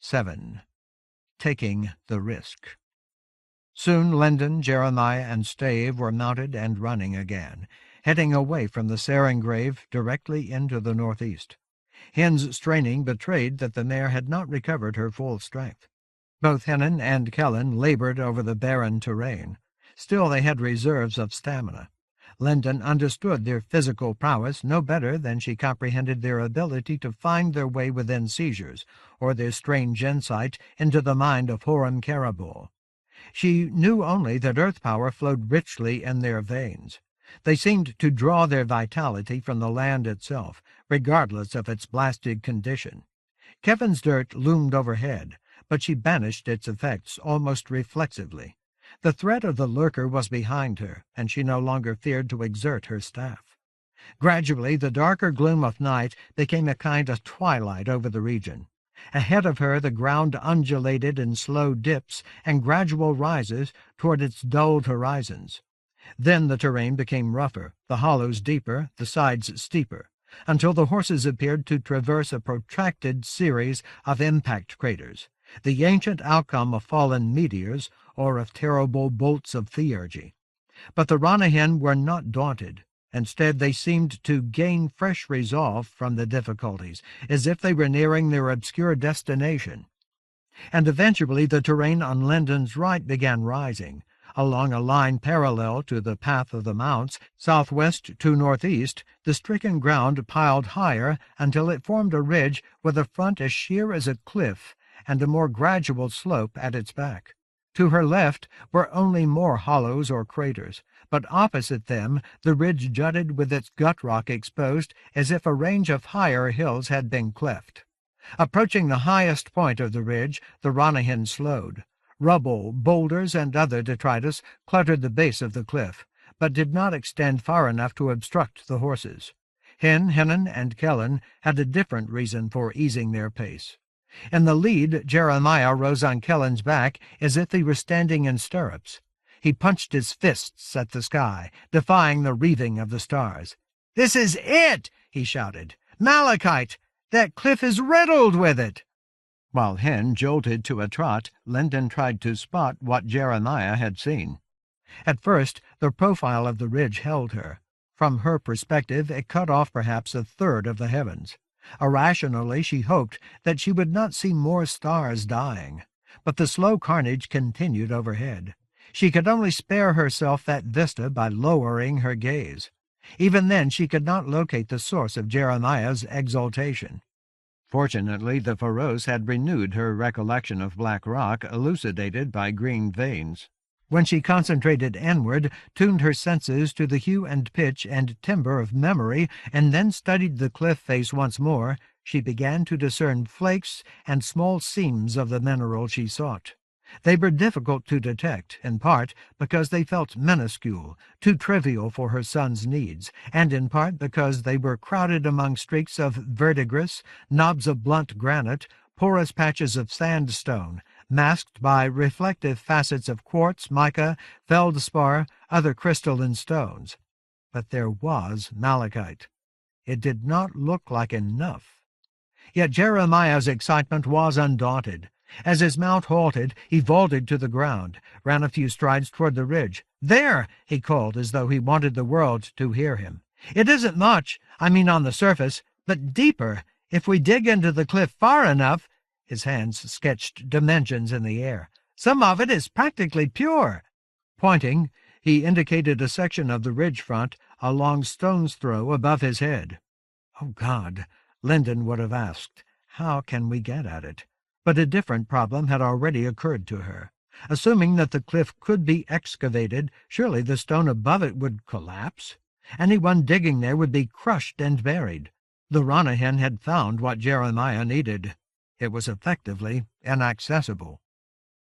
7. Taking the risk. Soon Linden, Jeremiah, and Stave were mounted and running again, heading away from the Saring grave directly into the northeast. Hen's straining betrayed that the mare had not recovered her full strength. Both Hennon and Kellen labored over the barren terrain. Still they had reserves of stamina. Linden understood their physical prowess no better than she comprehended their ability to find their way within seizures, or their strange insight into the mind of Horam Caribou. She knew only that earth power flowed richly in their veins. They seemed to draw their vitality from the land itself, regardless of its blasted condition. Kevin's dirt loomed overhead, but she banished its effects almost reflexively. The threat of the lurker was behind her, and she no longer feared to exert her staff. Gradually the darker gloom of night became a kind of twilight over the region. Ahead of her the ground undulated in slow dips and gradual rises toward its dulled horizons. Then the terrain became rougher, the hollows deeper, the sides steeper, until the horses appeared to traverse a protracted series of impact craters, the ancient outcome of fallen meteors or of terrible bolts of theurgy. But the Ranahan were not daunted. Instead, they seemed to gain fresh resolve from the difficulties, as if they were nearing their obscure destination. And eventually the terrain on Linden's right began rising, along a line parallel to the path of the mounts, southwest to northeast. The stricken ground piled higher until it formed a ridge with a front as sheer as a cliff and a more gradual slope at its back. To her left were only more hollows or craters, but opposite them the ridge jutted with its gut rock exposed as if a range of higher hills had been cleft. Approaching the highest point of the ridge, the Ranahan slowed. Rubble, boulders, and other detritus cluttered the base of the cliff, but did not extend far enough to obstruct the horses. Hennon, and Kellen had a different reason for easing their pace. In the lead, Jeremiah rose on Kellen's back as if he were standing in stirrups. He punched his fists at the sky, defying the wreathing of the stars. "This is it!" he shouted. "Malachite! That cliff is riddled with it!" While Hen jolted to a trot, Linden tried to spot what Jeremiah had seen. At first, the profile of the ridge held her. From her perspective, it cut off perhaps a third of the heavens. Irrationally, she hoped that she would not see more stars dying. But the slow carnage continued overhead. She could only spare herself that vista by lowering her gaze. Even then she could not locate the source of Jeremiah's exultation. Fortunately, the Faros had renewed her recollection of black rock elucidated by green veins. When she concentrated inward, tuned her senses to the hue and pitch and timbre of memory, and then studied the cliff face once more, she began to discern flakes and small seams of the mineral she sought. They were difficult to detect, in part because they felt minuscule, too trivial for her son's needs, and in part because they were crowded among streaks of verdigris, knobs of blunt granite, porous patches of sandstone, masked by reflective facets of quartz, mica, feldspar, other crystalline stones. But there was malachite. It did not look like enough. Yet Jeremiah's excitement was undaunted. As his mount halted, he vaulted to the ground, ran a few strides toward the ridge. "There!" he called, as though he wanted the world to hear him. "It isn't much, I mean on the surface, but deeper. If we dig into the cliff far enough—" His hands sketched dimensions in the air. "Some of it is practically pure." Pointing, he indicated a section of the ridge front a long stone's throw above his head. "Oh, God," Linden would have asked, "how can we get at it?" But a different problem had already occurred to her. Assuming that the cliff could be excavated, surely the stone above it would collapse. Anyone digging there would be crushed and buried. The Ranahan had found what Jeremiah needed. It was effectively inaccessible.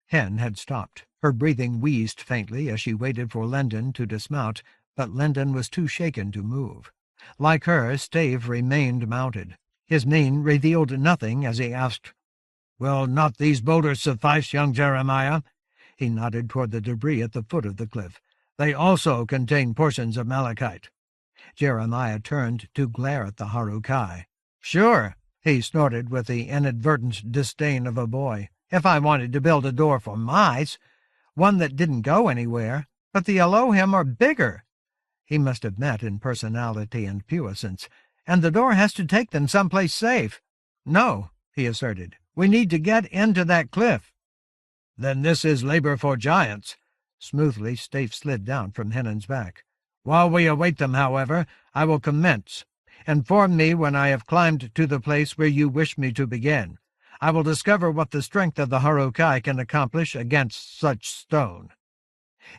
Hen had stopped. Her breathing wheezed faintly as she waited for Linden to dismount, but Linden was too shaken to move. Like her, Stave remained mounted. His mien revealed nothing as he asked, "Will not these boulders suffice, young Jeremiah?" He nodded toward the debris at the foot of the cliff. "They also contain portions of malachite." Jeremiah turned to glare at the Harukai. "Sure," he snorted with the inadvertent disdain of a boy. "If I wanted to build a door for mice, one that didn't go anywhere, but the Elohim are bigger." He must have met in personality and puissance, "and the door has to take them someplace safe." "No," he asserted, "we need to get into that cliff." "Then this is labor for giants." Smoothly Stave slid down from Hennon's back. "While we await them, however, I will commence. Inform me when I have climbed to the place where you wish me to begin. I will discover what the strength of the Harukai can accomplish against such stone."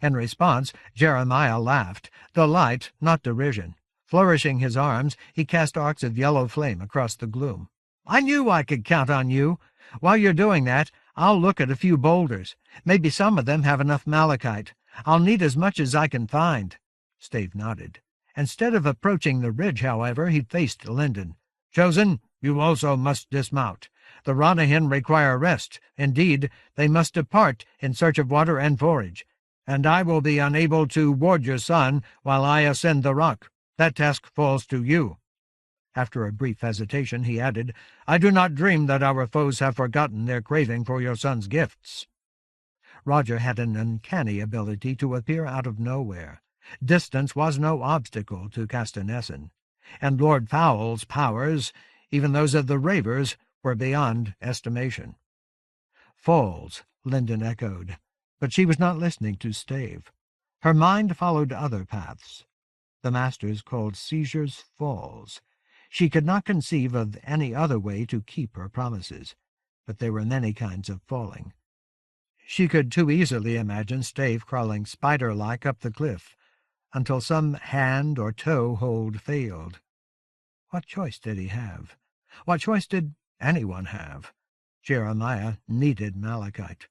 In response, Jeremiah laughed, delight, not derision. Flourishing his arms, he cast arcs of yellow flame across the gloom. "I knew I could count on you. While you're doing that, I'll look at a few boulders. Maybe some of them have enough malachite. I'll need as much as I can find." Stave nodded. Instead of approaching the ridge, however, he faced Linden. "Chosen, you also must dismount. The Ranahin require rest. Indeed, they must depart in search of water and forage, and I will be unable to ward your son while I ascend the rock. That task falls to you." After a brief hesitation, he added, "I do not dream that our foes have forgotten their craving for your son's gifts." Roger had an uncanny ability to appear out of nowhere. Distance was no obstacle to Castanessen, and Lord Fowl's powers, even those of the Ravers, were beyond estimation. "Falls," Linden echoed, but she was not listening to Stave. Her mind followed other paths. The masters called seizures falls. She could not conceive of any other way to keep her promises, but there were many kinds of falling. She could too easily imagine Stave crawling spider-like up the cliff, until some hand or toe hold failed. What choice did he have? What choice did anyone have? Jeremiah needed malachite.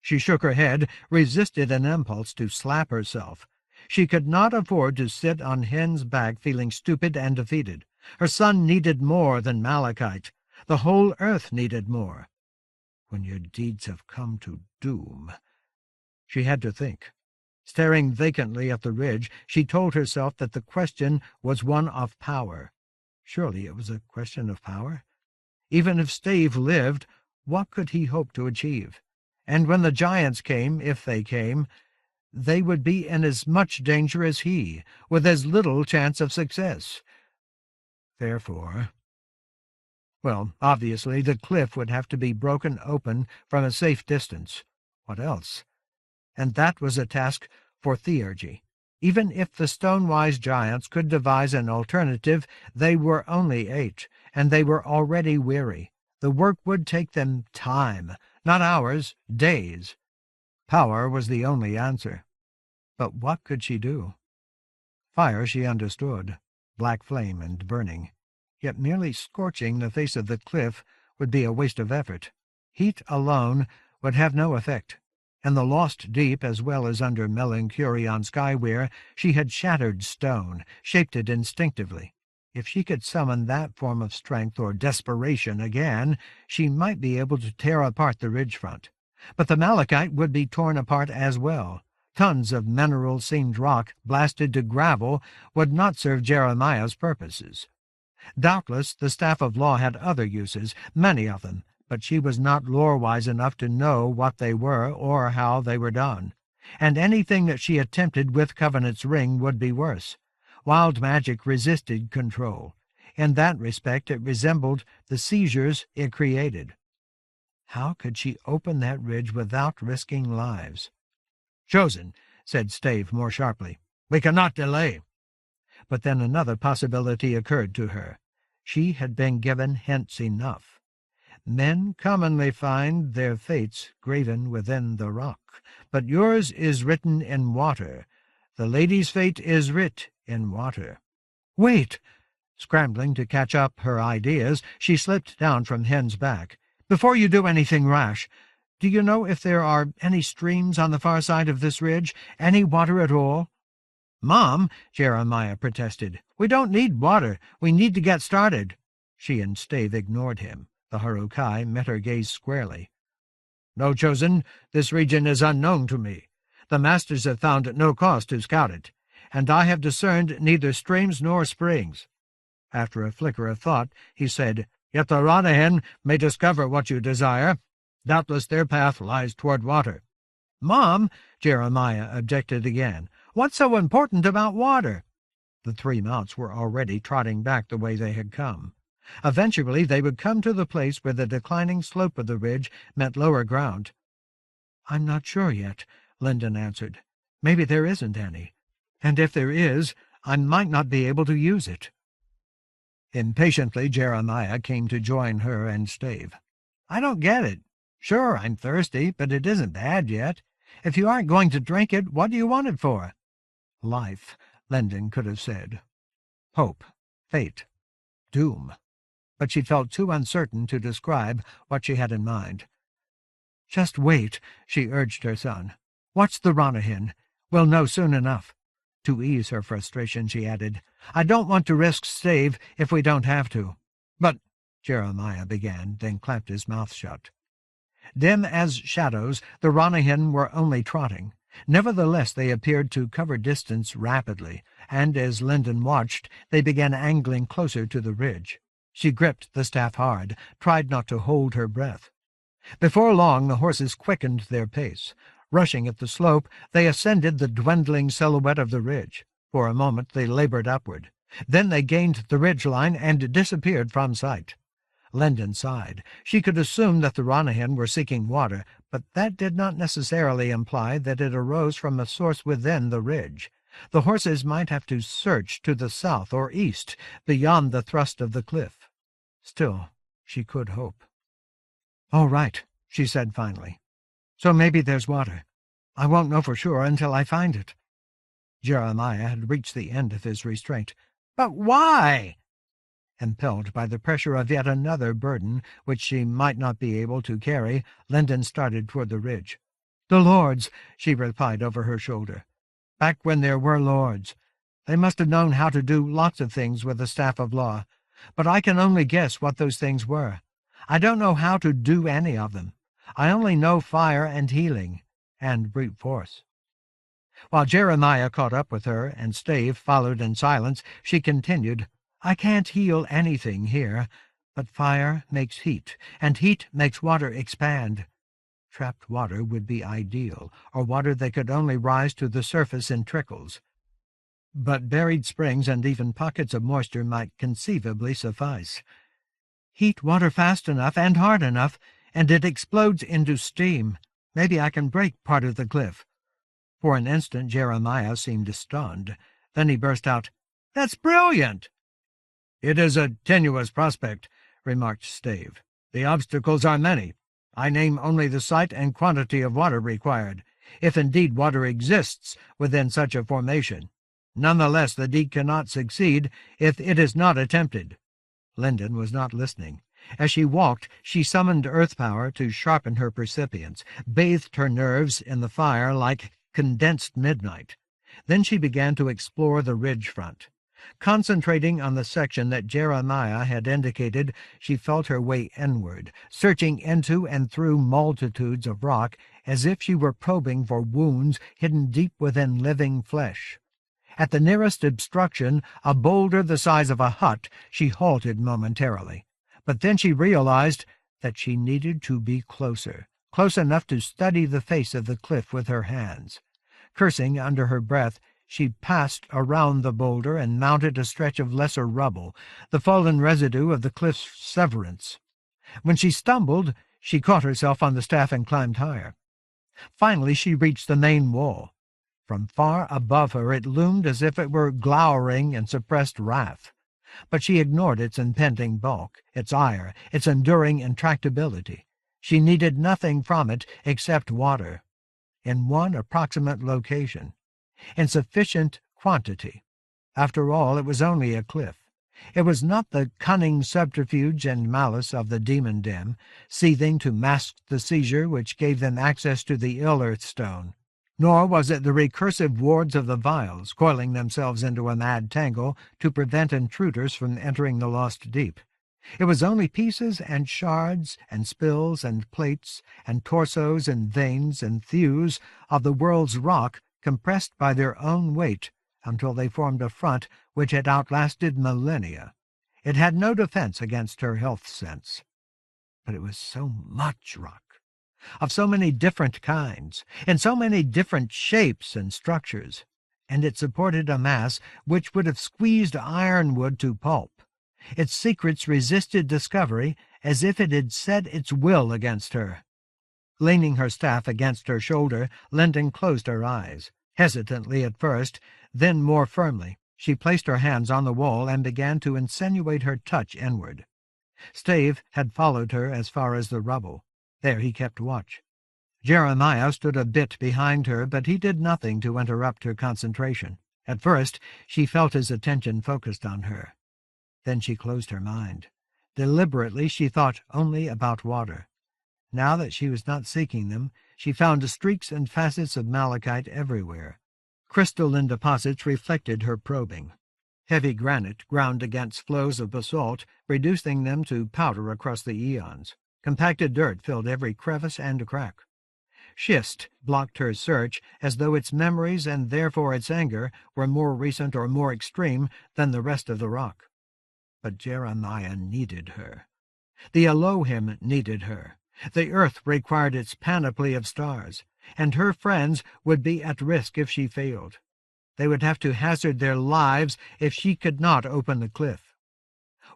She shook her head, resisted an impulse to slap herself. She could not afford to sit on Hen's back feeling stupid and defeated. Her son needed more than malachite. The whole earth needed more. When your deeds have come to doom. She had to think. Staring vacantly at the ridge, she told herself that the question was one of power. Surely it was a question of power? Even if Stave lived, what could he hope to achieve? And when the giants came, if they came, they would be in as much danger as he, with as little chance of success. Therefore, well, obviously the cliff would have to be broken open from a safe distance. What else? And that was a task for theurgy. Even if the stone-wise giants could devise an alternative, they were only 8, and they were already weary. The work would take them time, not hours, days. Power was the only answer. But what could she do? Fire she understood, black flame and burning. Yet merely scorching the face of the cliff would be a waste of effort. Heat alone would have no effect. In the lost deep, as well as under Melanchurion Skyware, she had shattered stone, shaped it instinctively. If she could summon that form of strength or desperation again, she might be able to tear apart the ridge front. But the malachite would be torn apart as well. Tons of mineral-seamed rock, blasted to gravel, would not serve Jeremiah's purposes. Doubtless the staff of law had other uses, many of them, but she was not lore-wise enough to know what they were or how they were done. And anything that she attempted with Covenant's ring would be worse. Wild magic resisted control. In that respect it resembled the seizures it created. How could she open that ridge without risking lives? "Chosen," said Stave more sharply. "We cannot delay." But then another possibility occurred to her. She had been given hints enough. Men commonly find their fates graven within the rock, but yours is written in water. The lady's fate is writ in water. "Wait!" Scrambling to catch up her ideas, she slipped down from Hen's back. "Before you do anything rash, do you know if there are any streams on the far side of this ridge? Any water at all?" "Mom," Jeremiah protested, "we don't need water. We need to get started." She and Stave ignored him. The Harukai met her gaze squarely. "No, Chosen, this region is unknown to me. The masters have found no cause to scout it, and I have discerned neither streams nor springs." After a flicker of thought, he said, Yet the Ranahan may discover what you desire. Doubtless their path lies toward water." "Mom," Jeremiah objected again, "what's so important about water?" The three mounts were already trotting back the way they had come. Eventually they would come to the place where the declining slope of the ridge met lower ground. "I'm not sure yet," Lyndon answered. "Maybe there isn't any. And if there is, I might not be able to use it." Impatiently Jeremiah came to join her and Stave. "I don't get it. Sure, I'm thirsty, but it isn't bad yet. If you aren't going to drink it, what do you want it for?" Life, Lyndon could have said. Hope, fate, doom. But she felt too uncertain to describe what she had in mind. "Just wait," she urged her son. "Watch the Ranahan. We'll know soon enough." To ease her frustration, she added, "I don't want to risk Stave if we don't have to." "But—" Jeremiah began, then clamped his mouth shut. Dim as shadows, the Ranahan were only trotting. Nevertheless, they appeared to cover distance rapidly, and as Lyndon watched, they began angling closer to the ridge. She gripped the staff hard, tried not to hold her breath. Before long the horses quickened their pace. Rushing at the slope, they ascended the dwindling silhouette of the ridge. For a moment they labored upward. Then they gained the ridge line and disappeared from sight. Lyndon sighed. She could assume that the Ranahan were seeking water, but that did not necessarily imply that it arose from a source within the ridge. The horses might have to search to the south or east, beyond the thrust of the cliff. Still, she could hope. "All right," she said finally. "So maybe there's water. I won't know for sure until I find it." Jeremiah had reached the end of his restraint. "But why?" Impelled by the pressure of yet another burden which she might not be able to carry, Lyndon started toward the ridge. "The lords," she replied over her shoulder. "Back when there were lords. They must have known how to do lots of things with the staff of law, but I can only guess what those things were. I don't know how to do any of them. I only know fire and healing, and brute force." While Jeremiah caught up with her and Stave followed in silence, she continued, "I can't heal anything here, but fire makes heat, and heat makes water expand. Trapped water would be ideal, or water that could only rise to the surface in trickles. But buried springs and even pockets of moisture might conceivably suffice. Heat water fast enough and hard enough, and it explodes into steam. Maybe I can break part of the cliff." For an instant Jeremiah seemed stunned. Then he burst out, "That's brilliant!" "It is a tenuous prospect," remarked Stave. "The obstacles are many. I name only the site and quantity of water required, if indeed water exists within such a formation. Nonetheless, the deed cannot succeed if it is not attempted." Lyndon was not listening. As she walked, she summoned earth power to sharpen her percipience, bathed her nerves in the fire like condensed midnight. Then she began to explore the ridge front. Concentrating on the section that Jeremiah had indicated, she felt her way inward, searching into and through multitudes of rock as if she were probing for wounds hidden deep within living flesh. At the nearest obstruction, a boulder the size of a hut, she halted momentarily. But then she realized that she needed to be closer, close enough to study the face of the cliff with her hands. Cursing under her breath, she passed around the boulder and mounted a stretch of lesser rubble, the fallen residue of the cliff's severance. When she stumbled, she caught herself on the staff and climbed higher. Finally she reached the main wall. From far above her it loomed as if it were glowering in suppressed wrath. But she ignored its impending bulk, its ire, its enduring intractability. She needed nothing from it except water, in one approximate location, in sufficient quantity. After all, it was only a cliff. It was not the cunning subterfuge and malice of the demon den, seething to mask the seizure which gave them access to the ill-earth stone. Nor was it the recursive wards of the vials, coiling themselves into a mad tangle to prevent intruders from entering the lost deep. It was only pieces and shards and spills and plates and torsos and veins and thews of the world's rock compressed by their own weight until they formed a front which had outlasted millennia. It had no defense against her health sense. But it was so much rock, of so many different kinds, in so many different shapes and structures, and it supported a mass which would have squeezed ironwood to pulp. Its secrets resisted discovery as if it had set its will against her. Leaning her staff against her shoulder, Linden closed her eyes, hesitantly at first, then more firmly. She placed her hands on the wall and began to insinuate her touch inward. Stave had followed her as far as the rubble. There he kept watch. Jeremiah stood a bit behind her, but he did nothing to interrupt her concentration. At first she felt his attention focused on her. Then she closed her mind. Deliberately she thought only about water. Now that she was not seeking them, she found streaks and facets of malachite everywhere. Crystalline deposits reflected her probing. Heavy granite ground against flows of basalt, reducing them to powder across the eons. Compacted dirt filled every crevice and crack. Schist blocked her search as though its memories and therefore its anger were more recent or more extreme than the rest of the rock. But Jeremiah needed her. The Elohim needed her. The earth required its panoply of stars, and her friends would be at risk if she failed. They would have to hazard their lives if she could not open the cliff.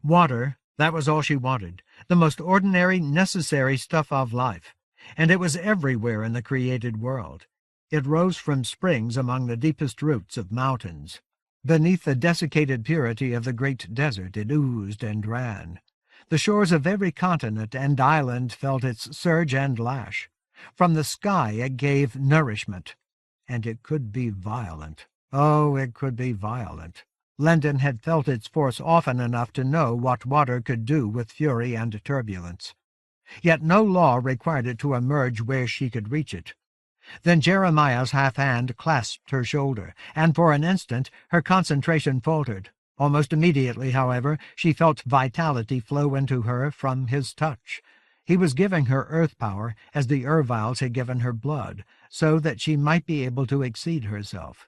Water, that was all she wanted, the most ordinary, necessary stuff of life, and it was everywhere in the created world. It rose from springs among the deepest roots of mountains. Beneath the desiccated purity of the great desert it oozed and ran. The shores of every continent and island felt its surge and lash. From the sky it gave nourishment, and it could be violent. Oh, it could be violent. Linden had felt its force often enough to know what water could do with fury and turbulence. Yet no law required it to emerge where she could reach it. Then Jeremiah's half hand clasped her shoulder, and for an instant her concentration faltered. Almost immediately, however, she felt vitality flow into her from his touch. He was giving her earth power as the Erviles had given her blood, so that she might be able to exceed herself.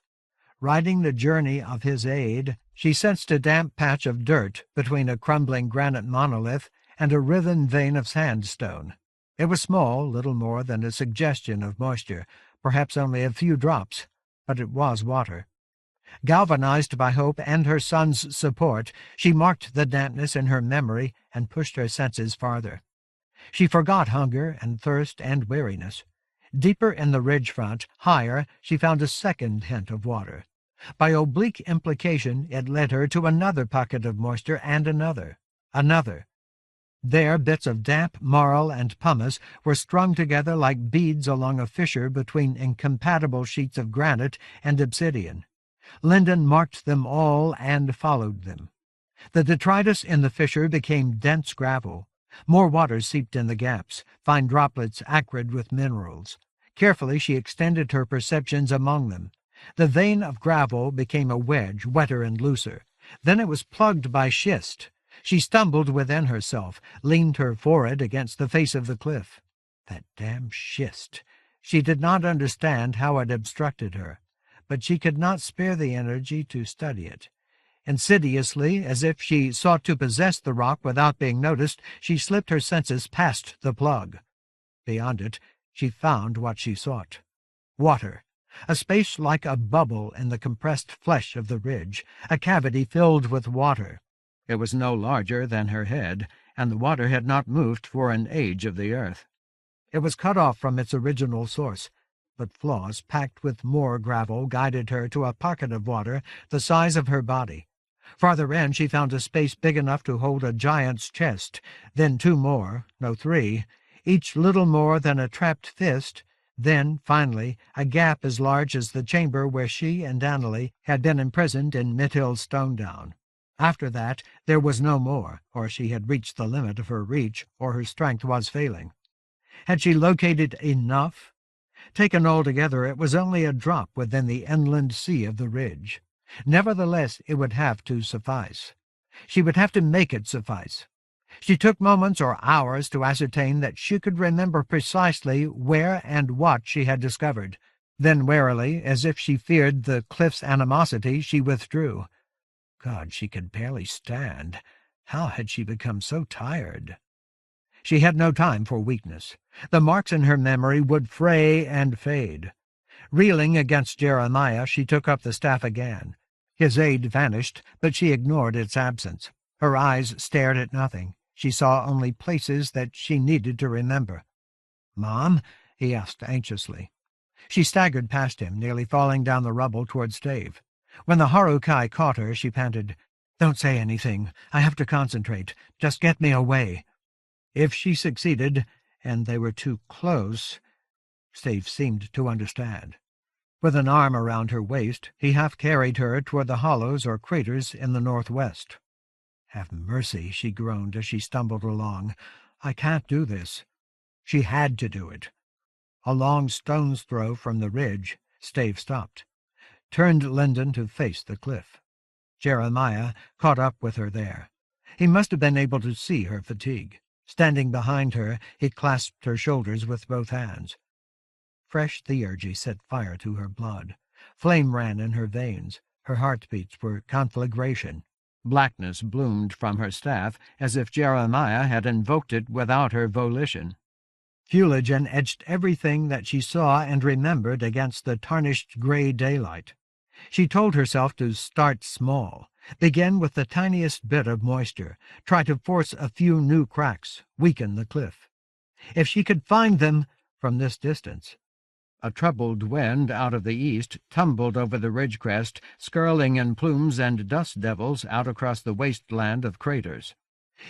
Riding the journey of his aid, she sensed a damp patch of dirt between a crumbling granite monolith and a writhen vein of sandstone. It was small, little more than a suggestion of moisture, perhaps only a few drops, but it was water. Galvanized by hope and her son's support, she marked the dampness in her memory and pushed her senses farther. She forgot hunger and thirst and weariness. Deeper in the ridge front, higher, she found a second hint of water. By oblique implication, it led her to another pocket of moisture and another. There bits of damp marl and pumice were strung together like beads along a fissure between incompatible sheets of granite and obsidian. Linden marked them all and followed them. The detritus in the fissure became dense gravel. More water seeped in the gaps, fine droplets acrid with minerals. Carefully she extended her perceptions among them. The vein of gravel became a wedge, wetter and looser. Then it was plugged by schist. She stumbled within herself, leaned her forehead against the face of the cliff. That damn schist! She did not understand how it obstructed her, but she could not spare the energy to study it. Insidiously, as if she sought to possess the rock without being noticed, she slipped her senses past the plug. Beyond it, she found what she sought. Water. A space like a bubble in the compressed flesh of the ridge, a cavity filled with water. It was no larger than her head, and the water had not moved for an age of the earth. It was cut off from its original source, but flaws packed with more gravel guided her to a pocket of water the size of her body. Farther in she found a space big enough to hold a giant's chest, then two more, no, three, each little more than a trapped fist, then, finally, a gap as large as the chamber where she and Annalee had been imprisoned in Mithill's stone-down. After that there was no more, or she had reached the limit of her reach, or her strength was failing. Had she located enough? Taken altogether, it was only a drop within the inland sea of the ridge. Nevertheless, it would have to suffice. She would have to make it suffice. She took moments or hours to ascertain that she could remember precisely where and what she had discovered. Then warily, as if she feared the cliff's animosity, she withdrew. God, she could barely stand. How had she become so tired? She had no time for weakness. The marks in her memory would fray and fade. Reeling against Jeremiah, she took up the staff again. His aid vanished, but she ignored its absence. Her eyes stared at nothing. She saw only places that she needed to remember. "Mom?" he asked anxiously. She staggered past him, nearly falling down the rubble towards Dave. When the Harukai caught her, she panted, "Don't say anything. I have to concentrate. Just get me away." If she succeeded, and they were too close, Dave seemed to understand. With an arm around her waist, he half carried her toward the hollows or craters in the northwest. "Have mercy," she groaned as she stumbled along. "I can't do this." She had to do it. A long stone's throw from the ridge, Stave stopped, turned Linden to face the cliff. Jeremiah caught up with her there. He must have been able to see her fatigue. Standing behind her, he clasped her shoulders with both hands. Fresh theurgy set fire to her blood. Flame ran in her veins. Her heartbeats were conflagration. Blackness bloomed from her staff as if Jeremiah had invoked it without her volition. Fuligen etched everything that she saw and remembered against the tarnished gray daylight. She told herself to start small, begin with the tiniest bit of moisture, try to force a few new cracks, weaken the cliff. If she could find them from this distance. A troubled wind out of the east tumbled over the ridge crest, skirling in plumes and dust devils out across the wasteland of craters.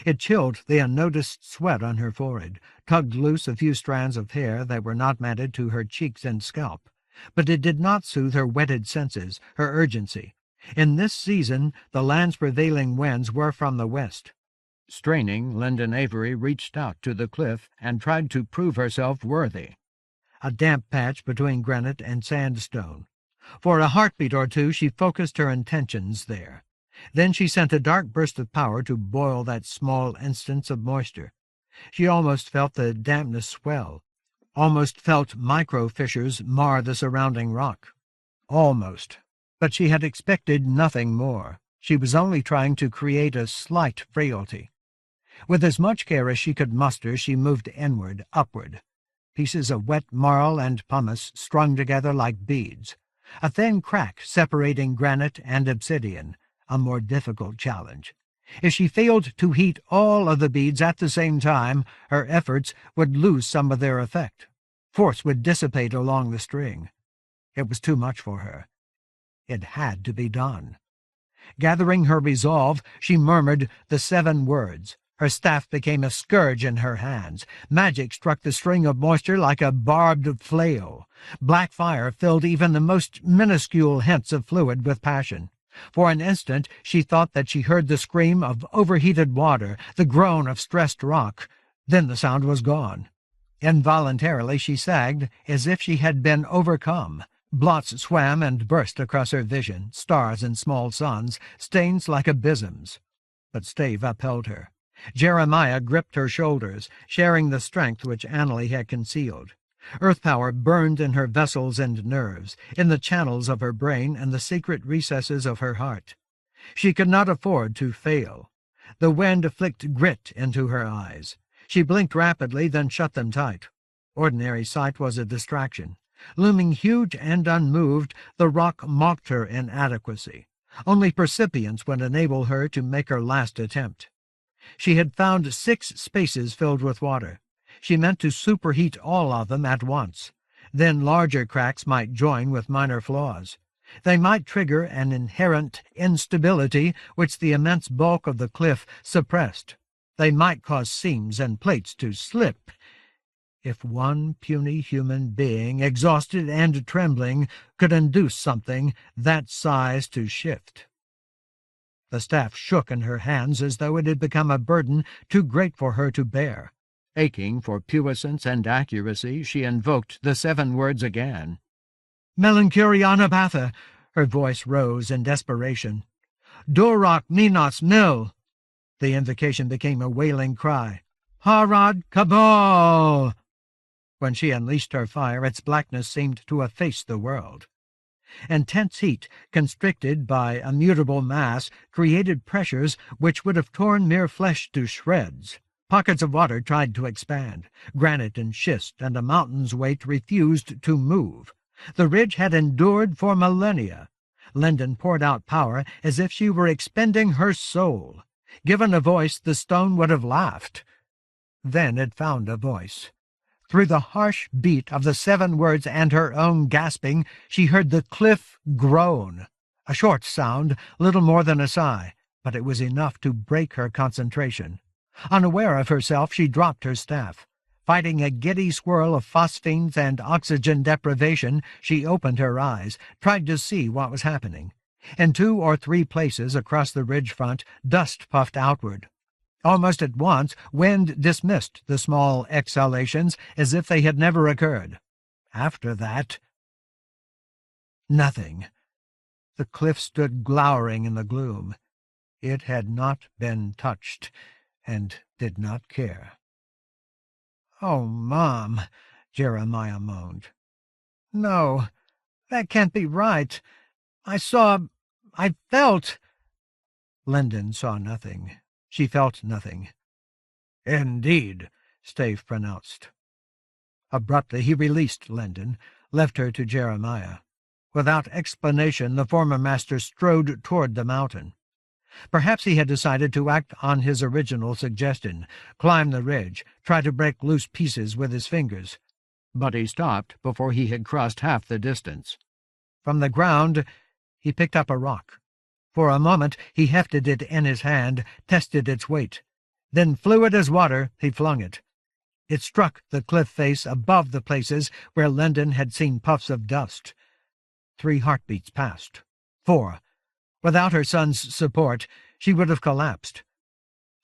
It chilled the unnoticed sweat on her forehead, tugged loose a few strands of hair that were not matted to her cheeks and scalp. But it did not soothe her wetted senses, her urgency. In this season, the land's prevailing winds were from the west. Straining, Linden Avery reached out to the cliff and tried to prove herself worthy. A damp patch between granite and sandstone. For a heartbeat or two she focused her intentions there. Then she sent a dark burst of power to boil that small instance of moisture. She almost felt the dampness swell, almost felt micro-fissures mar the surrounding rock. Almost. But she had expected nothing more. She was only trying to create a slight frailty. With as much care as she could muster, she moved inward, upward. Pieces of wet marl and pumice strung together like beads. A thin crack separating granite and obsidian, a more difficult challenge. If she failed to heat all of the beads at the same time, her efforts would lose some of their effect. Force would dissipate along the string. It was too much for her. It had to be done. Gathering her resolve, she murmured the 7 words. Her staff became a scourge in her hands. Magic struck the string of moisture like a barbed flail. Black fire filled even the most minuscule hints of fluid with passion. For an instant she thought that she heard the scream of overheated water, the groan of stressed rock. Then the sound was gone. Involuntarily she sagged, as if she had been overcome. Blots swam and burst across her vision, stars and small suns, stains like abysms. But Stave upheld her. Jeremiah gripped her shoulders, sharing the strength which Annalie had concealed. Earth power burned in her vessels and nerves, in the channels of her brain and the secret recesses of her heart. She could not afford to fail. The wind flicked grit into her eyes. She blinked rapidly, then shut them tight. Ordinary sight was a distraction. Looming huge and unmoved, the rock mocked her inadequacy. Only percipience would enable her to make her last attempt. She had found 6 spaces filled with water. She meant to superheat all of them at once. Then larger cracks might join with minor flaws. They might trigger an inherent instability which the immense bulk of the cliff suppressed. They might cause seams and plates to slip. If one puny human being, exhausted and trembling, could induce something that size to shift. The staff shook in her hands as though it had become a burden too great for her to bear. Aching for puissance and accuracy, she invoked the 7 words again. "Melancuriana Batha!" Her voice rose in desperation. "Durak Minas Mil!" The invocation became a wailing cry. "Harad Kabal!" When she unleashed her fire, its blackness seemed to efface the world. Intense heat, constricted by a mutable mass, created pressures which would have torn mere flesh to shreds. Pockets of water tried to expand. Granite and schist and a mountain's weight refused to move. The ridge had endured for millennia. Lendon poured out power as if she were expending her soul. Given a voice, the stone would have laughed. Then it found a voice. Through the harsh beat of the 7 words and her own gasping, she heard the cliff groan. A short sound, little more than a sigh, but it was enough to break her concentration. Unaware of herself, she dropped her staff. Fighting a giddy swirl of phosphines and oxygen deprivation, she opened her eyes, tried to see what was happening. In 2 or 3 places across the ridge front, dust puffed outward. Almost at once, wind dismissed the small exhalations as if they had never occurred. After that, nothing. The cliff stood glowering in the gloom. It had not been touched, and did not care. "Oh, Mom," Jeremiah moaned. "No, that can't be right. I felt—" Lendon saw nothing. She felt nothing. "Indeed," Stave pronounced. Abruptly he released Lendon, left her to Jeremiah. Without explanation, the former master strode toward the mountain. Perhaps he had decided to act on his original suggestion, climb the ridge, try to break loose pieces with his fingers. But he stopped before he had crossed half the distance. From the ground he picked up a rock. For a moment he hefted it in his hand, tested its weight. Then, fluid as water, he flung it. It struck the cliff face above the places where Lendon had seen puffs of dust. 3 heartbeats passed. 4. Without her son's support, she would have collapsed.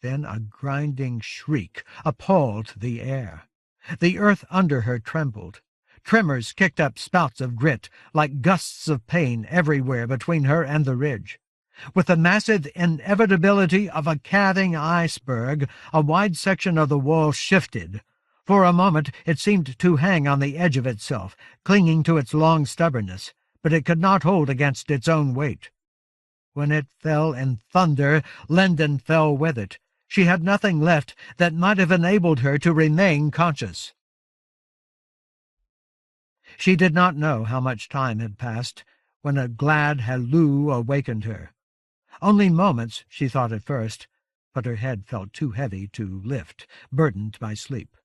Then a grinding shriek appalled the air. The earth under her trembled. Tremors kicked up spouts of grit, like gusts of pain everywhere between her and the ridge. With the massive inevitability of a calving iceberg, a wide section of the wall shifted. For a moment it seemed to hang on the edge of itself, clinging to its long stubbornness, but it could not hold against its own weight. When it fell in thunder, Lendon fell with it. She had nothing left that might have enabled her to remain conscious. She did not know how much time had passed when a glad halloo awakened her. Only moments, she thought at first, but her head felt too heavy to lift, burdened by sleep.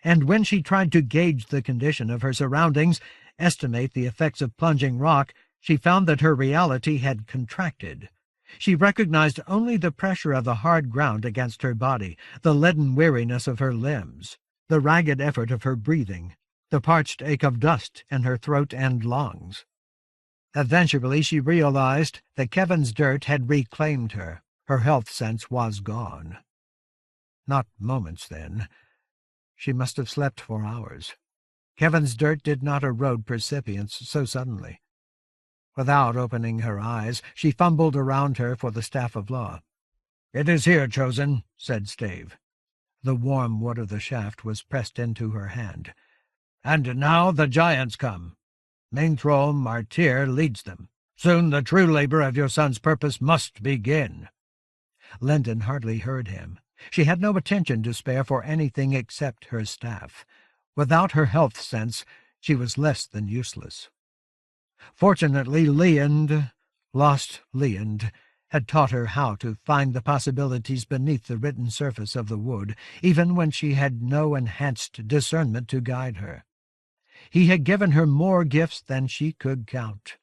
And when she tried to gauge the condition of her surroundings, estimate the effects of plunging rock, she found that her reality had contracted. She recognized only the pressure of the hard ground against her body, the leaden weariness of her limbs, the ragged effort of her breathing, the parched ache of dust in her throat and lungs. Eventually she realized that Kevin's dirt had reclaimed her. Her health sense was gone. Not moments, then. She must have slept for hours. Kevin's dirt did not erode percipience so suddenly. Without opening her eyes, she fumbled around her for the staff of law. "It is here, Chosen," said Stave. The warm wood of the shaft was pressed into her hand. "And now the giants come. Mainthral Martyr leads them. Soon the true labor of your son's purpose must begin." Lendon hardly heard him. She had no attention to spare for anything except her staff. Without her health sense, she was less than useless. Fortunately, lost Leand, had taught her how to find the possibilities beneath the written surface of the wood, even when she had no enhanced discernment to guide her. He had given her more gifts than she could count.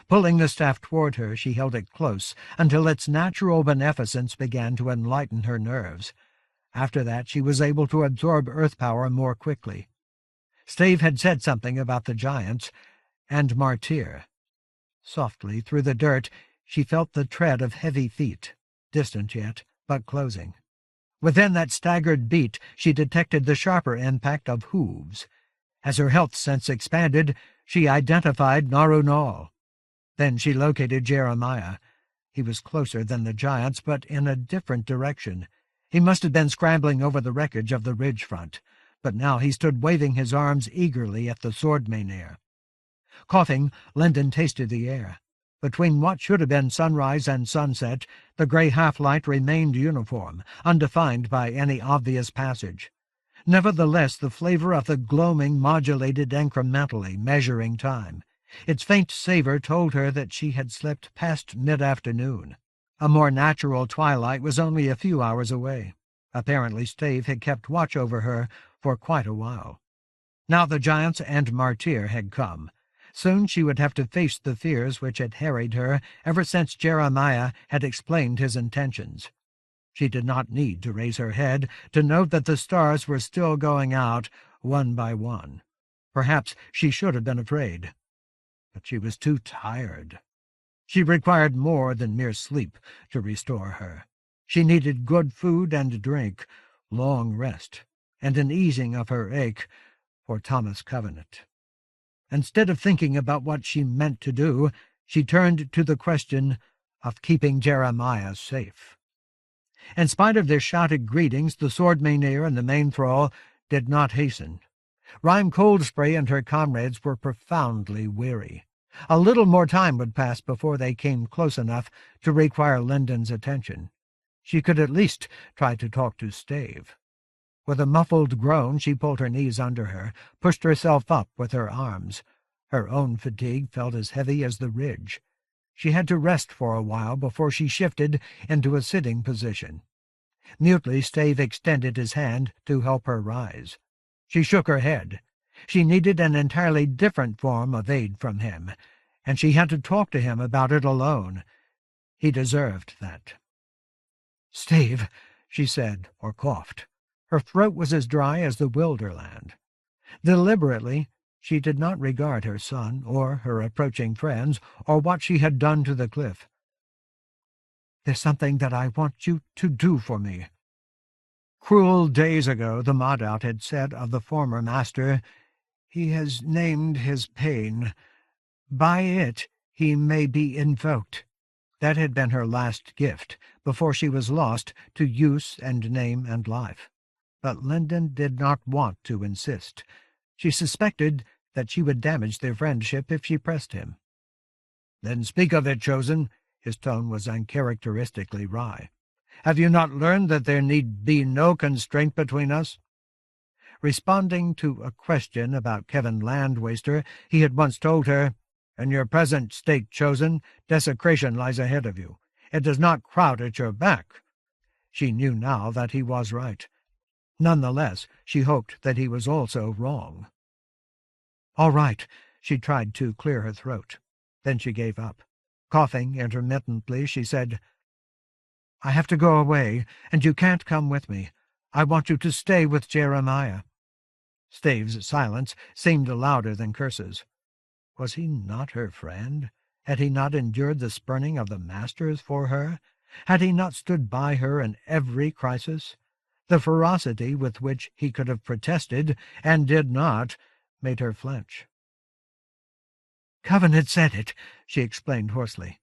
Pulling the staff toward her, she held it close until its natural beneficence began to enlighten her nerves. After that, she was able to absorb earth power more quickly. Stave had said something about the giants and Martyr. Softly, through the dirt, she felt the tread of heavy feet, distant yet, but closing. Within that staggered beat, she detected the sharper impact of hooves. As her health sense expanded, she identified Narunal. Then she located Jeremiah. He was closer than the giants, but in a different direction. He must have been scrambling over the wreckage of the ridge front, but now he stood waving his arms eagerly at the sword-menhir. Coughing, Linden tasted the air. Between what should have been sunrise and sunset, the grey half-light remained uniform, undefined by any obvious passage. Nevertheless, the flavor of the gloaming modulated incrementally, measuring time. Its faint savor told her that she had slipped past mid-afternoon. A more natural twilight was only a few hours away. Apparently Stave had kept watch over her for quite a while. Now the giants and Martyr had come. Soon she would have to face the fears which had harried her ever since Jeremiah had explained his intentions. She did not need to raise her head to note that the stars were still going out one by one. Perhaps she should have been afraid, but she was too tired. She required more than mere sleep to restore her. She needed good food and drink, long rest, and an easing of her ache for Thomas Covenant. Instead of thinking about what she meant to do, she turned to the question of keeping Jeremiah safe. In spite of their shouted greetings, the sword Maineer and the main thrall did not hasten. Rhyme Coldspray and her comrades were profoundly weary. A little more time would pass before they came close enough to require Linden's attention. She could at least try to talk to Stave. With a muffled groan, she pulled her knees under her, pushed herself up with her arms. Her own fatigue felt as heavy as the ridge. She had to rest for a while before she shifted into a sitting position. Mutely, Stave extended his hand to help her rise. She shook her head. She needed an entirely different form of aid from him, and she had to talk to him about it alone. He deserved that. "Stave," she said, or coughed. Her throat was as dry as the wilderland. Deliberately, she did not regard her son, or her approaching friends, or what she had done to the cliff. "There's something that I want you to do for me." Cruel days ago, the Modout had said of the former master, "He has named his pain. By it he may be invoked." That had been her last gift, before she was lost to use and name and life. But Linden did not want to insist. She suspected that she would damage their friendship if she pressed him. "Then speak of it, Chosen." His tone was uncharacteristically wry. "Have you not learned that there need be no constraint between us?" Responding to a question about Kevin Landwaster, he had once told her, "In your present state, Chosen, desecration lies ahead of you. It does not crowd at your back." She knew now that he was right. Nonetheless, she hoped that he was also wrong. "All right," she tried to clear her throat. Then she gave up. Coughing intermittently, she said, "I have to go away, and you can't come with me. I want you to stay with Jeremiah." Stave's silence seemed louder than curses. Was he not her friend? Had he not endured the spurning of the masters for her? Had he not stood by her in every crisis? The ferocity with which he could have protested, and did not, made her flinch. "Covenant said it," she explained hoarsely.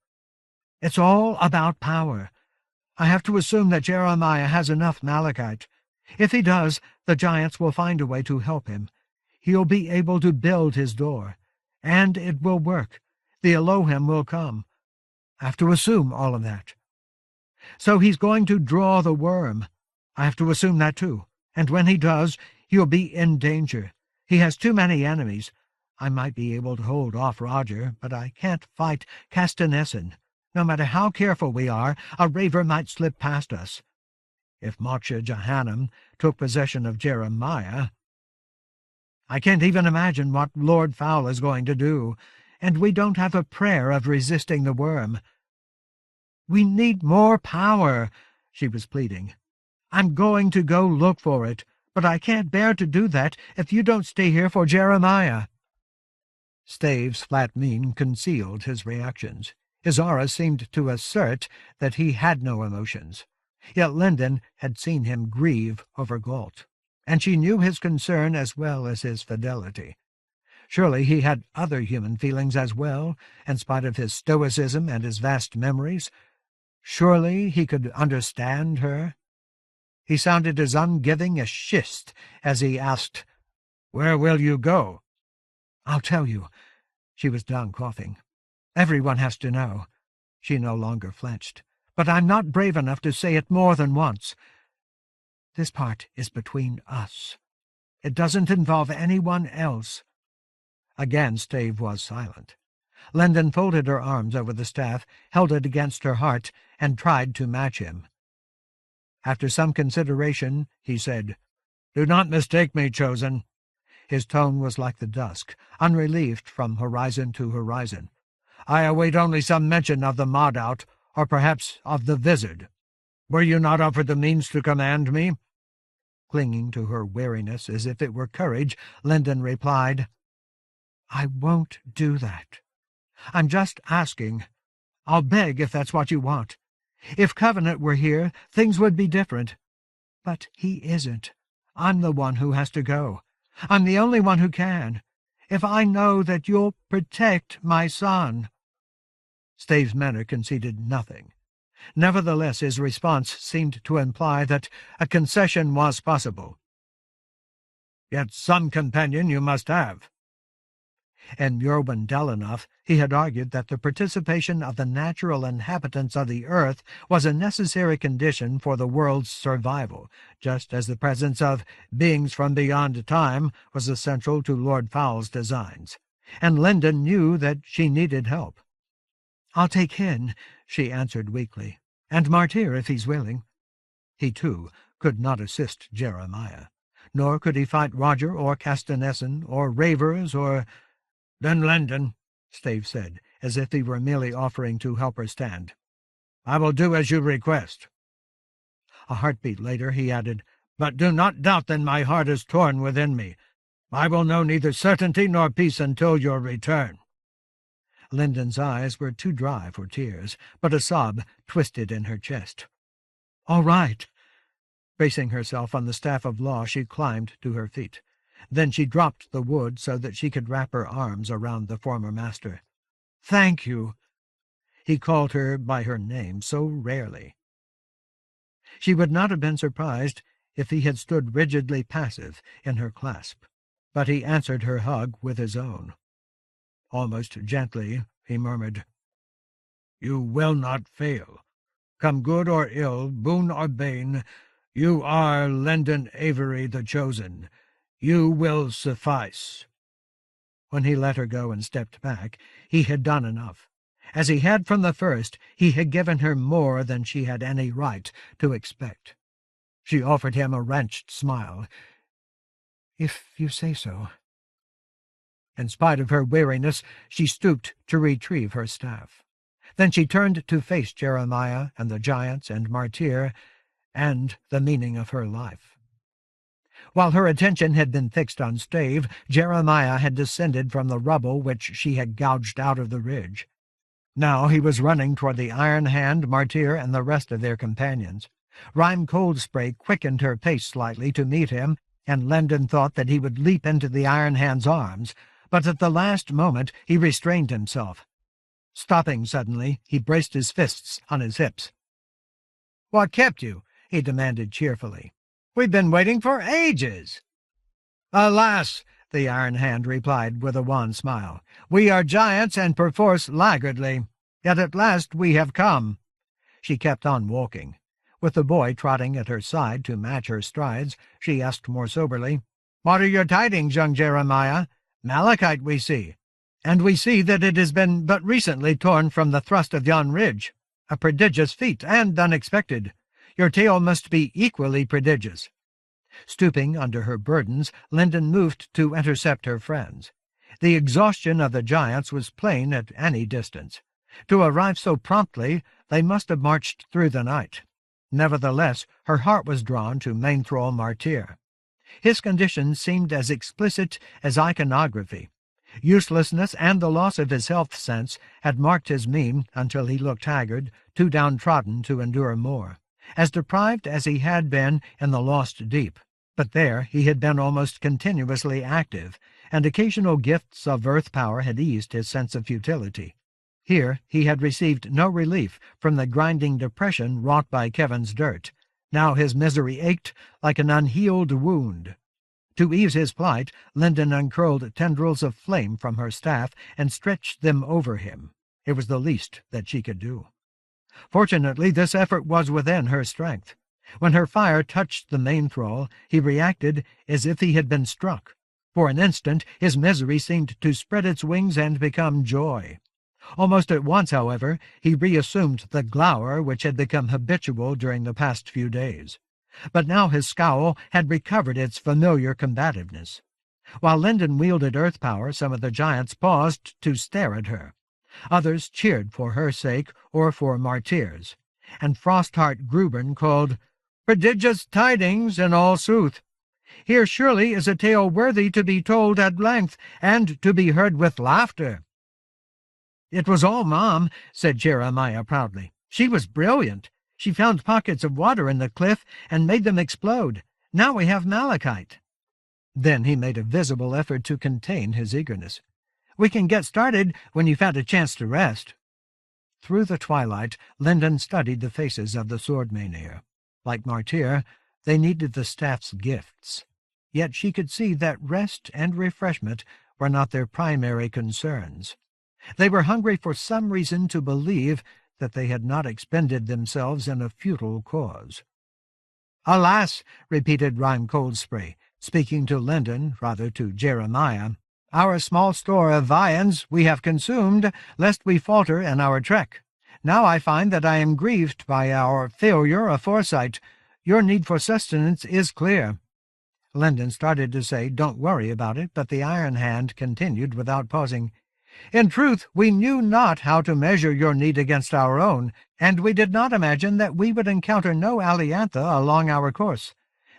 "It's all about power. I have to assume that Jeremiah has enough malachite. If he does, the giants will find a way to help him. He'll be able to build his door, and it will work. The Elohim will come. I have to assume all of that. So he's going to draw the worm. I have to assume that too. And when he does, he'll be in danger. He has too many enemies. I might be able to hold off Roger, but I can't fight Castanessen. No matter how careful we are, a raver might slip past us. If Moksha Johannem took possession of Jeremiah, I can't even imagine what Lord Fowl is going to do, and we don't have a prayer of resisting the worm." "We need more power," she was pleading. "I'm going to go look for it, but I can't bear to do that if you don't stay here for Jeremiah." Stave's flat mien concealed his reactions. His aura seemed to assert that he had no emotions. Yet Linden had seen him grieve over Galt, and she knew his concern as well as his fidelity. Surely he had other human feelings as well, in spite of his stoicism and his vast memories. Surely he could understand her. He sounded as ungiving as schist as he asked, "Where will you go?" "I'll tell you. She was down coughing. "Everyone has to know." She no longer flinched. "But I'm not brave enough to say it more than once. This part is between us. It doesn't involve anyone else." Again Stave was silent. Lendon folded her arms over the staff, held it against her heart, and tried to match him. After some consideration, he said, "Do not mistake me, chosen." His tone was like the dusk, unrelieved from horizon to horizon. "I await only some mention of the Mardout, or perhaps of the Vizard. Were you not offered the means to command me?" Clinging to her weariness as if it were courage, Lendon replied, "I won't do that. I'm just asking. I'll beg if that's what you want. If Covenant were here, things would be different. But he isn't. I'm the one who has to go. I'm the only one who can. If I know that you'll protect my son." Stave's manner conceded nothing. Nevertheless, his response seemed to imply that a concession was possible. "Yet some companion you must have." In Murwen Delanoff, he had argued that the participation of the natural inhabitants of the earth was a necessary condition for the world's survival, just as the presence of beings from beyond time was essential to Lord Fowl's designs. And Lendon knew that she needed help. "I'll take Hin," she answered weakly, "and Martyr if he's willing." He, too, could not assist Jeremiah, nor could he fight Roger or Castanessen or Ravers or— "Then Lendon," Stave said, as if he were merely offering to help her stand, "I will do as you request." A heartbeat later he added, "But do not doubt that my heart is torn within me. I will know neither certainty nor peace until your return." Lendon's eyes were too dry for tears, but a sob twisted in her chest. "All right." Bracing herself on the staff of law, she climbed to her feet. Then she dropped the wood so that she could wrap her arms around the former master. "Thank you." He called her by her name so rarely. She would not have been surprised if he had stood rigidly passive in her clasp, but he answered her hug with his own. Almost gently he murmured, "You will not fail. Come good or ill, boon or bane, you are Lendon Avery the Chosen. You will suffice." When he let her go and stepped back, he had done enough. As he had from the first, he had given her more than she had any right to expect. She offered him a wrenched smile. "If you say so." In spite of her weariness, she stooped to retrieve her staff. Then she turned to face Jeremiah and the giants and Martyr and the meaning of her life. While her attention had been fixed on Stave, Jeremiah had descended from the rubble which she had gouged out of the ridge. Now he was running toward the Iron Hand, Martyr, and the rest of their companions. Rime Coldspray quickened her pace slightly to meet him, and Lendon thought that he would leap into the Iron Hand's arms, but at the last moment he restrained himself. Stopping suddenly, he braced his fists on his hips. "What kept you?" he demanded cheerfully. "We've been waiting for ages." "Alas," the Iron Hand replied with a wan smile, "we are giants and perforce laggardly. Yet at last we have come." She kept on walking. With the boy trotting at her side to match her strides, she asked more soberly, "What are your tidings, young Jeremiah? Malachite we see. And we see that it has been but recently torn from the thrust of yon ridge. A prodigious feat, and unexpected. Your tale must be equally prodigious." Stooping under her burdens, Lendon moved to intercept her friends. The exhaustion of the giants was plain at any distance. To arrive so promptly, they must have marched through the night. Nevertheless, her heart was drawn to Mainthrall Martyr. His condition seemed as explicit as iconography. Uselessness and the loss of his health sense had marked his mien until he looked haggard, too downtrodden to endure more, as deprived as he had been in the Lost Deep. But there he had been almost continuously active, and occasional gifts of earth power had eased his sense of futility. Here he had received no relief from the grinding depression wrought by Kevin's dirt. Now his misery ached like an unhealed wound. To ease his plight, Linden uncurled tendrils of flame from her staff and stretched them over him. It was the least that she could do. Fortunately, this effort was within her strength. When her fire touched the main thrall, he reacted as if he had been struck. For an instant, his misery seemed to spread its wings and become joy. Almost at once, however, he reassumed the glower which had become habitual during the past few days. But now his scowl had recovered its familiar combativeness. While Linden wielded earth power, some of the giants paused to stare at her. Others cheered for her sake or for Martyr's, and Frostheart Gruben called, "Prodigious tidings in all sooth! Here surely is a tale worthy to be told at length, and to be heard with laughter." "It was all Mom," said Jeremiah proudly. "She was brilliant. She found pockets of water in the cliff and made them explode. Now we have malachite." Then he made a visible effort to contain his eagerness. "We can get started when you've had a chance to rest." Through the twilight, Linden studied the faces of the sword-maineer. Like Martyr, they needed the staff's gifts. Yet she could see that rest and refreshment were not their primary concerns. They were hungry for some reason to believe that they had not expended themselves in a futile cause. "Alas," repeated Rhyme Coldspray, speaking to Linden, rather to Jeremiah, "our small store of viands we have consumed, lest we falter in our trek. Now I find that I am grieved by our failure of foresight. Your need for sustenance is clear." Linden started to say, "Don't worry about it," but the Iron Hand continued without pausing, "In truth, we knew not how to measure your need against our own, and we did not imagine that we would encounter no Aliantha along our course."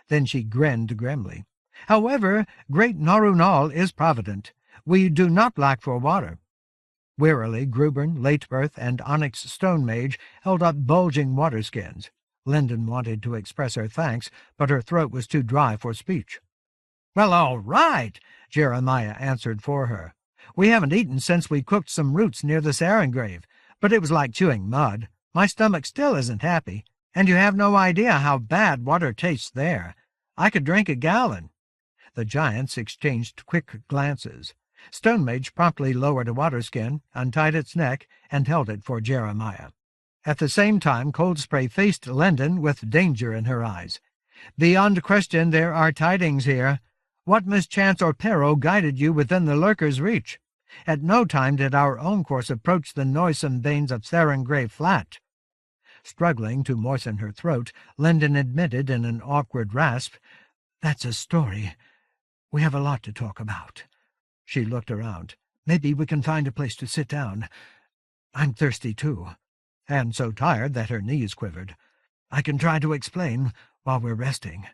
Then she grinned grimly. "However, great Narunal is provident. We do not lack for water." Wearily, Gruben, Latebirth, and Onyx Stone Mage held up bulging water-skins. Linden wanted to express her thanks, but her throat was too dry for speech. "Well, all right," Jeremiah answered for her. "We haven't eaten since we cooked some roots near the sarin grave, but it was like chewing mud. My stomach still isn't happy, and you have no idea how bad water tastes there. I could drink a gallon." The giants exchanged quick glances. Stone Mage promptly lowered a water-skin, untied its neck, and held it for Jeremiah. At the same time, Coldspray faced Linden with danger in her eyes. "Beyond question there are tidings here. What mischance or peril guided you within the lurker's reach? At no time did our own course approach the noisome veins of Sarengrave Flat." Struggling to moisten her throat, Linden admitted in an awkward rasp, "That's a story. We have a lot to talk about." She looked around. "Maybe we can find a place to sit down. I'm thirsty, too," and so tired that her knees quivered. "I can try to explain while we're resting."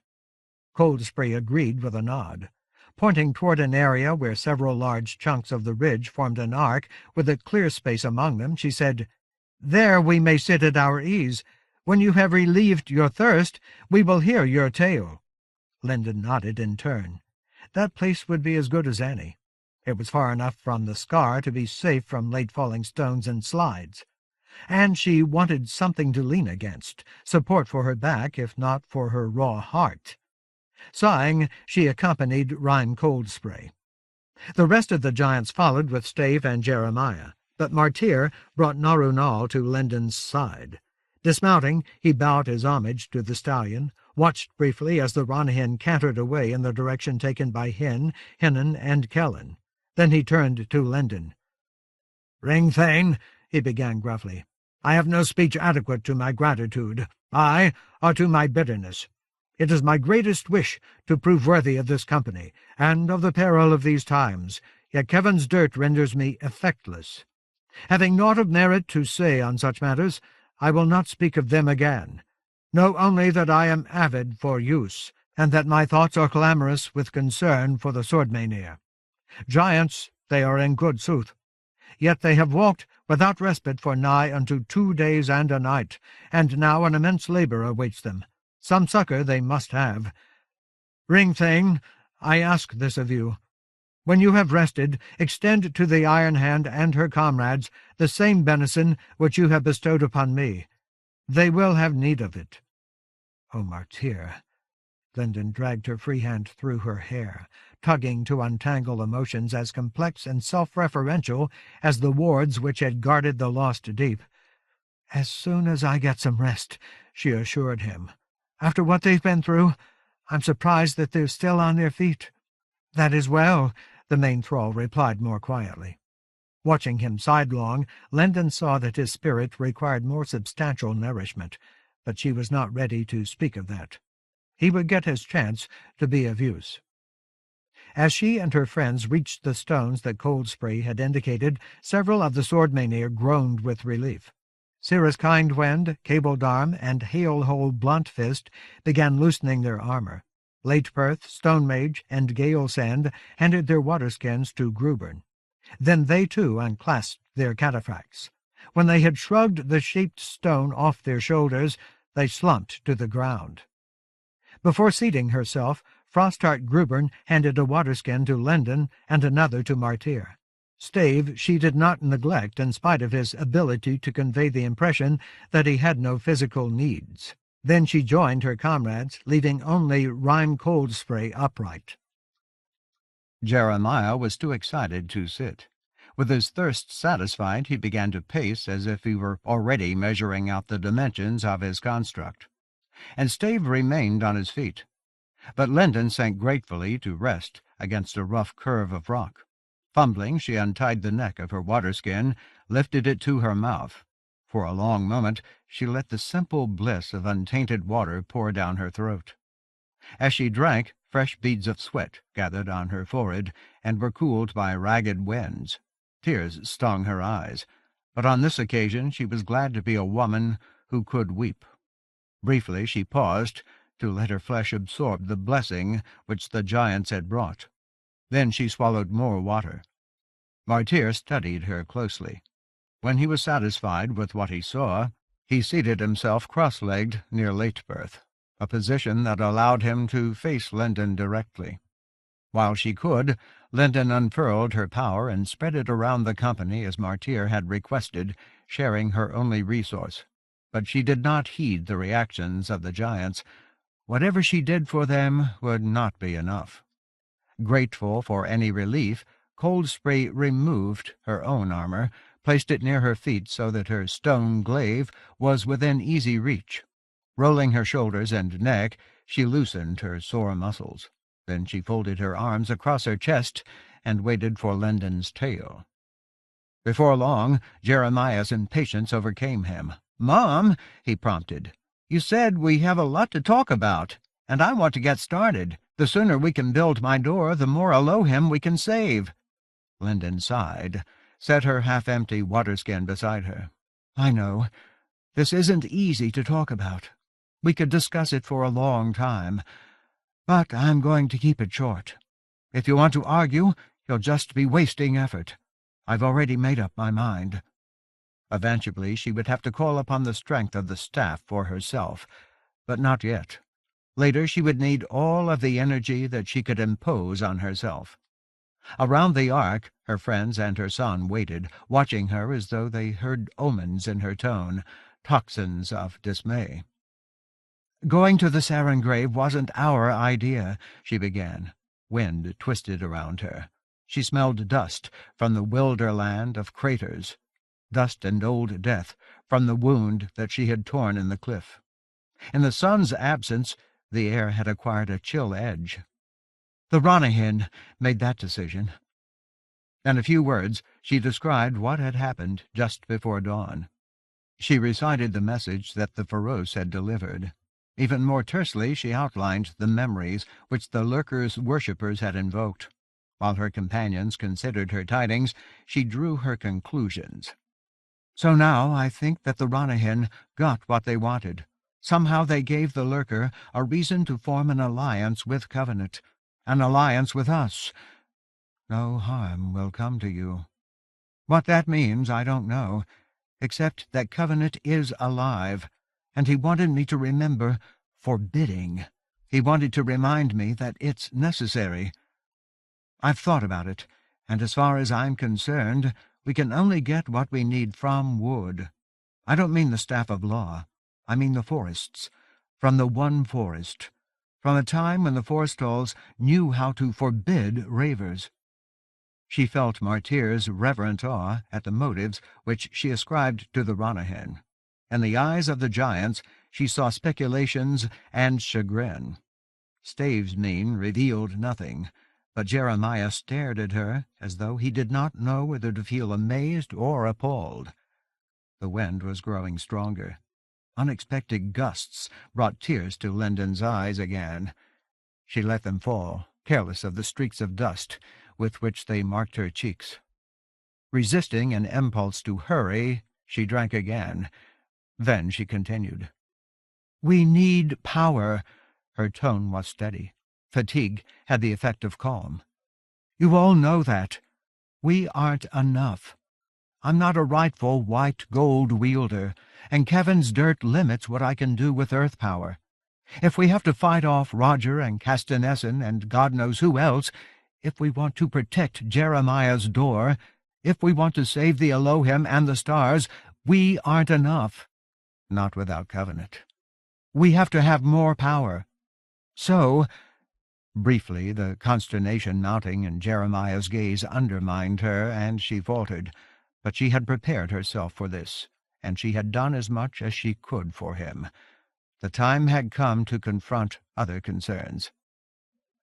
Coldspray agreed with a nod. Pointing toward an area where several large chunks of the ridge formed an arc with a clear space among them, she said, "There we may sit at our ease. When you have relieved your thirst, we will hear your tale." Linden nodded in turn. That place would be as good as any. It was far enough from the scar to be safe from late-falling stones and slides. And she wanted something to lean against, support for her back, if not for her raw heart. Sighing, she accompanied Rhyme Coldspray. The rest of the giants followed with Stave and Jeremiah, but Martyr brought Narunal to Linden's side. Dismounting, he bowed his homage to the stallion, watched briefly as the Ranahin cantered away in the direction taken by Hinnon, and Kellen. Then he turned to Linden. "Ringthane," he began gruffly, "I have no speech adequate to my gratitude, aye, or to my bitterness. It is my greatest wish to prove worthy of this company, and of the peril of these times, yet Kevin's dirt renders me effectless. Having naught of merit to say on such matters, I will not speak of them again. Know only that I am avid for use, and that my thoughts are clamorous with concern for the sword-maineer. Giants they are in good sooth. Yet they have walked without respite for nigh unto 2 days and a night, and now an immense labour awaits them. Some succour they must have. Ringthane, I ask this of you. When you have rested, extend to the Iron Hand and her comrades the same benison which you have bestowed upon me. They will have need of it." "O Martyr, Linden dragged her free hand through her hair, tugging to untangle emotions as complex and self-referential as the wards which had guarded the lost deep. "As soon as I get some rest," she assured him. "After what they've been through, I'm surprised that they're still on their feet." "That is well," the main thrall replied more quietly. Watching him sidelong, Linden saw that his spirit required more substantial nourishment, but she was not ready to speak of that. He would get his chance to be of use. As she and her friends reached the stones that Coldspray had indicated, several of the swordmenir groaned with relief. Cirrus Kindwind, Cabledarm, and Hailhole Bluntfist began loosening their armor. Lateperth, Stonemage, and Galesand handed their waterskins to Grubern. Then they too unclasped their cataphracts. When they had shrugged the shaped stone off their shoulders, they slumped to the ground. Before seating herself, Frostheart Grubern handed a waterskin to Linden and another to Martyr. Stave she did not neglect in spite of his ability to convey the impression that he had no physical needs. Then she joined her comrades, leaving only Rhyme Coldspray upright. Jeremiah was too excited to sit. With his thirst satisfied, he began to pace as if he were already measuring out the dimensions of his construct. And Stave remained on his feet. But Linden sank gratefully to rest against a rough curve of rock. Fumbling, she untied the neck of her waterskin, lifted it to her mouth. For a long moment she let the simple bliss of untainted water pour down her throat. As she drank, fresh beads of sweat gathered on her forehead and were cooled by ragged winds. Tears stung her eyes, but on this occasion she was glad to be a woman who could weep. Briefly she paused to let her flesh absorb the blessing which the giants had brought. Then she swallowed more water. Martyr studied her closely. When he was satisfied with what he saw, he seated himself cross-legged near Lateperth, a position that allowed him to face Linden directly. While she could, Linden unfurled her power and spread it around the company as Martyr had requested, sharing her only resource. But she did not heed the reactions of the giants. Whatever she did for them would not be enough. Grateful for any relief, Coldspray removed her own armor, placed it near her feet so that her stone glaive was within easy reach. Rolling her shoulders and neck, she loosened her sore muscles. Then she folded her arms across her chest and waited for Linden's tale. Before long, Jeremiah's impatience overcame him. "Mom," he prompted, "you said we have a lot to talk about, and I want to get started. The sooner we can build my door, the more Elohim we can save." Linden sighed, set her half-empty waterskin beside her. "I know. This isn't easy to talk about. We could discuss it for a long time, but I'm going to keep it short. If you want to argue, you'll just be wasting effort. I've already made up my mind." Eventually she would have to call upon the strength of the staff for herself, but not yet. Later she would need all of the energy that she could impose on herself. Around the ark, her friends and her son waited, watching her as though they heard omens in her tone, toxins of dismay. "Going to the Sarin grave wasn't our idea," she began. Wind twisted around her. She smelled dust from the wilderland of craters, dust and old death from the wound that she had torn in the cliff. In the sun's absence, the air had acquired a chill edge. "The Ronahin made that decision." In a few words, she described what had happened just before dawn. She recited the message that the Feroce had delivered. Even more tersely, she outlined the memories which the Lurker's worshippers had invoked. While her companions considered her tidings, she drew her conclusions. "So now I think that the Ronahin got what they wanted. Somehow they gave the Lurker a reason to form an alliance with Covenant, an alliance with us. No harm will come to you. What that means I don't know, except that Covenant is alive, and he wanted me to remember forbidding. He wanted to remind me that it's necessary. I've thought about it, and as far as I'm concerned, we can only get what we need from wood. I don't mean the staff of law. I mean the forests, from the one forest. from a time when the Forestalls knew how to forbid ravers. She felt Martyr's reverent awe at the motives which she ascribed to the Ronahan. In the eyes of the giants she saw speculations and chagrin. Stave's mien revealed nothing, but Jeremiah stared at her as though he did not know whether to feel amazed or appalled. The wind was growing stronger. Unexpected gusts brought tears to Linden's eyes again. She let them fall, careless of the streaks of dust with which they marked her cheeks. Resisting an impulse to hurry, she drank again. Then she continued. "We need power." Her tone was steady. Fatigue had the effect of calm. "You all know that. We aren't enough. I'm not a rightful white gold wielder, and Kevin's dirt limits what I can do with earth power. If we have to fight off Roger and Castanessen and God knows who else, if we want to protect Jeremiah's door, if we want to save the Elohim and the stars, we aren't enough. Not without Covenant. We have to have more power. So," briefly, the consternation mounting in Jeremiah's gaze undermined her, and she faltered. But she had prepared herself for this, and she had done as much as she could for him. The time had come to confront other concerns.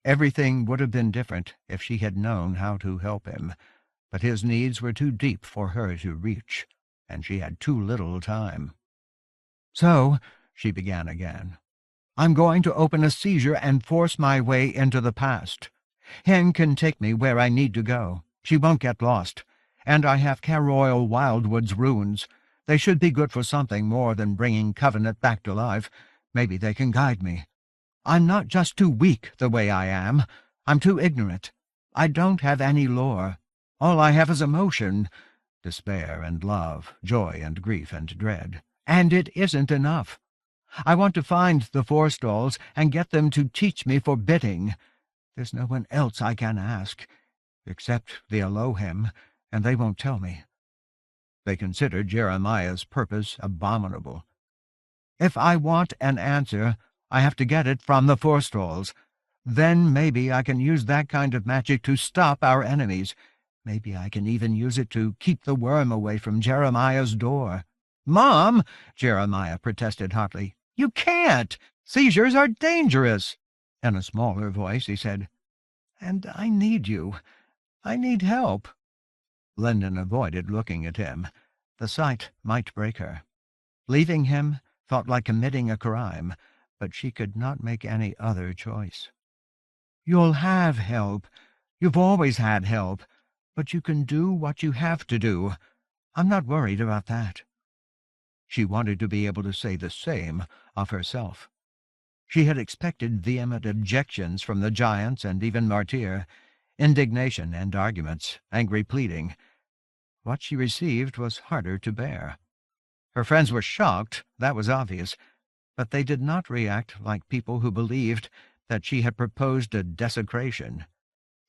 Everything would have been different if she had known how to help him, but his needs were too deep for her to reach, and she had too little time. "So," she began again, "I'm going to open a seizure and force my way into the past. Hen can take me where I need to go. She won't get lost. And I have Carroyle Wildwood's runes. They should be good for something more than bringing Covenant back to life. Maybe they can guide me. I'm not just too weak the way I am. I'm too ignorant. I don't have any lore. All I have is emotion, despair and love, joy and grief and dread. And it isn't enough. I want to find the Forestalls and get them to teach me forbidding. There's no one else I can ask, except the Elohim, and they won't tell me." They considered Jeremiah's purpose abominable. "If I want an answer, I have to get it from the Forestalls. Then maybe I can use that kind of magic to stop our enemies. Maybe I can even use it to keep the worm away from Jeremiah's door." "Mom," Jeremiah protested hotly, "you can't. Seizures are dangerous." In a smaller voice he said, "And I need you. I need help." Linden avoided looking at him. The sight might break her. Leaving him felt like committing a crime, but she could not make any other choice. "You'll have help. You've always had help. But you can do what you have to do. I'm not worried about that." She wanted to be able to say the same of herself. She had expected vehement objections from the giants and even Martyr, indignation and arguments, angry pleading. What she received was harder to bear. Her friends were shocked, that was obvious, but they did not react like people who believed that she had proposed a desecration.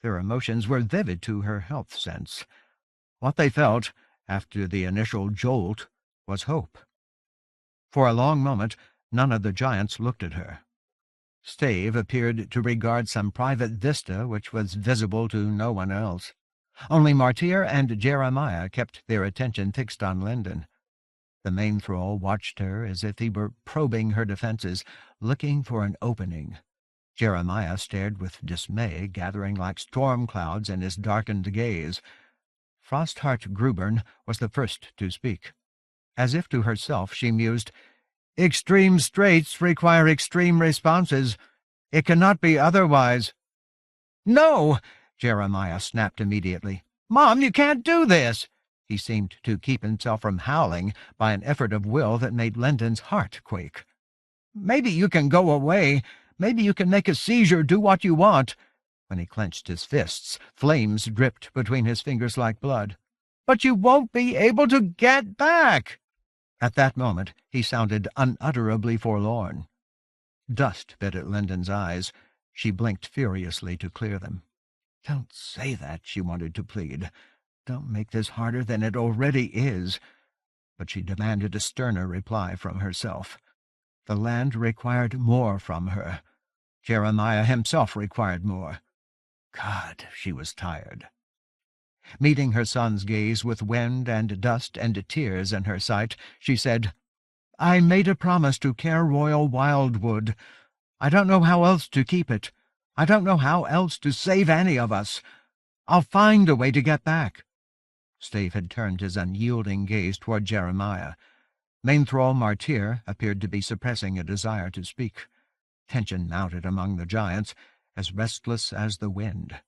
Their emotions were vivid to her health sense. What they felt, after the initial jolt, was hope. For a long moment, none of the giants looked at her. Stave appeared to regard some private vista which was visible to no one else. Only Martyr and Jeremiah kept their attention fixed on Linden. The main thrall watched her as if he were probing her defenses, looking for an opening. Jeremiah stared with dismay, gathering like storm clouds in his darkened gaze. Frostheart Grubern was the first to speak. As if to herself, she mused, "Extreme straits require extreme responses. It cannot be otherwise." "No!" Jeremiah snapped immediately. "Mom, you can't do this!" He seemed to keep himself from howling by an effort of will that made Linden's heart quake. "Maybe you can go away. Maybe you can make a seizure do what you want." When he clenched his fists, flames dripped between his fingers like blood. "But you won't be able to get back!" At that moment he sounded unutterably forlorn. Dust bit at Linden's eyes. She blinked furiously to clear them. "Don't say that," she wanted to plead. "Don't make this harder than it already is." But she demanded a sterner reply from herself. The land required more from her. Jeremiah himself required more. God, she was tired. Meeting her son's gaze with wind and dust and tears in her sight, she said, "I made a promise to Care Royal Wildwood. I don't know how else to keep it. I don't know how else to save any of us. I'll find a way to get back." Stave had turned his unyielding gaze toward Jeremiah. Mainthrall Martyr appeared to be suppressing a desire to speak. Tension mounted among the giants, as restless as the wind.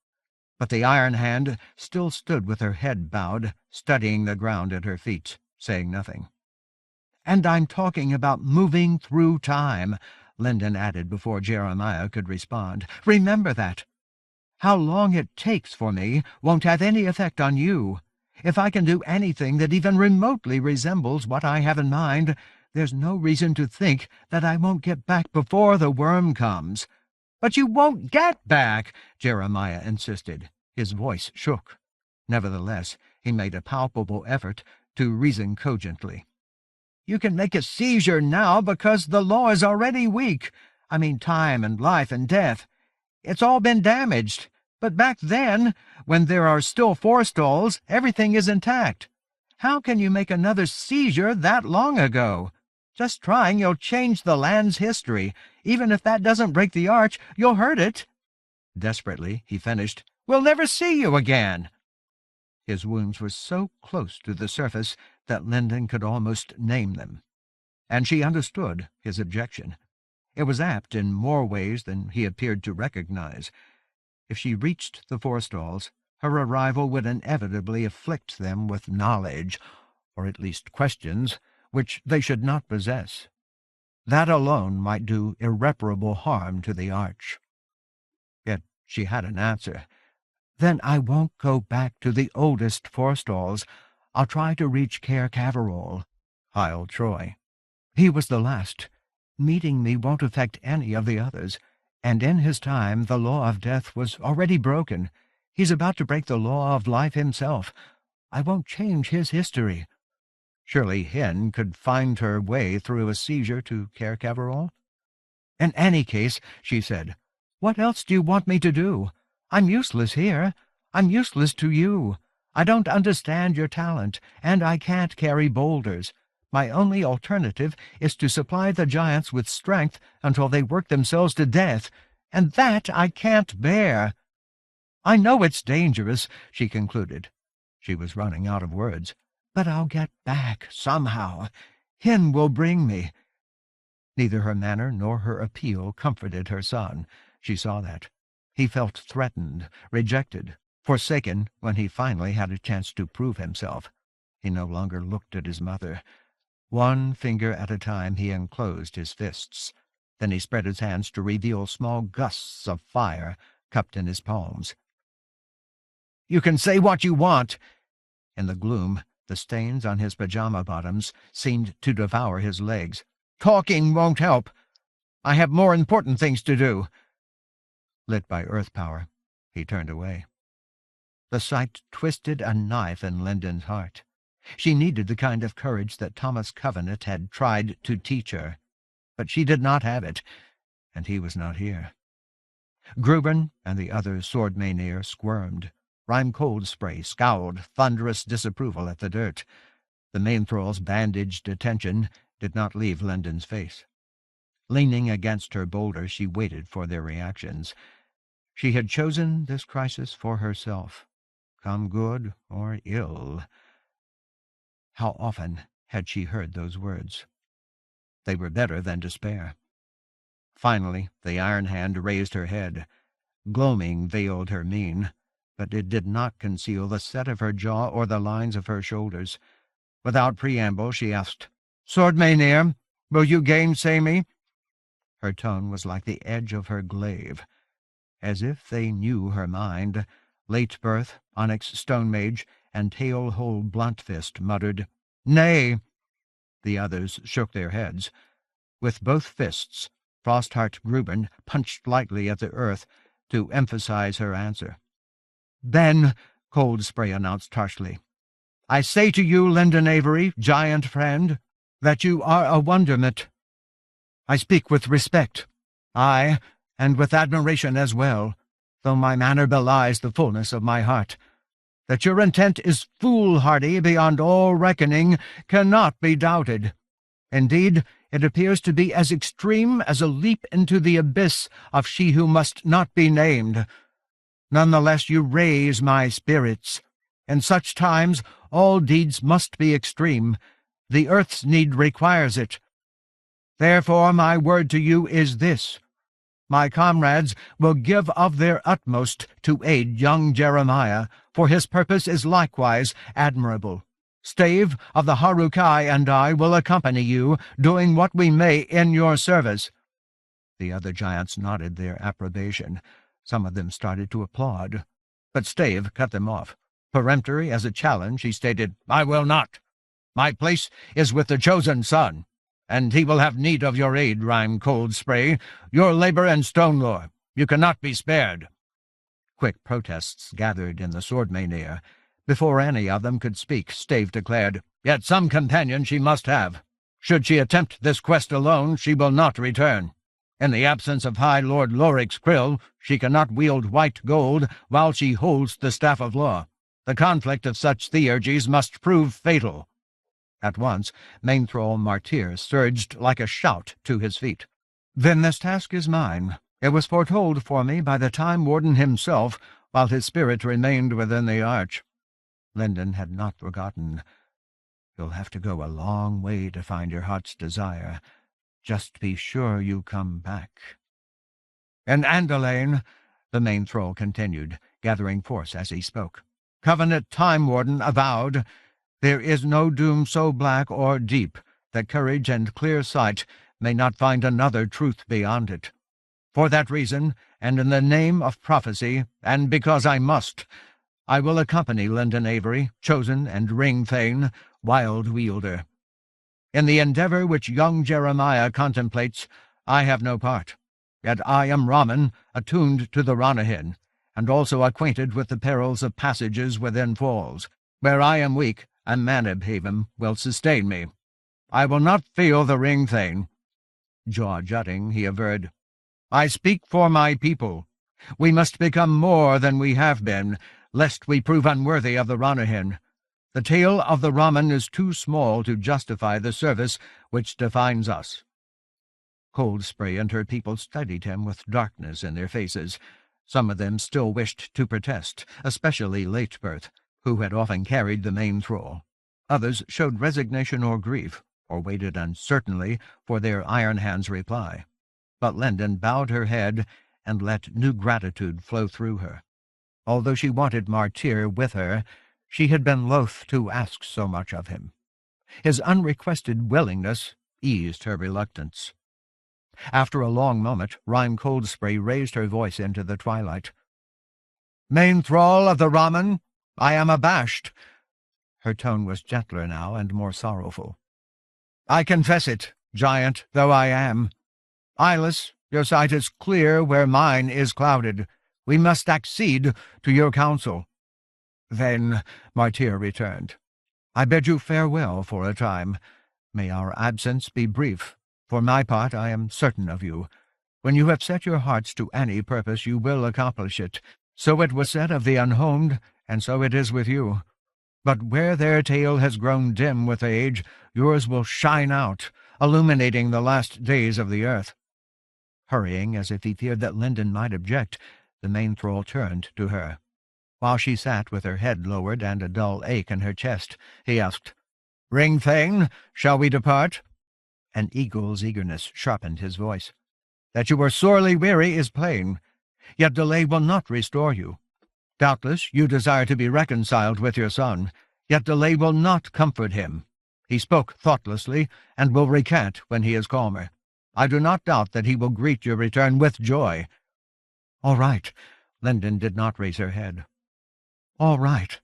But the Iron Hand still stood with her head bowed, studying the ground at her feet, saying nothing. "And I'm talking about moving through time," Linden added before Jeremiah could respond. "Remember that. How long it takes for me won't have any effect on you. If I can do anything that even remotely resembles what I have in mind, there's no reason to think that I won't get back before the worm comes." "But you won't get back," Jeremiah insisted. His voice shook. Nevertheless, he made a palpable effort to reason cogently. "You can make a seizure now because the law is already weak. I mean time and life and death. It's all been damaged. But back then, when there are still forestalls, everything is intact. How can you make another seizure that long ago? Just trying, you'll change the land's history. Even if that doesn't break the arch, you'll hurt it." Desperately, he finished, "We'll never see you again." His wounds were so close to the surface that Linden could almost name them. And she understood his objection. It was apt in more ways than he appeared to recognize. If she reached the forestalls, her arrival would inevitably afflict them with knowledge, or at least questions, which they should not possess. That alone might do irreparable harm to the arch. Yet she had an answer. "Then I won't go back to the oldest forestalls. I'll try to reach Caer Caverol," Hyle Troy. "He was the last. Meeting me won't affect any of the others, and in his time the law of death was already broken. He's about to break the law of life himself. I won't change his history." Surely Hen could find her way through a seizure to Caer Caverol? "In any case," she said, "what else do you want me to do? I'm useless here. I'm useless to you. I don't understand your talent, and I can't carry boulders. My only alternative is to supply the giants with strength until they work themselves to death, and that I can't bear. I know it's dangerous," she concluded. She was running out of words. "But I'll get back somehow. Hen will bring me." Neither her manner nor her appeal comforted her son. She saw that. He felt threatened, rejected, forsaken when he finally had a chance to prove himself. He no longer looked at his mother. One finger at a time he enclosed his fists. Then he spread his hands to reveal small gusts of fire cupped in his palms. "You can say what you want." In the gloom, the stains on his pajama bottoms seemed to devour his legs. "Talking won't help. I have more important things to do." Lit by earth power, he turned away. The sight twisted a knife in Linden's heart. She needed the kind of courage that Thomas Covenant had tried to teach her. But she did not have it, and he was not here. Gruben and the other sword Maynir squirmed. Rime Coldspray scowled thunderous disapproval at the dirt. The Mainthrall's bandaged attention did not leave Linden's face. Leaning against her boulder, she waited for their reactions. She had chosen this crisis for herself, come good or ill. How often had she heard those words? They were better than despair. Finally, the Iron Hand raised her head. Gloaming veiled her mien, but it did not conceal the set of her jaw or the lines of her shoulders. Without preamble, she asked, "Sword Maynir, will you gainsay me?" Her tone was like the edge of her glaive. As if they knew her mind, Late Birth, Onyx Stone Mage, and Tail-Hole Bluntfist muttered, "Nay." The others shook their heads. With both fists, Frostheart Gruben punched lightly at the earth to emphasize her answer. "Then," Coldspray announced harshly, "I say to you, Linden Avery, giant friend, that you are a wonderment. I speak with respect. I and with admiration as well, though my manner belies the fullness of my heart. That your intent is foolhardy beyond all reckoning cannot be doubted. Indeed, it appears to be as extreme as a leap into the abyss of she who must not be named. None the less you raise my spirits. In such times all deeds must be extreme. The earth's need requires it. Therefore my word to you is this. My comrades will give of their utmost to aid young Jeremiah, for his purpose is likewise admirable. Stave of the Harukai and I will accompany you, doing what we may in your service." The other giants nodded their approbation. Some of them started to applaud, but Stave cut them off. Peremptory as a challenge, he stated, "I will not. My place is with the chosen son, and he will have need of your aid, Rhyme Coldspray, your labor and stone lore. You cannot be spared." Quick protests gathered in the swordmane ear. Before any of them could speak, Stave declared, "Yet some companion she must have. Should she attempt this quest alone, she will not return. In the absence of High Lord Loric's krill, she cannot wield white gold while she holds the staff of law. The conflict of such theurgies must prove fatal." At once, Main-Thrall Martyr surged like a shout to his feet. "Then this task is mine. It was foretold for me by the Time Warden himself, while his spirit remained within the arch." Linden had not forgotten. "You'll have to go a long way to find your heart's desire. Just be sure you come back." "In Andalane," the main thrall continued, gathering force as he spoke, "Covenant Time Warden avowed, there is no doom so black or deep that courage and clear sight may not find another truth beyond it. For that reason, and in the name of prophecy, and because I must, I will accompany Linden Avery, chosen and ring-thane, wild wielder. In the endeavor which young Jeremiah contemplates, I have no part. Yet I am Raman, attuned to the Ranahin, and also acquainted with the perils of passages within falls. Where I am weak, a Manibhaven will sustain me. I will not fail the ring-thane." Jaw-jutting, he averred, "I speak for my people. We must become more than we have been, lest we prove unworthy of the Ranahin. The tale of the Raman is too small to justify the service which defines us." Coldspray and her people studied him with darkness in their faces. Some of them still wished to protest, especially Latebirth, who had often carried the main thrall. Others showed resignation or grief, or waited uncertainly for their Iron Hand's reply. But Linden bowed her head and let new gratitude flow through her. Although she wanted Martyr with her, she had been loath to ask so much of him. His unrequested willingness eased her reluctance. After a long moment, Rhyme Coldspray raised her voice into the twilight. "Main thrall of the Raman, I am abashed." Her tone was gentler now and more sorrowful. "I confess it, giant though I am. Eyeless, your sight is clear where mine is clouded. We must accede to your counsel." "Then," Martyr returned, "I bid you farewell for a time. May our absence be brief. For my part, I am certain of you. When you have set your hearts to any purpose, you will accomplish it. So it was said of the unhomed, and so it is with you. But where their tale has grown dim with age, yours will shine out, illuminating the last days of the earth." Hurrying as if he feared that Linden might object, the main thrall turned to her. While she sat with her head lowered and a dull ache in her chest, he asked, "Ring-thane, shall we depart?" An eagle's eagerness sharpened his voice. "That you are sorely weary is plain, yet delay will not restore you. Doubtless you desire to be reconciled with your son, yet delay will not comfort him. He spoke thoughtlessly, and will recant when he is calmer. I do not doubt that he will greet your return with joy." "All right." Linden did not raise her head. "All right."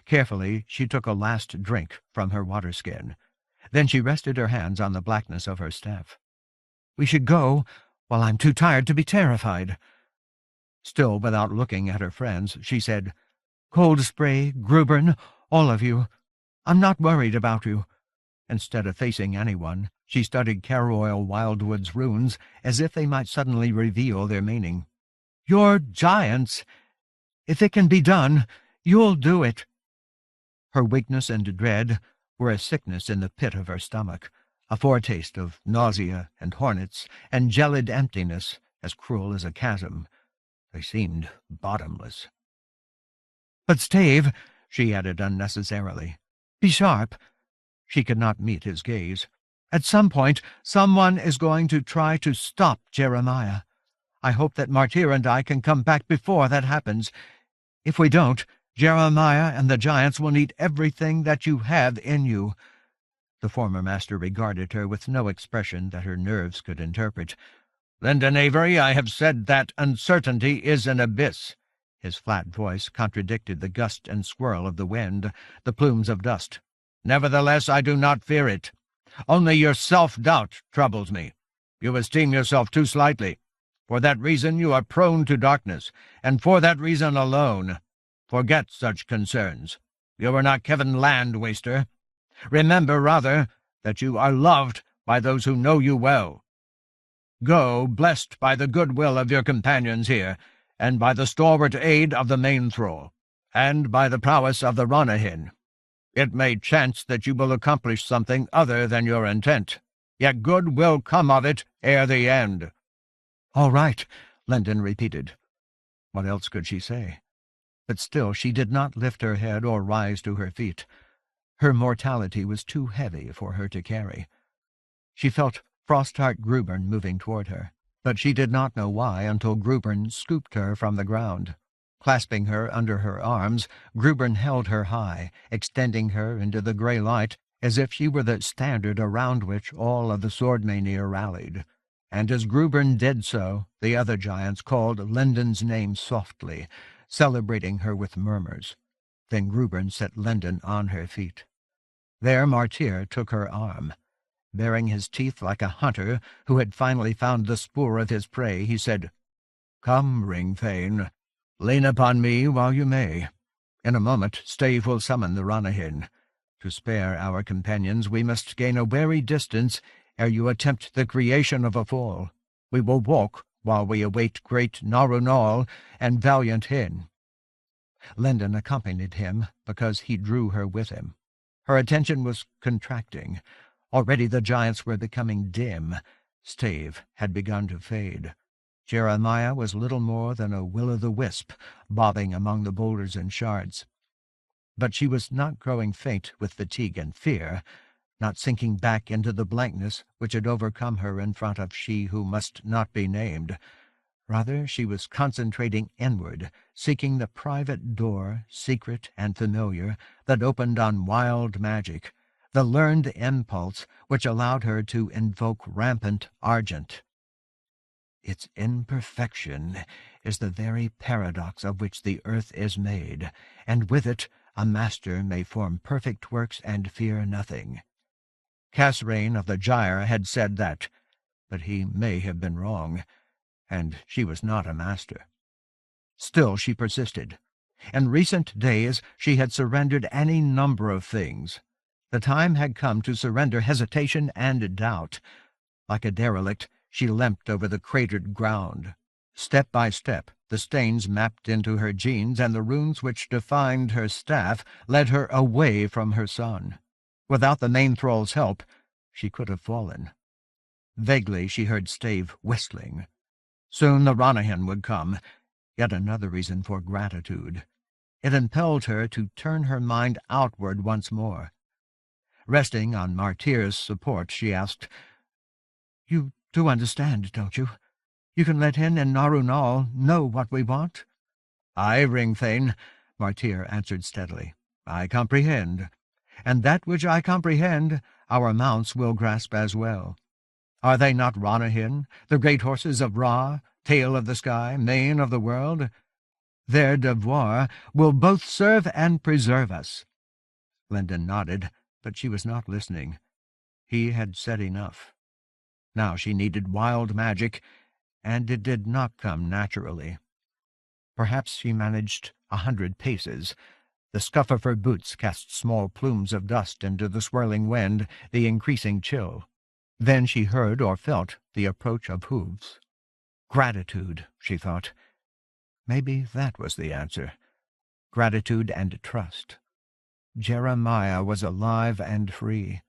Carefully she took a last drink from her water-skin. Then she rested her hands on the blackness of her staff. "We should go, while I'm too tired to be terrified." Still without looking at her friends, she said, "Coldspray, Grubern, all of you, I'm not worried about you." Instead of facing anyone, She studied Caroil Wildwood's runes as if they might suddenly reveal their meaning. "You're giants! If it can be done, you'll do it." Her weakness and dread were a sickness in the pit of her stomach, a foretaste of nausea and hornets and gelid emptiness as cruel as a chasm. They seemed bottomless. "But, Stave," she added unnecessarily, "be sharp." She could not meet his gaze. "At some point, someone is going to try to stop Jeremiah. I hope that Martyr and I can come back before that happens. If we don't, Jeremiah and the giants will need everything that you have in you." The former master regarded her with no expression that her nerves could interpret. "Lyndon Avery, I have said that uncertainty is an abyss." His flat voice contradicted the gust and swirl of the wind, the plumes of dust. "Nevertheless, I do not fear it. Only your self-doubt troubles me. You esteem yourself too slightly. For that reason you are prone to darkness, and for that reason alone. Forget such concerns. You are not Kevin Land-Waster. Remember, rather, that you are loved by those who know you well. Go, blessed by the goodwill of your companions here, and by the stalwart aid of the main thrall, and by the prowess of the Ronahin. It may chance that you will accomplish something other than your intent, yet good will come of it ere the end." "All right," Lyndon repeated. What else could she say? But still she did not lift her head or rise to her feet. Her mortality was too heavy for her to carry. She felt Frostheart Grubern moving toward her, but she did not know why until Grubern scooped her from the ground. Clasping her under her arms, Grubern held her high, extending her into the grey light as if she were the standard around which all of the Swordmania rallied. And as Grubern did so, the other giants called Lyndon's name softly, celebrating her with murmurs. Then Grubern set Lyndon on her feet. There Martyr took her arm. Baring his teeth like a hunter who had finally found the spoor of his prey, he said, "Come, Ringthane, lean upon me while you may. In a moment Stave will summon the Ronahin. To spare our companions we must gain a wary distance ere you attempt the creation of a fall. We will walk while we await great Narunal and valiant Hin." Lyndon accompanied him because he drew her with him. Her attention was contracting. Already the giants were becoming dim. Stave had begun to fade. Jeremiah was little more than a will-o'-the-wisp, bobbing among the boulders and shards. But she was not growing faint with fatigue and fear, not sinking back into the blankness which had overcome her in front of she who must not be named. Rather, she was concentrating inward, seeking the private door, secret and familiar, that opened on wild magic, the learned impulse which allowed her to invoke rampant argent. "Its imperfection is the very paradox of which the earth is made, and with it a master may form perfect works and fear nothing." Casrain of the Gyre had said that, but he may have been wrong, and she was not a master. Still she persisted. In recent days she had surrendered any number of things. The time had come to surrender hesitation and doubt. Like a derelict, she limped over the cratered ground. Step by step, the stains mapped into her genes and the runes which defined her staff led her away from her son. Without the main thrall's help, she could have fallen. Vaguely she heard Stave whistling. Soon the Ronahin would come, yet another reason for gratitude. It impelled her to turn her mind outward once more. Resting on Martyr's support, she asked, "You do understand, don't you? You can let Hin and Narunal know what we want?" "Aye, Ringthane," Martyr answered steadily. "I comprehend. And that which I comprehend, our mounts will grasp as well. Are they not Ronahin, the great horses of Ra, tail of the sky, mane of the world? Their devoir will both serve and preserve us." Lyndon nodded, but she was not listening. He had said enough. Now she needed wild magic, and it did not come naturally. Perhaps she managed 100 paces. The scuff of her boots cast small plumes of dust into the swirling wind, the increasing chill. Then she heard or felt the approach of hooves. Gratitude, she thought. Maybe that was the answer. Gratitude and trust. Jeremiah was alive and free.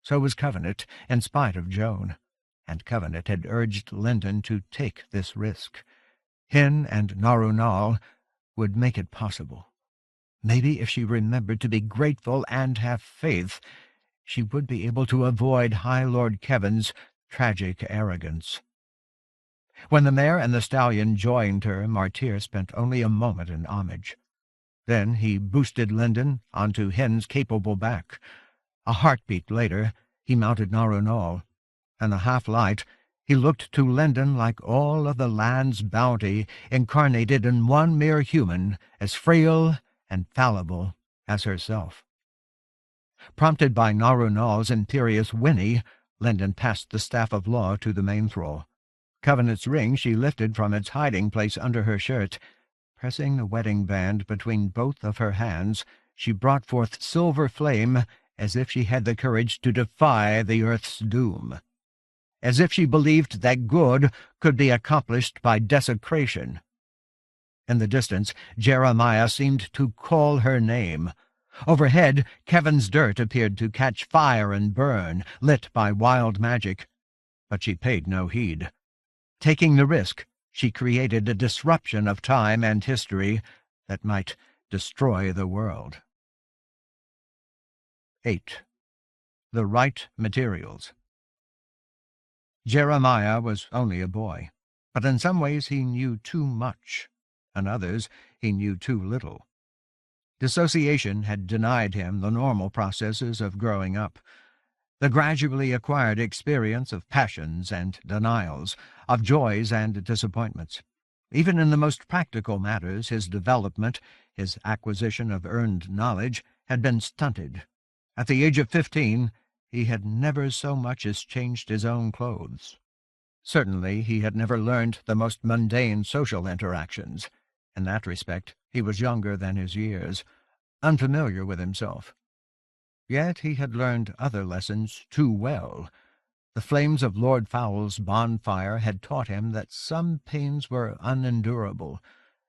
So was Covenant, in spite of Joan. And Covenant had urged Linden to take this risk. Hin and Narunal would make it possible. Maybe if she remembered to be grateful and have faith, she would be able to avoid High Lord Kevin's tragic arrogance. When the mare and the stallion joined her, Martyr spent only a moment in homage. Then he boosted Linden onto Hin's capable back. A heartbeat later, he mounted Narunal. In the half-light, he looked to Linden like all of the land's bounty incarnated in one mere human, as frail and fallible as herself. Prompted by Narunal's imperious whinny, Linden passed the staff of law to the main thrall. Covenant's ring she lifted from its hiding place under her shirt. Pressing the wedding band between both of her hands, she brought forth silver flame as if she had the courage to defy the earth's doom. As if she believed that good could be accomplished by desecration. In the distance, Jeremiah seemed to call her name. Overhead, Kevin's dirt appeared to catch fire and burn, lit by wild magic. But she paid no heed. Taking the risk, she created a disruption of time and history that might destroy the world. 8. The right materials. Jeremiah was only a boy, but in some ways he knew too much. In others, he knew too little. Dissociation had denied him the normal processes of growing up, the gradually acquired experience of passions and denials, of joys and disappointments. Even in the most practical matters, his development, his acquisition of earned knowledge, had been stunted. At the age of 15, he had never so much as changed his own clothes. Certainly, he had never learned the most mundane social interactions. In that respect, he was younger than his years, unfamiliar with himself. Yet he had learned other lessons too well. The flames of Lord Fowle's bonfire had taught him that some pains were unendurable,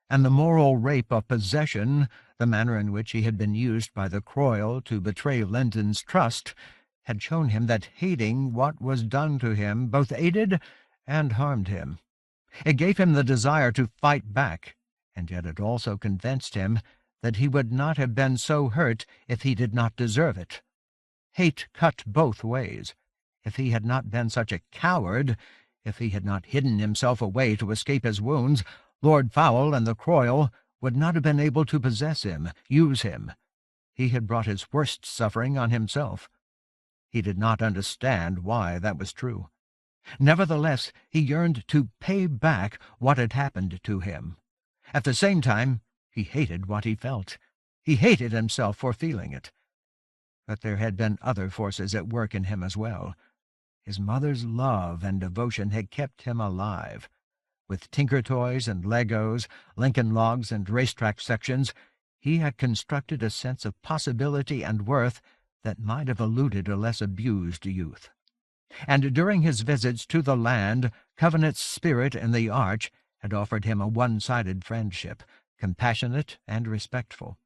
and the moral rape of possession, the manner in which he had been used by the Croyle to betray Linden's trust, had shown him that hating what was done to him both aided and harmed him. It gave him the desire to fight back, and yet it also convinced him that he would not have been so hurt if he did not deserve it. Hate cut both ways. If he had not been such a coward, if he had not hidden himself away to escape his wounds, Lord Fowle and the Croyle would not have been able to possess him, use him. He had brought his worst suffering on himself. He did not understand why that was true. Nevertheless, he yearned to pay back what had happened to him. At the same time, he hated what he felt. He hated himself for feeling it. But there had been other forces at work in him as well. His mother's love and devotion had kept him alive. With Tinker Toys and Legos, Lincoln Logs and racetrack sections, he had constructed a sense of possibility and worth that might have eluded a less abused youth. And during his visits to the land, Covenant's spirit in the Arch had offered him a one-sided friendship, compassionate and respectful.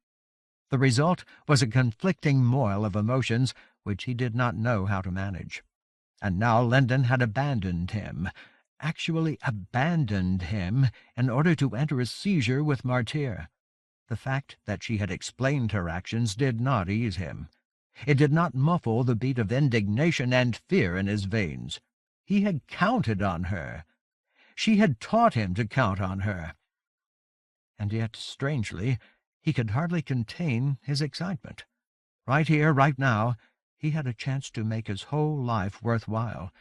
The result was a conflicting moil of emotions which he did not know how to manage. And now Linden had abandoned him, actually abandoned him, in order to enter a seizure with Martyr. The fact that she had explained her actions did not ease him. It did not muffle the beat of indignation and fear in his veins. He had counted on her. She had taught him to count on her. And yet, strangely, he could hardly contain his excitement. Right here, right now, he had a chance to make his whole life worthwhile.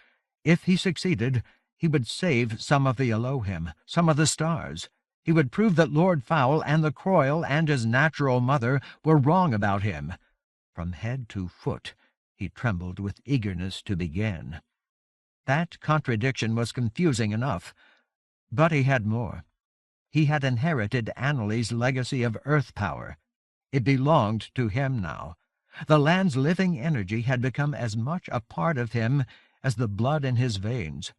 If he succeeded, he would save some of the Elohim, some of the stars. He would prove that Lord Fowle and the Croyle and his natural mother were wrong about him. From head to foot, he trembled with eagerness to begin. That contradiction was confusing enough, but he had more. He had inherited Annalie's legacy of earth power. It belonged to him now. The land's living energy had become as much a part of him as the blood in his veins.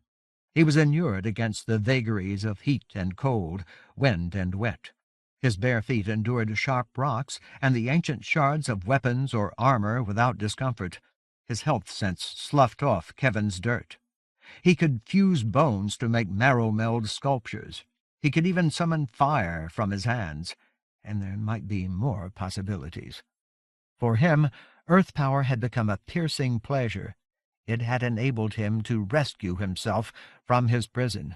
He was inured against the vagaries of heat and cold, wind and wet. His bare feet endured sharp rocks and the ancient shards of weapons or armor without discomfort. His health sense sloughed off Kevin's dirt. He could fuse bones to make marrow-meld sculptures. He could even summon fire from his hands, and there might be more possibilities. For him, earth power had become a piercing pleasure. It had enabled him to rescue himself from his prison.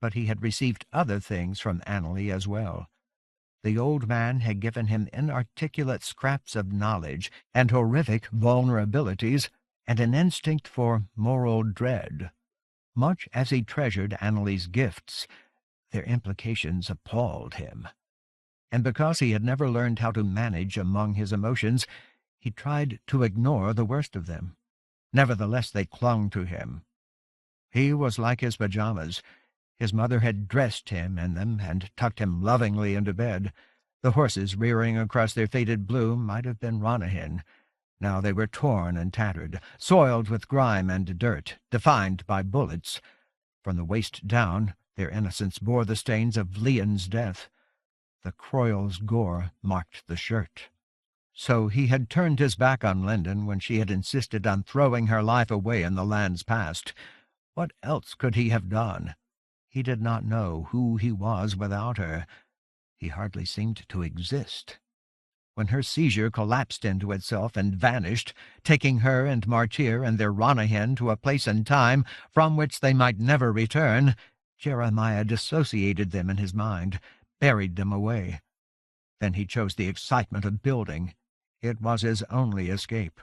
But he had received other things from Annalee as well. The old man had given him inarticulate scraps of knowledge and horrific vulnerabilities and an instinct for moral dread. Much as he treasured Annalee's gifts, their implications appalled him. And because he had never learned how to manage among his emotions, he tried to ignore the worst of them. Nevertheless, they clung to him. He was like his pajamas. His mother had dressed him in them and tucked him lovingly into bed. The horses rearing across their faded blue might have been Ronahan. Now they were torn and tattered, soiled with grime and dirt, defined by bullets. From the waist down, their innocence bore the stains of Leon's death. The Croyle's gore marked the shirt. So he had turned his back on Linden when she had insisted on throwing her life away in the land's past. What else could he have done? He did not know who he was without her. He hardly seemed to exist. When her seizure collapsed into itself and vanished, taking her and Martyr and their Ronahan to a place and time from which they might never return, Jeremiah dissociated them in his mind, buried them away. Then he chose the excitement of building. It was his only escape.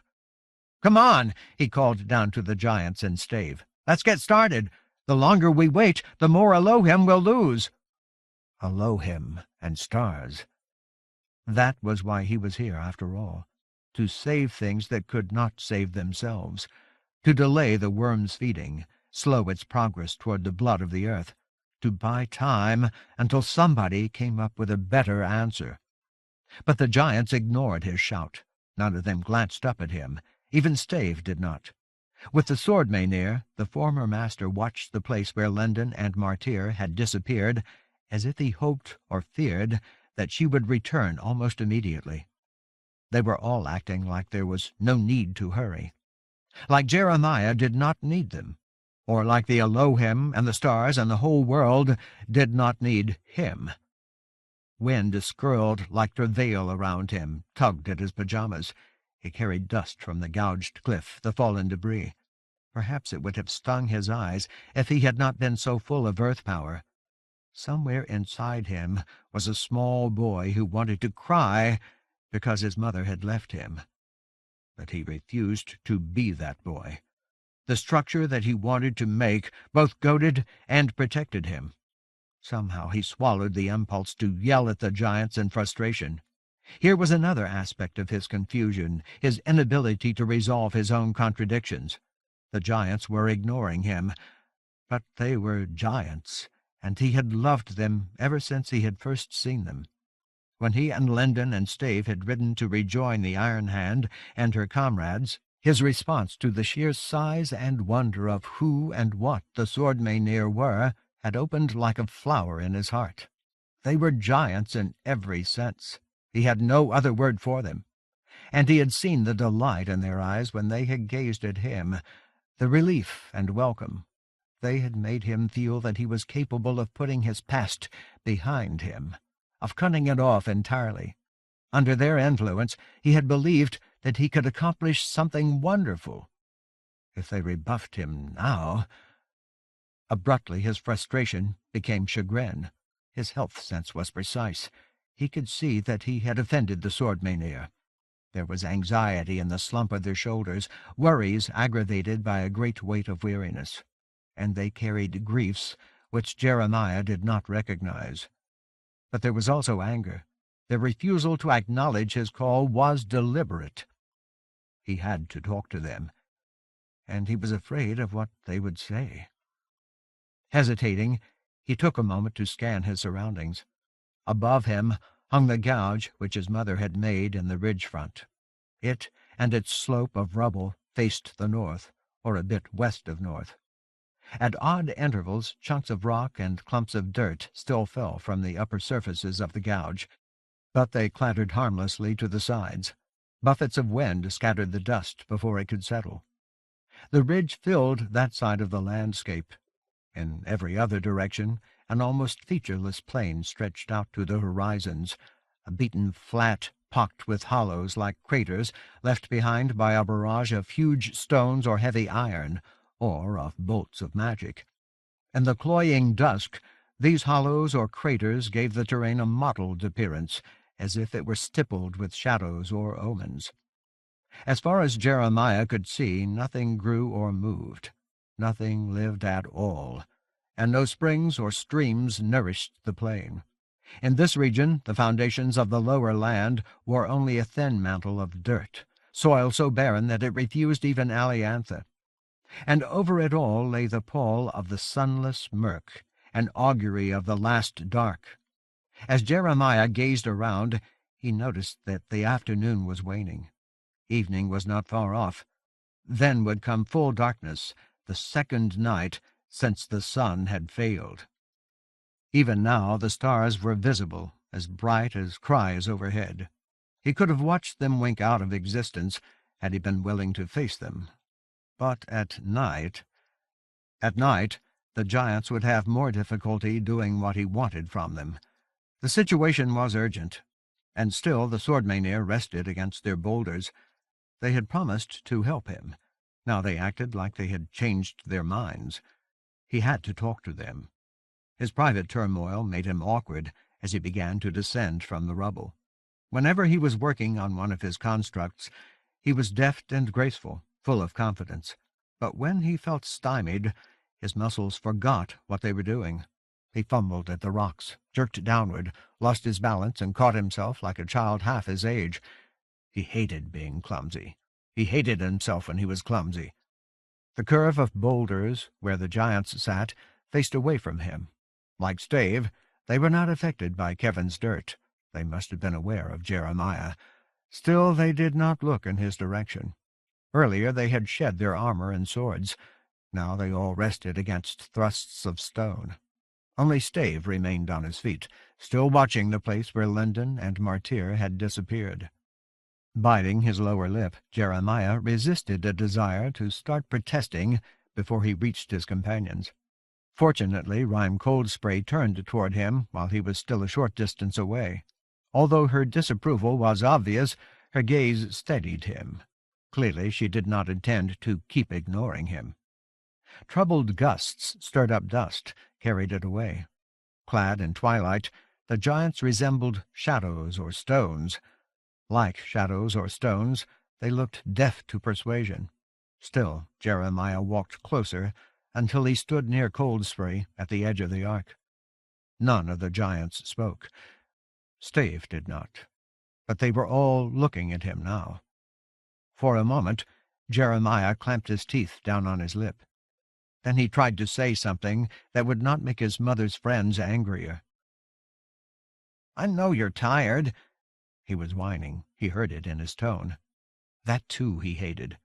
"Come on," he called down to the giants and Stave. "Let's get started. The longer we wait, the more Elohim we'll lose." Elohim and stars. That was why he was here, after all. To save things that could not save themselves. To delay the worm's feeding, slow its progress toward the blood of the earth. To buy time until somebody came up with a better answer. But the giants ignored his shout. None of them glanced up at him. Even Stave did not. With the sword near, the former master watched the place where Linden and Martyr had disappeared, as if he hoped or feared that she would return almost immediately. They were all acting like there was no need to hurry. Like Jeremiah did not need them, or like the Elohim and the stars and the whole world did not need him. Wind skirled like travail around him, tugged at his pajamas. He carried dust from the gouged cliff, the fallen debris. Perhaps it would have stung his eyes if he had not been so full of earth power. Somewhere inside him was a small boy who wanted to cry because his mother had left him. But he refused to be that boy. The structure that he wanted to make both goaded and protected him. Somehow he swallowed the impulse to yell at the giants in frustration. Here was another aspect of his confusion, his inability to resolve his own contradictions. The giants were ignoring him, but they were giants, and he had loved them ever since he had first seen them. When he and Linden and Stave had ridden to rejoin the Iron Hand and her comrades, his response to the sheer size and wonder of who and what the Sword-Mainir were had opened like a flower in his heart. They were giants in every sense. He had no other word for them. And he had seen the delight in their eyes when they had gazed at him, the relief and welcome. They had made him feel that he was capable of putting his past behind him, of cutting it off entirely. Under their influence, he had believed that he could accomplish something wonderful. If they rebuffed him now... Abruptly his frustration became chagrin. His health sense was precise. He could see that he had offended the Sword-Mainir. There was anxiety in the slump of their shoulders, worries aggravated by a great weight of weariness, and they carried griefs which Jeremiah did not recognize. But there was also anger. Their refusal to acknowledge his call was deliberate. He had to talk to them, and he was afraid of what they would say. Hesitating, he took a moment to scan his surroundings. Above him hung the gouge which his mother had made in the ridge front. It and its slope of rubble faced the north, or a bit west of north. At odd intervals, chunks of rock and clumps of dirt still fell from the upper surfaces of the gouge, but they clattered harmlessly to the sides. Buffets of wind scattered the dust before it could settle. The ridge filled that side of the landscape. In every other direction, an almost featureless plain stretched out to the horizons, a beaten flat pocked with hollows like craters left behind by a barrage of huge stones or heavy iron, or of bolts of magic. In the cloying dusk, these hollows or craters gave the terrain a mottled appearance, as if it were stippled with shadows or omens. As far as Jeremiah could see, nothing grew or moved. Nothing lived at all, and no springs or streams nourished the plain. In this region, the foundations of the lower land wore only a thin mantle of dirt, soil so barren that it refused even ailanthus. And over it all lay the pall of the sunless murk, an augury of the last dark. As Jeremiah gazed around, he noticed that the afternoon was waning. Evening was not far off. Then would come full darkness, the second night since the sun had failed. Even now the stars were visible, as bright as cries overhead. He could have watched them wink out of existence had he been willing to face them. But at night, the giants would have more difficulty doing what he wanted from them. The situation was urgent, and still the sword-mainir rested against their boulders. They had promised to help him. Now they acted like they had changed their minds. He had to talk to them. His private turmoil made him awkward as he began to descend from the rubble. Whenever he was working on one of his constructs, he was deft and graceful, full of confidence. But when he felt stymied, his muscles forgot what they were doing. He fumbled at the rocks, jerked downward, lost his balance, and caught himself like a child half his age. He hated being clumsy. He hated himself when he was clumsy. The curve of boulders, where the giants sat, faced away from him. Like Stave, they were not affected by Kevin's dirt. They must have been aware of Jeremiah. Still, they did not look in his direction. Earlier they had shed their armor and swords. Now they all rested against thrusts of stone. Only Stave remained on his feet, still watching the place where Linden and Martyr had disappeared. Biting his lower lip, Jeremiah resisted a desire to start protesting before he reached his companions. Fortunately, Rhyme Coldspray turned toward him while he was still a short distance away. Although her disapproval was obvious, her gaze steadied him. Clearly she did not intend to keep ignoring him. Troubled gusts stirred up dust, carried it away. Clad in twilight, the giants resembled shadows or stones. Like shadows or stones, they looked deaf to persuasion. Still, Jeremiah walked closer until he stood near Coldspray at the edge of the ark. None of the giants spoke. Stave did not, but they were all looking at him now. For a moment, Jeremiah clamped his teeth down on his lip. Then he tried to say something that would not make his mother's friends angrier. "I know you're tired." He was whining. He heard it in his tone. That, too, he hated.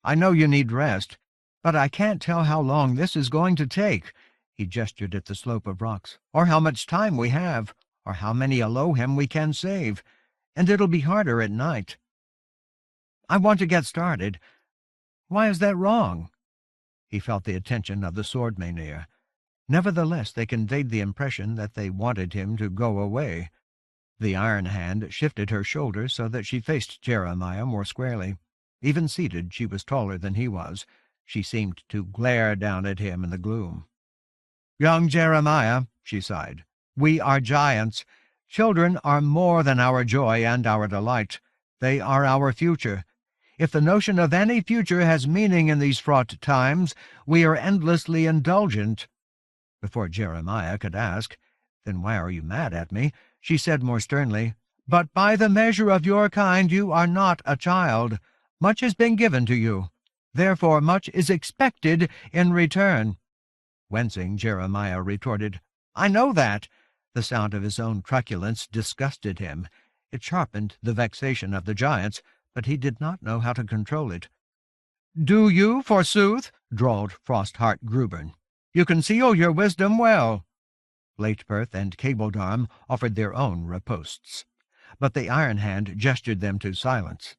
"I know you need rest, but I can't tell how long this is going to take." He gestured at the slope of rocks. "Or how much time we have, or how many Elohim we can save. And it'll be harder at night. I want to get started. Why is that wrong?" He felt the attention of the sword-mainir. Nevertheless, they conveyed the impression that they wanted him to go away. The iron hand shifted her shoulder so that she faced Jeremiah more squarely. Even seated, she was taller than he was. She seemed to glare down at him in the gloom. "Young Jeremiah," she sighed, "we are giants. Children are more than our joy and our delight. They are our future. If the notion of any future has meaning in these fraught times, we are endlessly indulgent." Before Jeremiah could ask, "Then why are you mad at me?" she said more sternly, "But by the measure of your kind you are not a child. Much has been given to you. Therefore much is expected in return." Wincing, Jeremiah retorted, "I know that." The sound of his own truculence disgusted him. It sharpened the vexation of the giants, but he did not know how to control it. Do you, forsooth? Drawled Frostheart Grubern. You conceal your wisdom well. Lateperth and Cabledarm offered their own riposts, but the Iron Hand gestured them to silence.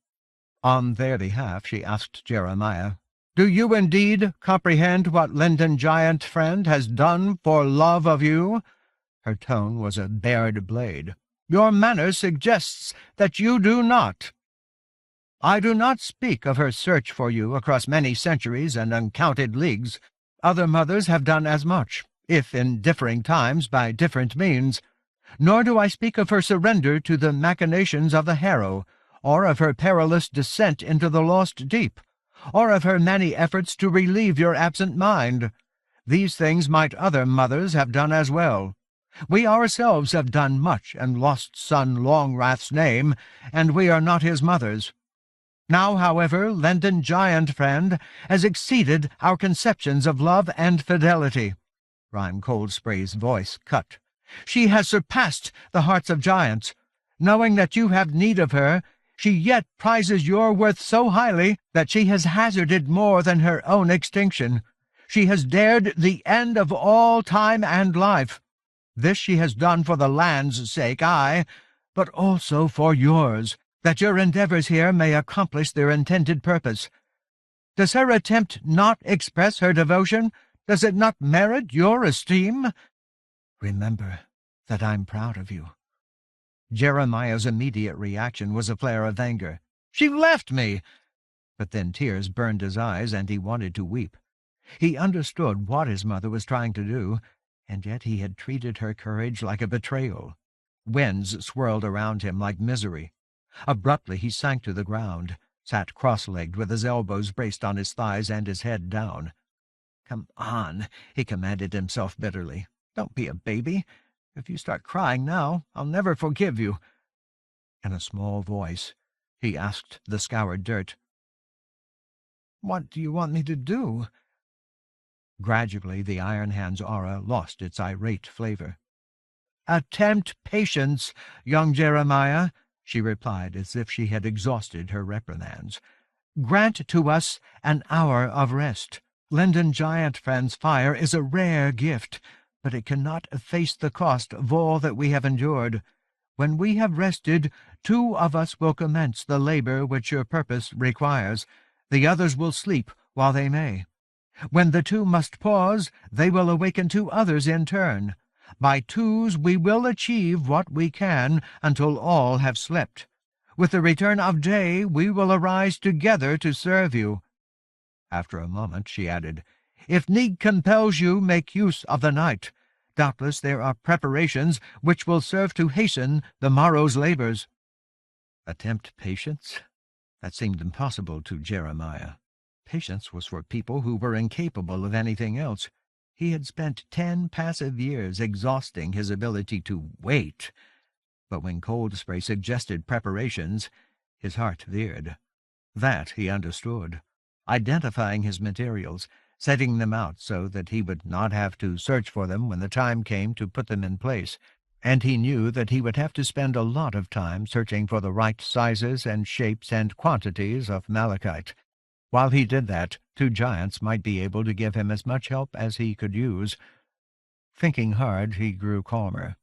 On their behalf she asked Jeremiah, Do you indeed comprehend what Linden Giant friend has done for love of you? Her tone was a bared blade. Your manner suggests that you do not. I do not speak of her search for you across many centuries and uncounted leagues. Other mothers have done as much, if in differing times by different means. Nor do I speak of her surrender to the machinations of the harrow, or of her perilous descent into the lost deep, or of her many efforts to relieve your absent mind. These things might other mothers have done as well. We ourselves have done much in lost son Longwrath's name, and we are not his mothers. Now, however, Lendon Giant Friend has exceeded our conceptions of love and fidelity. Rhyme Coldspray's voice cut. She has surpassed the hearts of giants. Knowing that you have need of her, she yet prizes your worth so highly that she has hazarded more than her own extinction. She has dared the end of all time and life. This she has done for the land's sake, aye, but also for yours, that your endeavors here may accomplish their intended purpose. Does her attempt not express her devotion? Does it not merit your esteem? Remember that I'm proud of you. Jeremiah's immediate reaction was a flare of anger. She left me! But then tears burned his eyes, and he wanted to weep. He understood what his mother was trying to do, and yet he had treated her courage like a betrayal. Winds swirled around him like misery. Abruptly he sank to the ground, sat cross-legged with his elbows braced on his thighs and his head down. "Come on," he commanded himself bitterly. "Don't be a baby. If you start crying now, I'll never forgive you." In a small voice, he asked the scoured dirt, "What do you want me to do?" Gradually the Iron Hand's aura lost its irate flavor. "Attempt patience, young Jeremiah," she replied as if she had exhausted her reprimands. "Grant to us an hour of rest. Lendon Giant Friend's fire is a rare gift, but it cannot efface the cost of all that we have endured. When we have rested, 2 of us will commence the labor which your purpose requires. The others will sleep while they may. When the 2 must pause, they will awaken 2 others in turn. By twos we will achieve what we can until all have slept. With the return of day we will arise together to serve you." After a moment she added, "If need compels you, make use of the night. Doubtless there are preparations which will serve to hasten the morrow's labors." Attempt patience? That seemed impossible to Jeremiah. Patience was for people who were incapable of anything else. He had spent 10 passive years exhausting his ability to wait. But when Coldspray suggested preparations, his heart veered. That he understood. Identifying his materials, setting them out so that he would not have to search for them when the time came to put them in place, and he knew that he would have to spend a lot of time searching for the right sizes and shapes and quantities of malachite. While he did that, 2 giants might be able to give him as much help as he could use. Thinking hard, he grew calmer.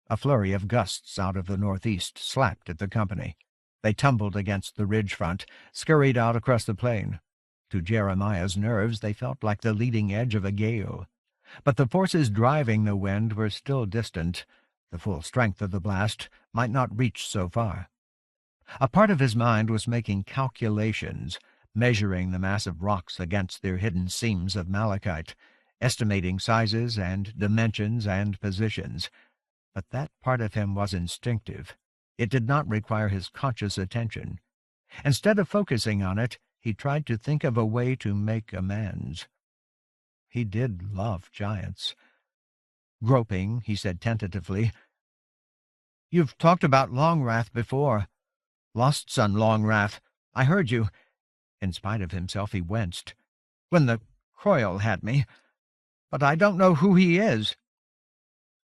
A flurry of gusts out of the northeast slapped at the company. They tumbled against the ridge front, scurried out across the plain. To Jeremiah's nerves they felt like the leading edge of a gale. But the forces driving the wind were still distant. The full strength of the blast might not reach so far. A part of his mind was making calculations, measuring the massive rocks against their hidden seams of malachite, estimating sizes and dimensions and positions. But that part of him was instinctive. It did not require his conscious attention. Instead of focusing on it, he tried to think of a way to make amends. He did love giants. Groping, he said tentatively, "You've talked about Longwrath before. Lost son Longwrath. I heard you." In spite of himself, he winced. "When the Croyle had me. But I don't know who he is.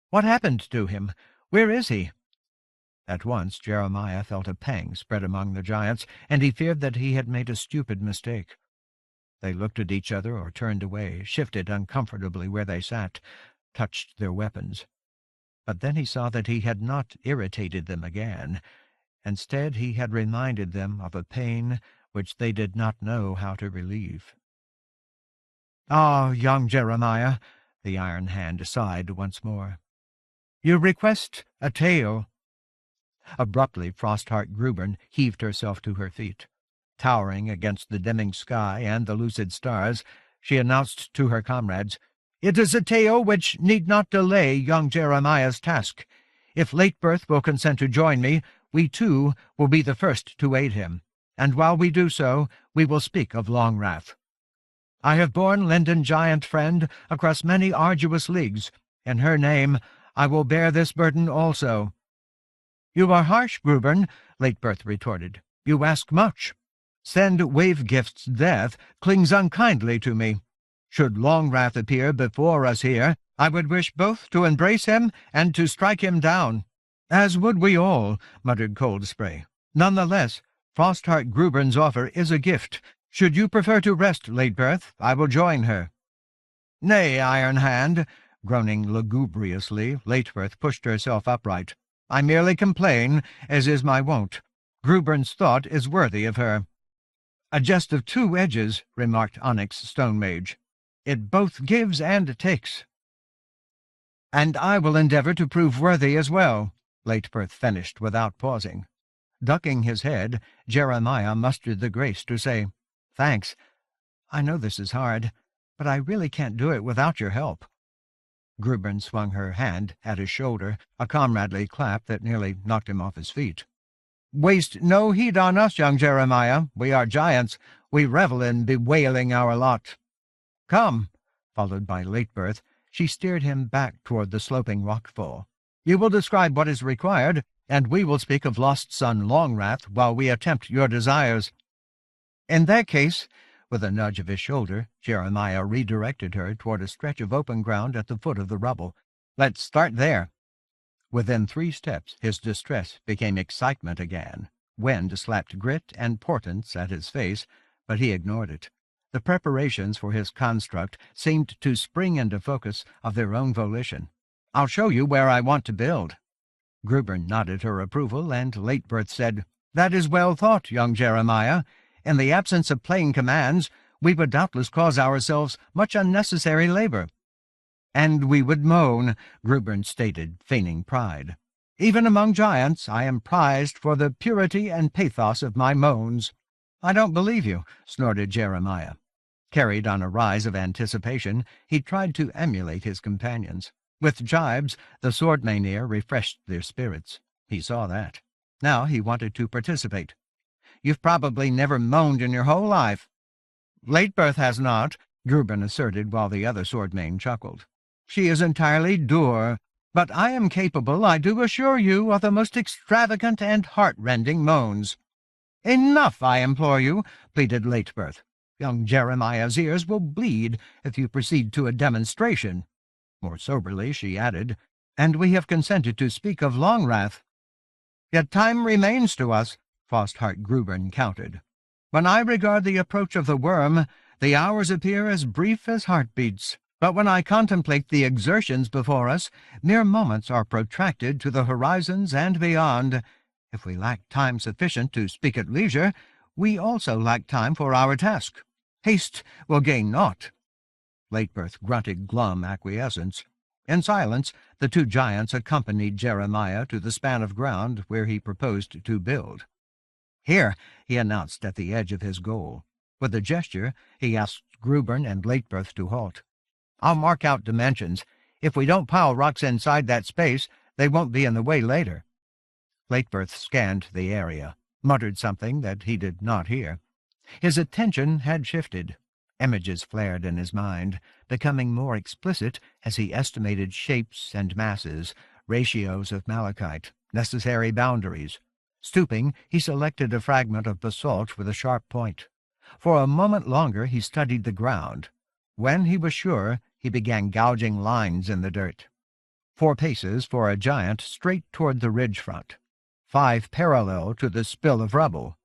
What happened to him? Where is he?" At once Jeremiah felt a pang spread among the giants, and he feared that he had made a stupid mistake. They looked at each other or turned away, shifted uncomfortably where they sat, touched their weapons. But then he saw that he had not irritated them again. Instead, he had reminded them of a pain which they did not know how to relieve. "Ah, young Jeremiah," the Iron Hand sighed once more. "You request a tale." Abruptly, Frostheart Grubern heaved herself to her feet. Towering against the dimming sky and the lucid stars, she announced to her comrades, "It is a tale which need not delay young Jeremiah's task. If Latebirth will consent to join me, we too will be the first to aid him, and while we do so, we will speak of Longwrath. I have borne Linden Giant Friend across many arduous leagues. In her name I will bear this burden also." "You are harsh, Grubern," Latebirth retorted. "You ask much. Send Wavegift's death clings unkindly to me. Should Longwrath appear before us here, I would wish both to embrace him and to strike him down." "As would we all," muttered Coldspray. "None the less, Frostheart Grubern's offer is a gift. Should you prefer to rest, Latebirth, I will join her." "Nay, Iron Hand," groaning lugubriously, Latebirth pushed herself upright. "I merely complain, as is my wont. Grubern's thought is worthy of her." "A jest of two edges," remarked Onyx Stone Mage. "It both gives and takes." "And I will endeavor to prove worthy as well," Latebirth finished without pausing. Ducking his head, Jeremiah mustered the grace to say, "Thanks. I know this is hard, but I really can't do it without your help." Grubern swung her hand at his shoulder, a comradely clap that nearly knocked him off his feet. "Waste no heed on us, young Jeremiah. We are giants. We revel in bewailing our lot. Come." Followed by Latebirth, she steered him back toward the sloping rockfall. "You will describe what is required, and we will speak of lost son Longwrath while we attempt your desires." "In that case," with a nudge of his shoulder, Jeremiah redirected her toward a stretch of open ground at the foot of the rubble. "Let's start there." Within 3 steps his distress became excitement again. Wind slapped grit and portents at his face, but he ignored it. The preparations for his construct seemed to spring into focus of their own volition. "I'll show you where I want to build." Grubern nodded her approval, and Latebirth said, "That is well thought, young Jeremiah. In the absence of plain commands, we would doubtless cause ourselves much unnecessary labor." "And we would moan," Grubern stated, feigning pride. "Even among giants I am prized for the purity and pathos of my moans." "I don't believe you," snorted Jeremiah. Carried on a rise of anticipation, he tried to emulate his companions. With jibes, the sword mania refreshed their spirits. He saw that. Now he wanted to participate. "You've probably never moaned in your whole life." "Latebirth has not," Grubern asserted, while the other swordmane chuckled. "She is entirely dour, but I am capable, I do assure you, of the most extravagant and heart-rending moans." "Enough, I implore you," pleaded Latebirth. "Young Jeremiah's ears will bleed if you proceed to a demonstration." More soberly she added, "And we have consented to speak of Longwrath." "Yet time remains to us," Frostheart Grubern countered. "When I regard the approach of the worm, the hours appear as brief as heartbeats. But when I contemplate the exertions before us, mere moments are protracted to the horizons and beyond. If we lack time sufficient to speak at leisure, we also lack time for our task. Haste will gain naught." Latebirth grunted glum acquiescence. In silence, the 2 giants accompanied Jeremiah to the span of ground where he proposed to build. "Here," he announced at the edge of his goal. With a gesture, he asked Grubern and Latebirth to halt. "I'll mark out dimensions. If we don't pile rocks inside that space, they won't be in the way later." Latebirth scanned the area, muttered something that he did not hear. His attention had shifted. Images flared in his mind, becoming more explicit as he estimated shapes and masses, ratios of malachite, necessary boundaries. Stooping, he selected a fragment of basalt with a sharp point. For a moment longer he studied the ground. When he was sure, he began gouging lines in the dirt. 4 paces for a giant straight toward the ridge front. 5 parallel to the spill of rubble.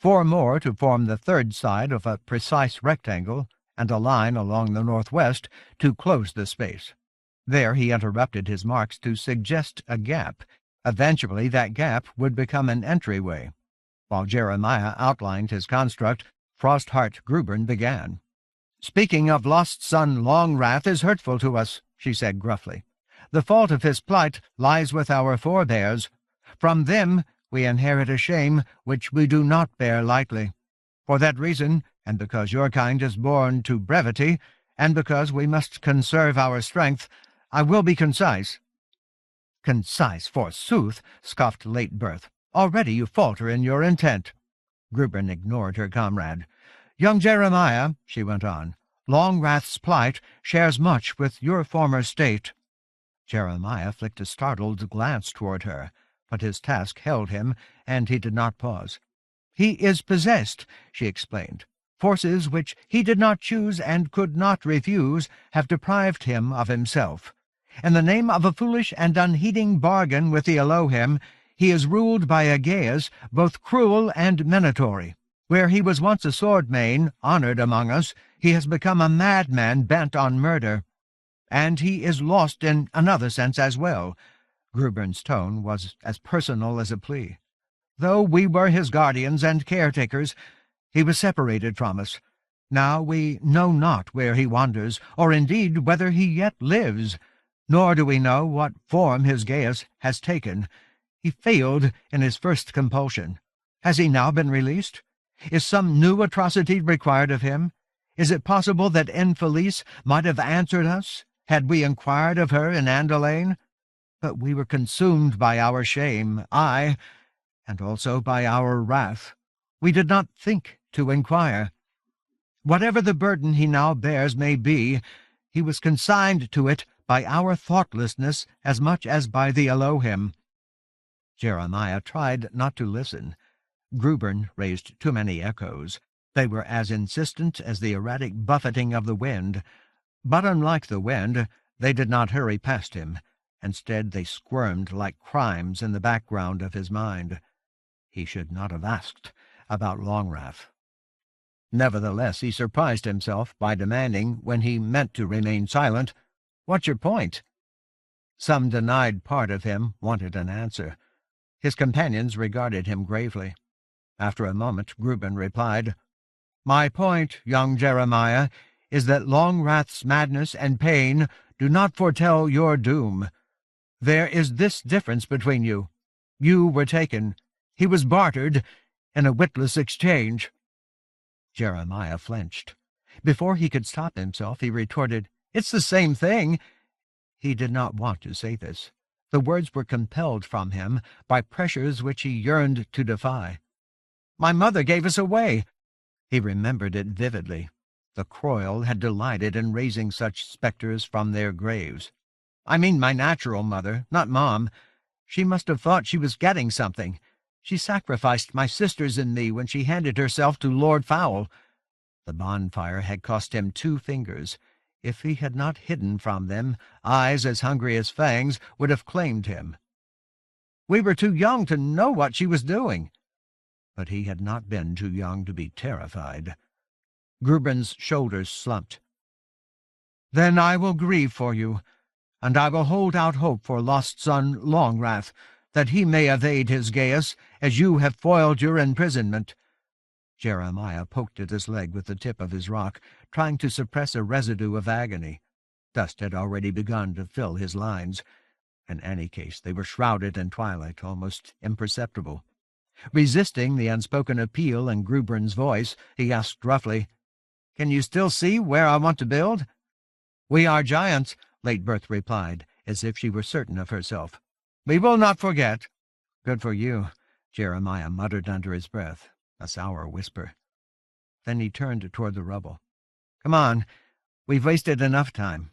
4 more to form the third side of a precise rectangle, and a line along the northwest to close the space. There he interrupted his marks to suggest a gap. Eventually that gap would become an entryway. While Jeremiah outlined his construct, Frostheart Grubern began. "Speaking of lost son Longwrath is hurtful to us," she said gruffly. "The fault of his plight lies with our forebears. From them we inherit a shame which we do not bear lightly. For that reason, and because your kind is born to brevity, and because we must conserve our strength, I will be concise." "Concise, forsooth," scoffed Late Birth. "Already you falter in your intent." Grubern ignored her comrade. "Young Jeremiah," she went on, "Longwrath's plight shares much with your former state." Jeremiah flicked a startled glance toward her, but his task held him, and he did not pause. "He is possessed," she explained. "Forces which he did not choose and could not refuse have deprived him of himself. In the name of a foolish and unheeding bargain with the Elohim, he is ruled by a Gaius both cruel and minatory. Where he was once a sword-main, honored among us, he has become a madman bent on murder. And he is lost in another sense as well." Grubern's tone was as personal as a plea. "Though we were his guardians and caretakers, he was separated from us. Now we know not where he wanders, or indeed whether he yet lives. Nor do we know what form his Gaius has taken. He failed in his first compulsion. Has he now been released? Is some new atrocity required of him? Is it possible that Infelice might have answered us, had we inquired of her in Andalane? But we were consumed by our shame, ay, and also by our wrath. We did not think to inquire. Whatever the burden he now bears may be, he was consigned to it by our thoughtlessness as much as by the Elohim." Jeremiah tried not to listen. Grubern raised too many echoes. They were as insistent as the erratic buffeting of the wind. But unlike the wind, they did not hurry past him. Instead, they squirmed like crimes in the background of his mind. He should not have asked about Longwrath. Nevertheless, he surprised himself by demanding, when he meant to remain silent, "What's your point?" Some denied part of him wanted an answer. His companions regarded him gravely. After a moment, Grubern replied, "My point, young Jeremiah, is that Longwrath's madness and pain do not foretell your doom. There is this difference between you. You were taken. He was bartered in a witless exchange." Jeremiah flinched. Before he could stop himself, he retorted, "It's the same thing." He did not want to say this. The words were compelled from him by pressures which he yearned to defy. "My mother gave us away." He remembered it vividly. The Croyle had delighted in raising such spectres from their graves. "I mean my natural mother, not Mom. She must have thought she was getting something. She sacrificed my sisters and me when she handed herself to Lord Fowl." The bonfire had cost him 2 fingers. If he had not hidden from them, eyes as hungry as fangs would have claimed him. "We were too young to know what she was doing." But he had not been too young to be terrified. Grubern's shoulders slumped. "Then I will grieve for you, and I will hold out hope for lost son Longwrath, that he may evade his Gaius, as you have foiled your imprisonment." Jeremiah poked at his leg with the tip of his rock, trying to suppress a residue of agony. Dust had already begun to fill his lines. In any case, they were shrouded in twilight, almost imperceptible. Resisting the unspoken appeal in Grubern's voice, he asked roughly, "Can you still see where I want to build?" "We are giants," Late Birth replied, as if she were certain of herself. "We will not forget." "Good for you," Jeremiah muttered under his breath, a sour whisper. Then he turned toward the rubble. "Come on, we've wasted enough time."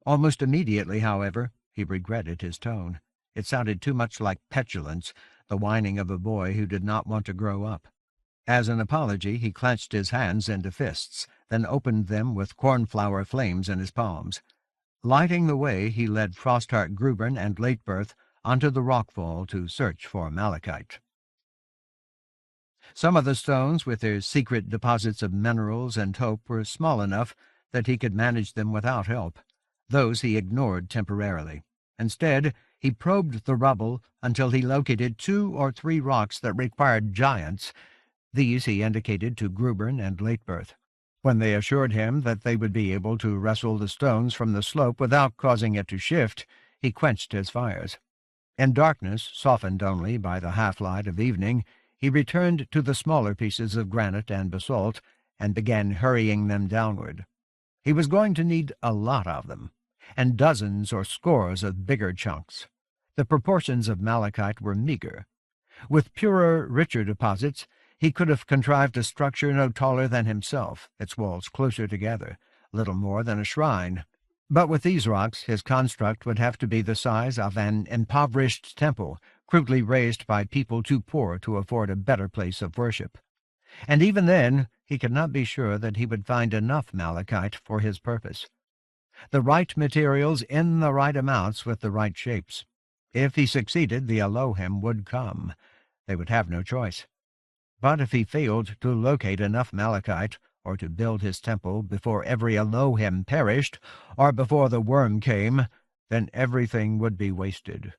Almost immediately, however, he regretted his tone. It sounded too much like petulance, the whining of a boy who did not want to grow up. As an apology, he clenched his hands into fists, then opened them with cornflower flames in his palms. Lighting the way, he led Frostheart Grubern and Late Birth onto the rockfall to search for malachite. Some of the stones, with their secret deposits of minerals and hope, were small enough that he could manage them without help. Those he ignored temporarily. Instead, he probed the rubble until he located 2 or 3 rocks that required giants. These he indicated to Grubern and Leitberth. When they assured him that they would be able to wrestle the stones from the slope without causing it to shift, he quenched his fires. In darkness, softened only by the half-light of evening, he returned to the smaller pieces of granite and basalt and began hurrying them downward. He was going to need a lot of them, and dozens or scores of bigger chunks. The proportions of malachite were meager. With purer, richer deposits, he could have contrived a structure no taller than himself, its walls closer together, little more than a shrine. But with these rocks, his construct would have to be the size of an impoverished temple, crudely raised by people too poor to afford a better place of worship. And even then, he could not be sure that he would find enough malachite for his purpose. The right materials in the right amounts with the right shapes. If he succeeded, the Elohim would come. They would have no choice. But if he failed to locate enough malachite, or to build his temple before every Elohim perished, or before the worm came, then everything would be wasted.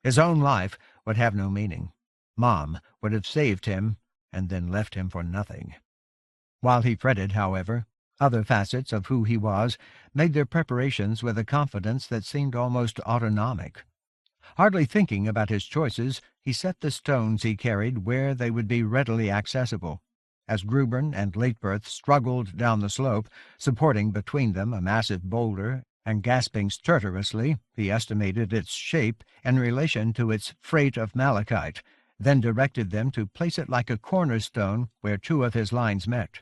His own life would have no meaning. Mom would have saved him, and then left him for nothing. While he fretted, however, other facets of who he was made their preparations with a confidence that seemed almost autonomic. Hardly thinking about his choices, he set the stones he carried where they would be readily accessible. As Grubern and Leitberth struggled down the slope, supporting between them a massive boulder and gasping stertorously, he estimated its shape in relation to its freight of malachite, then directed them to place it like a cornerstone where 2 of his lines met.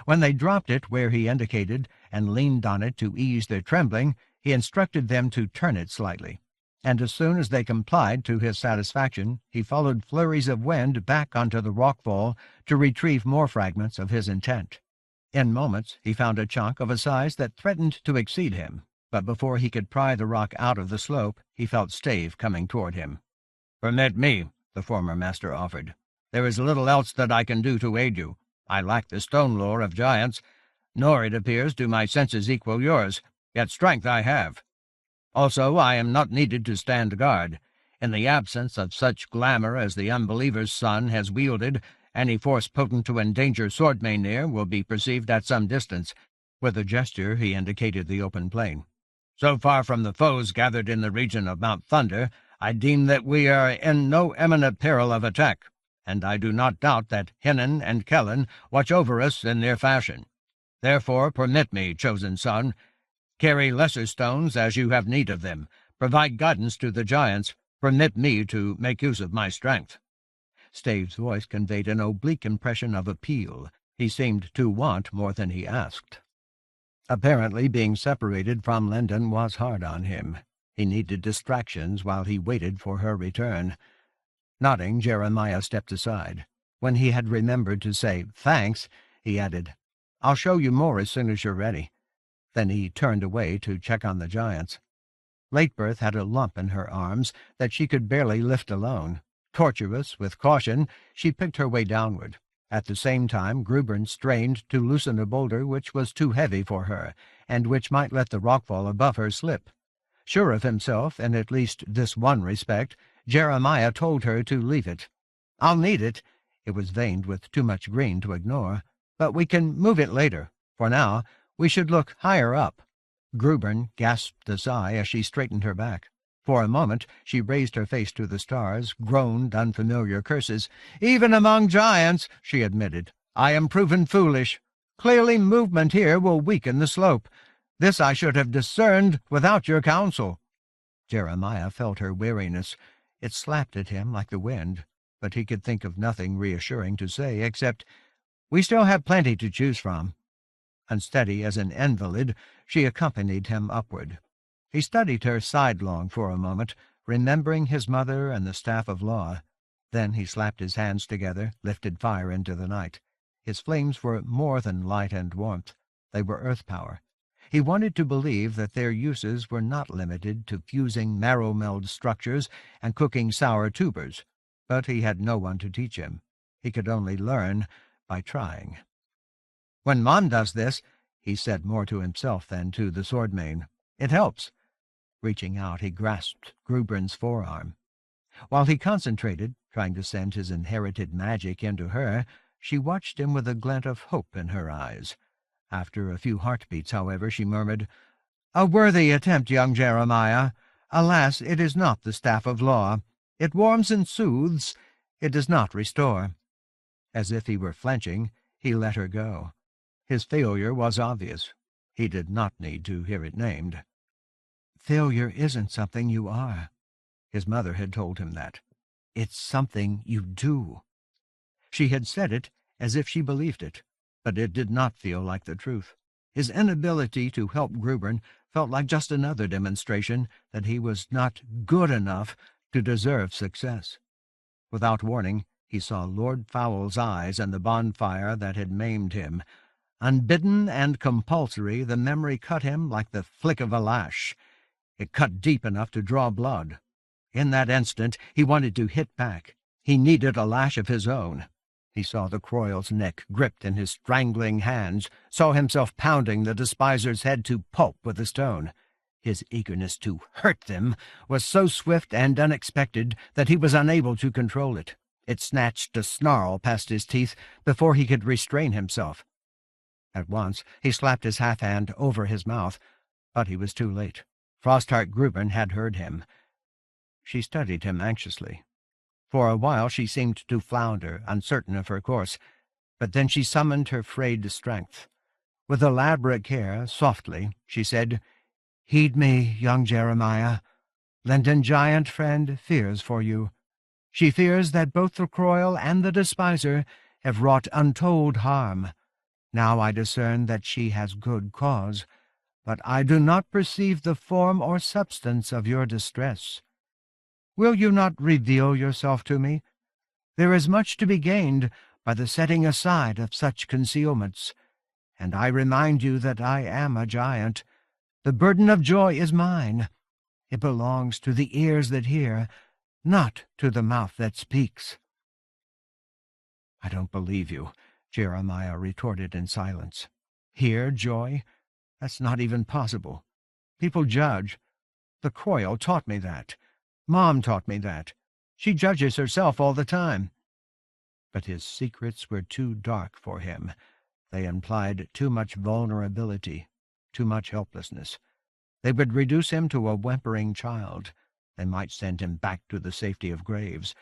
When they dropped it where he indicated and leaned on it to ease their trembling, he instructed them to turn it slightly. And as soon as they complied to his satisfaction, he followed flurries of wind back onto the rockfall to retrieve more fragments of his intent. In moments he found a chunk of a size that threatened to exceed him, but before he could pry the rock out of the slope, he felt Stave coming toward him. "Permit me," the former master offered. "There is little else that I can do to aid you. I lack the stone lore of giants, nor, it appears, do my senses equal yours, yet strength I have. Also, I am not needed to stand guard. In the absence of such glamour as the unbeliever's son has wielded, any force potent to endanger Swordmaynir will be perceived at some distance." With a gesture he indicated the open plain. "So far from the foes gathered in the region of Mount Thunder, I deem that we are in no imminent peril of attack, and I do not doubt that Hinnon and Kellen watch over us in their fashion. Therefore permit me, chosen son, carry lesser stones as you have need of them. Provide guidance to the giants. Permit me to make use of my strength." Stave's voice conveyed an oblique impression of appeal. He seemed to want more than he asked. Apparently being separated from Linden was hard on him. He needed distractions while he waited for her return. Nodding, Jeremiah stepped aside. When he had remembered to say thanks, he added, "I'll show you more as soon as you're ready." Then he turned away to check on the giants. Leitberth had a lump in her arms that she could barely lift alone. Tortuous with caution, she picked her way downward. At the same time, Grubern strained to loosen a boulder which was too heavy for her, and which might let the rockfall above her slip. Sure of himself in at least this one respect, Jeremiah told her to leave it. "I'll need it." It was veined with too much green to ignore. "But we can move it later. For now, we should look higher up." Grubern gasped a sigh as she straightened her back. For a moment she raised her face to the stars, groaned unfamiliar curses. "Even among giants," she admitted, "I am proven foolish. Clearly movement here will weaken the slope. This I should have discerned without your counsel." Jeremiah felt her weariness. It slapped at him like the wind, but he could think of nothing reassuring to say except, "We still have plenty to choose from." Unsteady as an invalid, she accompanied him upward. He studied her sidelong for a moment, remembering his mother and the staff of law. Then he slapped his hands together, lifted fire into the night. His flames were more than light and warmth. They were earth power. He wanted to believe that their uses were not limited to fusing marrow-meld structures and cooking sour tubers, but he had no one to teach him. He could only learn by trying. "When Mom does this," he said more to himself than to the swordmane, "it helps." Reaching out, he grasped Grubern's forearm. While he concentrated, trying to send his inherited magic into her, she watched him with a glint of hope in her eyes. After a few heartbeats, however, she murmured, "A worthy attempt, young Jeremiah. Alas, it is not the staff of law. It warms and soothes, it does not restore." As if he were flinching, he let her go. His failure was obvious. He did not need to hear it named. "Failure isn't something you are." His mother had told him that. "It's something you do." She had said it as if she believed it, but it did not feel like the truth. His inability to help Grubern felt like just another demonstration that he was not good enough to deserve success. Without warning, he saw Lord Foul's eyes and the bonfire that had maimed him. Unbidden and compulsory, the memory cut him like the flick of a lash. It cut deep enough to draw blood. In that instant, he wanted to hit back. He needed a lash of his own. He saw the Croyle's neck gripped in his strangling hands, saw himself pounding the despiser's head to pulp with a stone. His eagerness to hurt them was so swift and unexpected that he was unable to control it. It snatched a snarl past his teeth before he could restrain himself. At once, he slapped his half hand over his mouth, but he was too late. Frostheart Grubern had heard him. She studied him anxiously. For a while she seemed to flounder, uncertain of her course, but then she summoned her frayed strength. With elaborate care, softly, she said, "Heed me, young Jeremiah. Lendon Giant Friend fears for you. She fears that both the Croyle and the despiser have wrought untold harm. Now I discern that she has good cause, but I do not perceive the form or substance of your distress. Will you not reveal yourself to me? There is much to be gained by the setting aside of such concealments, and I remind you that I am a giant. The burden of joy is mine. It belongs to the ears that hear, not to the mouth that speaks." "I don't believe you," Jeremiah retorted in silence. "Hear joy? That's not even possible. People judge. The Croyle taught me that. Mom taught me that. She judges herself all the time." But his secrets were too dark for him. They implied too much vulnerability, too much helplessness. They would reduce him to a whimpering child. They might send him back to the safety of graves.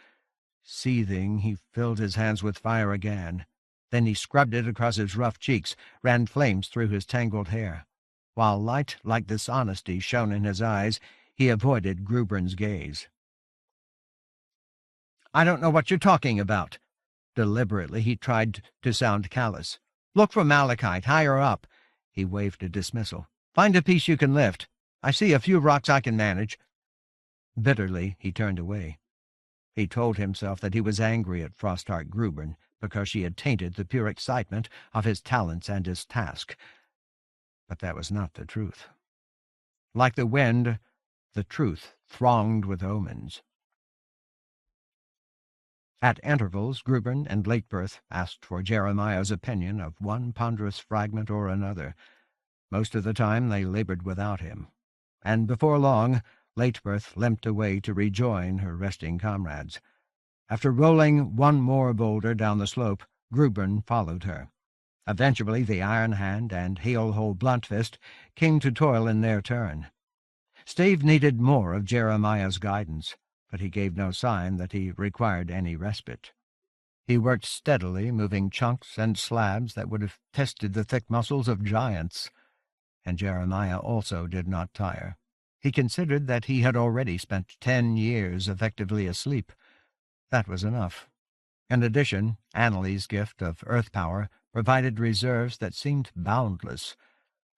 Seething, he filled his hands with fire again. Then he scrubbed it across his rough cheeks, ran flames through his tangled hair. While light like dishonesty shone in his eyes, he avoided Grubern's gaze. "I don't know what you're talking about." Deliberately, he tried to sound callous. "Look for malachite, higher up." He waved a dismissal. "Find a piece you can lift. I see a few rocks I can manage." Bitterly, he turned away. He told himself that he was angry at Frostheart Grubern because she had tainted the pure excitement of his talents and his task. But that was not the truth. Like the wind, the truth thronged with omens. At intervals, Grubern and Leitberth asked for Jeremiah's opinion of one ponderous fragment or another. Most of the time they labored without him, and before long Leitberth limped away to rejoin her resting comrades. After rolling one more boulder down the slope, Grubern followed her. Eventually the Iron Hand and Hail-Hole Bluntfist came to toil in their turn. Stave needed more of Jeremiah's guidance, but he gave no sign that he required any respite. He worked steadily, moving chunks and slabs that would have tested the thick muscles of giants. And Jeremiah also did not tire. He considered that he had already spent 10 years effectively asleep. That was enough. In addition, Annalie's gift of earth power provided reserves that seemed boundless.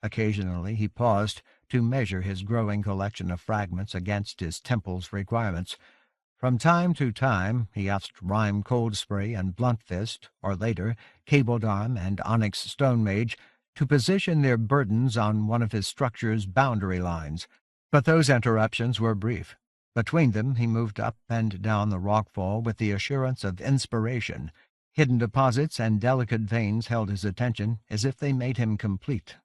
Occasionally he paused to measure his growing collection of fragments against his temple's requirements. From time to time he asked Rime Coldspray and Bluntfist, or later Cabled Arm and Onyx Stone Mage, to position their burdens on one of his structure's boundary lines. But those interruptions were brief. Between them he moved up and down the rockfall with the assurance of inspiration. Hidden deposits and delicate veins held his attention as if they made him complete.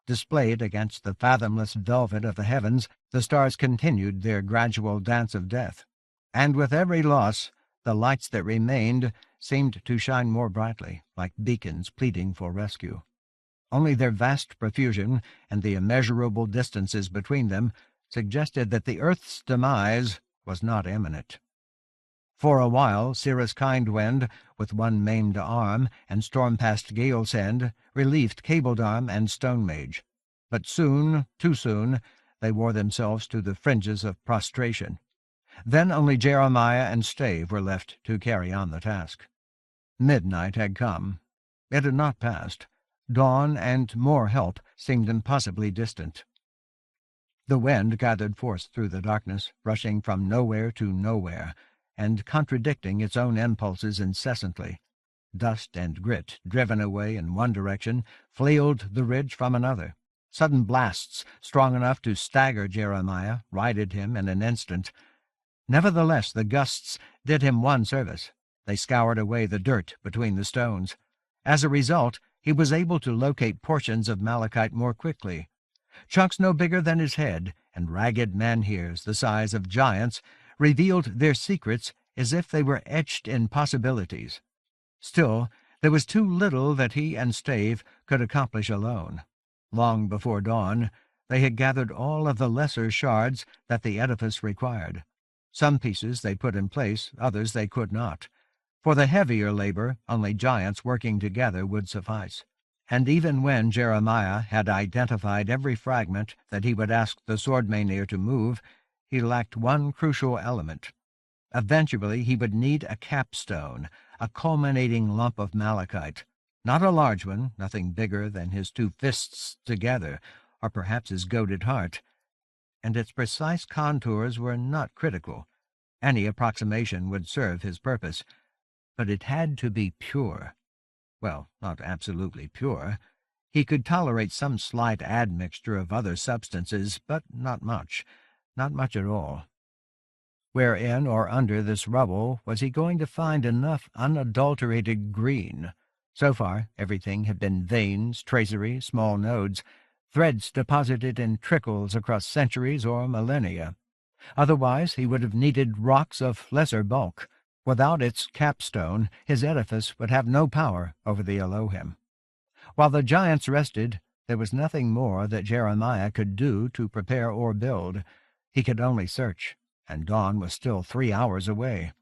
Displayed against the fathomless velvet of the heavens, the stars continued their gradual dance of death, and with every loss, the lights that remained seemed to shine more brightly, like beacons pleading for rescue. Only their vast profusion and the immeasurable distances between them suggested that the earth's demise was not imminent. For a while, Cirrus Kindwind, with one maimed arm, and storm-past Gale's End, relieved Cabled Arm and Stone Mage. But soon, too soon, they wore themselves to the fringes of prostration. Then only Jeremiah and Stave were left to carry on the task. Midnight had come. It had not passed. Dawn and more help seemed impossibly distant. The wind gathered force through the darkness, rushing from nowhere to nowhere, and contradicting its own impulses incessantly. Dust and grit, driven away in one direction, flailed the ridge from another. Sudden blasts, strong enough to stagger Jeremiah, righted him in an instant. Nevertheless, the gusts did him one service. They scoured away the dirt between the stones. As a result, he was able to locate portions of malachite more quickly. Chunks no bigger than his head, and ragged menhirs the size of giants, revealed their secrets as if they were etched in possibilities. Still, there was too little that he and Stave could accomplish alone. Long before dawn, they had gathered all of the lesser shards that the edifice required. Some pieces they put in place, others they could not. For the heavier labor, only giants working together would suffice. And even when Jeremiah had identified every fragment that he would ask the sword mainir to move, he lacked one crucial element. Eventually he would need a capstone, a culminating lump of malachite. Not a large one, nothing bigger than his two fists together, or perhaps his goated heart. And its precise contours were not critical. Any approximation would serve his purpose. But it had to be pure. Well, not absolutely pure. He could tolerate some slight admixture of other substances, but not much at all. Wherein or under this rubble was he going to find enough unadulterated green? So far, everything had been veins, tracery, small nodes, threads deposited in trickles across centuries or millennia. Otherwise, he would have needed rocks of lesser bulk. Without its capstone, his edifice would have no power over the Elohim. While the giants rested, there was nothing more that Jeremiah could do to prepare or build. He could only search, and dawn was still 3 hours away.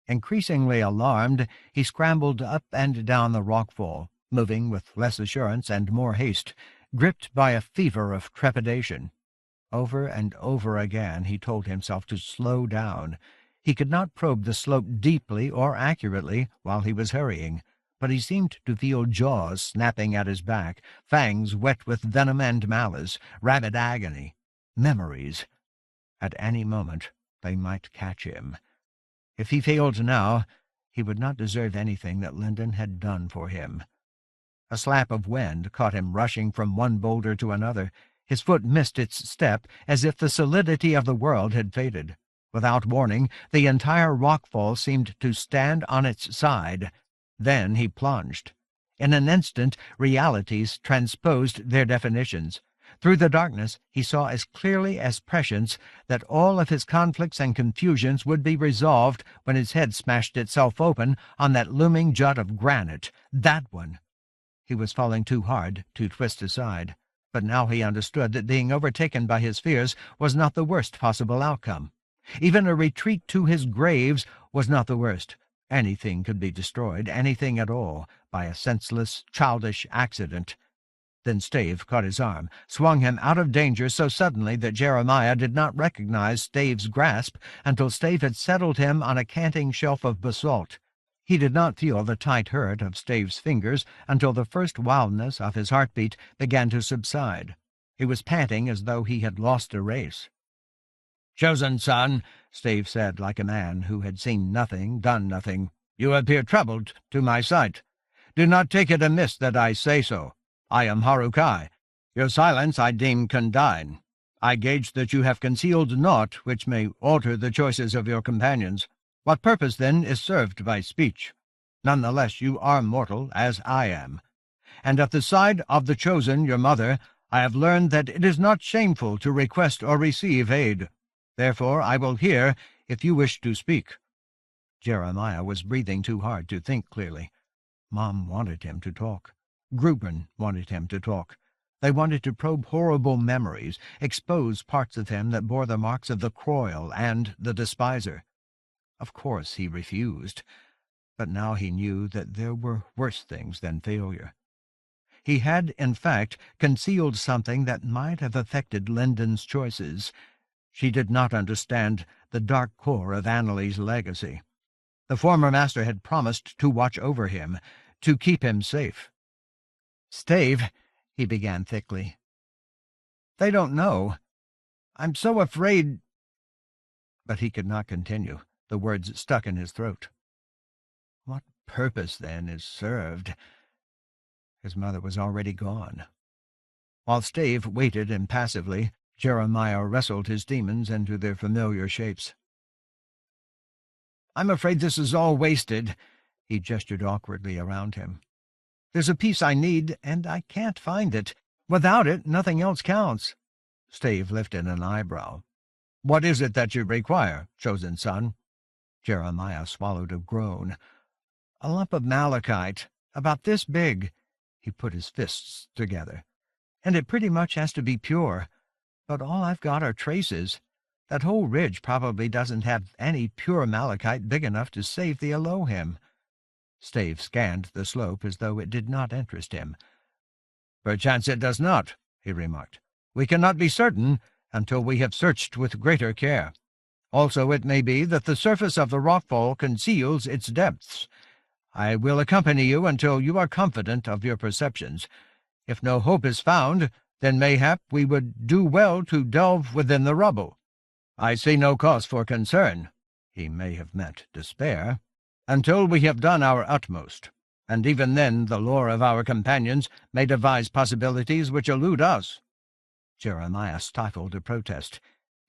Increasingly alarmed, he scrambled up and down the rockfall, moving with less assurance and more haste, gripped by a fever of trepidation. Over and over again he told himself to slow down. He could not probe the slope deeply or accurately while he was hurrying, but he seemed to feel jaws snapping at his back, fangs wet with venom and malice, rabid agony, memories. At any moment they might catch him. If he failed now, he would not deserve anything that Linden had done for him. A slap of wind caught him rushing from one boulder to another. His foot missed its step, as if the solidity of the world had faded. Without warning, the entire rockfall seemed to stand on its side. Then he plunged. In an instant, realities transposed their definitions. Through the darkness, he saw as clearly as prescience that all of his conflicts and confusions would be resolved when his head smashed itself open on that looming jut of granite. That one! He was falling too hard to twist aside, but now he understood that being overtaken by his fears was not the worst possible outcome. Even a retreat to his graves was not the worst. Anything could be destroyed, anything at all, by a senseless, childish accident. Then Stave caught his arm, swung him out of danger so suddenly that Jeremiah did not recognize Stave's grasp until Stave had settled him on a canting shelf of basalt. He did not feel the tight hurt of Stave's fingers until the first wildness of his heartbeat began to subside. He was panting as though he had lost a race. "Chosen son," Stave said like a man who had seen nothing, done nothing, "you appear troubled to my sight. Do not take it amiss that I say so. I am Harukai. Your silence I deem condign. I gauge that you have concealed naught which may alter the choices of your companions. What purpose, then, is served by speech? None the less you are mortal, as I am. And at the side of the chosen, your mother, I have learned that it is not shameful to request or receive aid. Therefore I will hear if you wish to speak." Jeremiah was breathing too hard to think clearly. Mom wanted him to talk. Gruben wanted him to talk. They wanted to probe horrible memories, expose parts of him that bore the marks of the Croyle and the despiser. Of course he refused, but now he knew that there were worse things than failure. He had, in fact, concealed something that might have affected Linden's choices. She did not understand the dark core of Annalie's legacy. The former master had promised to watch over him, to keep him safe. "Stave," he began thickly, "they don't know. I'm so afraid—" But he could not continue. The words stuck in his throat. What purpose, then, is served? His mother was already gone. While Stave waited impassively, Jeremiah wrestled his demons into their familiar shapes. "I'm afraid this is all wasted." He gestured awkwardly around him. "There's a piece I need, and I can't find it. Without it, nothing else counts." Stave lifted an eyebrow. "What is it that you require, chosen son?" Jeremiah swallowed a groan. "A lump of malachite, about this big." He put his fists together. "And it pretty much has to be pure. But all I've got are traces. That whole ridge probably doesn't have any pure malachite big enough to save the Elohim." Stave scanned the slope as though it did not interest him. "Perchance it does not," he remarked. "We cannot be certain until we have searched with greater care. Also it may be that the surface of the rockfall conceals its depths. I will accompany you until you are confident of your perceptions. If no hope is found, then mayhap we would do well to delve within the rubble. I see no cause for concern," he may have meant despair, "until we have done our utmost, and even then the lore of our companions may devise possibilities which elude us." Jeremiah stifled a protest.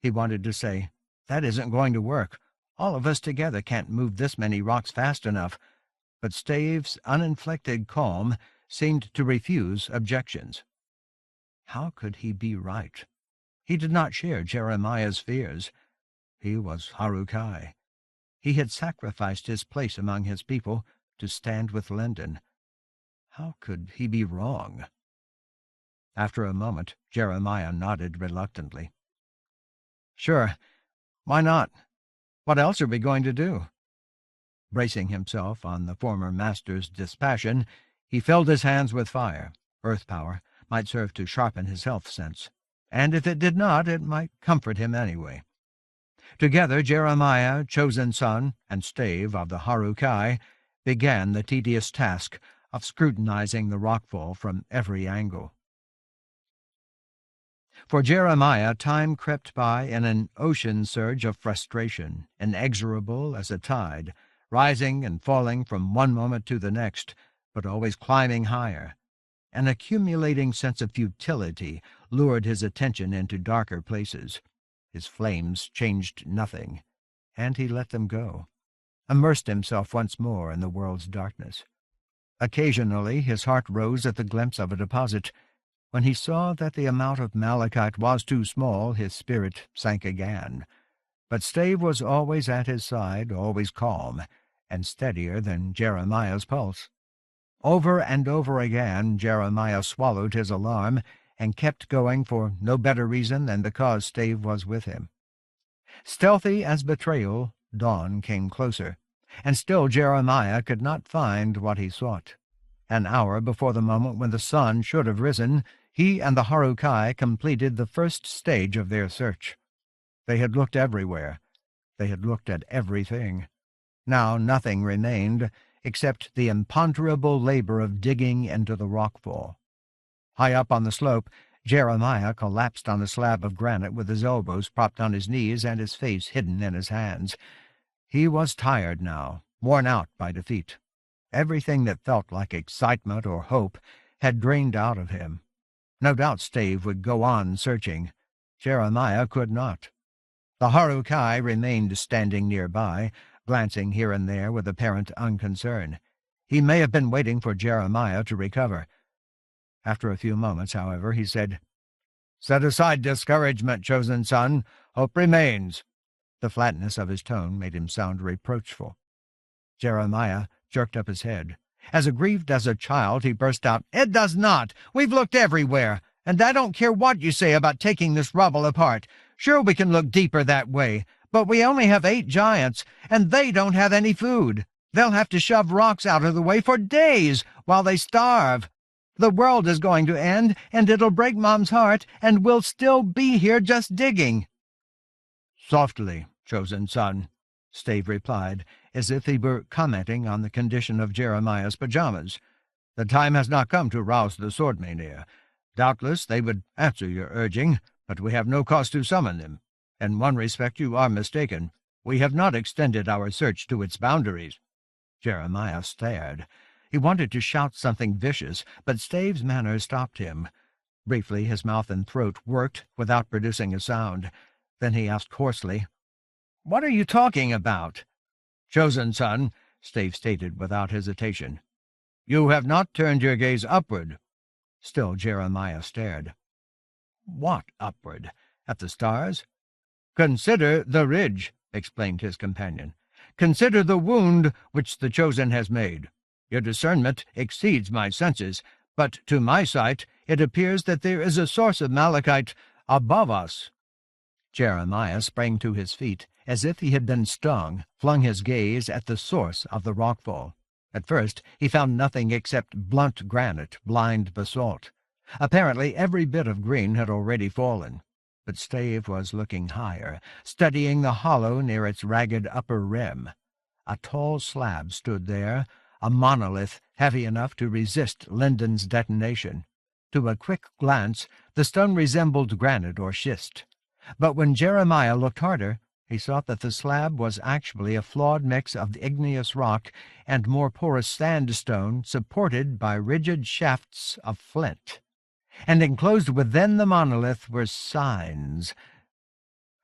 He wanted to say, "That isn't going to work. All of us together can't move this many rocks fast enough." But Stave's uninflected calm seemed to refuse objections. How could he be right? He did not share Jeremiah's fears. He was Harukai. He had sacrificed his place among his people to stand with Linden. How could he be wrong? After a moment, Jeremiah nodded reluctantly. "Sure. Why not? What else are we going to do?" Bracing himself on the former master's dispassion, he filled his hands with fire. Earth power might serve to sharpen his health sense, and if it did not, it might comfort him anyway. Together Jeremiah, chosen son, and Stave of the Harukai began the tedious task of scrutinizing the rockfall from every angle. For Jeremiah, time crept by in an ocean surge of frustration, inexorable as a tide, rising and falling from one moment to the next, but always climbing higher. An accumulating sense of futility lured his attention into darker places. His flames changed nothing, and he let them go, immersed himself once more in the world's darkness. Occasionally his heart rose at the glimpse of a deposit. When he saw that the amount of malachite was too small, his spirit sank again. But Stave was always at his side, always calm, and steadier than Jeremiah's pulse. Over and over again Jeremiah swallowed his alarm and kept going for no better reason than because Stave was with him. Stealthy as betrayal, dawn came closer, and still Jeremiah could not find what he sought. An hour before the moment when the sun should have risen, he and the Harukai completed the first stage of their search. They had looked everywhere. They had looked at everything. Now nothing remained except the imponderable labor of digging into the rockfall. High up on the slope, Jeremiah collapsed on a slab of granite with his elbows propped on his knees and his face hidden in his hands. He was tired now, worn out by defeat. Everything that felt like excitement or hope had drained out of him. No doubt Stave would go on searching. Jeremiah could not. The Harukai remained standing nearby, glancing here and there with apparent unconcern. He may have been waiting for Jeremiah to recover. After a few moments, however, he said, "Set aside discouragement, chosen son. Hope remains." The flatness of his tone made him sound reproachful. Jeremiah jerked up his head. As aggrieved as a child, he burst out, "It does not! We've looked everywhere, and I don't care what you say about taking this rubble apart. Sure, we can look deeper that way, but we only have 8 giants, and they don't have any food. They'll have to shove rocks out of the way for days while they starve. The world is going to end, and it'll break Mom's heart, and we'll still be here just digging." "Softly, chosen son," Stave replied, as if he were commenting on the condition of Jeremiah's pajamas. "The time has not come to rouse the sword mania. Doubtless they would answer your urging, but we have no cause to summon them. In one respect you are mistaken. We have not extended our search to its boundaries." Jeremiah stared. He wanted to shout something vicious, but Stave's manner stopped him. Briefly his mouth and throat worked without producing a sound. Then he asked hoarsely, "What are you talking about?" "Chosen son," Stave stated without hesitation, "you have not turned your gaze upward." Still Jeremiah stared. "What upward? At the stars?" "Consider the ridge," explained his companion. "Consider the wound which the chosen has made. Your discernment exceeds my senses, but to my sight it appears that there is a source of malachite above us." Jeremiah sprang to his feet, as if he had been stung, flung his gaze at the source of the rockfall. At first he found nothing except blunt granite, blind basalt. Apparently every bit of green had already fallen. But Stave was looking higher, studying the hollow near its ragged upper rim. A tall slab stood there, a monolith heavy enough to resist Lyndon's detonation. To a quick glance, the stone resembled granite or schist. But when Jeremiah looked harder, he saw that the slab was actually a flawed mix of igneous rock and more porous sandstone supported by rigid shafts of flint. And enclosed within the monolith were signs.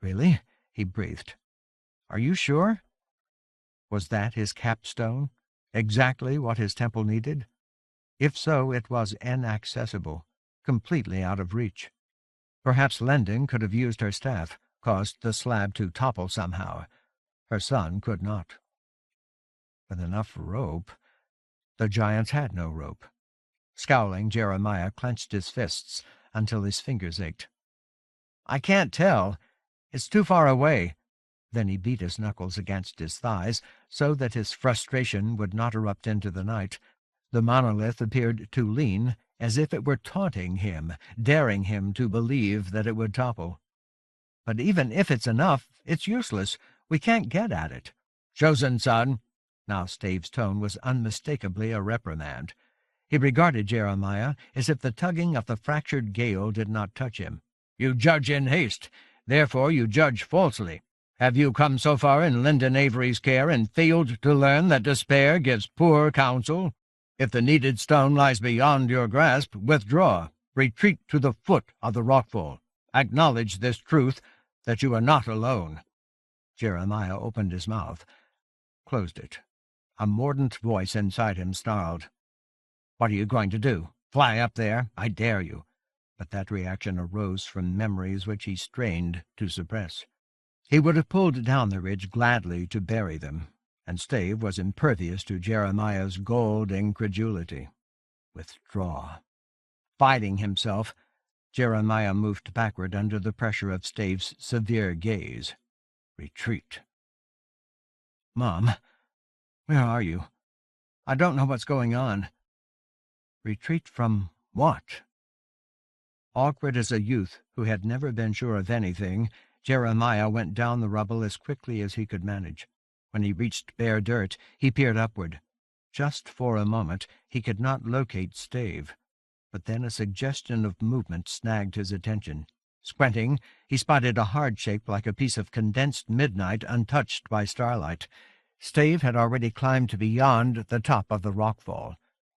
"Really?" he breathed. "Are you sure?" Was that his capstone? Exactly what his temple needed? If so, it was inaccessible, completely out of reach. Perhaps Lending could have used her staff, caused the slab to topple somehow. Her son could not. With enough rope, the giants had no rope. Scowling, Jeremiah clenched his fists until his fingers ached. "I can't tell. It's too far away." Then he beat his knuckles against his thighs so that his frustration would not erupt into the night. The monolith appeared to lean, as if it were taunting him, daring him to believe that it would topple. "But even if it's enough, it's useless. We can't get at it." "Chosen son." Now Stave's tone was unmistakably a reprimand. He regarded Jeremiah as if the tugging of the fractured gale did not touch him. "You judge in haste. Therefore you judge falsely. Have you come so far in Lyndon Avery's care and failed to learn that despair gives poor counsel? If the needed stone lies beyond your grasp, withdraw. Retreat to the foot of the rockfall. Acknowledge this truth, that you are not alone." Jeremiah opened his mouth, closed it. A mordant voice inside him snarled, "What are you going to do? Fly up there? I dare you." But that reaction arose from memories which he strained to suppress. He would have pulled down the ridge gladly to bury them, and Stave was impervious to Jeremiah's galled incredulity. Withdraw. Fighting himself, Jeremiah moved backward under the pressure of Stave's severe gaze. Retreat. "Mom, where are you? I don't know what's going on." "Retreat from what?" Awkward as a youth who had never been sure of anything, Jeremiah went down the rubble as quickly as he could manage. When he reached bare dirt, he peered upward. Just for a moment he could not locate Stave, but then a suggestion of movement snagged his attention. Squinting, he spotted a hard shape like a piece of condensed midnight untouched by starlight. Stave had already climbed beyond the top of the rockfall.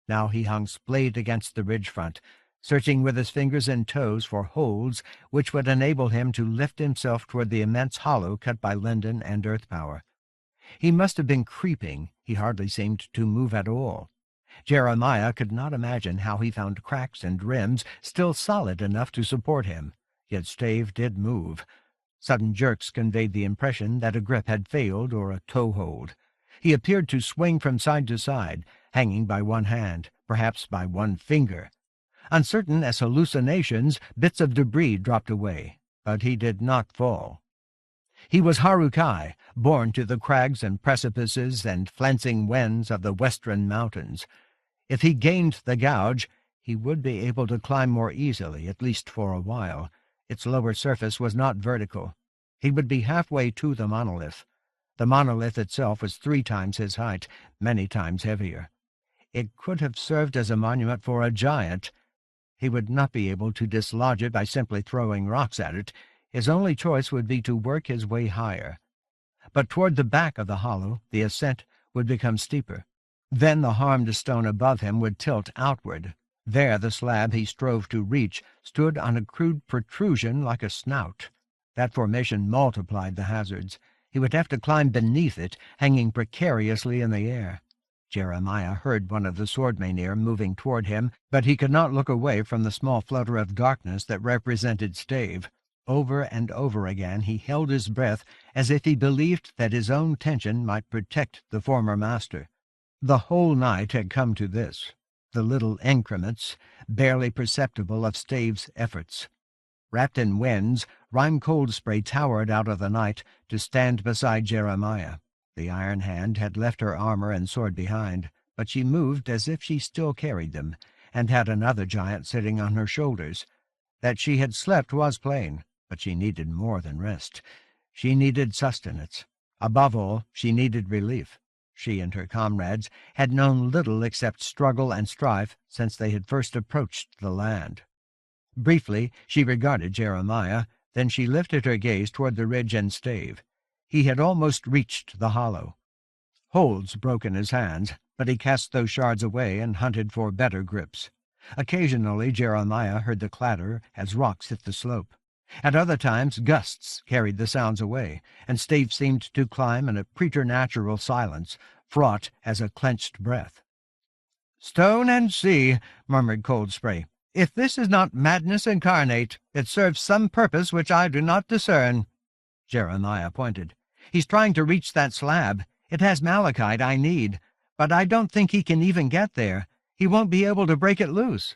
Now he hung splayed against the ridge front, searching with his fingers and toes for holds which would enable him to lift himself toward the immense hollow cut by Lyndon and earth power. He must have been creeping. He hardly seemed to move at all. Jeremiah could not imagine how he found cracks and rims still solid enough to support him, yet Stave did move. Sudden jerks conveyed the impression that a grip had failed or a toe-hold. He appeared to swing from side to side, hanging by one hand, perhaps by one finger. Uncertain as hallucinations, bits of debris dropped away, but he did not fall. He was Harukai, born to the crags and precipices and flancing wens of the western mountains. If he gained the gouge, he would be able to climb more easily, at least for a while. Its lower surface was not vertical. He would be halfway to the monolith. The monolith itself was 3 times his height, many times heavier. It could have served as a monument for a giant. He would not be able to dislodge it by simply throwing rocks at it. His only choice would be to work his way higher. But toward the back of the hollow, the ascent would become steeper. Then the harmed stone above him would tilt outward. There the slab he strove to reach stood on a crude protrusion like a snout. That formation multiplied the hazards. He would have to climb beneath it, hanging precariously in the air. Jeremiah heard one of the swordmenir moving toward him, but he could not look away from the small flutter of darkness that represented Stave. Over and over again he held his breath as if he believed that his own tension might protect the former master. The whole night had come to this. The little increments, barely perceptible, of Stave's efforts. Wrapped in winds, Rime Coldspray towered out of the night to stand beside Jeremiah. The Iron Hand had left her armor and sword behind, but she moved as if she still carried them, and had another giant sitting on her shoulders. That she had slept was plain, but she needed more than rest. She needed sustenance. Above all, she needed relief. She and her comrades had known little except struggle and strife since they had first approached the land. Briefly, she regarded Jeremiah, then she lifted her gaze toward the ridge and Stave. He had almost reached the hollow. Holds broke in his hands, but he cast those shards away and hunted for better grips. Occasionally Jeremiah heard the clatter as rocks hit the slope. At other times gusts carried the sounds away, and Stave seemed to climb in a preternatural silence, fraught as a clenched breath. "Stone and sea," murmured Coldspray. "If this is not madness incarnate, it serves some purpose which I do not discern." Jeremiah pointed. "He's trying to reach that slab. It has malachite I need, but I don't think he can even get there. He won't be able to break it loose."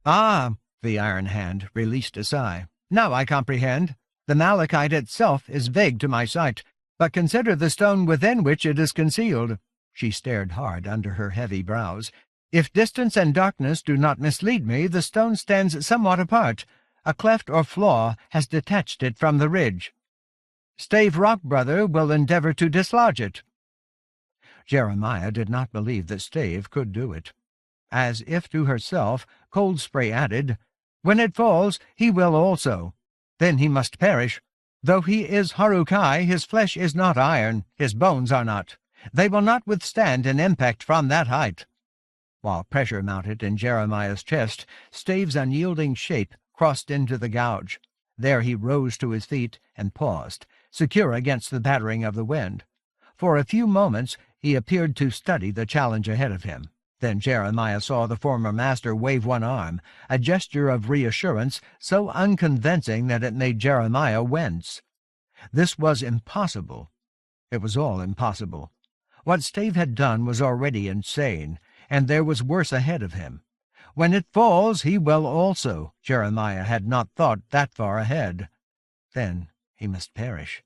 "Ah," the Iron Hand released a sigh. "Now I comprehend. The malachite itself is vague to my sight, but consider the stone within which it is concealed." She stared hard under her heavy brows. "If distance and darkness do not mislead me, the stone stands somewhat apart. A cleft or flaw has detached it from the ridge. Stave Rockbrother will endeavor to dislodge it." Jeremiah did not believe that Stave could do it. As if to herself, Coldspray added, "When it falls, he will also. Then he must perish. Though he is Harukai, his flesh is not iron, his bones are not. They will not withstand an impact from that height." While pressure mounted in Jeremiah's chest, Stave's unyielding shape crossed into the gouge. There he rose to his feet and paused, secure against the battering of the wind. For a few moments he appeared to study the challenge ahead of him. Then Jeremiah saw the former master wave one arm, a gesture of reassurance so unconvincing that it made Jeremiah wince. This was impossible. It was all impossible. What Stave had done was already insane, and there was worse ahead of him. When it falls, he will also. Jeremiah had not thought that far ahead. Then he must perish.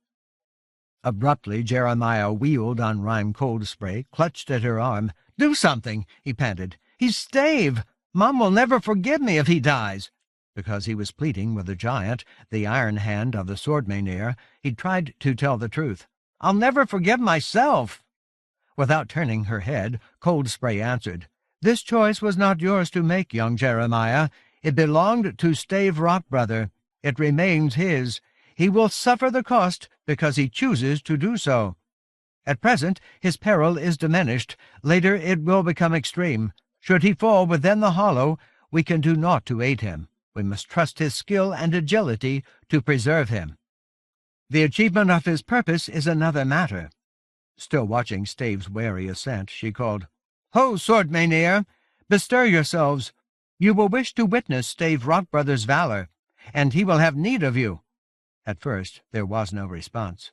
Abruptly Jeremiah wheeled on Rime Coldspray, clutched at her arm. "Do something," he panted. "He's Stave. Mom will never forgive me if he dies." Because he was pleading with the giant, the Iron Hand of the swordmenir, he tried to tell the truth. "I'll never forgive myself." Without turning her head, Coldspray answered, "This choice was not yours to make, young Jeremiah. It belonged to Stave Rockbrother. It remains his. He will suffer the cost because he chooses to do so. At present his peril is diminished. Later it will become extreme. Should he fall within the hollow, we can do naught to aid him. We must trust his skill and agility to preserve him. The achievement of his purpose is another matter." Still watching Stave's wary ascent, she called, Ho, sword Maynir! Bestir yourselves! You will wish to witness Stave Rockbrother's valor, and he will have need of you." At first there was no response.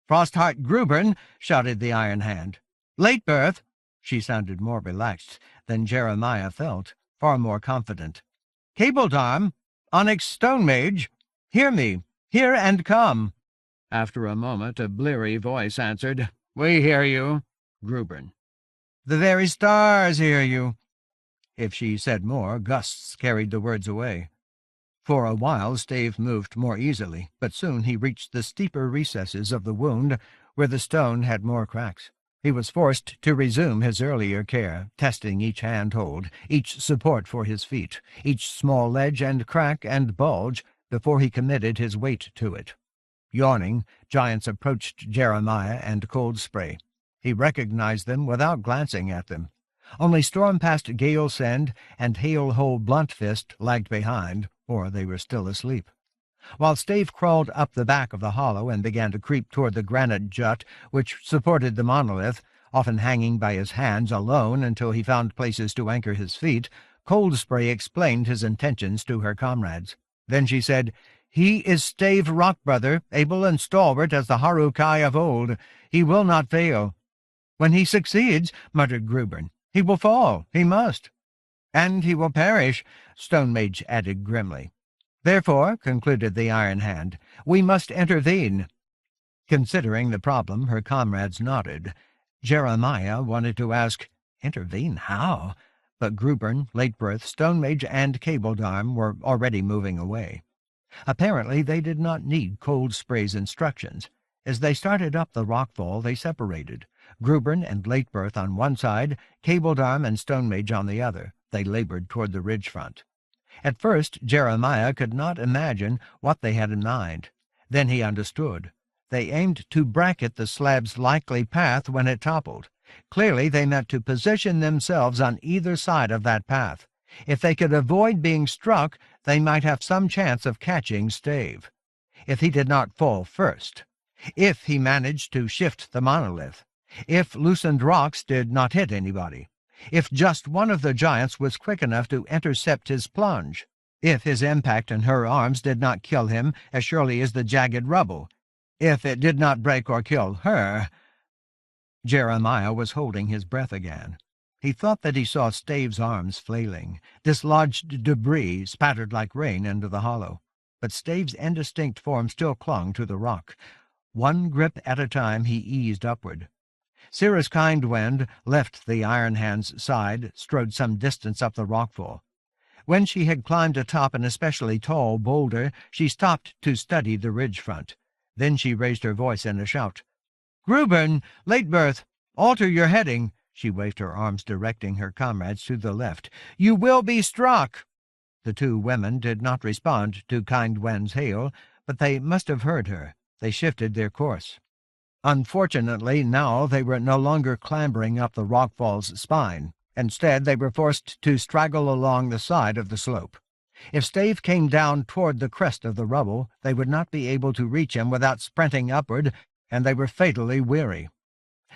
"Frostheart Grubern!" shouted the Iron Hand. "Late birth!" She sounded more relaxed than Jeremiah felt, far more confident. "Cabledarm! Onyx Stone Mage! Hear me! Hear and come!" After a moment a bleary voice answered, "We hear you." Grubern. "The very stars hear you." If she said more, gusts carried the words away. For a while Stave moved more easily, but soon he reached the steeper recesses of the wound, where the stone had more cracks. He was forced to resume his earlier care, testing each handhold, each support for his feet, each small ledge and crack and bulge, before he committed his weight to it. Yawning, giants approached Jeremiah and Cold Spray. He recognized them without glancing at them. Only Stormpast Gale Send and Hail-Hole Bluntfist lagged behind, or they were still asleep. While Stave crawled up the back of the hollow and began to creep toward the granite jut which supported the monolith, often hanging by his hands alone until he found places to anchor his feet, Cold Spray explained his intentions to her comrades. Then she said, "He is Stave Rockbrother, able and stalwart as the Harukai of old. He will not fail." "When he succeeds," muttered Grubern, "he will fall. He must." "And he will perish," Stone Mage added grimly. "Therefore," concluded the Iron Hand, "we must intervene." Considering the problem, her comrades nodded. Jeremiah wanted to ask, "Intervene how?" But Grubern, Latebirth, Stone Mage, and Cabledarm were already moving away. Apparently they did not need Cold Spray's instructions. As they started up the rockfall, they separated. Grubern and Latebirth on one side, Cabledarm and Stone Mage on the other. They labored toward the ridge front. At first Jeremiah could not imagine what they had in mind. Then he understood. They aimed to bracket the slab's likely path when it toppled. Clearly they meant to position themselves on either side of that path. If they could avoid being struck, they might have some chance of catching Stave. If he did not fall first. If he managed to shift the monolith. If loosened rocks did not hit anybody. If just one of the giants was quick enough to intercept his plunge. If his impact on her arms did not kill him as surely as the jagged rubble. If it did not break or kill her. Jeremiah was holding his breath again. He thought that he saw Stave's arms flailing. Dislodged debris spattered like rain into the hollow. But Stave's indistinct form still clung to the rock. One grip at a time he eased upward. Cirrus Kindwind left the Iron Hand's side, strode some distance up the rockfall. When she had climbed atop an especially tall boulder, she stopped to study the ridge front. Then she raised her voice in a shout. "Grubern, Latebirth, alter your heading." She waved her arms, directing her comrades to the left. "You will be struck." The two women did not respond to Kindwind's hail, but they must have heard her. They shifted their course. Unfortunately, now they were no longer clambering up the rockfall's spine. Instead, they were forced to straggle along the side of the slope. If Stave came down toward the crest of the rubble, they would not be able to reach him without sprinting upward, and they were fatally weary.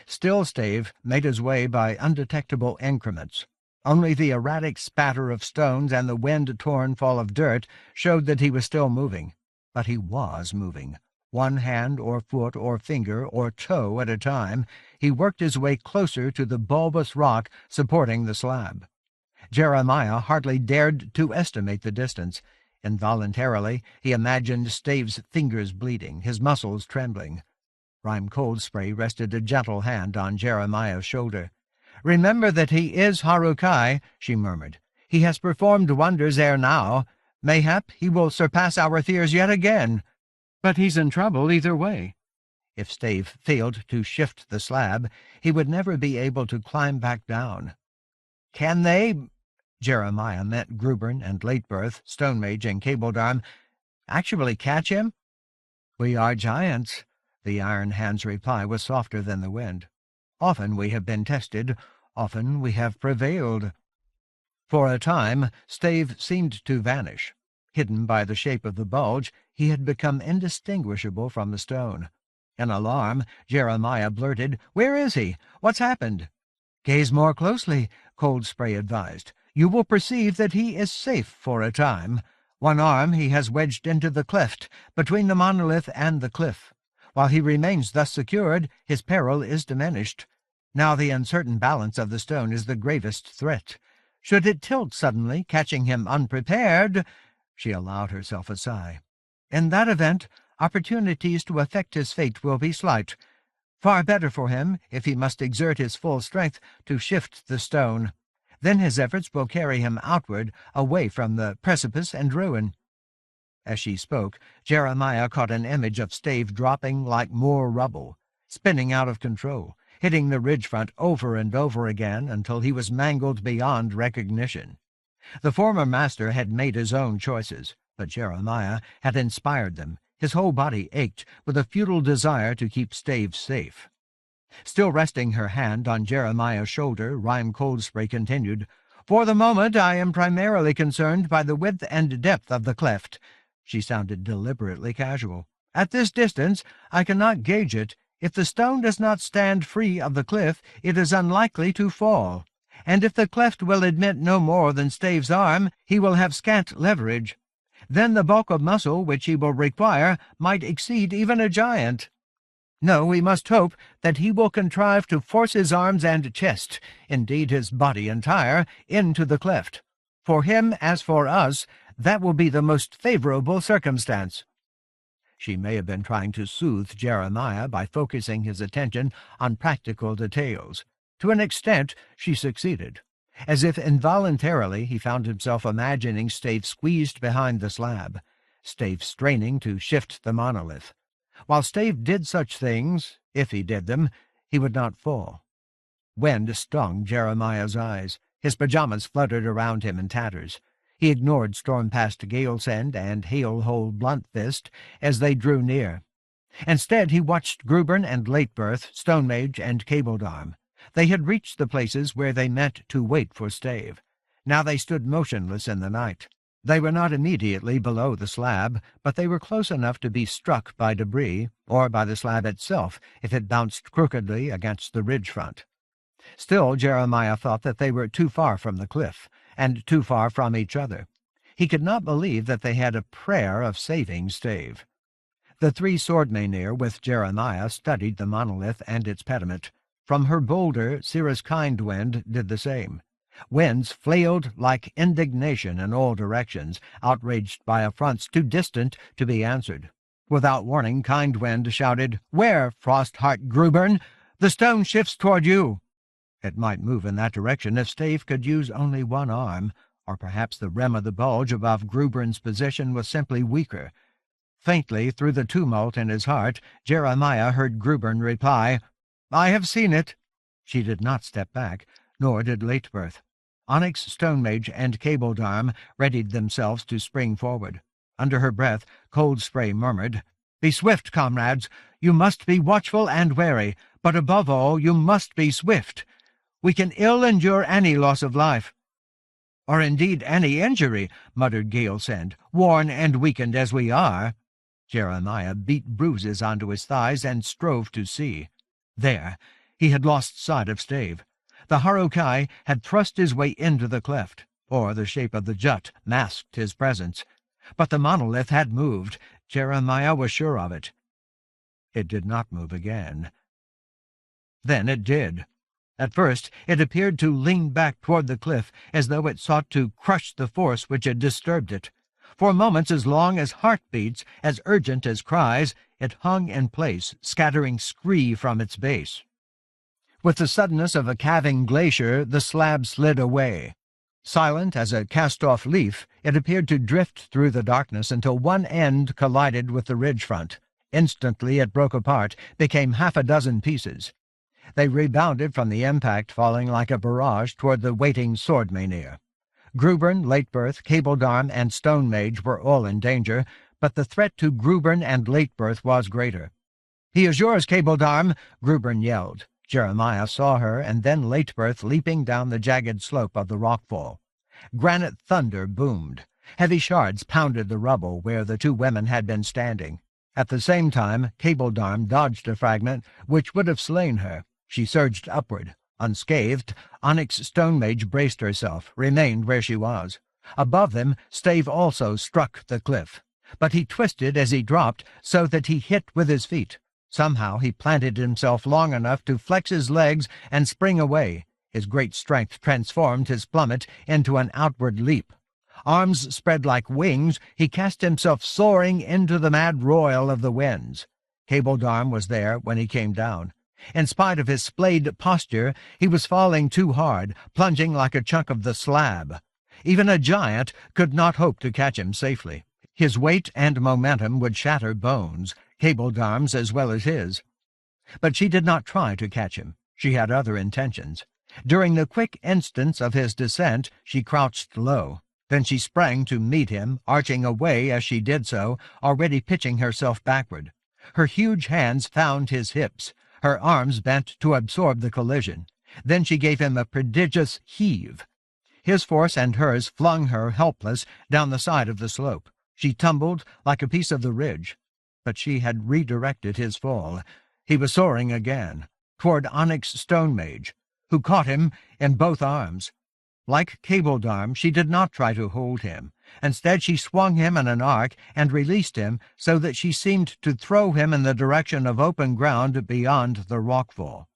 Still Stave made his way by undetectable increments. Only the erratic spatter of stones and the wind-torn fall of dirt showed that he was still moving. But he was moving. One hand or foot or finger or toe at a time, he worked his way closer to the bulbous rock supporting the slab. Jeremiah hardly dared to estimate the distance. Involuntarily, he imagined Stave's fingers bleeding, his muscles trembling. Rime Cold Spray rested a gentle hand on Jeremiah's shoulder. "Remember that he is Harukai," she murmured. "He has performed wonders ere now. Mayhap he will surpass our fears yet again. But he's in trouble either way." If Stave failed to shift the slab, he would never be able to climb back down. "Can they," Jeremiah meant Grubern and Latebirth, Stone Mage and Cabledarm, "actually catch him?" "We are giants." The Iron Hand's reply was softer than the wind. "Often we have been tested, often we have prevailed." For a time, Stave seemed to vanish. Hidden by the shape of the bulge, he had become indistinguishable from the stone. In alarm, Jeremiah blurted, "Where is he? What's happened?" "Gaze more closely," Cold Spray advised. "You will perceive that he is safe for a time. One arm he has wedged into the cleft between the monolith and the cliff. While he remains thus secured, his peril is diminished. Now the uncertain balance of the stone is the gravest threat. Should it tilt suddenly, catching him unprepared—" She allowed herself a sigh. "In that event, opportunities to effect his fate will be slight. Far better for him, if he must exert his full strength, to shift the stone. Then his efforts will carry him outward, away from the precipice and ruin." As she spoke, Jeremiah caught an image of Stave dropping like more rubble, spinning out of control, hitting the ridge front over and over again until he was mangled beyond recognition. The former master had made his own choices, but Jeremiah had inspired them. His whole body ached with a futile desire to keep Stave safe. Still resting her hand on Jeremiah's shoulder, Rhyme Coldspray continued, "For the moment I am primarily concerned by the width and depth of the cleft." She sounded deliberately casual. "At this distance I cannot gauge it. If the stone does not stand free of the cliff, it is unlikely to fall. And if the cleft will admit no more than Stave's arm, he will have scant leverage. Then the bulk of muscle which he will require might exceed even a giant. No, we must hope that he will contrive to force his arms and chest, indeed his body entire, into the cleft. For him, as for us, that will be the most favorable circumstance." She may have been trying to soothe Jeremiah by focusing his attention on practical details. To an extent, she succeeded. As if involuntarily, he found himself imagining Stave squeezed behind the slab, Stave straining to shift the monolith. While Stave did such things, if he did them, he would not fall. Wind stung Jeremiah's eyes. His pajamas fluttered around him in tatters. He ignored Stormpast Galesend and Hailhole Bluntfist as they drew near. Instead, he watched Grubern and Latebirth, Stonemage and Cabledarm. They had reached the places where they meant to wait for Stave. Now they stood motionless in the night. They were not immediately below the slab, but they were close enough to be struck by debris, or by the slab itself if it bounced crookedly against the ridge front. Still, Jeremiah thought that they were too far from the cliff, and too far from each other. He could not believe that they had a prayer of saving Stave. The three swordmenir with Jeremiah studied the monolith and its pediment. From her boulder, Cirrus Kindwind did the same. Winds flailed like indignation in all directions, outraged by affronts too distant to be answered. Without warning, Kindwind shouted, "Where, Frostheart Grubern? The stone shifts toward you." It might move in that direction if Stave could use only one arm, or perhaps the rim of the bulge above Grubern's position was simply weaker. Faintly, through the tumult in his heart, Jeremiah heard Grubern reply, "I have seen it." She did not step back, nor did Latebirth. Onyx, Stonemage, and Cabledarm readied themselves to spring forward. Under her breath, Coldspray murmured, "Be swift, comrades. You must be watchful and wary, but above all you must be swift. We can ill endure any loss of life." "Or indeed any injury," muttered Galesend, "worn and weakened as we are." Jeremiah beat bruises onto his thighs and strove to see. There! He had lost sight of Stave. The Harukai had thrust his way into the cleft, or the shape of the jut masked his presence. But the monolith had moved. Jeremiah was sure of it. It did not move again. Then it did. At first it appeared to lean back toward the cliff, as though it sought to crush the force which had disturbed it. For moments as long as heartbeats, as urgent as cries, it hung in place, scattering scree from its base. With the suddenness of a calving glacier, the slab slid away. Silent as a cast-off leaf, it appeared to drift through the darkness until one end collided with the ridge front. Instantly it broke apart, became half a dozen pieces. They rebounded from the impact, falling like a barrage toward the waiting swordmenir. Grubern, Latebirth, Cabledarm, and Stonemage were all in danger, but the threat to Grubern and Latebirth was greater. "He is yours, Cabledarm!" Grubern yelled. Jeremiah saw her, and then Latebirth leaping down the jagged slope of the rockfall. Granite thunder boomed. Heavy shards pounded the rubble where the two women had been standing. At the same time, Cabledarm dodged a fragment which would have slain her. She surged upward. Unscathed, Onyx Stonemage braced herself, remained where she was. Above them, Stave also struck the cliff, but he twisted as he dropped so that he hit with his feet. Somehow he planted himself long enough to flex his legs and spring away. His great strength transformed his plummet into an outward leap. Arms spread like wings, he cast himself soaring into the mad roil of the winds. Cabledarm was there when he came down. In spite of his splayed posture, he was falling too hard, plunging like a chunk of the slab. Even a giant could not hope to catch him safely. His weight and momentum would shatter bones, Cabledarm's as well as his. But she did not try to catch him. She had other intentions. During the quick instants of his descent, she crouched low. Then she sprang to meet him, arching away as she did so, already pitching herself backward. Her huge hands found his hips. Her arms bent to absorb the collision. Then she gave him a prodigious heave. His force and hers flung her helpless down the side of the slope. She tumbled like a piece of the ridge. But she had redirected his fall. He was soaring again, toward Onyx Stonemage, who caught him in both arms. Like Cabledarm, she did not try to hold him. Instead, she swung him in an arc and released him so that she seemed to throw him in the direction of open ground beyond the rockfall.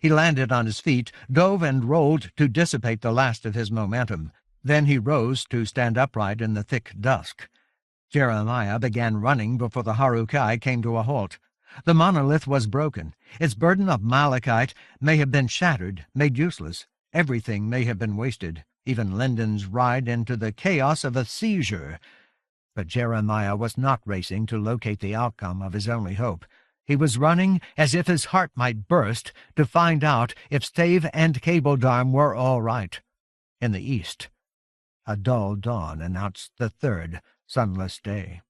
He landed on his feet, dove and rolled to dissipate the last of his momentum. Then he rose to stand upright in the thick dusk. Jeremiah began running before the Harukai came to a halt. The monolith was broken. Its burden of malachite may have been shattered, made useless. Everything may have been wasted, even Linden's ride into the chaos of a seizure. But Jeremiah was not racing to locate the outcome of his only hope. He was running as if his heart might burst to find out if Stave and Cabledarm were all right. In the east, a dull dawn announced the third sunless day.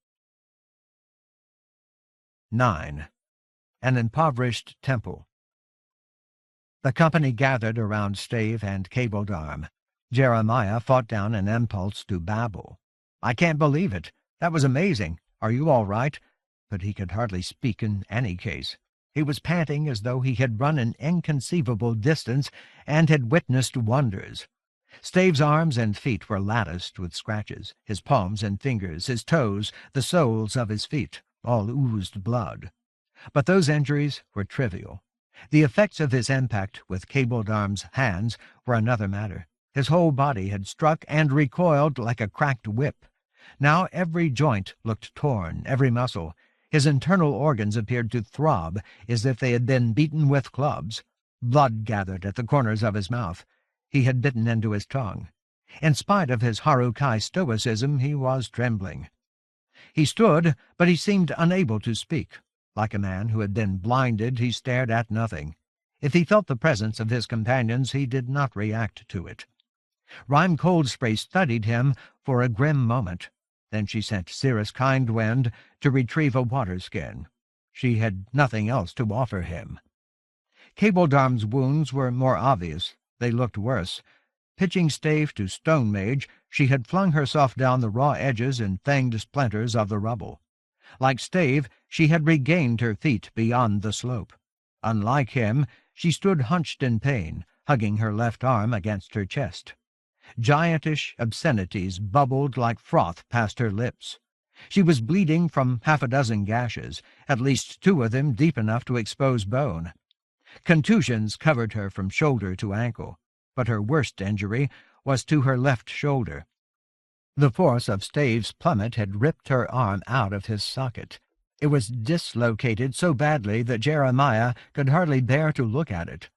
9. An Impoverished Temple. The company gathered around Stave and Cabledarm. Jeremiah fought down an impulse to babble. "I can't believe it. That was amazing. Are you all right?" But he could hardly speak in any case. He was panting as though he had run an inconceivable distance and had witnessed wonders. Stave's arms and feet were latticed with scratches. His palms and fingers, his toes, the soles of his feet, all oozed blood. But those injuries were trivial. The effects of his impact with Cabledarm's hands were another matter. His whole body had struck and recoiled like a cracked whip. Now every joint looked torn, every muscle. His internal organs appeared to throb as if they had been beaten with clubs. Blood gathered at the corners of his mouth. He had bitten into his tongue. In spite of his Harukai stoicism, he was trembling. He stood, but he seemed unable to speak. Like a man who had been blinded, he stared at nothing. If he felt the presence of his companions, he did not react to it. Rime Coldspray studied him for a grim moment. Then she sent Cirrus Kindwind to retrieve a water-skin. She had nothing else to offer him. Cabledarm's wounds were more obvious. They looked worse. Pitching Stave to Stonemage, she had flung herself down the raw edges and fanged splinters of the rubble. Like Stave, she had regained her feet beyond the slope. Unlike him, she stood hunched in pain, hugging her left arm against her chest. Giantish obscenities bubbled like froth past her lips. She was bleeding from half a dozen gashes, at least 2 of them deep enough to expose bone. Contusions covered her from shoulder to ankle, but her worst injury was to her left shoulder. The force of Stave's plummet had ripped her arm out of his socket. It was dislocated so badly that Jeremiah could hardly bear to look at it.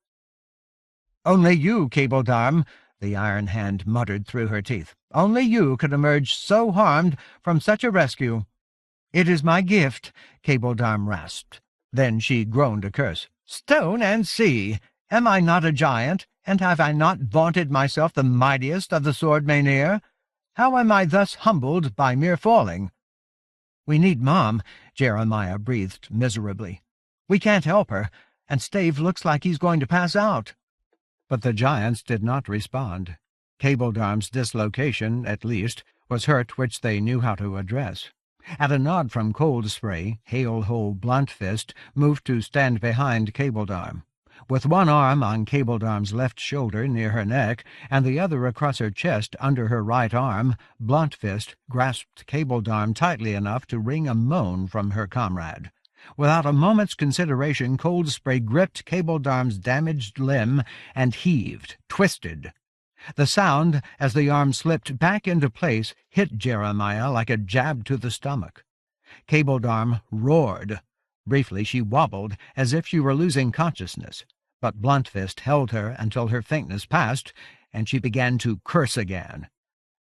"Only you, Cabledarm," the iron hand muttered through her teeth. "Only you could emerge so harmed from such a rescue." "It is my gift," Cabledarm rasped. Then she groaned a curse. "Stone and sea! Am I not a giant, and have I not vaunted myself the mightiest of the sword Maenir? How am I thus humbled by mere falling?" "We need Mom," Jeremiah breathed miserably. "We can't help her, and Stave looks like he's going to pass out." But the giants did not respond. Cabledarm's dislocation, at least, was hurt which they knew how to address. At a nod from Coldspray, Hail-Hole Bluntfist moved to stand behind Cabledarm. With one arm on Cabledarm's left shoulder near her neck, and the other across her chest under her right arm, Bluntfist grasped Cabledarm tightly enough to wring a moan from her comrade. Without a moment's consideration, Cold Spray gripped Cabledarm's damaged limb and heaved, twisted. The sound, as the arm slipped back into place, hit Jeremiah like a jab to the stomach. Cabledarm roared. Briefly she wobbled, as if she were losing consciousness, but Bluntfist held her until her faintness passed, and she began to curse again.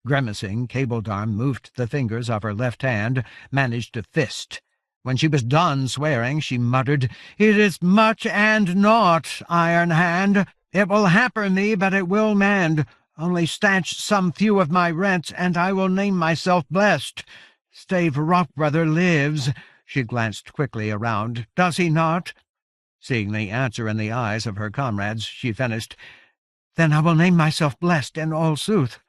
Grimacing, Cabledarm moved the fingers of her left hand, managed to fist. When she was done swearing, she muttered, "It is much and naught, Iron Hand. It will hamper me, but it will mend. Only stanch some few of my rents, and I will name myself blessed. Stave Rockbrother lives." She glanced quickly around. "Does he not?" Seeing the answer in the eyes of her comrades, she finished, "Then I will name myself blessed in all sooth."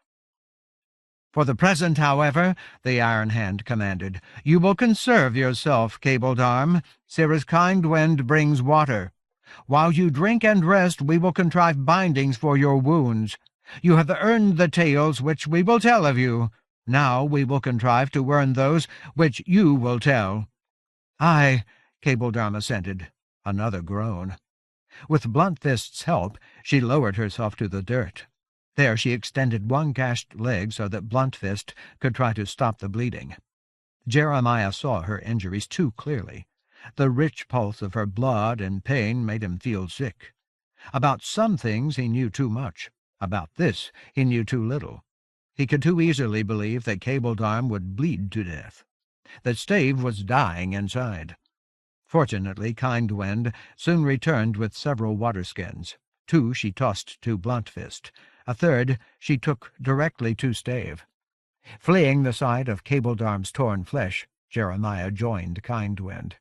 "For the present, however," the Iron Hand commanded, "you will conserve yourself, Cabledarm. Cirrus Kindwind brings water. While you drink and rest, we will contrive bindings for your wounds. You have earned the tales which we will tell of you. Now we will contrive to earn those which you will tell." "Aye," Cabledarm assented. Another groan. With Bluntfist's help, she lowered herself to the dirt. There she extended one gashed leg so that Bluntfist could try to stop the bleeding. Jeremiah saw her injuries too clearly. The rich pulse of her blood and pain made him feel sick. About some things he knew too much. About this he knew too little. He could too easily believe that Cabledarm would bleed to death, that Stave was dying inside. Fortunately, Kindwind soon returned with several water-skins. 2 she tossed to Bluntfist. A third she took directly to Stave. Fleeing the sight of Cabledarm's torn flesh, Jeremiah joined Kindwind.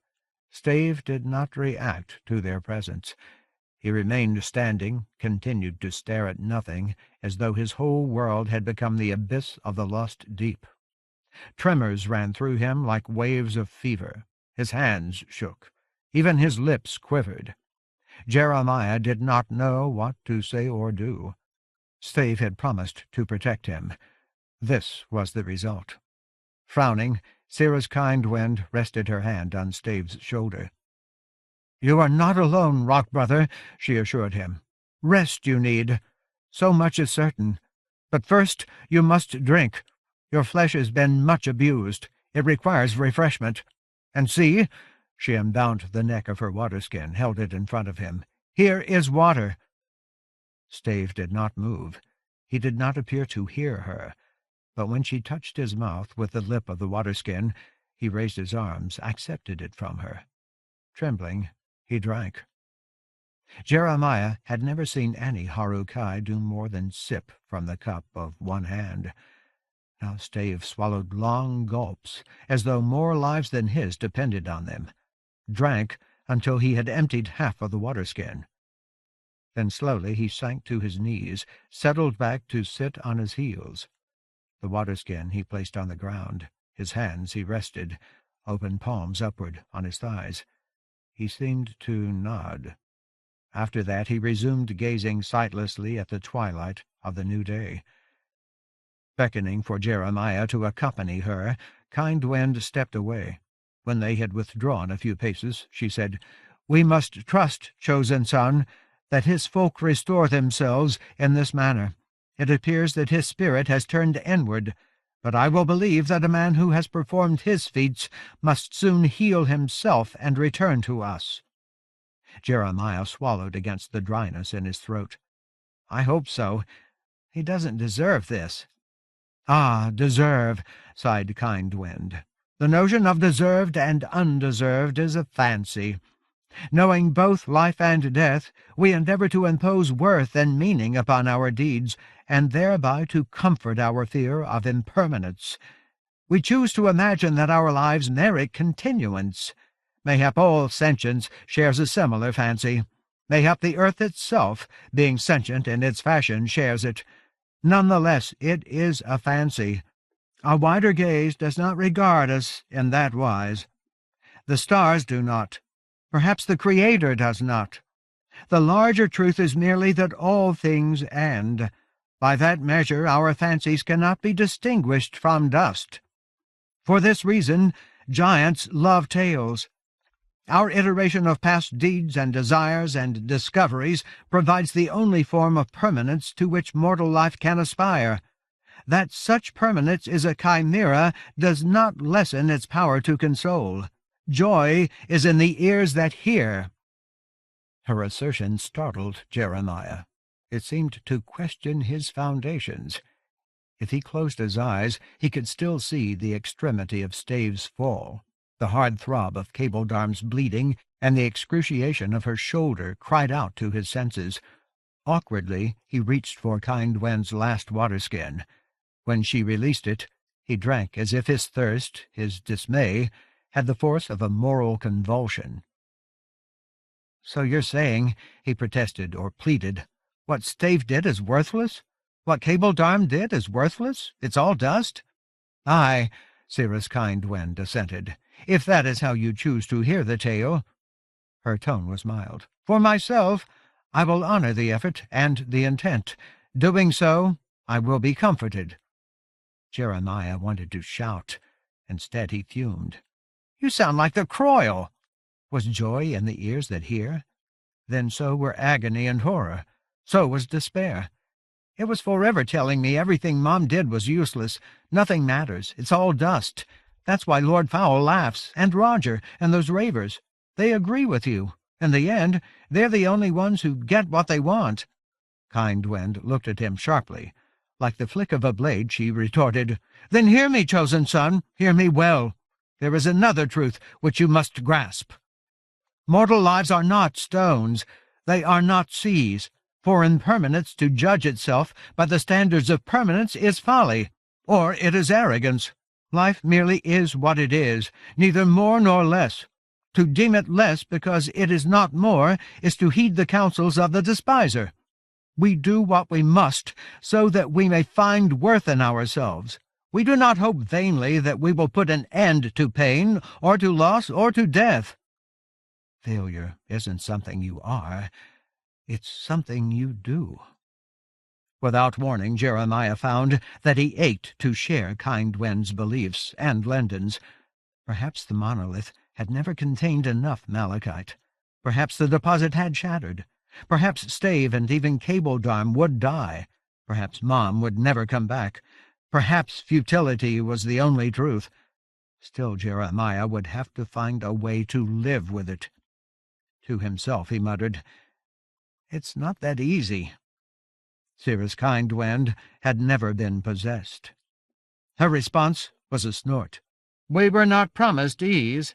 Stave did not react to their presence. He remained standing, continued to stare at nothing, as though his whole world had become the abyss of the lost deep. Tremors ran through him like waves of fever. His hands shook. Even his lips quivered. Jeremiah did not know what to say or do. Stave had promised to protect him. This was the result. Frowning, Cirrus Kindwind rested her hand on Stave's shoulder. "You are not alone, Rockbrother," she assured him. "Rest you need. So much is certain. But first you must drink. Your flesh has been much abused. It requires refreshment. And see," she unbound the neck of her waterskin, held it in front of him. "Here is water." Stave did not move. He did not appear to hear her. But when she touched his mouth with the lip of the waterskin, he raised his arms, accepted it from her. Trembling, he drank. Jeremiah had never seen any Harukai do more than sip from the cup of one hand. Now Stave swallowed long gulps, as though more lives than his depended on them, drank until he had emptied half of the waterskin. Then slowly he sank to his knees, settled back to sit on his heels. The waterskin he placed on the ground. His hands he rested, open palms upward, on his thighs. He seemed to nod. After that he resumed gazing sightlessly at the twilight of the new day. Beckoning for Jeremiah to accompany her, Kindwind stepped away. When they had withdrawn a few paces, she said, "We must trust, chosen son, that his folk restore themselves in this manner. It appears that his spirit has turned inward, but I will believe that a man who has performed his feats must soon heal himself and return to us." Jeremiah swallowed against the dryness in his throat. "I hope so. He doesn't deserve this." "Ah, deserve," sighed Kindwind. "The notion of deserved and undeserved is a fancy. Knowing both life and death, we endeavor to impose worth and meaning upon our deeds, and thereby to comfort our fear of impermanence. We choose to imagine that our lives merit continuance. Mayhap all sentience shares a similar fancy. Mayhap the earth itself, being sentient in its fashion, shares it. None the less, it is a fancy. A wider gaze does not regard us in that wise. The stars do not. Perhaps the Creator does not. The larger truth is merely that all things end. By that measure our fancies cannot be distinguished from dust. For this reason, giants love tales. Our iteration of past deeds and desires and discoveries provides the only form of permanence to which mortal life can aspire. That such permanence is a chimera does not lessen its power to console. Joy is in the ears that hear. Her assertion startled Jeremiah. It seemed to question his foundations. If he closed his eyes, he could still see the extremity of Stave's fall. The hard throb of Cabledarm's bleeding and the excruciation of her shoulder cried out to his senses. Awkwardly, he reached for Kind Wen's last waterskin. When she released it, he drank as if his thirst, his dismay, had the force of a moral convulsion. "So you're saying," he protested or pleaded, "what Stave did is worthless? What Cabledarm did is worthless? It's all dust?" "Aye," Cirrus Kind Wen assented, "if that is how you choose to hear the tale." Her tone was mild. "For myself, I will honor the effort and the intent. Doing so, I will be comforted." Jeremiah wanted to shout. Instead he fumed. "You sound like the Croyle." Was joy in the ears that hear? Then so were agony and horror. So was despair. "It was forever telling me everything Mom did was useless. Nothing matters. It's all dust. That's why Lord Fowle laughs, and Roger, and those ravers. They agree with you. In the end, they're the only ones who get what they want." Kind Wend looked at him sharply. Like the flick of a blade, she retorted, "Then hear me, chosen son, hear me well. There is another truth which you must grasp. Mortal lives are not stones. They are not seas. For impermanence to judge itself by the standards of permanence is folly, or it is arrogance. Life merely is what it is, neither more nor less. To deem it less because it is not more is to heed the counsels of the despiser. We do what we must so that we may find worth in ourselves. We do not hope vainly that we will put an end to pain, or to loss, or to death. Failure isn't something you are. It's something you do." Without warning, Jeremiah found that he ached to share Kind Wen's beliefs and Lendon's. Perhaps the monolith had never contained enough malachite. Perhaps the deposit had shattered. Perhaps Stave and even Cabledarm would die. Perhaps Mom would never come back. Perhaps futility was the only truth. Still, Jeremiah would have to find a way to live with it. To himself he muttered, "It's not that easy." Cirrus Kind Wend had never been possessed. Her response was a snort. "We were not promised ease.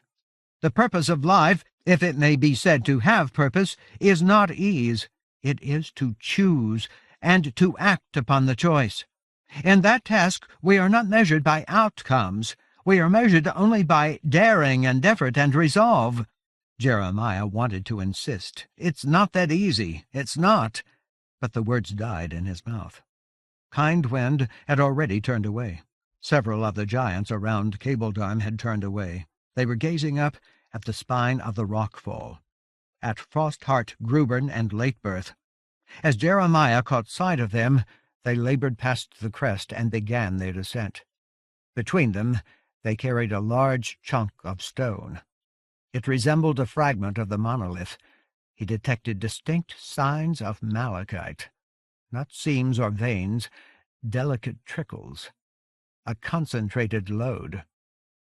The purpose of life, if it may be said to have purpose, is not ease. It is to choose, and to act upon the choice. In that task we are not measured by outcomes. We are measured only by daring and effort and resolve." Jeremiah wanted to insist. "It's not that easy. It's not." But the words died in his mouth. Kind Wend had already turned away. Several of the giants around Cabledarm had turned away. They were gazing up at the spine of the rockfall, at Frostheart, Grubern, and Latebirth. As Jeremiah caught sight of them, they labored past the crest and began their descent. Between them they carried a large chunk of stone. It resembled a fragment of the monolith. He detected distinct signs of malachite, not seams or veins, delicate trickles, a concentrated load.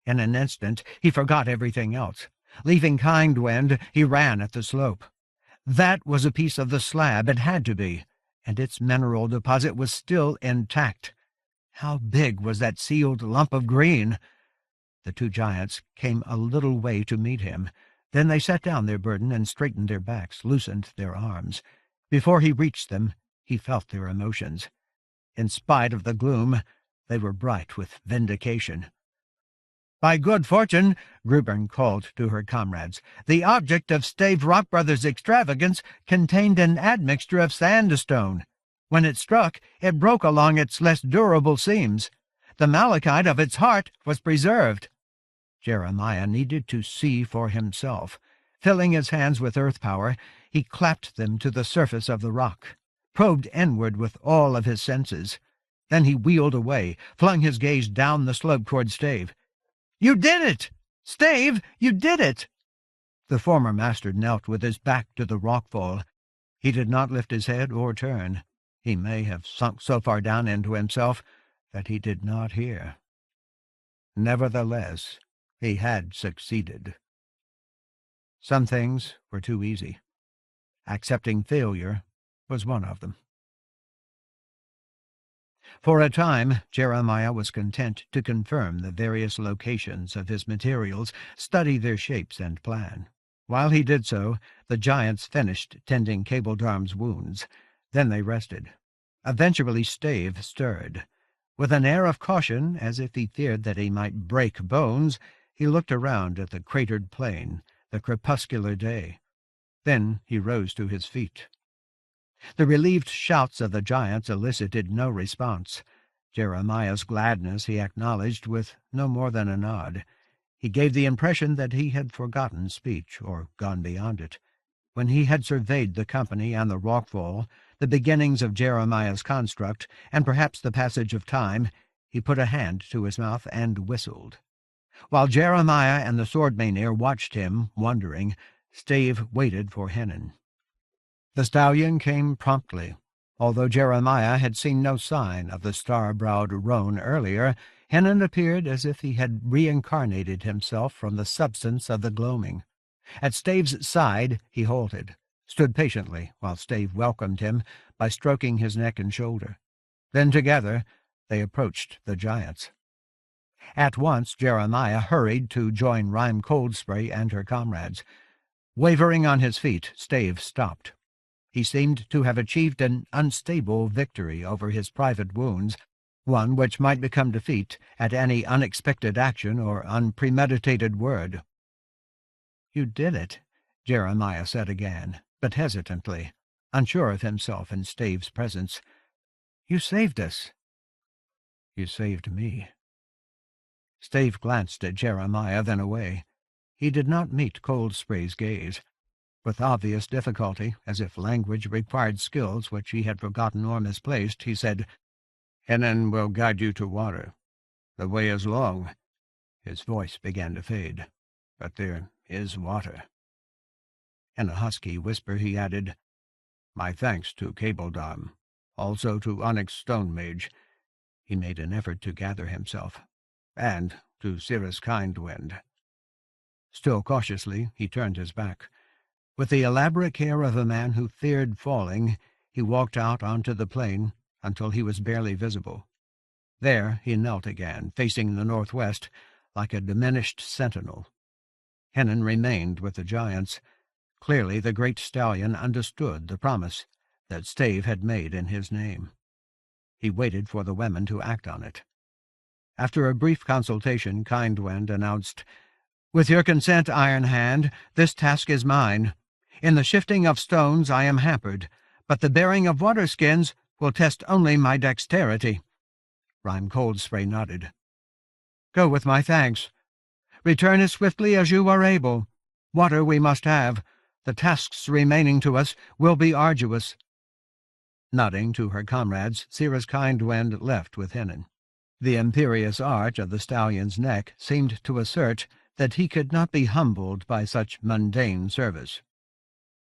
In an instant he forgot everything else. Leaving Kind Wend, he ran at the slope. That was a piece of the slab, it had to be, and its mineral deposit was still intact. How big was that sealed lump of green? The two giants came a little way to meet him. Then they set down their burden and straightened their backs, loosened their arms. Before he reached them, he felt their emotions. In spite of the gloom, they were bright with vindication. "By good fortune," Grubern called to her comrades, "the object of Stave Rock Brothers' extravagance contained an admixture of sandstone. When it struck, it broke along its less durable seams. The malachite of its heart was preserved." Jeremiah needed to see for himself. Filling his hands with earth power, he clapped them to the surface of the rock, probed inward with all of his senses. Then he wheeled away, flung his gaze down the slope toward Stave. "You did it! Stave, you did it!" The former master knelt with his back to the rockfall. He did not lift his head or turn. He may have sunk so far down into himself that he did not hear. Nevertheless, he had succeeded. Some things were too easy. Accepting failure was one of them. For a time, Jeremiah was content to confirm the various locations of his materials, study their shapes and plan. While he did so, the giants finished tending Cabledarm's wounds. Then they rested. Eventually Stave stirred. With an air of caution, as if he feared that he might break bones, he looked around at the cratered plain, the crepuscular day. Then he rose to his feet. The relieved shouts of the giants elicited no response. Jeremiah's gladness he acknowledged with no more than a nod. He gave the impression that he had forgotten speech, or gone beyond it. When he had surveyed the company and the rockfall, the beginnings of Jeremiah's construct, and perhaps the passage of time, he put a hand to his mouth and whistled. While Jeremiah and the sword maineer watched him, wondering, Stave waited for Hennon. The stallion came promptly. Although Jeremiah had seen no sign of the star-browed roan earlier, Hennon appeared as if he had reincarnated himself from the substance of the gloaming. At Stave's side he halted, stood patiently while Stave welcomed him by stroking his neck and shoulder. Then together they approached the giants. At once Jeremiah hurried to join Rime Coldspray and her comrades. Wavering on his feet, Stave stopped. He seemed to have achieved an unstable victory over his private wounds, one which might become defeat at any unexpected action or unpremeditated word. "You did it," Jeremiah said again, but hesitantly, unsure of himself in Stave's presence. "You saved us." "You saved me." Stave glanced at Jeremiah, then away. He did not meet Coldspray's gaze. With obvious difficulty, as if language required skills which he had forgotten or misplaced, he said, "Hennon will guide you to water. The way is long." His voice began to fade. "But there is water." In a husky whisper he added, "My thanks to Cabledarm, also to Onyx Stonemage." He made an effort to gather himself. "And to Cirrus Kindwind." Still cautiously, he turned his back. With the elaborate care of a man who feared falling, he walked out onto the plain until he was barely visible. There he knelt again, facing the northwest, like a diminished sentinel. Hennon remained with the giants. Clearly the great stallion understood the promise that Stave had made in his name. He waited for the women to act on it. After a brief consultation, Kindwind announced, "With your consent, Iron Hand, this task is mine. In the shifting of stones I am hampered, but the bearing of water-skins will test only my dexterity." Rime Coldspray nodded. "Go with my thanks. Return as swiftly as you are able. Water we must have. The tasks remaining to us will be arduous." Nodding to her comrades, Cirrus Kindwind left with Hennon. The imperious arch of the stallion's neck seemed to assert that he could not be humbled by such mundane service.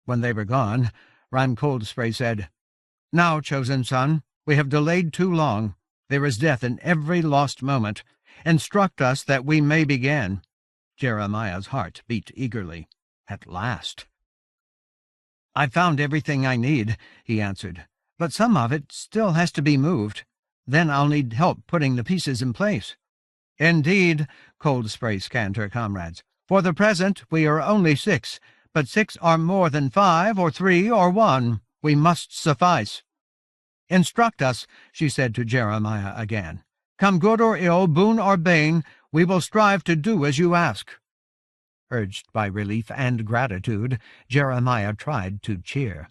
When they were gone, Rime Coldspray said, "Now, chosen son, we have delayed too long. There is death in every lost moment. Instruct us that we may begin." Jeremiah's heart beat eagerly. At last. "I've found everything I need," he answered, "but some of it still has to be moved. Then I'll need help putting the pieces in place." "Indeed," Coldspray scanned her comrades. "For the present we are only 6, but 6 are more than 5 or 3 or 1. We must suffice." "Instruct us," she said to Jeremiah again. "Come good or ill, boon or bane, we will strive to do as you ask." Urged by relief and gratitude, Jeremiah tried to cheer.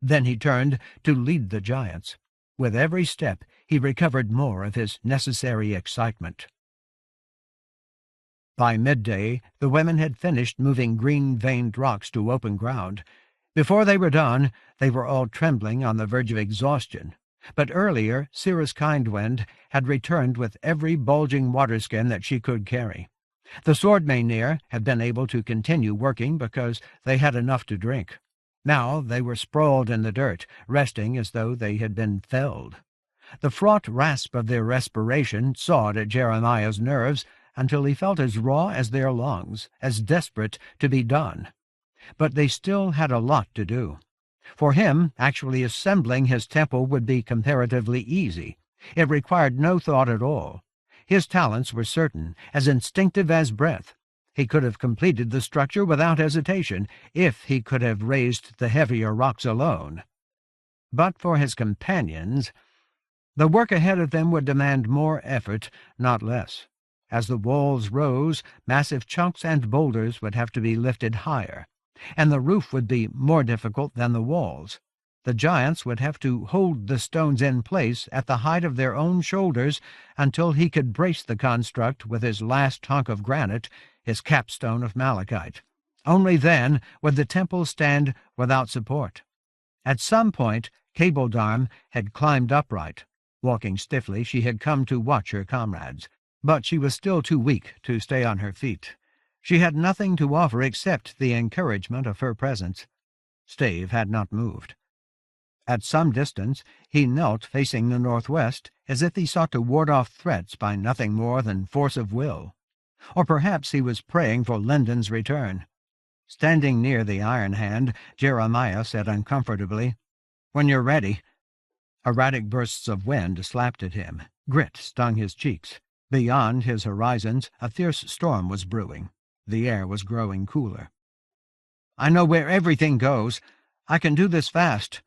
Then he turned to lead the giants. With every step he recovered more of his necessary excitement. By midday, the women had finished moving green-veined rocks to open ground. Before they were done, they were all trembling on the verge of exhaustion. But earlier, Cirrus Kindwind had returned with every bulging waterskin that she could carry. The sword Mainir had been able to continue working because they had enough to drink. Now they were sprawled in the dirt, resting as though they had been felled. The fraught rasp of their respiration sawed at Jeremiah's nerves until he felt as raw as their lungs, as desperate to be done. But they still had a lot to do. For him, actually assembling his temple would be comparatively easy. It required no thought at all. His talents were certain, as instinctive as breath. He could have completed the structure without hesitation, if he could have raised the heavier rocks alone. But for his companions, the work ahead of them would demand more effort, not less. As the walls rose, massive chunks and boulders would have to be lifted higher, and the roof would be more difficult than the walls. The giants would have to hold the stones in place at the height of their own shoulders until he could brace the construct with his last hunk of granite, his capstone of malachite. Only then would the temple stand without support. At some point, Cabledarm had climbed upright. Walking stiffly, she had come to watch her comrades. But she was still too weak to stay on her feet. She had nothing to offer except the encouragement of her presence. Stave had not moved. At some distance, he knelt facing the northwest, as if he sought to ward off threats by nothing more than force of will. Or perhaps he was praying for Lendon's return. Standing near the Iron Hand, Jeremiah said uncomfortably, "When you're ready." Erratic bursts of wind slapped at him. Grit stung his cheeks. Beyond his horizons, a fierce storm was brewing. The air was growing cooler. "I know where everything goes. I can do this fast."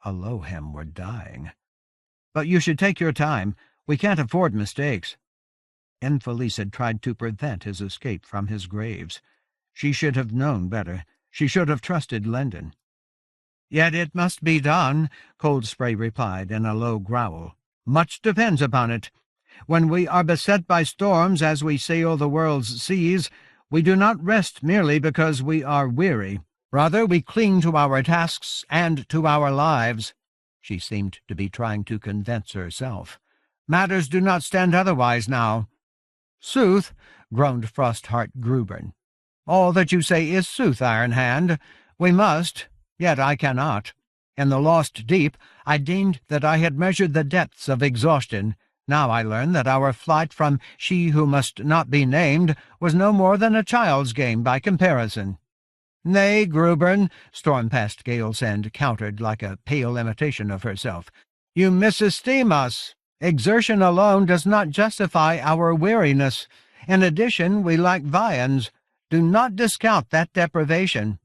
Elohim were dying. "But you should take your time. We can't afford mistakes." Infelice had tried to prevent his escape from his graves. She should have known better. She should have trusted Lendon. "Yet it must be done," Cold Spray replied in a low growl. "Much depends upon it. When we are beset by storms as we sail the world's seas, we do not rest merely because we are weary. Rather, we cling to our tasks and to our lives." She seemed to be trying to convince herself. "Matters do not stand otherwise now." "Sooth," groaned Frostheart Grubern. "All that you say is sooth, Iron Hand. We must, yet I cannot. In the Lost Deep, I deemed that I had measured the depths of exhaustion. Now I learn that our flight from She Who Must Not Be Named was no more than a child's game by comparison." "Nay, Grubern," Stormpast Galesend countered like a pale imitation of herself. "You misesteem us. Exertion alone does not justify our weariness. In addition, we lack viands. Do not discount that deprivation."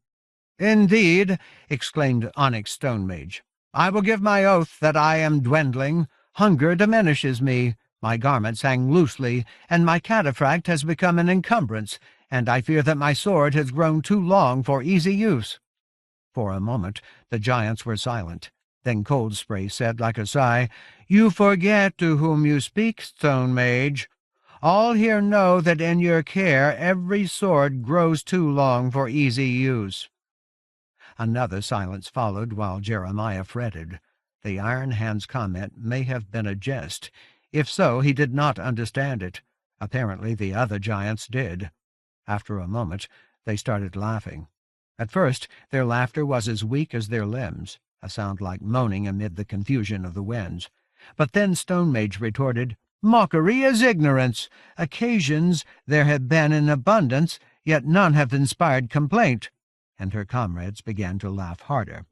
"Indeed," exclaimed Onyx Stonemage. "I will give my oath that I am dwindling. Hunger diminishes me. My garments hang loosely, and my cataphract has become an encumbrance, and I fear that my sword has grown too long for easy use." For a moment the giants were silent. Then Cold Spray said like a sigh, "You forget to whom you speak, Stone Mage. All here know that in your care every sword grows too long for easy use." Another silence followed while Jeremiah fretted. The Iron Hand's comment may have been a jest. If so, he did not understand it. Apparently the other giants did. After a moment, they started laughing. At first, their laughter was as weak as their limbs, a sound like moaning amid the confusion of the winds. But then Stone Mage retorted, "Mockery is ignorance. Occasions there have been in abundance, yet none have inspired complaint." And her comrades began to laugh harder.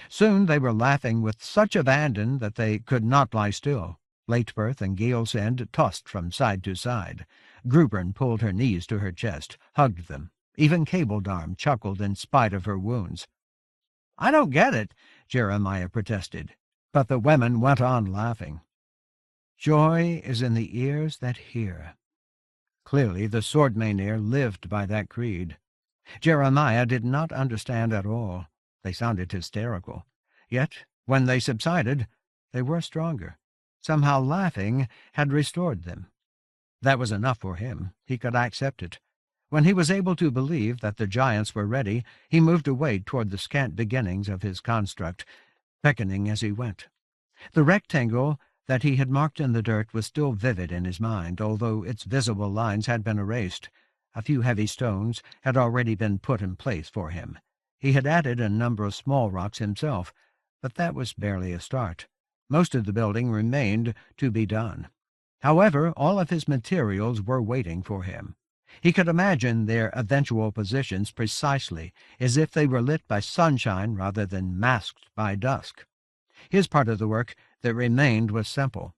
Soon they were laughing with such abandon that they could not lie still. Latebirth and Galesend tossed from side to side. Grubern pulled her knees to her chest, hugged them. Even Cabledarm chuckled in spite of her wounds. "I don't get it," Jeremiah protested. But the women went on laughing. "Joy is in the ears that hear." Clearly the Sword Mainir lived by that creed. Jeremiah did not understand at all. They sounded hysterical. Yet, when they subsided, they were stronger. Somehow laughing had restored them. That was enough for him. He could accept it. When he was able to believe that the giants were ready, he moved away toward the scant beginnings of his construct, beckoning as he went. The rectangle that he had marked in the dirt was still vivid in his mind, although its visible lines had been erased. A few heavy stones had already been put in place for him. He had added a number of small rocks himself, but that was barely a start. Most of the building remained to be done. However, all of his materials were waiting for him. He could imagine their eventual positions precisely, as if they were lit by sunshine rather than masked by dusk. His part of the work that remained was simple.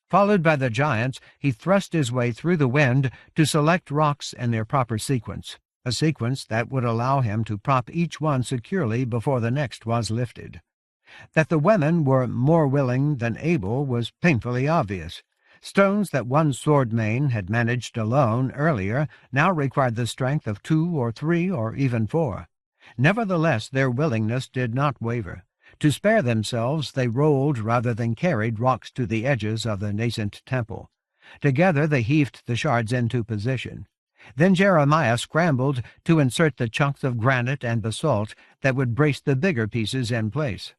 Followed by the giants, he thrust his way through the wind to select rocks in their proper sequence, a sequence that would allow him to prop each one securely before the next was lifted. That the women were more willing than able was painfully obvious. Stones that one swordmane had managed alone earlier now required the strength of 2 or 3 or even 4. Nevertheless, their willingness did not waver. To spare themselves, they rolled rather than carried rocks to the edges of the nascent temple. Together they heaved the shards into position. Then Jeremiah scrambled to insert the chunks of granite and basalt that would brace the bigger pieces in place.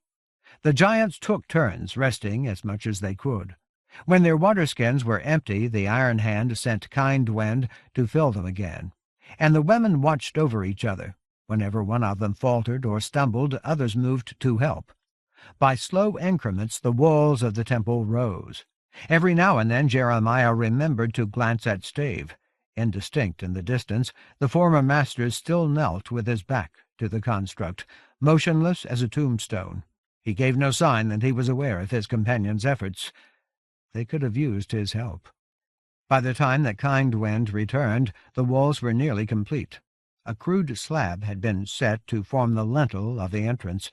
The giants took turns, resting as much as they could. When their water-skins were empty, the Iron Hand sent Kind Wind to fill them again, and the women watched over each other. Whenever one of them faltered or stumbled, others moved to help. By slow increments, the walls of the temple rose. Every now and then Jeremiah remembered to glance at Stave. Indistinct in the distance, the former master still knelt with his back to the construct, motionless as a tombstone. He gave no sign that he was aware of his companion's efforts. They could have used his help. By the time that Kind Wind returned, the walls were nearly complete. A crude slab had been set to form the lintel of the entrance.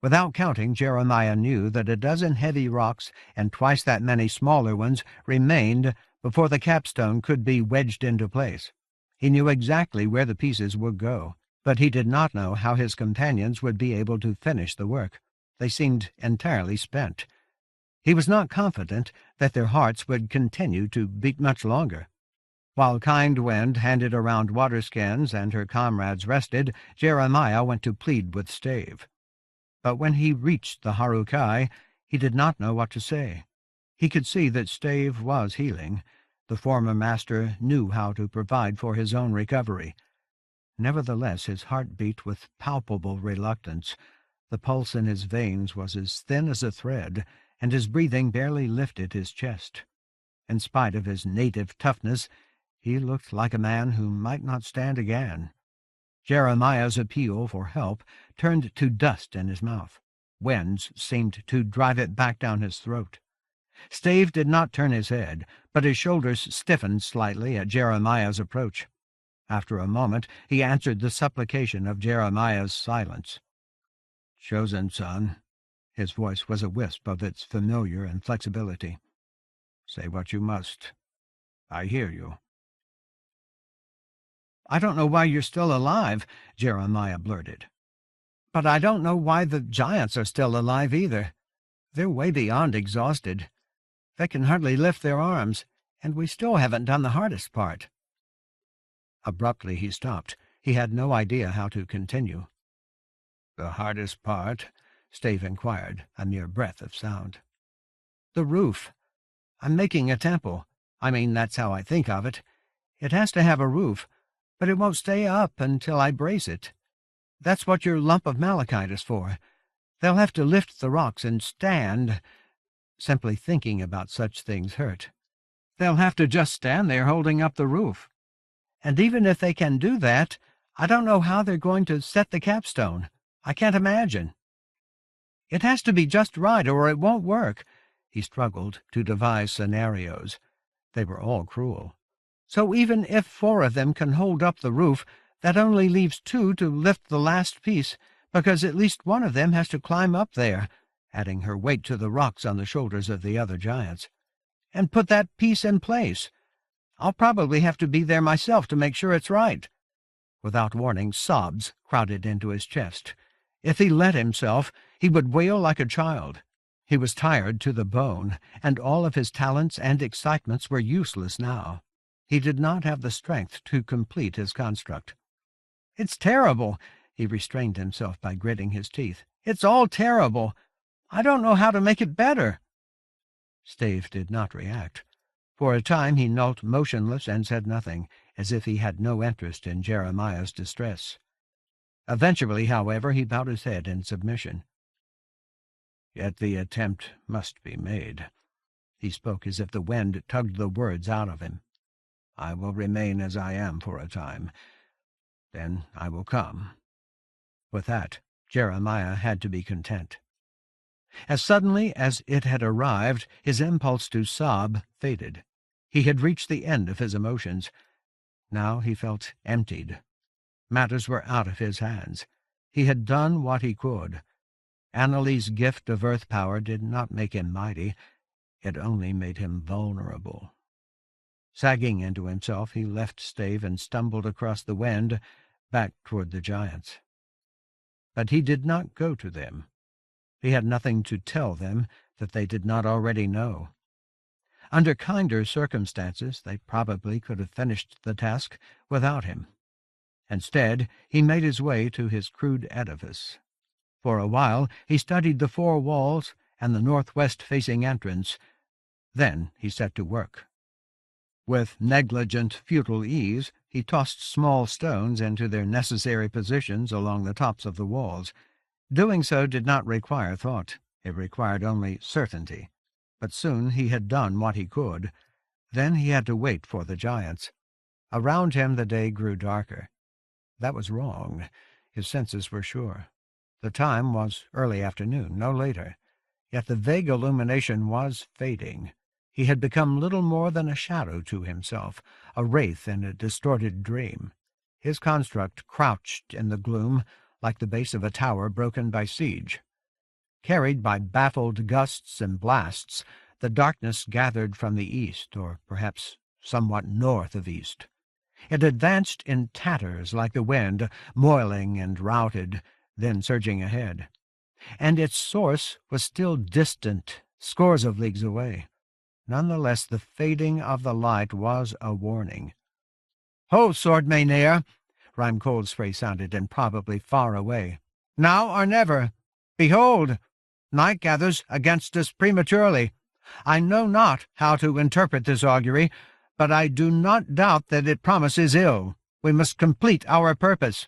Without counting, Jeremiah knew that a dozen heavy rocks and twice that many smaller ones remained before the capstone could be wedged into place. He knew exactly where the pieces would go, but he did not know how his companions would be able to finish the work. They seemed entirely spent. He was not confident that their hearts would continue to beat much longer. While Kind Wind handed around water-skins and her comrades rested, Jeremiah went to plead with Stave. But when he reached the Harukai, he did not know what to say. He could see that Stave was healing. The former master knew how to provide for his own recovery. Nevertheless, his heart beat with palpable reluctance. The pulse in his veins was as thin as a thread, and his breathing barely lifted his chest. In spite of his native toughness, he looked like a man who might not stand again. Jeremiah's appeal for help turned to dust in his mouth. Winds seemed to drive it back down his throat. Stave did not turn his head, but his shoulders stiffened slightly at Jeremiah's approach. After a moment, he answered the supplication of Jeremiah's silence. "Chosen son." His voice was a wisp of its familiar inflexibility. "Say what you must. I hear you." "I don't know why you're still alive," Jeremiah blurted. "But I don't know why the giants are still alive either. They're way beyond exhausted. They can hardly lift their arms, and we still haven't done the hardest part." Abruptly he stopped. He had no idea how to continue. "The hardest part?" Stave inquired, a mere breath of sound. "The roof. I'm making a temple. I mean, that's how I think of it. It has to have a roof, but it won't stay up until I brace it. That's what your lump of malachite is for. They'll have to lift the rocks and stand. Simply thinking about such things hurt. They'll have to just stand there holding up the roof. And even if they can do that, I don't know how they're going to set the capstone. I can't imagine. It has to be just right, or it won't work." He struggled to devise scenarios. They were all cruel. "So even if 4 of them can hold up the roof, that only leaves 2 to lift the last piece, because at least one of them has to climb up there," adding her weight to the rocks on the shoulders of the other giants, "and put that piece in place. I'll probably have to be there myself to make sure it's right." Without warning, sobs crowded into his chest. If he let himself, he would wail like a child. He was tired to the bone, and all of his talents and excitements were useless now. He did not have the strength to complete his construct. "It's terrible," he restrained himself by gritting his teeth. "It's all terrible. I don't know how to make it better." Stave did not react. For a time he knelt motionless and said nothing, as if he had no interest in Jeremiah's distress. Eventually, however, he bowed his head in submission. "Yet the attempt must be made." He spoke as if the wind tugged the words out of him. "I will remain as I am for a time. Then I will come." With that, Jeremiah had to be content. As suddenly as it had arrived, his impulse to sob faded. He had reached the end of his emotions. Now he felt emptied. Matters were out of his hands. He had done what he could. Annalee's gift of earth power did not make him mighty. It only made him vulnerable. Sagging into himself, he left Stave and stumbled across the wind back toward the giants. But he did not go to them. He had nothing to tell them that they did not already know. Under kinder circumstances, they probably could have finished the task without him. Instead, he made his way to his crude edifice. For a while, he studied the four walls and the northwest-facing entrance. Then he set to work. With negligent, futile ease, he tossed small stones into their necessary positions along the tops of the walls. Doing so did not require thought. It required only certainty. But soon he had done what he could. Then he had to wait for the giants. Around him the day grew darker. That was wrong. His senses were sure. The time was early afternoon, no later. Yet the vague illumination was fading. He had become little more than a shadow to himself, a wraith in a distorted dream. His construct crouched in the gloom like the base of a tower broken by siege. Carried by baffled gusts and blasts, the darkness gathered from the east, or perhaps somewhat north of east. It advanced in tatters like the wind, moiling and routed, then surging ahead. And its source was still distant, scores of leagues away. Nonetheless, the fading of the light was a warning. "Ho, Sword Maynere!" Rhyme Coldspray sounded, and probably far away. "Now or never! Behold! Night gathers against us prematurely. I know not how to interpret this augury, but I do not doubt that it promises ill. We must complete our purpose."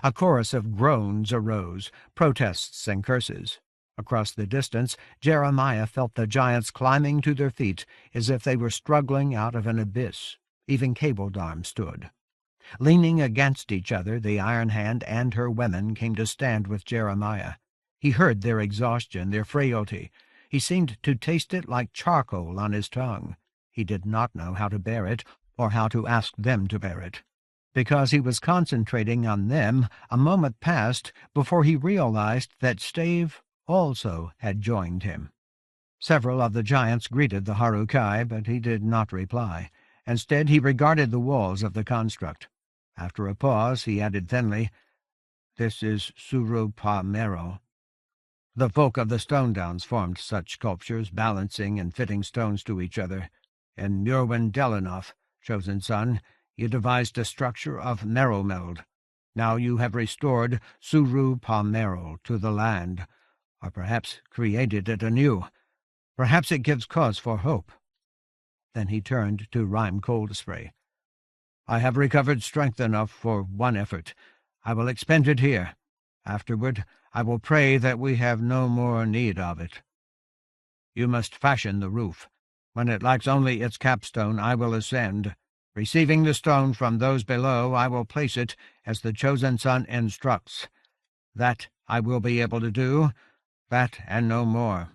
A chorus of groans arose, protests and curses. Across the distance, Jeremiah felt the giants climbing to their feet as if they were struggling out of an abyss. Even Cabledarm stood. Leaning against each other, the Iron Hand and her women came to stand with Jeremiah. He heard their exhaustion, their frailty. He seemed to taste it like charcoal on his tongue. He did not know how to bear it, or how to ask them to bear it. Because he was concentrating on them, a moment passed before he realized that Stave also had joined him. Several of the giants greeted the Harukai, but he did not reply. Instead, he regarded the walls of the construct. After a pause, he added thinly, "This is Suru Pa Mero." The folk of the Stone Downs formed such sculptures, balancing and fitting stones to each other. In Murwin Delanoff, chosen son, you devised a structure of meromeld. Now you have restored Suru Pa Mero to the land, or perhaps created it anew. Perhaps it gives cause for hope." Then he turned to Rhyme Coldspray. "I have recovered strength enough for one effort. I will expend it here. Afterward, I will pray that we have no more need of it. You must fashion the roof. When it lacks only its capstone, I will ascend. Receiving the stone from those below, I will place it as the chosen son instructs. That I will be able to do, that and no more."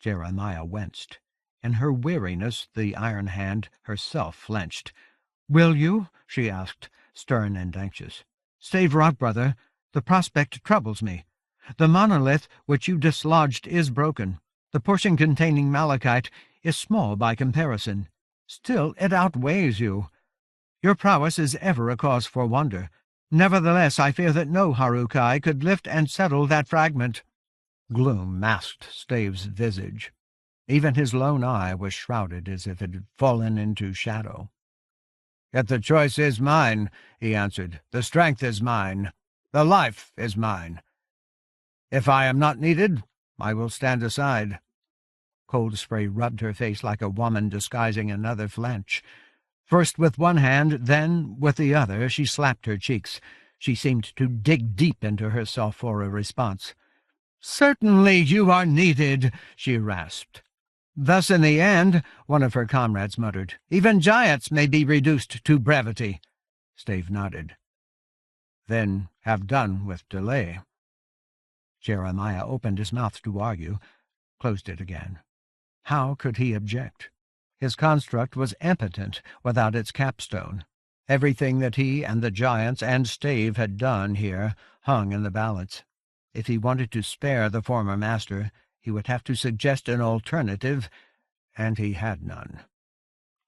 Jeremiah winced. In her weariness, the Iron Hand herself flinched. "Will you?" she asked, stern and anxious. "Stave Rock, brother, the prospect troubles me. The monolith which you dislodged is broken. The portion containing malachite is small by comparison. Still, it outweighs you. Your prowess is ever a cause for wonder. Nevertheless, I fear that no Harukai could lift and settle that fragment." Gloom masked Stave's visage. Even his lone eye was shrouded as if it had fallen into shadow. "Yet the choice is mine," he answered. "The strength is mine. The life is mine. If I am not needed, I will stand aside." Cold spray rubbed her face like a woman disguising another flinch. First with one hand, then with the other, she slapped her cheeks. She seemed to dig deep into herself for a response. "Certainly you are needed," she rasped. "Thus in the end," one of her comrades muttered, "even giants may be reduced to brevity." Stave nodded. "Then have done with delay." Jeremiah opened his mouth to argue, closed it again. How could he object? His construct was impotent without its capstone. Everything that he and the giants and Stave had done here hung in the balance. If he wanted to spare the former master, he would have to suggest an alternative, and he had none.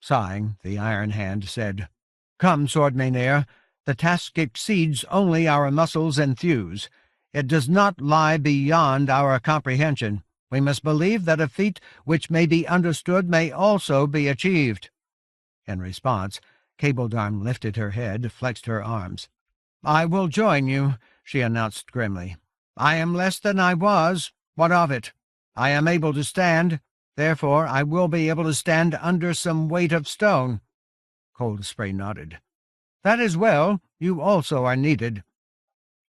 Sighing, the Iron Hand said, "Come, Sword Mynheer, the task exceeds only our muscles and thews. It does not lie beyond our comprehension. We must believe that a feat which may be understood may also be achieved." In response, Cabledarm lifted her head, flexed her arms. "I will join you," she announced grimly. "I am less than I was. What of it? I am able to stand. Therefore I will be able to stand under some weight of stone." Cold Spray nodded. "That is well. You also are needed."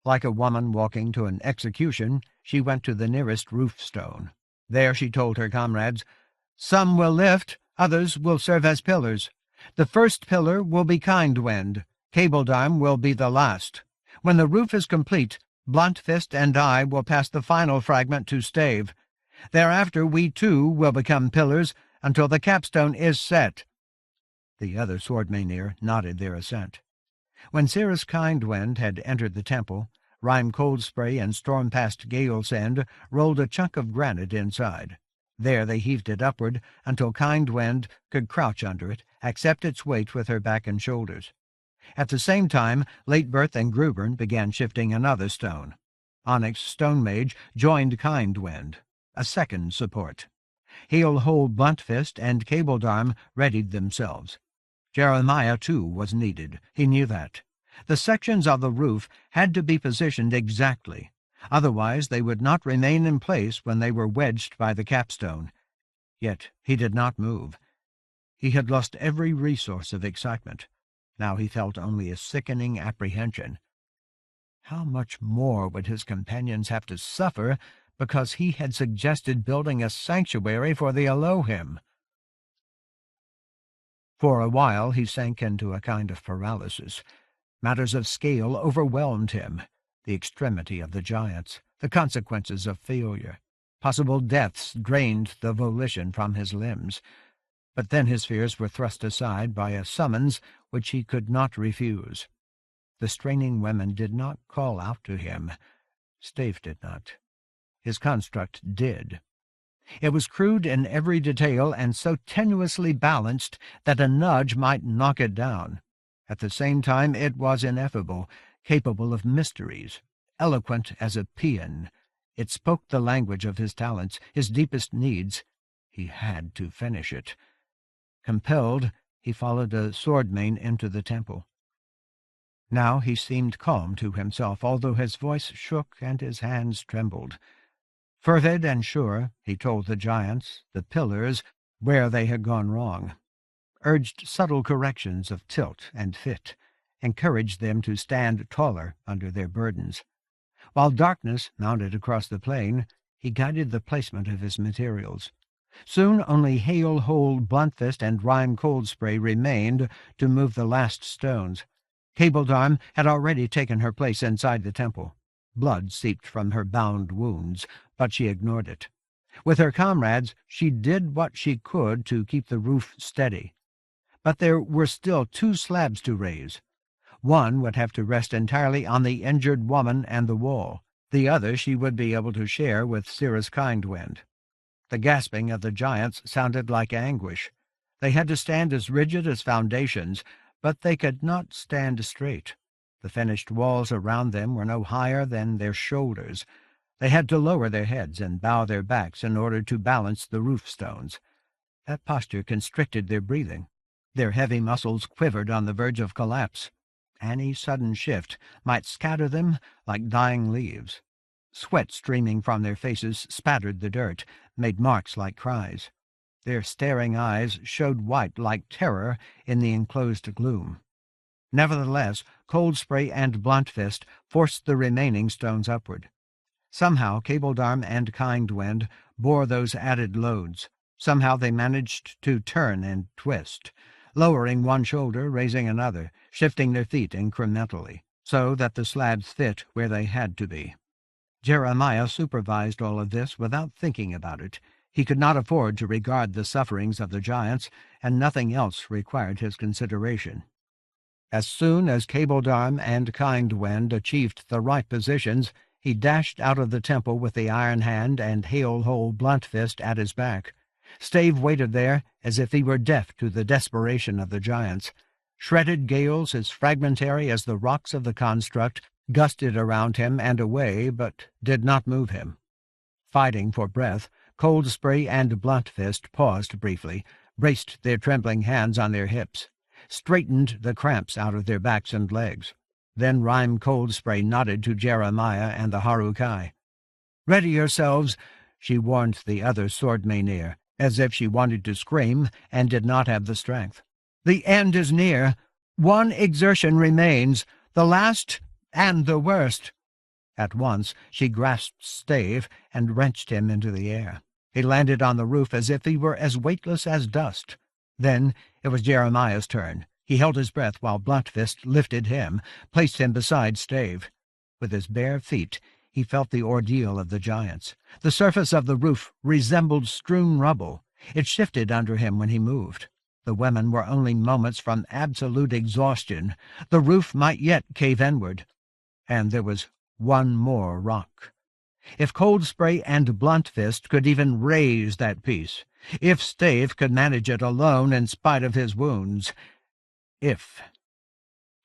Like a woman walking to an execution, she went to the nearest roof stone. There she told her comrades, "Some will lift, others will serve as pillars. The first pillar will be Kindwind. Cabledarm will be the last. When the roof is complete, Bluntfist and I will pass the final fragment to Stave. Thereafter we too will become pillars until the capstone is set." The other Sword Mynheer nodded their assent. When Cirrus Kindwind had entered the temple, Rime Coldspray and Stormpast Galesend rolled a chunk of granite inside. There they heaved it upward until Kindwind could crouch under it, accept its weight with her back and shoulders. At the same time, Lateberth and Grubern began shifting another stone. Onyx Stone Mage joined Kindwind, a second support. Hail-Hole Bluntfist and Cabledarm readied themselves. Jeremiah, too, was needed. He knew that. The sections of the roof had to be positioned exactly. Otherwise they would not remain in place when they were wedged by the capstone. Yet he did not move. He had lost every resource of excitement. Now he felt only a sickening apprehension. How much more would his companions have to suffer because he had suggested building a sanctuary for the Elohim? For a while he sank into a kind of paralysis. Matters of scale overwhelmed him. The extremity of the giants, the consequences of failure, possible deaths drained the volition from his limbs. But then his fears were thrust aside by a summons which he could not refuse. The straining women did not call out to him. Stave did not. His construct did. It was crude in every detail and so tenuously balanced that a nudge might knock it down. At the same time it was ineffable, capable of mysteries, eloquent as a paean. It spoke the language of his talents, his deepest needs. He had to finish it. Compelled, he followed a swordmane into the temple. Now he seemed calm to himself, although his voice shook and his hands trembled. Fervid and sure, he told the giants, the pillars, where they had gone wrong, urged subtle corrections of tilt and fit, encouraged them to stand taller under their burdens. While darkness mounted across the plain, he guided the placement of his materials. Soon only Hail-Hole Bluntfist and Rime Coldspray remained to move the last stones. Cabledarm had already taken her place inside the temple. Blood seeped from her bound wounds, but she ignored it. With her comrades, she did what she could to keep the roof steady. But there were still 2 slabs to raise. One would have to rest entirely on the injured woman and the wall. The other she would be able to share with Cirrus Kindwind. The gasping of the giants sounded like anguish. They had to stand as rigid as foundations, but they could not stand straight. The finished walls around them were no higher than their shoulders. They had to lower their heads and bow their backs in order to balance the roof stones. That posture constricted their breathing. Their heavy muscles quivered on the verge of collapse. Any sudden shift might scatter them like dying leaves. Sweat streaming from their faces spattered the dirt, made marks like cries. Their staring eyes showed white like terror in the enclosed gloom. Nevertheless, Cold Spray and Bluntfist forced the remaining stones upward. Somehow Cabledarm and Kindwind bore those added loads. Somehow they managed to turn and twist, lowering one shoulder, raising another, shifting their feet incrementally, so that the slabs fit where they had to be. Jeremiah supervised all of this without thinking about it. He could not afford to regard the sufferings of the giants, and nothing else required his consideration. As soon as Cabledarm and Kindwind achieved the right positions, he dashed out of the temple with the Iron Hand and Hail-Hole Bluntfist at his back. Stave waited there as if he were deaf to the desperation of the giants. Shredded gales, as fragmentary as the rocks of the construct, gusted around him and away, but did not move him. Fighting for breath, Cold Spray and Bluntfist paused briefly, braced their trembling hands on their hips, straightened the cramps out of their backs and legs. Then Rime Cold Spray nodded to Jeremiah and the Harukai. "Ready yourselves," she warned the other sword Maynir, as if she wanted to scream and did not have the strength. "The end is near. One exertion remains, the last and the worst." At once she grasped Stave and wrenched him into the air. He landed on the roof as if he were as weightless as dust. Then it was Jeremiah's turn. He held his breath while Bluntfist lifted him, placed him beside Stave. With his bare feet he felt the ordeal of the giants. The surface of the roof resembled strewn rubble. It shifted under him when he moved. The women were only moments from absolute exhaustion. The roof might yet cave inward. And there was one more rock. If Cold Spray and Bluntfist could even raise that piece, if Stave could manage it alone in spite of his wounds, if.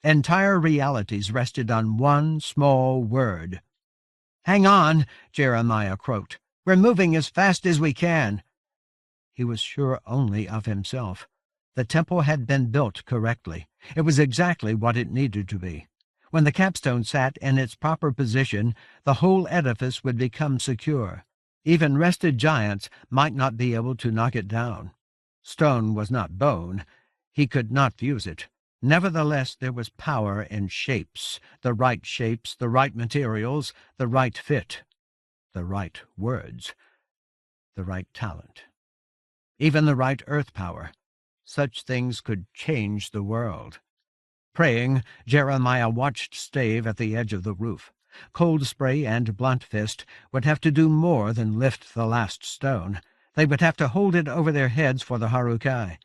Entire realities rested on one small word. "Hang on," Jeremiah croaked. "We're moving as fast as we can." He was sure only of himself. The temple had been built correctly. It was exactly what it needed to be. When the capstone sat in its proper position, the whole edifice would become secure. Even rested giants might not be able to knock it down. Stone was not bone. He could not fuse it. Nevertheless, there was power in shapes, the right materials, the right fit, the right words, the right talent. Even the right earth power. Such things could change the world. Praying, Jeremiah watched Stave at the edge of the roof. Cold Spray and Bluntfist would have to do more than lift the last stone. They would have to hold it over their heads for the Harukai.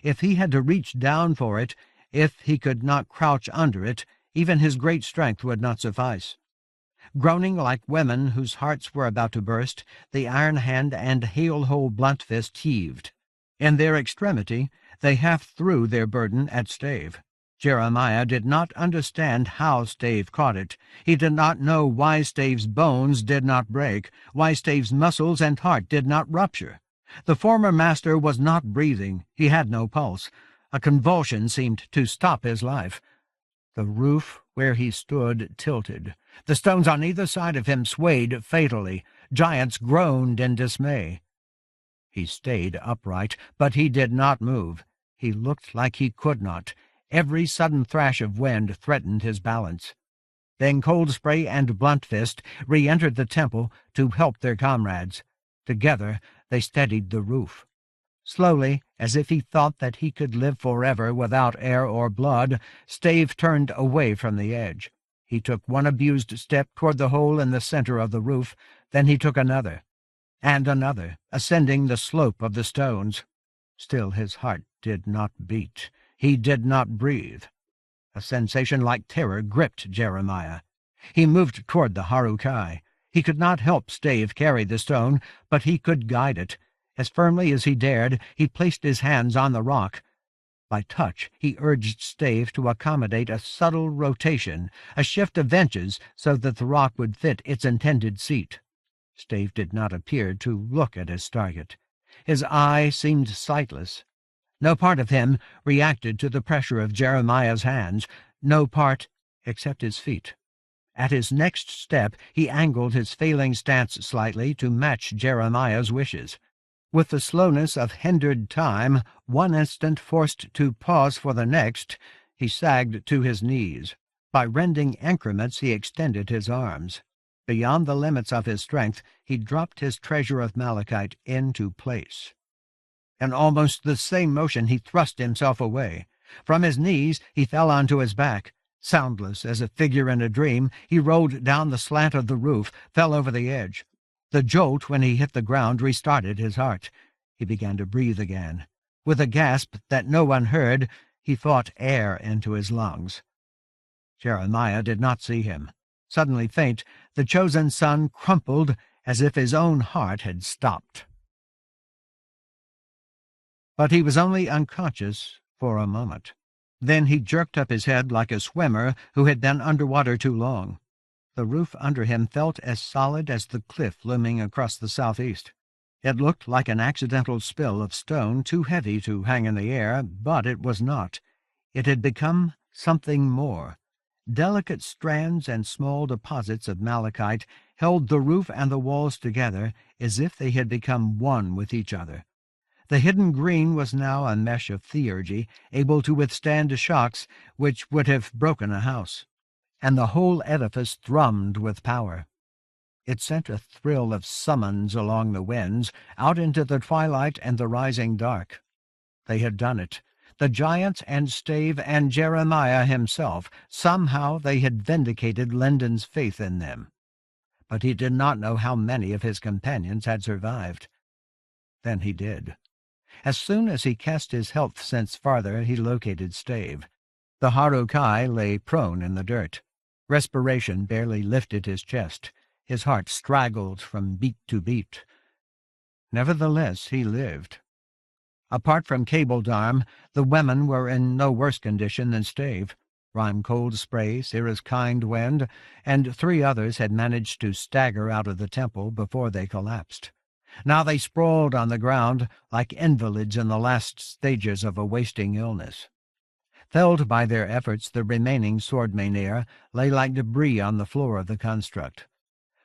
If he had to reach down for it, if he could not crouch under it, even his great strength would not suffice. Groaning like women whose hearts were about to burst, the Iron Hand and Hail-Hole Bluntfist heaved. In their extremity, they half threw their burden at Stave. Jeremiah did not understand how Stave caught it. He did not know why Stave's bones did not break, why Stave's muscles and heart did not rupture. The former master was not breathing. He had no pulse. A convulsion seemed to stop his life. The roof where he stood tilted. The stones on either side of him swayed fatally. Giants groaned in dismay. He stayed upright, but he did not move. He looked like he could not. Every sudden thrash of wind threatened his balance. Then Cold Spray and Bluntfist re-entered the temple to help their comrades. Together they steadied the roof. Slowly, as if he thought that he could live forever without air or blood, Stave turned away from the edge. He took one abused step toward the hole in the center of the roof, then he took another, and another, ascending the slope of the stones. Still his heart did not beat. He did not breathe. A sensation like terror gripped Jeremiah. He moved toward the Harukai. He could not help Stave carry the stone, but he could guide it. As firmly as he dared, he placed his hands on the rock. By touch, he urged Stave to accommodate a subtle rotation, a shift of inches so that the rock would fit its intended seat. Stave did not appear to look at his target. His eye seemed sightless. No part of him reacted to the pressure of Jeremiah's hands, no part except his feet. At his next step he angled his failing stance slightly to match Jeremiah's wishes. With the slowness of hindered time, one instant forced to pause for the next, he sagged to his knees. By rending increments he extended his arms. Beyond the limits of his strength, he dropped his treasure of malachite into place. In almost the same motion he thrust himself away. From his knees he fell onto his back. Soundless as a figure in a dream, he rolled down the slant of the roof, fell over the edge. The jolt when he hit the ground restarted his heart. He began to breathe again. With a gasp that no one heard, he fought air into his lungs. Jeremiah did not see him. Suddenly faint, the chosen son crumpled as if his own heart had stopped. But he was only unconscious for a moment. Then he jerked up his head like a swimmer who had been underwater too long. The roof under him felt as solid as the cliff looming across the southeast. It looked like an accidental spill of stone too heavy to hang in the air, but it was not. It had become something more. Delicate strands and small deposits of malachite held the roof and the walls together as if they had become one with each other. The hidden green was now a mesh of theurgy, able to withstand shocks which would have broken a house, and the whole edifice thrummed with power. It sent a thrill of summons along the winds, out into the twilight and the rising dark. They had done it. The giants and Stave and Jeremiah himself. Somehow they had vindicated Lendon's faith in them. But he did not know how many of his companions had survived. Then he did. As soon as he cast his health sense farther, he located Stave. The Harukai lay prone in the dirt. Respiration barely lifted his chest. His heart straggled from beat to beat. Nevertheless, he lived. Apart from Cabledarm, the women were in no worse condition than Stave. Rime Cold Spray, Sirrah's Kind Wind, and 3 others had managed to stagger out of the temple before they collapsed. Now they sprawled on the ground like invalids in the last stages of a wasting illness. Felled by their efforts, the remaining sword Mainir lay like debris on the floor of the construct.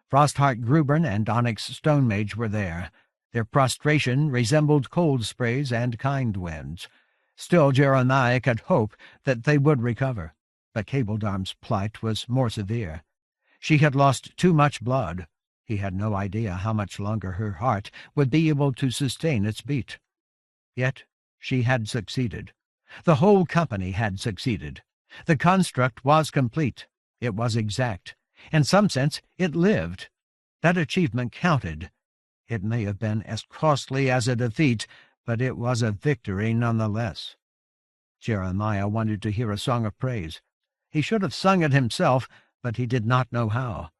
Frostheart Grubern and Onyx Stone Mage were there. Their prostration resembled Cold Sprays and Kind Winds. Still Jeremiah could hope that they would recover, but Cabledarm's plight was more severe. She had lost too much blood. He had no idea how much longer her heart would be able to sustain its beat. Yet she had succeeded. The whole company had succeeded. The construct was complete. It was exact. In some sense, it lived. That achievement counted. It may have been as costly as a defeat, but it was a victory nonetheless. Jeremiah wanted to hear a song of praise. He should have sung it himself, but he did not know how.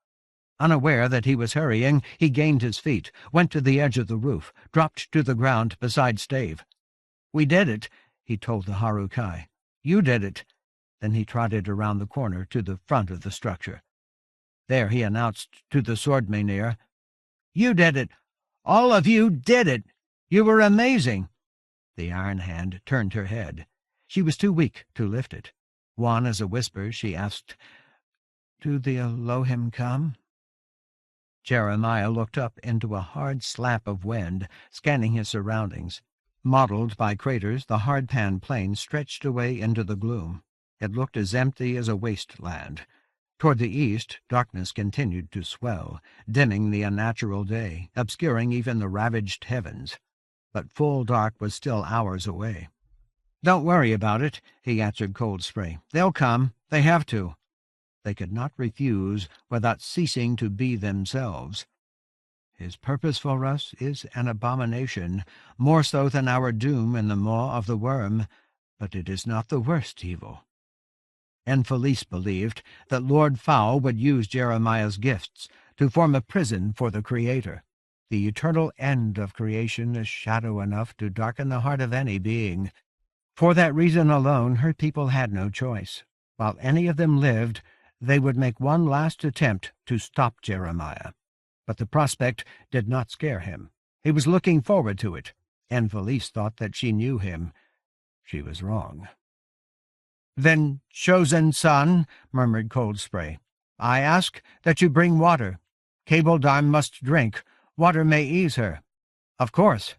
Unaware that he was hurrying, he gained his feet, went to the edge of the roof, dropped to the ground beside Stave. "We did it," he told the Harukai. "You did it." Then he trotted around the corner to the front of the structure. There he announced to the sword Mainir, "You did it! All of you did it! You were amazing!" The Iron Hand turned her head. She was too weak to lift it. Wan as a whisper, she asked, "Do the Elohim come?" Jeremiah looked up into a hard slap of wind, scanning his surroundings. Mottled by craters, the hard-pan plain stretched away into the gloom. It looked as empty as a wasteland. Toward the east, darkness continued to swell, dimming the unnatural day, obscuring even the ravaged heavens. But full dark was still hours away. "Don't worry about it," he answered Cold Spray. "They'll come. They have to." They could not refuse without ceasing to be themselves. His purpose for us is an abomination, more so than our doom in the maw of the worm, but it is not the worst evil. Enfelice believed that Lord Fowl would use Jeremiah's gifts to form a prison for the Creator. The eternal end of creation is shadow enough to darken the heart of any being. For that reason alone, her people had no choice. While any of them lived, they would make one last attempt to stop Jeremiah. But the prospect did not scare him. He was looking forward to it, and Felice thought that she knew him. She was wrong. "Then, chosen son," murmured Cold Spray, "I ask that you bring water. Cable Darm must drink. Water may ease her." "Of course."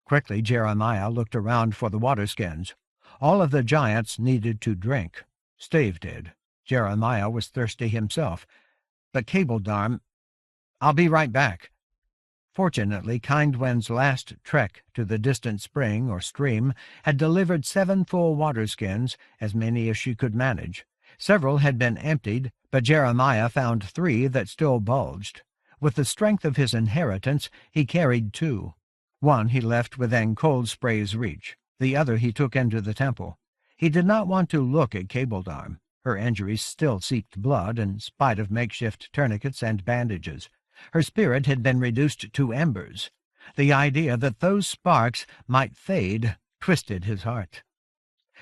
Quickly Jeremiah looked around for the water-skins. All of the giants needed to drink. Stave did. Jeremiah was thirsty himself. But Cable Darm— "I'll be right back." Fortunately, Kindwind's last trek to the distant spring or stream had delivered 7 full water-skins, as many as she could manage. Several had been emptied, but Jeremiah found 3 that still bulged. With the strength of his inheritance, he carried 2. One he left within Cold Spray's reach. The other he took into the temple. He did not want to look at Cable Darm. Her injuries still seeped blood, in spite of makeshift tourniquets and bandages. Her spirit had been reduced to embers. The idea that those sparks might fade twisted his heart.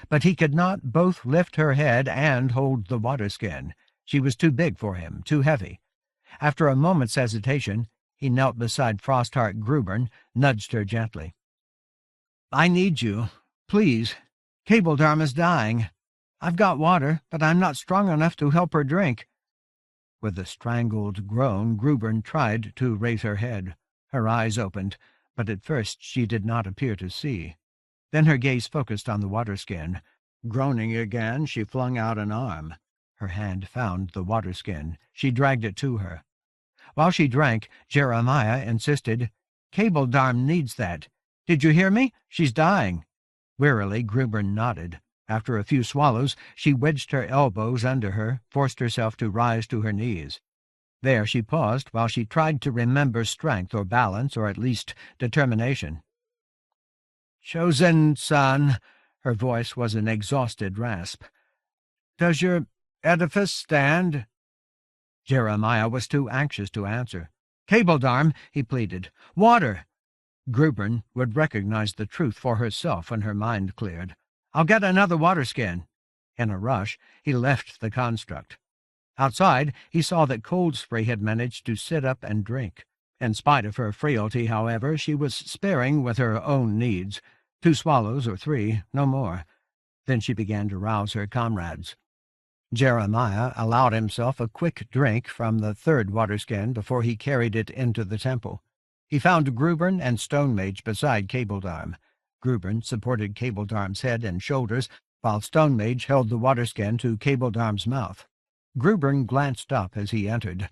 But he could not both lift her head and hold the water-skin. She was too big for him, too heavy. After a moment's hesitation, he knelt beside Frostheart Grubern, nudged her gently. "I need you. Please. Cable Darm is dying. I've got water, but I'm not strong enough to help her drink." With a strangled groan, Grubern tried to raise her head. Her eyes opened, but at first she did not appear to see. Then her gaze focused on the water-skin. Groaning again, she flung out an arm. Her hand found the water-skin. She dragged it to her. While she drank, Jeremiah insisted, "Cable Darm needs that. Did you hear me? She's dying." Wearily, Grubern nodded. After a few swallows, she wedged her elbows under her, forced herself to rise to her knees. There she paused while she tried to remember strength or balance or at least determination. "Chosen son," her voice was an exhausted rasp. "Does your edifice stand?" Jeremiah was too anxious to answer. "Cable Darm," he pleaded. "Water!" Grubern would recognize the truth for herself when her mind cleared. "I'll get another water-skin." In a rush, he left the construct. Outside, he saw that Cold Spray had managed to sit up and drink. In spite of her frailty, however, she was sparing with her own needs. 2 swallows or 3, no more. Then she began to rouse her comrades. Jeremiah allowed himself a quick drink from the 3rd water-skin before he carried it into the temple. He found Grubern and Stone Mage beside Cable Darm. Grubern supported Cable Darm's head and shoulders, while Stone Mage held the water-skin to Cable Darm's mouth. Grubern glanced up as he entered.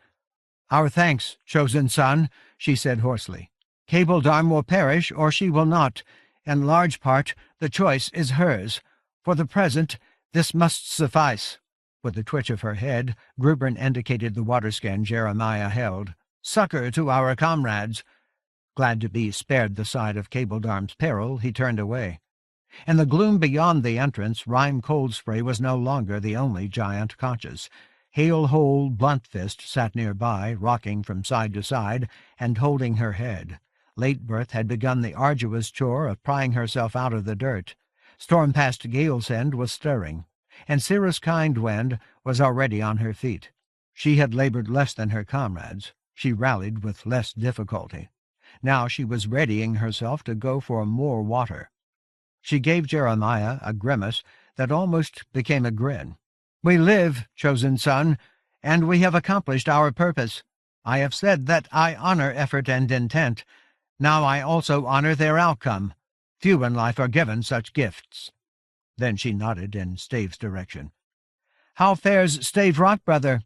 "Our thanks, chosen son," she said hoarsely. "Cable Darm will perish, or she will not. In large part, the choice is hers. For the present, this must suffice." With a twitch of her head, Grubern indicated the water-skin Jeremiah held. "Succor to our comrades." Glad to be spared the sight of Cable Darm's peril, he turned away. In the gloom beyond the entrance, Rime Cold Spray was no longer the only giant conscious. Hail-Hole Bluntfist sat nearby, rocking from side to side and holding her head. Late-Birth had begun the arduous chore of prying herself out of the dirt. Stormpast Galesend was stirring, and Cirrus Kindwind was already on her feet. She had labored less than her comrades. She rallied with less difficulty. Now she was readying herself to go for more water. She gave Jeremiah a grimace that almost became a grin. "We live, chosen son, and we have accomplished our purpose. I have said that I honor effort and intent. Now I also honor their outcome. Few in life are given such gifts." Then she nodded in Stave's direction. "How fares Stave Rock, brother?"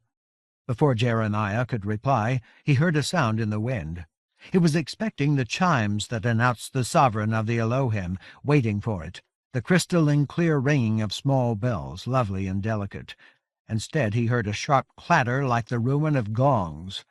Before Jeremiah could reply, he heard a sound in the wind. He was expecting the chimes that announced the sovereign of the Elohim, waiting for it, the crystalline clear ringing of small bells, lovely and delicate. Instead he heard a sharp clatter like the ruin of gongs,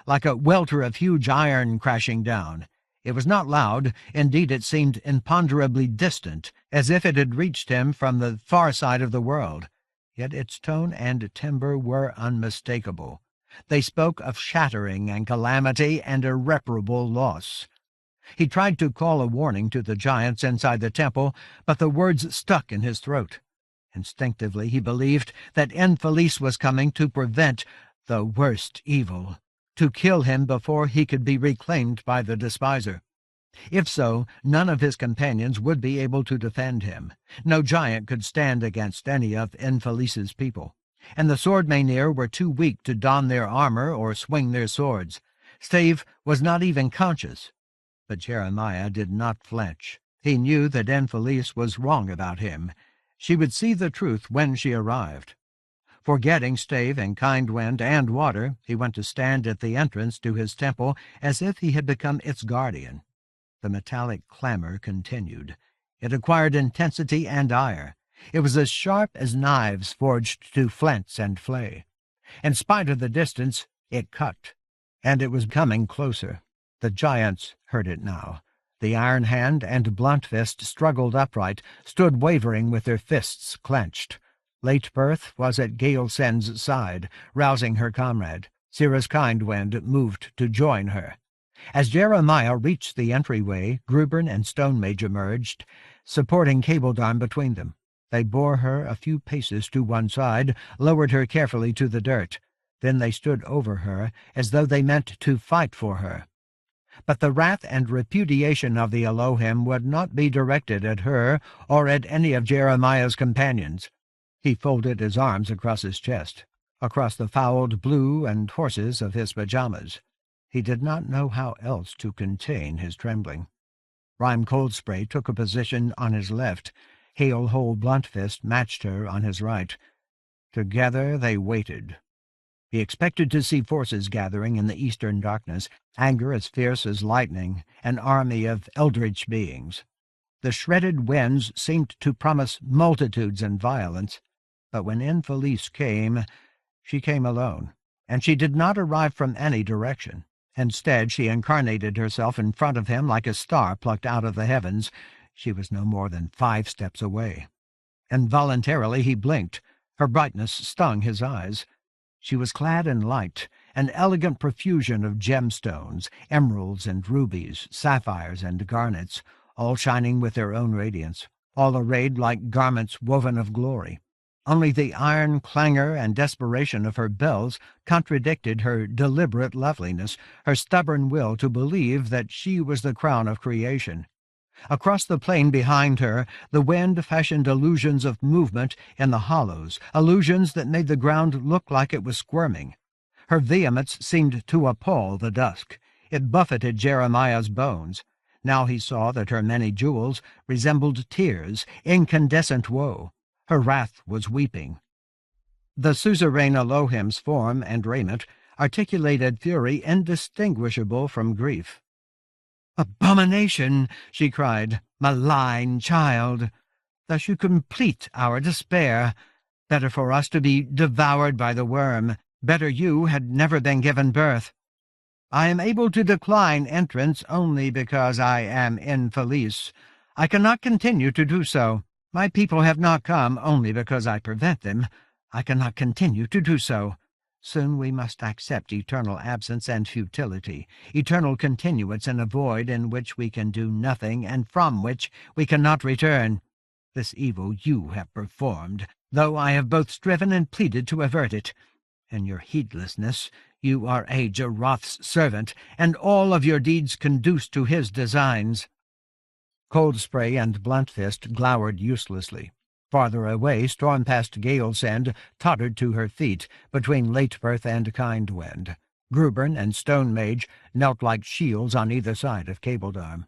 like a welter of huge iron crashing down. It was not loud, indeed it seemed imponderably distant, as if it had reached him from the far side of the world. Yet its tone and timbre were unmistakable. They spoke of shattering and calamity and irreparable loss. He tried to call a warning to the giants inside the temple, but the words stuck in his throat. Instinctively he believed that Infelice was coming to prevent the worst evil. to kill him before he could be reclaimed by the despiser. If so, none of his companions would be able to defend him. No giant could stand against any of Infelice's people, and the sword Maenir were too weak to don their armor or swing their swords. Stave was not even conscious, but Jeremiah did not flinch. He knew that Infelice was wrong about him. She would see the truth when she arrived. Forgetting Stave and Kind Wind and Water, he went to stand at the entrance to his temple as if he had become its guardian. The metallic clamor continued. It acquired intensity and ire. It was as sharp as knives forged to flints and flay. In spite of the distance, it cut, and it was coming closer. The giants heard it now. The Iron Hand and Blunt Fist struggled upright, stood wavering with their fists clenched. Late Birth was at Gaelsend's side, rousing her comrade. Cirrus Kindwind moved to join her. As Jeremiah reached the entryway, Grubern and Stone Mage emerged, supporting Cabledarm between them. They bore her a few paces to one side, lowered her carefully to the dirt. Then they stood over her, as though they meant to fight for her. But the wrath and repudiation of the Elohim would not be directed at her or at any of Jeremiah's companions. He folded his arms across his chest, across the fouled blue and horses of his pajamas. He did not know how else to contain his trembling. Rhyme Coldspray took a position on his left. Hail Hole Bluntfist matched her on his right. Together they waited. He expected to see forces gathering in the eastern darkness, anger as fierce as lightning, an army of eldritch beings. The shredded winds seemed to promise multitudes and violence, but when Infelice came, she came alone, and she did not arrive from any direction. Instead, she incarnated herself in front of him like a star plucked out of the heavens. She was no more than 5 steps away. Involuntarily he blinked. Her brightness stung his eyes. She was clad in light, an elegant profusion of gemstones, emeralds and rubies, sapphires and garnets, all shining with their own radiance, all arrayed like garments woven of glory. Only the iron clangor and desperation of her bells contradicted her deliberate loveliness, her stubborn will to believe that she was the crown of creation. Across the plain behind her, the wind fashioned illusions of movement in the hollows, illusions that made the ground look like it was squirming. Her vehemence seemed to appall the dusk. It buffeted Jeremiah's bones. Now he saw that her many jewels resembled tears, incandescent woe. Her wrath was weeping. The suzerain Elohim's form and raiment articulated fury indistinguishable from grief. "Abomination!" she cried. "Malign child! Thus you complete our despair. Better for us to be devoured by the worm. Better you had never been given birth. I am able to decline entrance only because I am Infelice. I cannot continue to do so. My people have not come only because I prevent them. I cannot continue to do so. Soon we must accept eternal absence and futility, eternal continuance in a void in which we can do nothing and from which we cannot return. This evil you have performed, though I have both striven and pleaded to avert it. In your heedlessness, you are a Jaroth's servant, and all of your deeds conduce to his designs." Coldspray and Bluntfist glowered uselessly. Farther away, Stormpast Gaelsend tottered to her feet between Latebirth and Kindwind. Grubern and Stone Mage knelt like shields on either side of Cabledarm.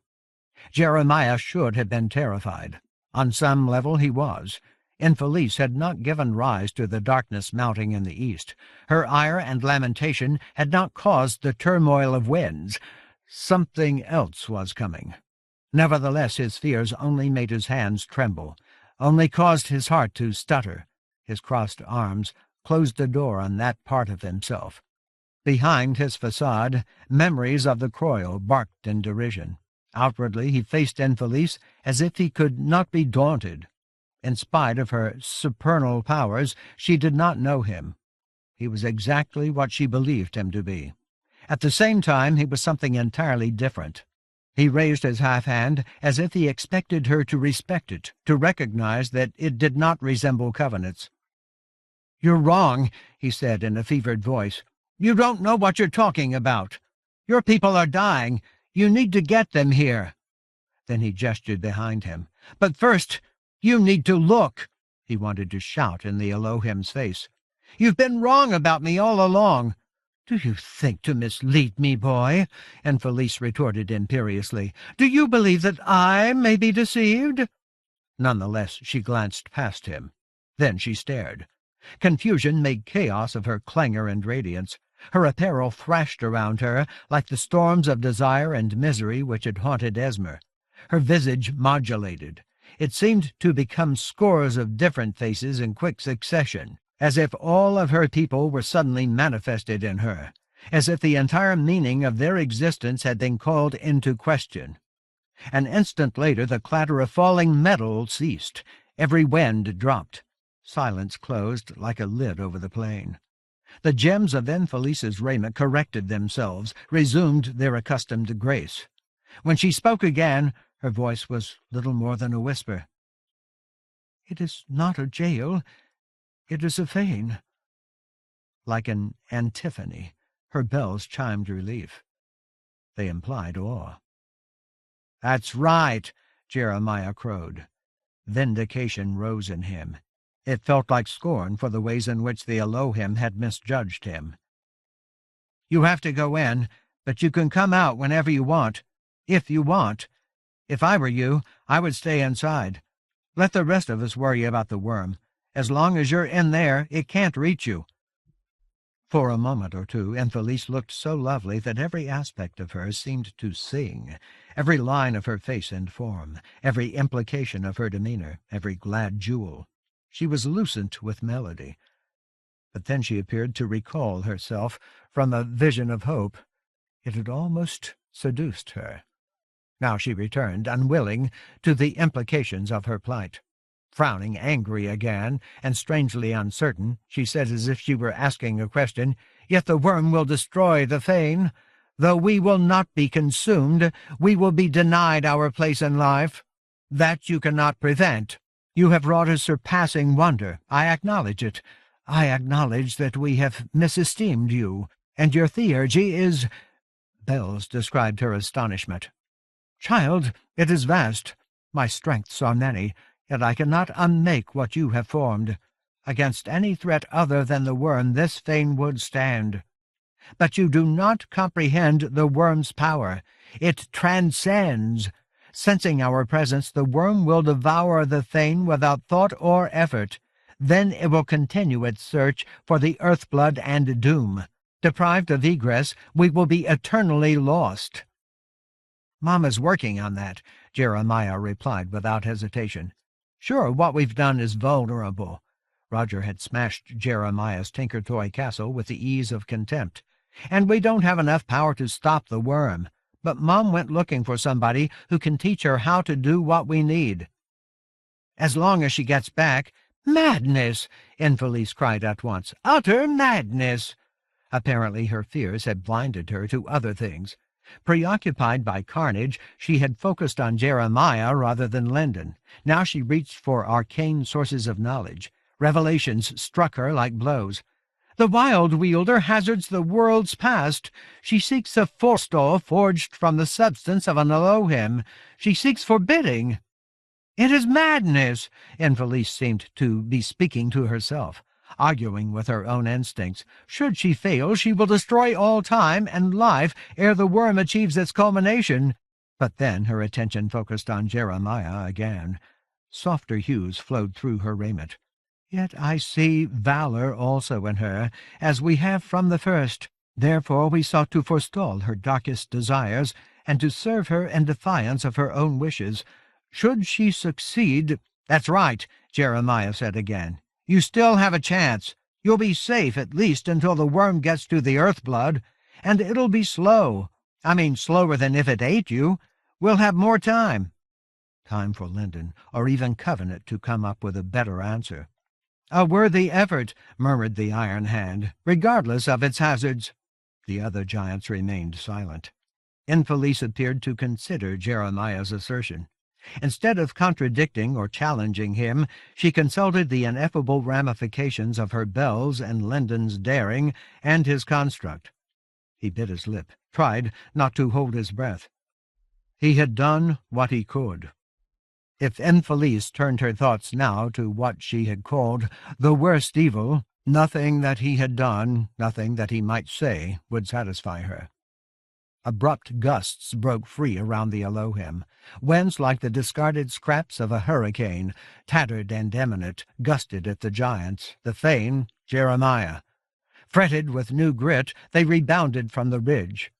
Jeremiah should have been terrified. On some level he was. Infelice had not given rise to the darkness mounting in the east. Her ire and lamentation had not caused the turmoil of winds. Something else was coming. Nevertheless, his fears only made his hands tremble, only caused his heart to stutter. His crossed arms closed the door on that part of himself. Behind his facade, memories of the Croyle barked in derision. Outwardly, he faced Infelice as if he could not be daunted. In spite of her supernal powers, she did not know him. He was exactly what she believed him to be. At the same time, he was something entirely different. He raised his half hand as if he expected her to respect it, to recognize that it did not resemble covenants. "You're wrong," he said in a fevered voice. You don't know what you're talking about. Your people are dying. You need to get them here." Then he gestured behind him. "But first, you need to look," he wanted to shout in the Elohim's face. "You've been wrong about me all along." "Do you think to mislead me, boy?" And Felice retorted imperiously. "Do you believe that I may be deceived?" Nonetheless, she glanced past him. Then she stared. Confusion made chaos of her clangor and radiance. Her apparel thrashed around her like the storms of desire and misery which had haunted Esmer. Her visage modulated. It seemed to become scores of different faces in quick succession, as if all of her people were suddenly manifested in her, as if the entire meaning of their existence had been called into question. An instant later the clatter of falling metal ceased. Every wind dropped. Silence closed like a lid over the plain. The gems of Felice's raiment corrected themselves, resumed their accustomed grace. When she spoke again, her voice was little more than a whisper. "It is not a jail. It is a fane." Like an antiphony, her bells chimed relief. They implied awe. "That's right," Jeremiah crowed. Vindication rose in him. It felt like scorn for the ways in which the Elohim had misjudged him. "You have to go in, but you can come out whenever you want, if you want. If I were you, I would stay inside. Let the rest of us worry about the worm. As long as you're in there, it can't reach you." For a moment or two, Felice looked so lovely that every aspect of her seemed to sing, every line of her face and form, every implication of her demeanor, every glad jewel. She was lucent with melody. But then she appeared to recall herself from a vision of hope. It had almost seduced her. Now she returned, unwilling, to the implications of her plight. Frowning, angry again, and strangely uncertain, she said as if she were asking a question, "Yet the worm will destroy the fane. Though we will not be consumed, we will be denied our place in life. That you cannot prevent. You have wrought a surpassing wonder. I acknowledge it. I acknowledge that we have misesteemed you, and your theurgy is—" Bells described her astonishment. "Child, it is vast. My strengths are many, yet I cannot unmake what you have formed. Against any threat other than the worm this fane would stand. But you do not comprehend the worm's power. It transcends. Sensing our presence, the worm will devour the fane without thought or effort. Then it will continue its search for the earth-blood and doom. Deprived of egress, we will be eternally lost." "Mama's working on that," Jeremiah replied without hesitation. "Sure, what we've done is vulnerable." Roger had smashed Jeremiah's tinker toy castle with the ease of contempt. "And we don't have enough power to stop the worm. But Mom went looking for somebody who can teach her how to do what we need." "As long as she gets back—" "Madness!" Felice cried at once. "Utter madness!" Apparently her fears had blinded her to other things. Preoccupied by carnage, she had focused on Jeremiah rather than Linden. Now she reached for arcane sources of knowledge. Revelations struck her like blows. "The Wild Wielder hazards the world's past. She seeks a forestall forged from the substance of an Elohim. She seeks forbidding." "It is madness!" Felice seemed to be speaking to herself, arguing with her own instincts. "Should she fail, she will destroy all time and life ere the worm achieves its culmination." But then her attention focused on Jeremiah again. Softer hues flowed through her raiment. "Yet I see valor also in her, as we have from the first. Therefore we sought to forestall her darkest desires, and to serve her in defiance of her own wishes. Should she succeed—" "That's right," Jeremiah said again. "You still have a chance. You'll be safe, at least, until the worm gets to the earth-blood. And it'll be slow. I mean, slower than if it ate you. We'll have more time." Time for Linden, or even Covenant, to come up with a better answer. "A worthy effort," murmured the Iron Hand, "regardless of its hazards." The other giants remained silent. Felice appeared to consider Jeremiah's assertion. Instead of contradicting or challenging him, she consulted the ineffable ramifications of her Belle's and Lendon's daring and his construct. He bit his lip, tried not to hold his breath. He had done what he could. If Infelice turned her thoughts now to what she had called the worst evil, nothing that he had done, nothing that he might say, would satisfy her. Abrupt gusts broke free around the Elohim. Winds like the discarded scraps of a hurricane, tattered and imminent, gusted at the giants, the Thane, Jeremiah. Fretted with new grit, they rebounded from the ridge.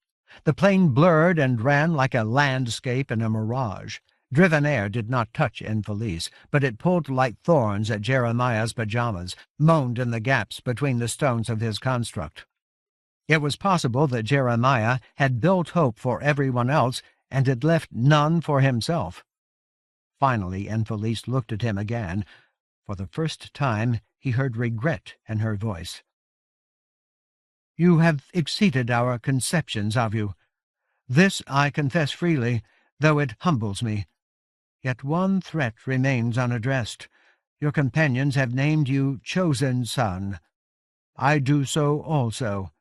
The plain blurred and ran like a landscape in a mirage. Driven air did not touch Infelice, but it pulled like thorns at Jeremiah's pajamas, moaned in the gaps between the stones of his construct. It was possible that Jeremiah had built hope for everyone else and had left none for himself. Finally, Infelice looked at him again. For the first time, he heard regret in her voice. "You have exceeded our conceptions of you. This I confess freely, though it humbles me. Yet one threat remains unaddressed. Your companions have named you chosen son. I do so also.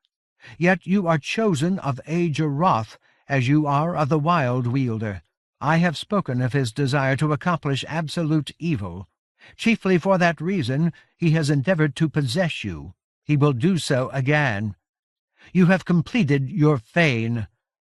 Yet you are chosen of Age-Roth, as you are of the Wild Wielder. I have spoken of his desire to accomplish absolute evil. Chiefly for that reason he has endeavored to possess you. He will do so again. You have completed your fane."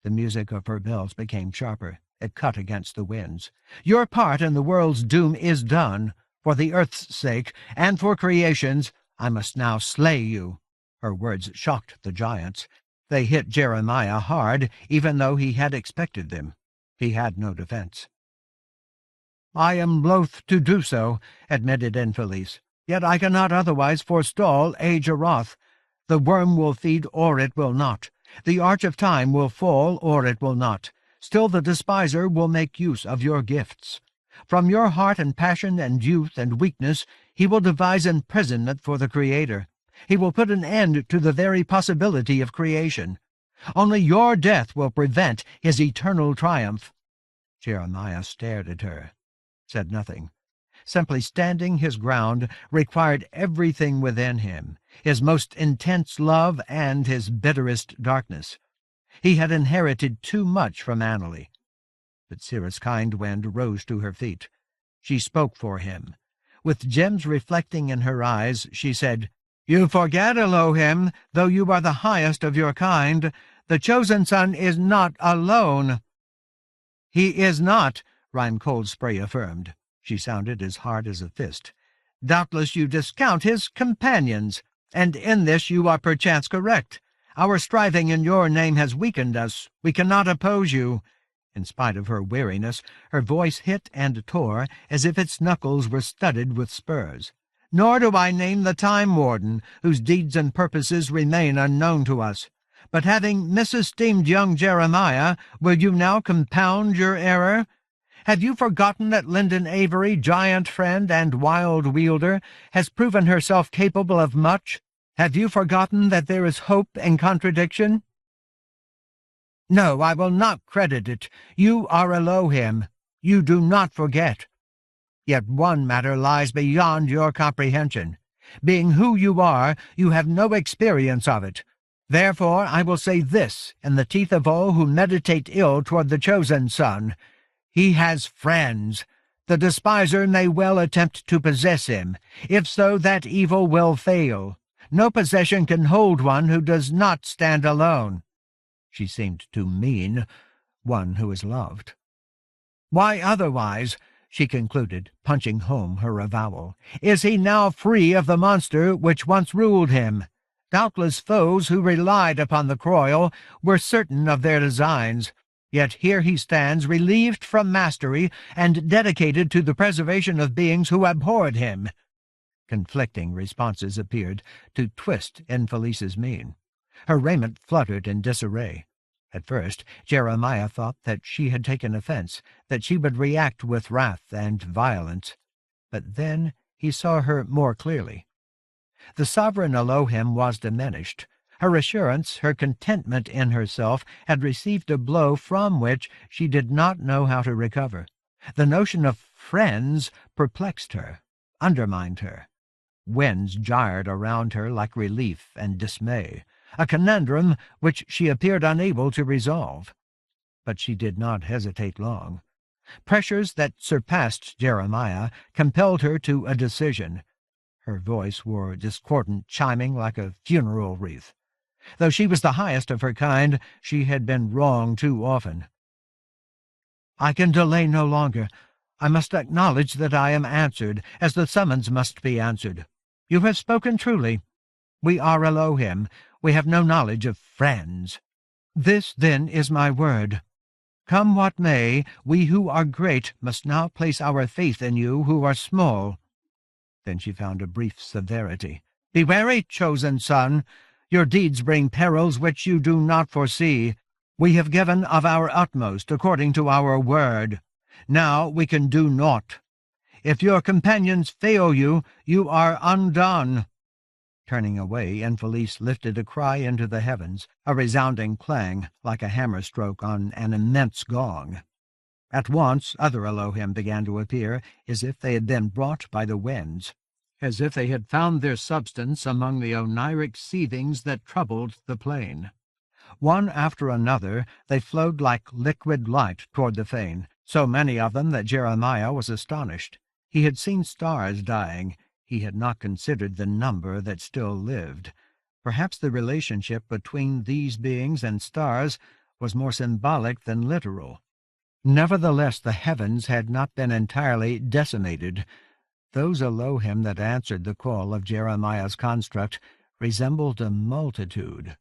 The music of her bells became sharper. It cut against the winds. "Your part in the world's doom is done. For the earth's sake, and for creation's, I must now slay you." Her words shocked the giants. They hit Jeremiah hard, even though he had expected them. He had no defense. "I am loath to do so," admitted Infelice. "Yet I cannot otherwise forestall Age-Roth. The worm will feed or it will not. The arch of time will fall or it will not. Still the despiser will make use of your gifts. From your heart and passion and youth and weakness he will devise imprisonment for the Creator. He will put an end to the very possibility of creation. Only your death will prevent his eternal triumph." Jeremiah stared at her, said nothing. Simply standing his ground required everything within him, his most intense love and his bitterest darkness. He had inherited too much from Annalee. But Cirrus Kindwind rose to her feet. She spoke for him. With gems reflecting in her eyes, she said, "You forget, Elohim, though you are the highest of your kind, the chosen son is not alone." "He is not," Rhyme Coldspray affirmed. She sounded as hard as a fist. "Doubtless you discount his companions, and in this you are perchance correct. Our striving in your name has weakened us. We cannot oppose you." In spite of her weariness, her voice hit and tore as if its knuckles were studded with spurs. "Nor do I name the Time Warden, whose deeds and purposes remain unknown to us. But having misesteemed young Jeremiah, will you now compound your error? Have you forgotten that Lyndon Avery, giant friend and wild wielder, has proven herself capable of much? Have you forgotten that there is hope in contradiction?" "No, I will not credit it. You are Elohim. You do not forget. Yet one matter lies beyond your comprehension. Being who you are, you have no experience of it. Therefore I will say this in the teeth of all who meditate ill toward the chosen son. He has friends. The despiser may well attempt to possess him. If so, that evil will fail. No possession can hold one who does not stand alone." She seemed to mean one who is loved. "Why otherwise," she concluded, punching home her avowal, "is he now free of the monster which once ruled him? Doubtless foes who relied upon the Croyle were certain of their designs. Yet here he stands, relieved from mastery and dedicated to the preservation of beings who abhorred him." Conflicting responses appeared to twist Infelice's mien. Her raiment fluttered in disarray. At first, Jeremiah thought that she had taken offense, that she would react with wrath and violence. But then he saw her more clearly. The sovereign Elohim was diminished. Her assurance, her contentment in herself, had received a blow from which she did not know how to recover. The notion of friends perplexed her, undermined her. Winds gyred around her like relief and dismay, a conundrum which she appeared unable to resolve. But she did not hesitate long. Pressures that surpassed Jeremiah compelled her to a decision. Her voice wore discordant chiming like a funeral wreath. Though she was the highest of her kind, she had been wrong too often. "I can delay no longer. I must acknowledge that I am answered, as the summons must be answered. You have spoken truly. We are Elohim. We have no knowledge of friends. This, then, is my word. Come what may, we who are great must now place our faith in you who are small." Then she found a brief severity. "Be wary, chosen son. Your deeds bring perils which you do not foresee. We have given of our utmost according to our word. Now we can do naught. If your companions fail you, you are undone." Turning away, Infelice lifted a cry into the heavens, a resounding clang like a hammer-stroke on an immense gong. At once other Elohim began to appear, as if they had been brought by the winds, as if they had found their substance among the oniric seethings that troubled the plain. One after another they flowed like liquid light toward the fane, so many of them that Jeremiah was astonished. He had seen stars dying. He had not considered the number that still lived. Perhaps the relationship between these beings and stars was more symbolic than literal. Nevertheless, the heavens had not been entirely decimated. Those Elohim that answered the call of Jeremiah's construct resembled a multitude.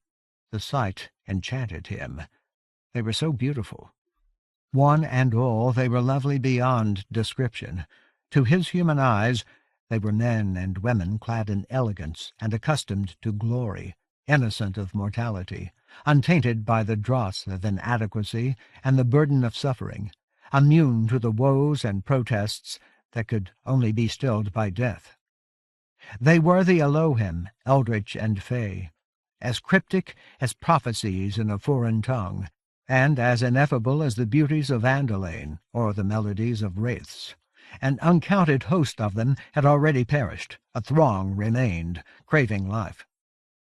The sight enchanted him. They were so beautiful. One and all, they were lovely beyond description. To his human eyes, they were men and women clad in elegance and accustomed to glory, innocent of mortality, untainted by the dross of inadequacy and the burden of suffering, immune to the woes and protests that could only be stilled by death. They were the Elohim, eldritch and fey, as cryptic as prophecies in a foreign tongue, and as ineffable as the beauties of Andalane or the melodies of wraiths. An uncounted host of them had already perished. A throng remained, craving life.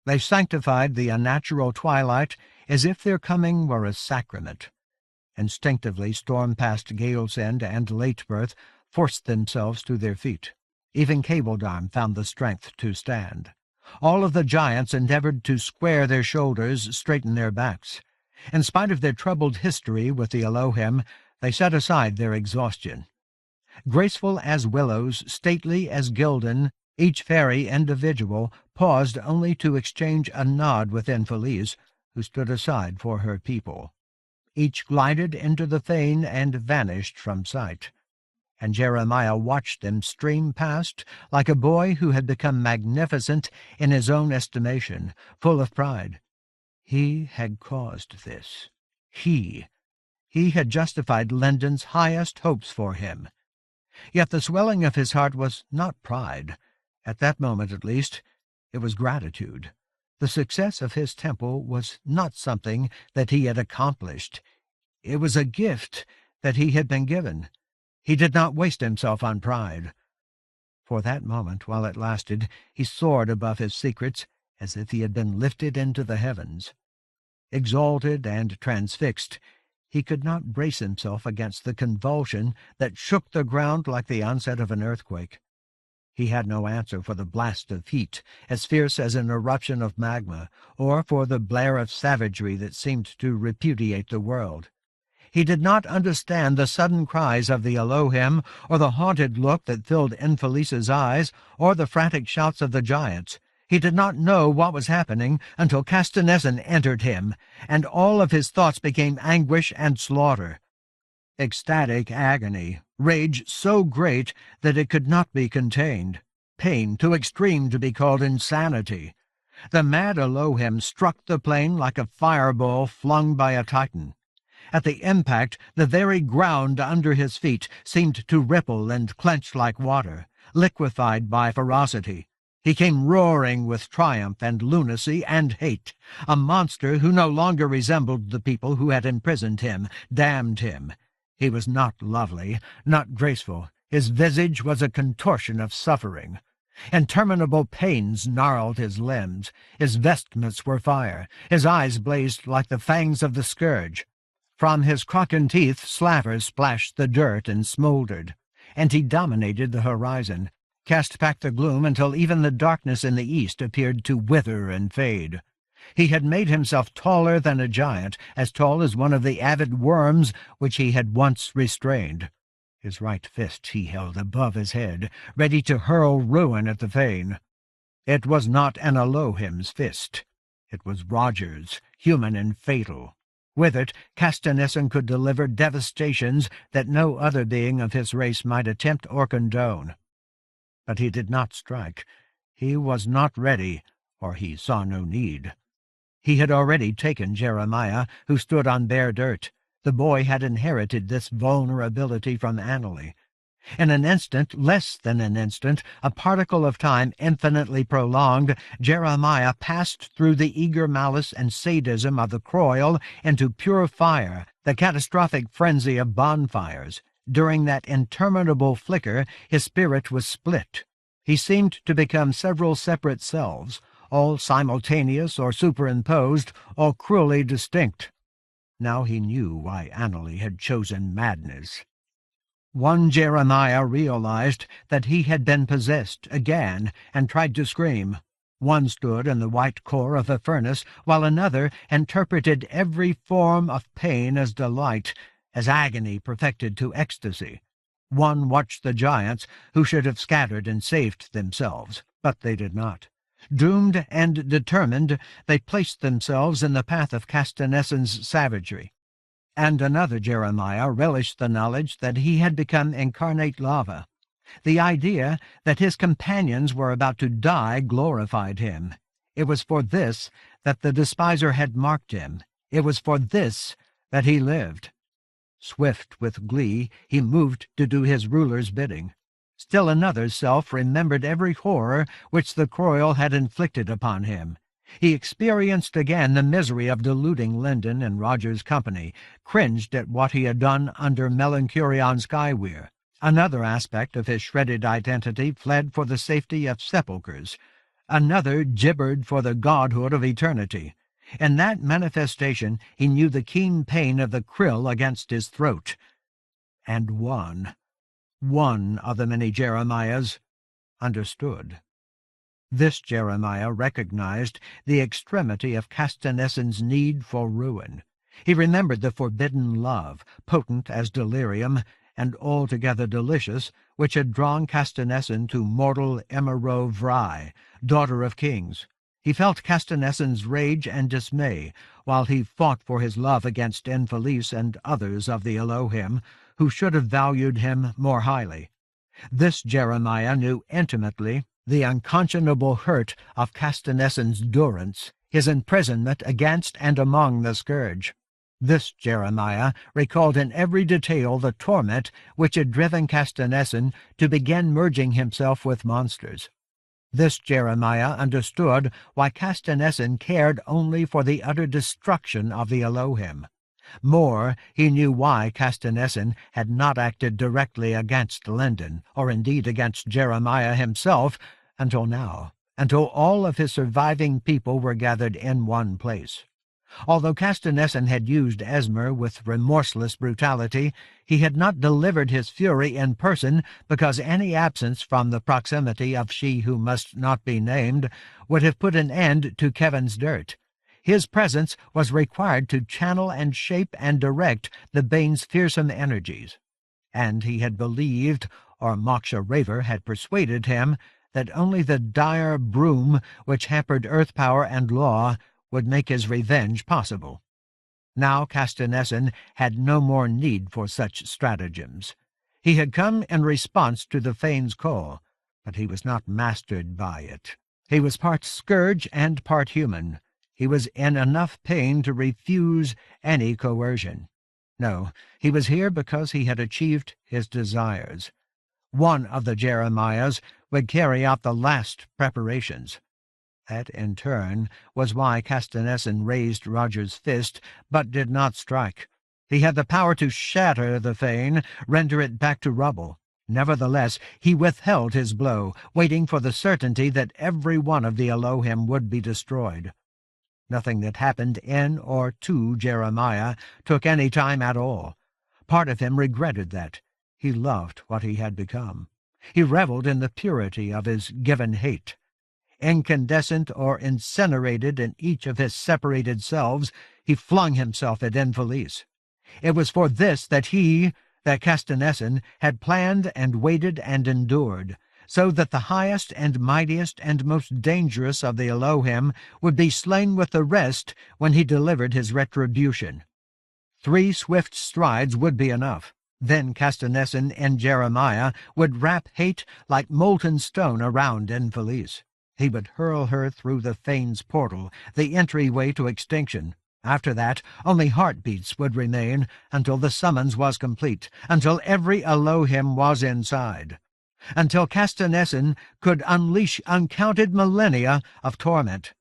They sanctified the unnatural twilight as if their coming were a sacrament. Instinctively, storm-past Galesend and Latebirth forced themselves to their feet. Even Cabledon found the strength to stand. All of the giants endeavored to square their shoulders, straighten their backs. In spite of their troubled history with the Elohim, they set aside their exhaustion. Graceful as willows, stately as Gildan, each fairy individual paused only to exchange a nod with Infelice, who stood aside for her people. Each glided into the fane and vanished from sight, and Jeremiah watched them stream past like a boy who had become magnificent in his own estimation, full of pride. He had caused this. He had justified Lendon's highest hopes for him. Yet the swelling of his heart was not pride. At that moment, at least, it was gratitude. The success of his temple was not something that he had accomplished. It was a gift that he had been given. He did not waste himself on pride. For that moment, while it lasted, he soared above his secrets as if he had been lifted into the heavens. Exalted and transfixed, he could not brace himself against the convulsion that shook the ground like the onset of an earthquake. He had no answer for the blast of heat, as fierce as an eruption of magma, or for the blare of savagery that seemed to repudiate the world. He did not understand the sudden cries of the Elohim, or the haunted look that filled Infelice's eyes, or the frantic shouts of the giants. He did not know what was happening until Castanessen entered him, and all of his thoughts became anguish and slaughter. Ecstatic agony, rage so great that it could not be contained, pain too extreme to be called insanity. The mad Elohim struck the plain like a fireball flung by a Titan. At the impact, the very ground under his feet seemed to ripple and clench like water, liquefied by ferocity. He came roaring with triumph and lunacy and hate, a monster who no longer resembled the people who had imprisoned him, damned him. He was not lovely, not graceful. His visage was a contortion of suffering. Interminable pains gnarled his limbs. His vestments were fire. His eyes blazed like the fangs of the scourge. From his crocken teeth slavers splashed the dirt and smoldered, and he dominated the horizon, cast back the gloom until even the darkness in the east appeared to wither and fade. He had made himself taller than a giant, as tall as one of the avid worms which he had once restrained. His right fist he held above his head, ready to hurl ruin at the Thane. It was not an Elohim's fist. It was Roger's, human and fatal. With it, Castanessen could deliver devastations that no other being of his race might attempt or condone. But he did not strike. He was not ready, or he saw no need. He had already taken Jeremiah, who stood on bare dirt. The boy had inherited this vulnerability from Annalee. In an instant, less than an instant, a particle of time infinitely prolonged, Jeremiah passed through the eager malice and sadism of the Croyle into pure fire, the catastrophic frenzy of bonfires. During that interminable flicker, his spirit was split. He seemed to become several separate selves, all simultaneous or superimposed, all cruelly distinct. Now he knew why Annalee had chosen madness. One Jeremiah realized that he had been possessed again and tried to scream. One stood in the white core of a furnace, while another interpreted every form of pain as delight, as agony perfected to ecstasy. One watched the giants, who should have scattered and saved themselves, but they did not. Doomed and determined, they placed themselves in the path of Castanessen's savagery. And another Jeremiah relished the knowledge that he had become incarnate lava. The idea that his companions were about to die glorified him. It was for this that the despiser had marked him. It was for this that he lived. Swift with glee, he moved to do his ruler's bidding. Still another self remembered every horror which the Croyle had inflicted upon him. He experienced again the misery of deluding Linden and Roger's company, cringed at what he had done under Melanchurion Skyweir. Another aspect of his shredded identity fled for the safety of sepulchres. Another gibbered for the godhood of eternity. In that manifestation he knew the keen pain of the krill against his throat. And one of the many Jeremiahs, understood. This Jeremiah recognized the extremity of Castanessen's need for ruin. He remembered the forbidden love, potent as delirium, and altogether delicious, which had drawn Castanessen to mortal Emeraux Vry, daughter of kings. He felt Castanessen's rage and dismay, while he fought for his love against Infelice and others of the Elohim, who should have valued him more highly. This Jeremiah knew intimately the unconscionable hurt of Castanessen's durance, his imprisonment against and among the scourge. This Jeremiah recalled in every detail the torment which had driven Castanessen to begin merging himself with monsters. This Jeremiah understood why Castanessen cared only for the utter destruction of the Elohim. More, he knew why Castanessen had not acted directly against Linden, or indeed against Jeremiah himself, until now, until all of his surviving people were gathered in one place. Although Castanessen had used Esmer with remorseless brutality, he had not delivered his fury in person because any absence from the proximity of she who must not be named would have put an end to Kevin's dirt. His presence was required to channel and shape and direct the Bane's fearsome energies. And he had believed, or Moksha Raver had persuaded him, that only the dire broom which hampered earth power and law would make his revenge possible. Now Castanessen had no more need for such stratagems. He had come in response to the Thane's call, but he was not mastered by it. He was part scourge and part human. He was in enough pain to refuse any coercion. No, he was here because he had achieved his desires. One of the Jeremiahs would carry out the last preparations. That, in turn, was why Castanessen raised Roger's fist, but did not strike. He had the power to shatter the fane, render it back to rubble. Nevertheless, he withheld his blow, waiting for the certainty that every one of the Elohim would be destroyed. Nothing that happened in or to Jeremiah took any time at all. Part of him regretted that. He loved what he had become. He reveled in the purity of his given hate. Incandescent or incinerated in each of his separated selves, he flung himself at Infelice. It was for this that Castanessen, had planned and waited and endured, so that the highest and mightiest and most dangerous of the Elohim would be slain with the rest when he delivered his retribution. 3 swift strides would be enough. Then Castanessen and Jeremiah would wrap hate like molten stone around Infelice. He would hurl her through the fane's portal, the entryway to extinction. After that, only heartbeats would remain until the summons was complete, until every Elohim was inside, until Castanessen could unleash uncounted millennia of torment.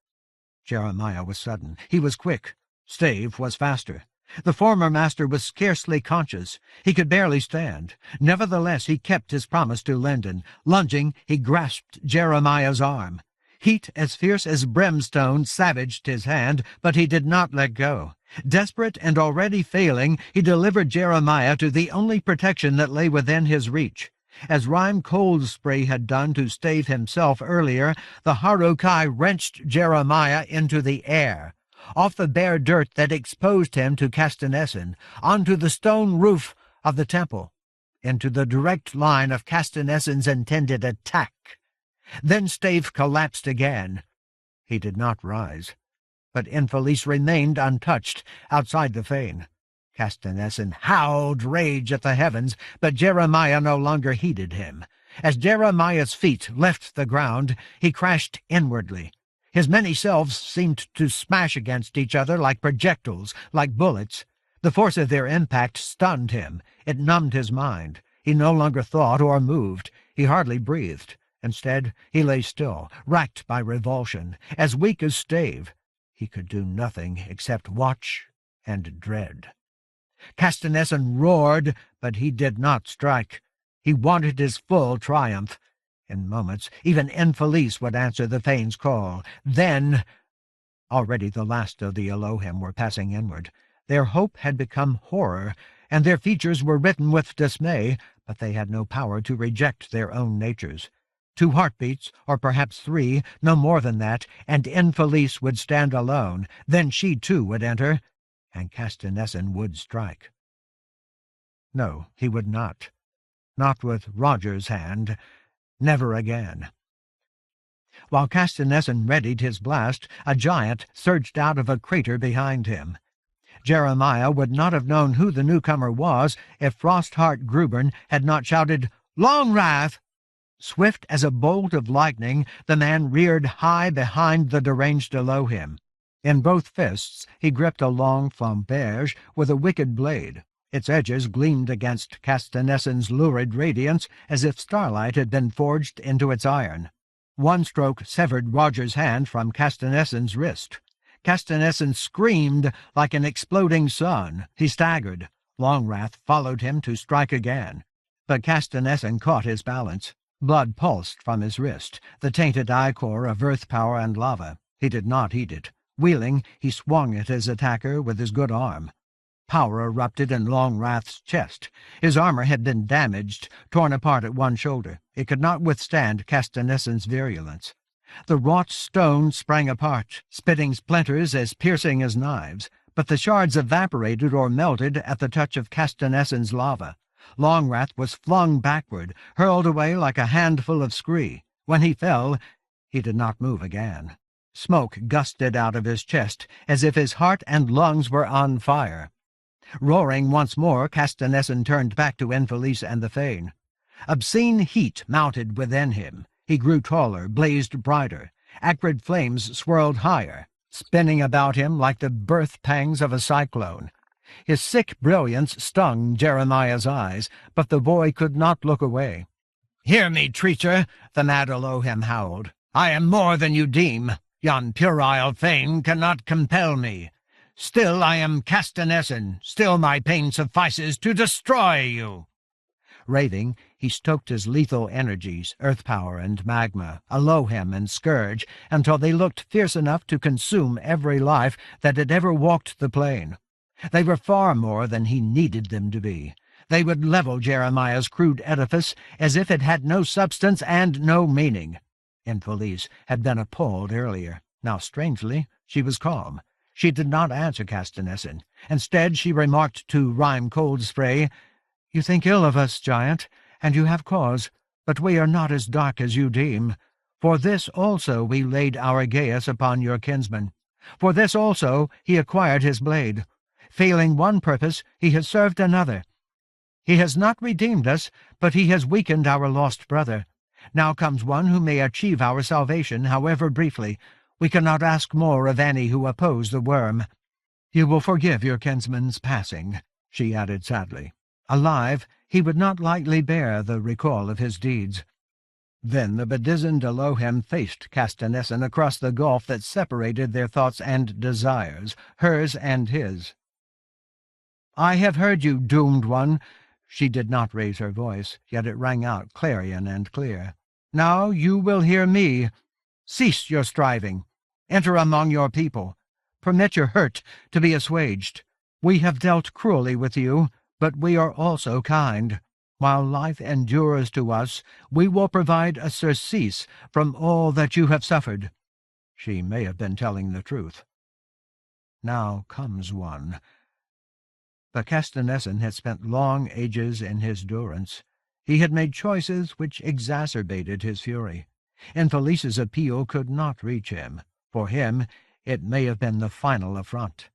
Jeremiah was sudden. He was quick. Stave was faster. The former master was scarcely conscious. He could barely stand. Nevertheless, he kept his promise to Linden. Lunging, he grasped Jeremiah's arm. Heat as fierce as brimstone savaged his hand, but he did not let go. Desperate and already failing, he delivered Jeremiah to the only protection that lay within his reach. As Rime Coldspray had done to Stave himself earlier, the Harukai wrenched Jeremiah into the air, off the bare dirt that exposed him to Castanessen, onto the stone roof of the temple, into the direct line of Castanessen's intended attack. Then Stave collapsed again. He did not rise, but Infelice remained untouched outside the fane. Castanessen howled rage at the heavens, but Jeremiah no longer heeded him. As Jeremiah's feet left the ground, he crashed inwardly. His many selves seemed to smash against each other like projectiles, like bullets. The force of their impact stunned him. It numbed his mind. He no longer thought or moved. He hardly breathed. Instead, he lay still, racked by revulsion, as weak as Stave. He could do nothing except watch and dread. Castanessen roared, but he did not strike. He wanted his full triumph. In moments, even Infelice would answer the fane's call. Then, already the last of the Elohim were passing inward. Their hope had become horror, and their features were written with dismay, but they had no power to reject their own natures. 2 heartbeats, or perhaps 3, no more than that, and Infelice would stand alone. Then she too would enter, and Castanessen would strike. No, he would not. Not with Roger's hand. Never again. While Castanessen readied his blast, a giant surged out of a crater behind him. Jeremiah would not have known who the newcomer was if Frostheart Grubern had not shouted, "Longwrath!" Swift as a bolt of lightning, the man reared high behind the deranged Elohim. In both fists he gripped a long flamberge with a wicked blade. Its edges gleamed against Castanessen's lurid radiance as if starlight had been forged into its iron. One stroke severed Roger's hand from Castanessen's wrist. Castanessen screamed like an exploding sun. He staggered. Longwrath followed him to strike again. But Castanessen caught his balance. Blood pulsed from his wrist, the tainted ichor of earth power and lava. He did not heed it. Wheeling, he swung at his attacker with his good arm. Power erupted in Longwrath's chest. His armor had been damaged, torn apart at one shoulder. It could not withstand Castanessen's virulence. The wrought stone sprang apart, spitting splinters as piercing as knives, but the shards evaporated or melted at the touch of Castanessen's lava. Longwrath was flung backward, hurled away like a handful of scree. When he fell, he did not move again. Smoke gusted out of his chest, as if his heart and lungs were on fire. Roaring once more, Castanessen turned back to Infelice and the fane. Obscene heat mounted within him. He grew taller, blazed brighter. Acrid flames swirled higher, spinning about him like the birth pangs of a cyclone. His sick brilliance stung Jeremiah's eyes, but the boy could not look away. "Hear me, treacher," the mad Elohim howled. "I am more than you deem. Yon puerile fane cannot compel me. Still I am Castanessen, still my pain suffices to destroy you." Raving, he stoked his lethal energies, earth power and magma, Elohim and Scourge, until they looked fierce enough to consume every life that had ever walked the plane. They were far more than he needed them to be. They would level Jeremiah's crude edifice as if it had no substance and no meaning. Infelice had been appalled earlier. Now, strangely, she was calm. She did not answer Castanessen. Instead, she remarked to Rhyme Coldspray, "You think ill of us, giant, and you have cause, but we are not as dark as you deem. For this also we laid our Gaius upon your kinsman. For this also he acquired his blade. Failing one purpose, he has served another. He has not redeemed us, but he has weakened our lost brother. Now comes one who may achieve our salvation, however briefly. We cannot ask more of any who oppose the worm. You will forgive your kinsman's passing," she added sadly. Alive, he would not lightly bear the recall of his deeds. Then the bedizened Elohim faced Castanessen across the gulf that separated their thoughts and desires, hers and his. "I have heard you, doomed one." She did not raise her voice, yet it rang out clarion and clear. "Now you will hear me. Cease your striving. Enter among your people. Permit your hurt to be assuaged. We have dealt cruelly with you, but we are also kind. While life endures to us, we will provide a surcease from all that you have suffered." She may have been telling the truth. Now comes one. But Castanessen had spent long ages in his durance. He had made choices which exacerbated his fury. Infelice's appeal could not reach him. For him, it may have been the final affront.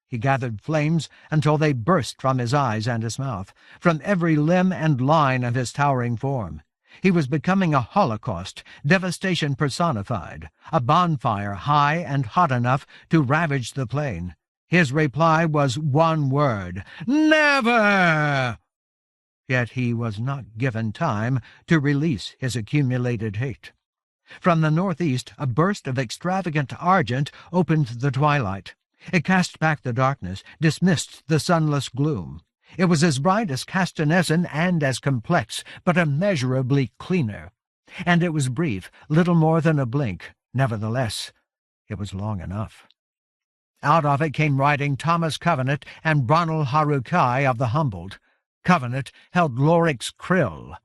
He gathered flames until they burst from his eyes and his mouth, from every limb and line of his towering form. He was becoming a holocaust, devastation personified, a bonfire high and hot enough to ravage the plain. His reply was one word: "Never!" Yet he was not given time to release his accumulated hate. From the northeast, a burst of extravagant argent opened the twilight. It cast back the darkness, dismissed the sunless gloom. It was as bright as Castanessen and as complex, but immeasurably cleaner. And it was brief, little more than a blink. Nevertheless, it was long enough. Out of it came riding Thomas Covenant and Bronel Harukai of the Humbled. Covenant held Loric's krill.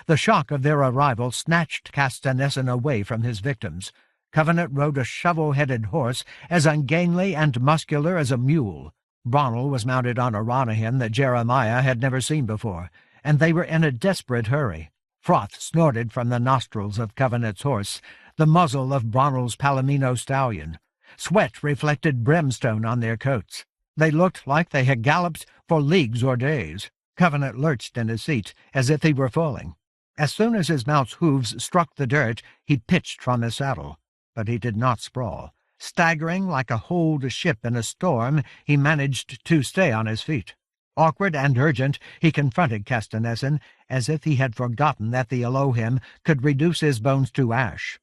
The shock of their arrival snatched Castanessen away from his victims. Covenant rode a shovel-headed horse, as ungainly and muscular as a mule. Bronel was mounted on a Ronahan that Jeremiah had never seen before, and they were in a desperate hurry. Froth snorted from the nostrils of Covenant's horse, the muzzle of Bronel's Palomino stallion. Sweat reflected brimstone on their coats. They looked like they had galloped for leagues or days. Covenant lurched in his seat, as if he were falling. As soon as his mount's hooves struck the dirt, he pitched from his saddle. But he did not sprawl. Staggering like a holed ship in a storm, he managed to stay on his feet. Awkward and urgent, he confronted Castanessen, as if he had forgotten that the Elohim could reduce his bones to ash.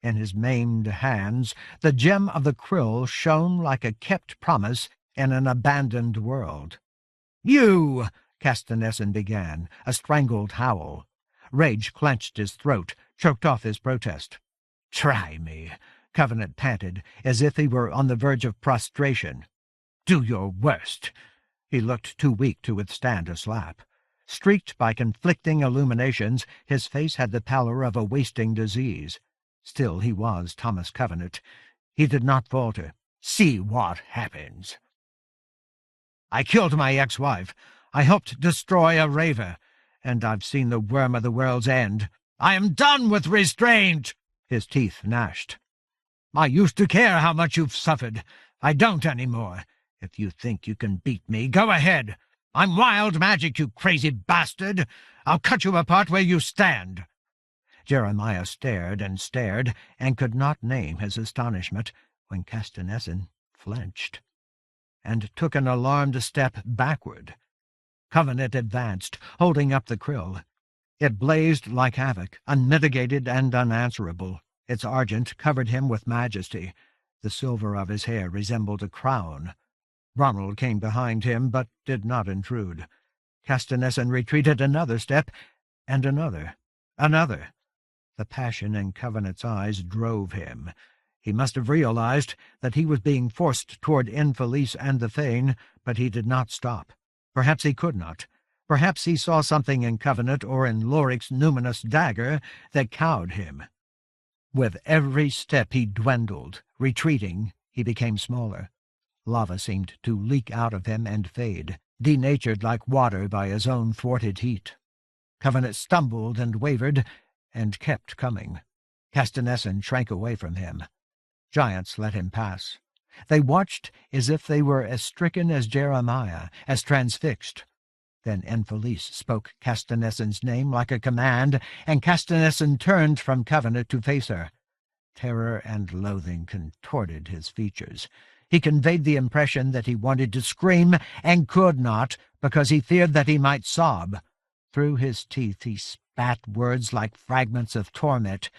In his maimed hands, the gem of the krill shone like a kept promise in an abandoned world. "You!" Castanessen began, a strangled howl. Rage clenched his throat, choked off his protest. "Try me," Covenant panted, as if he were on the verge of prostration. "Do your worst." He looked too weak to withstand a slap. Streaked by conflicting illuminations, his face had the pallor of a wasting disease. Still he was Thomas Covenant. He did not falter. "See what happens." "I killed my ex-wife. I helped destroy a raver. And I've seen the worm of the world's end. I am done with restraint!" His teeth gnashed. "I used to care how much you've suffered. I don't any more. If you think you can beat me, go ahead. I'm wild magic, you crazy bastard. I'll cut you apart where you stand." Jeremiah stared and could not name his astonishment when Castanessen flinched and took an alarmed step backward. Covenant advanced, holding up the krill. It blazed like havoc, unmitigated and unanswerable. Its argent covered him with majesty. The silver of his hair resembled a crown. Ronald came behind him, but did not intrude. Castanessen retreated another step, and another. The passion in Covenant's eyes drove him. He must have realized that he was being forced toward Infelice and the Fane, but he did not stop. Perhaps he could not. Perhaps he saw something in Covenant or in Loric's numinous dagger that cowed him. With every step he dwindled. Retreating, he became smaller. Lava seemed to leak out of him and fade, denatured like water by his own thwarted heat. Covenant stumbled and wavered, and kept coming. Castanessen shrank away from him. Giants let him pass. They watched as if they were as stricken as Jeremiah, as transfixed. Then Infelice spoke Castanessen's name like a command, and Castanessen turned from Covenant to face her. Terror and loathing contorted his features. He conveyed the impression that he wanted to scream and could not, because he feared that he might sob. Through his teeth he spat words like fragments of torment.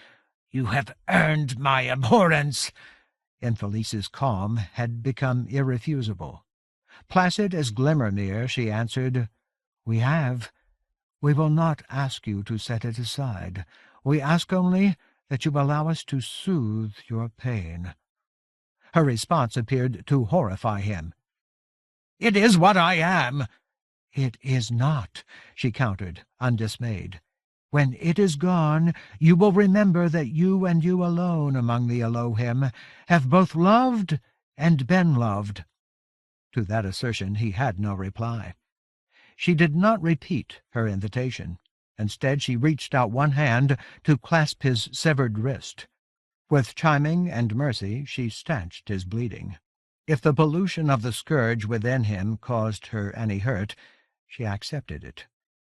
"You have earned my abhorrence." Infelice's calm had become irrefusable. Placid as Glimmermere, she answered, "We have. We will not ask you to set it aside. We ask only that you allow us to soothe your pain." Her response appeared to horrify him. "It is what I am." "It is not," she countered, undismayed. "When it is gone, you will remember that you and you alone among the Elohim have both loved and been loved." To that assertion he had no reply. She did not repeat her invitation. Instead, she reached out one hand to clasp his severed wrist. With chiming and mercy, she stanched his bleeding. If the pollution of the scourge within him caused her any hurt, she accepted it.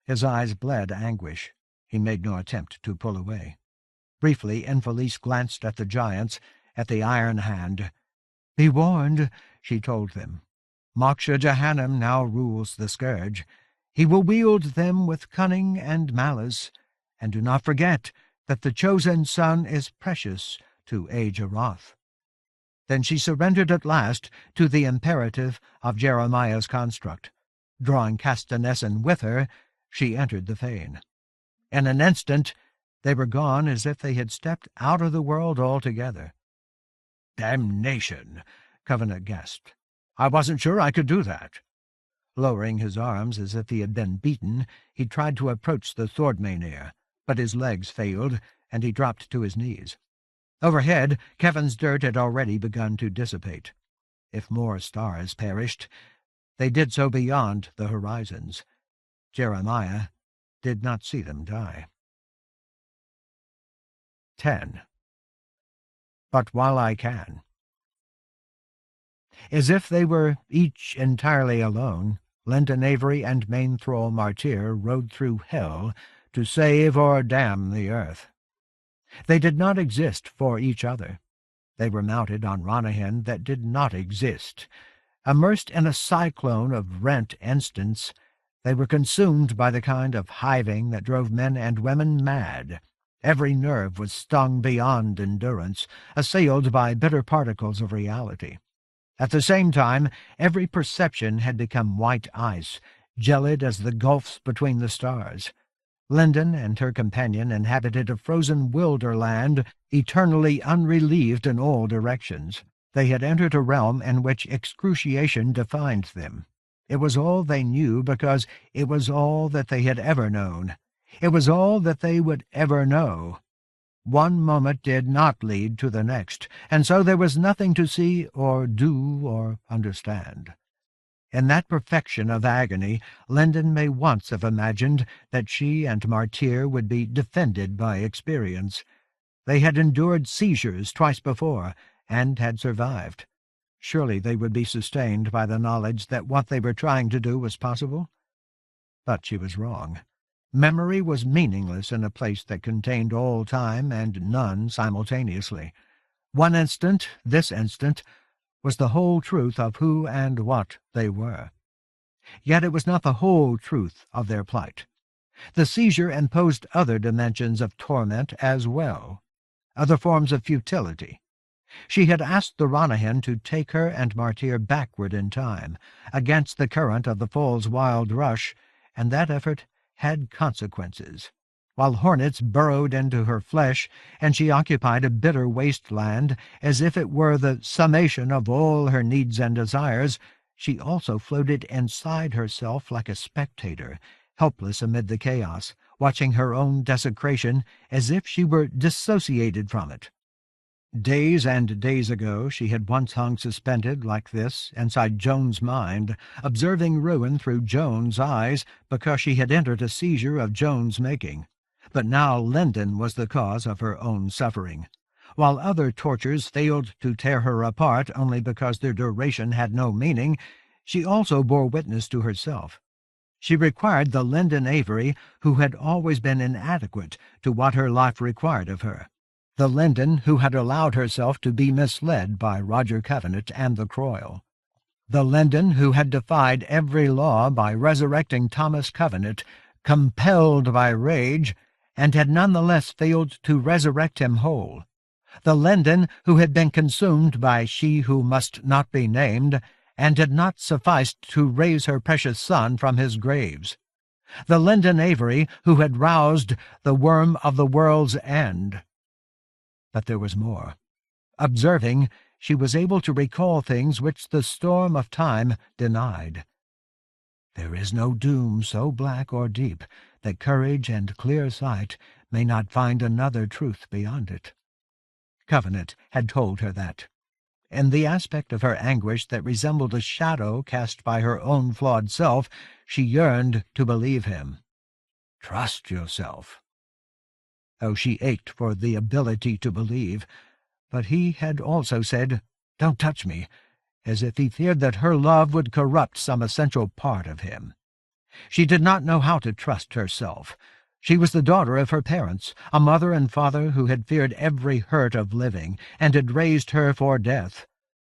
His eyes bled anguish. He made no attempt to pull away. Briefly, Infelice glanced at the giants, at the iron hand. "Be warned," she told them. "Moksha Jahannam now rules the scourge. He will wield them with cunning and malice. And do not forget that the chosen son is precious to Age Aroth." Then she surrendered at last to the imperative of Jeremiah's construct. Drawing Castanessen with her, she entered the fane. In an instant, they were gone as if they had stepped out of the world altogether. "Damnation!" Covenant gasped. "I wasn't sure I could do that." Lowering his arms as if he had been beaten, he tried to approach the Swordmanier, but his legs failed, and he dropped to his knees. Overhead, Kevin's dirt had already begun to dissipate. If more stars perished, they did so beyond the horizons. Jeremiah did not see them die. 10. But while I can. As if they were each entirely alone, Linton Avery and main thrall Martyr rode through hell to save or damn the earth. They did not exist for each other. They were mounted on Ronahan that did not exist. Immersed in a cyclone of rent instants, they were consumed by the kind of hiving that drove men and women mad. Every nerve was stung beyond endurance, assailed by bitter particles of reality. At the same time, every perception had become white ice, gelid as the gulfs between the stars. Linden and her companion inhabited a frozen wilderland, eternally unrelieved in all directions. They had entered a realm in which excruciation defined them. It was all they knew because it was all that they had ever known. It was all that they would ever know. One moment did not lead to the next, and so there was nothing to see or do or understand. In that perfection of agony, Linden may once have imagined that she and Martyr would be defended by experience. They had endured seizures twice before, and had survived. Surely they would be sustained by the knowledge that what they were trying to do was possible? But she was wrong. Memory was meaningless in a place that contained all time and none simultaneously. One instant, this instant, was the whole truth of who and what they were. Yet it was not the whole truth of their plight. The seizure imposed other dimensions of torment as well, other forms of futility. She had asked the Ronahan to take her and Martyr backward in time, against the current of the fall's wild rush, and that effort had consequences. While hornets burrowed into her flesh, and she occupied a bitter wasteland, as if it were the summation of all her needs and desires, she also floated inside herself like a spectator, helpless amid the chaos, watching her own desecration as if she were dissociated from it. Days and days ago she had once hung suspended like this inside Joan's mind, observing ruin through Joan's eyes because she had entered a seizure of Joan's making. But now Linden was the cause of her own suffering. While other tortures failed to tear her apart only because their duration had no meaning, she also bore witness to herself. She required the Linden Avery who had always been inadequate to what her life required of her. The Linden who had allowed herself to be misled by Roger Covenant and the Croyle. The Linden who had defied every law by resurrecting Thomas Covenant, compelled by rage, and had nonetheless failed to resurrect him whole. The Linden who had been consumed by she who must not be named, and had not sufficed to raise her precious son from his graves. The Linden Avery who had roused the worm of the world's end. But there was more. Observing, she was able to recall things which the storm of time denied. There is no doom so black or deep that courage and clear sight may not find another truth beyond it. Covenant had told her that. In the aspect of her anguish that resembled a shadow cast by her own flawed self, she yearned to believe him. Trust yourself. Oh, she ached for the ability to believe, but he had also said, "Don't touch me," as if he feared that her love would corrupt some essential part of him. She did not know how to trust herself. She was the daughter of her parents, a mother and father who had feared every hurt of living, and had raised her for death.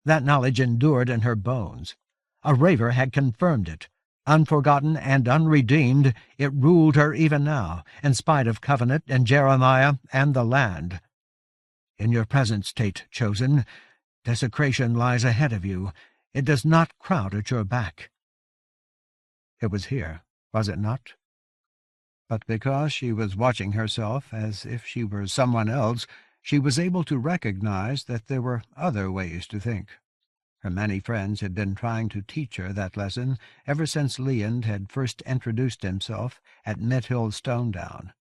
That knowledge endured in her bones. A raver had confirmed it. Unforgotten and unredeemed, it ruled her even now, in spite of Covenant and Jeremiah and the land. In your present state, chosen, desecration lies ahead of you. It does not crowd at your back. It was here, was it not? But because she was watching herself as if she were someone else, she was able to recognize that there were other ways to think. Her many friends had been trying to teach her that lesson ever since Leand had first introduced himself at Mithill Stonedown.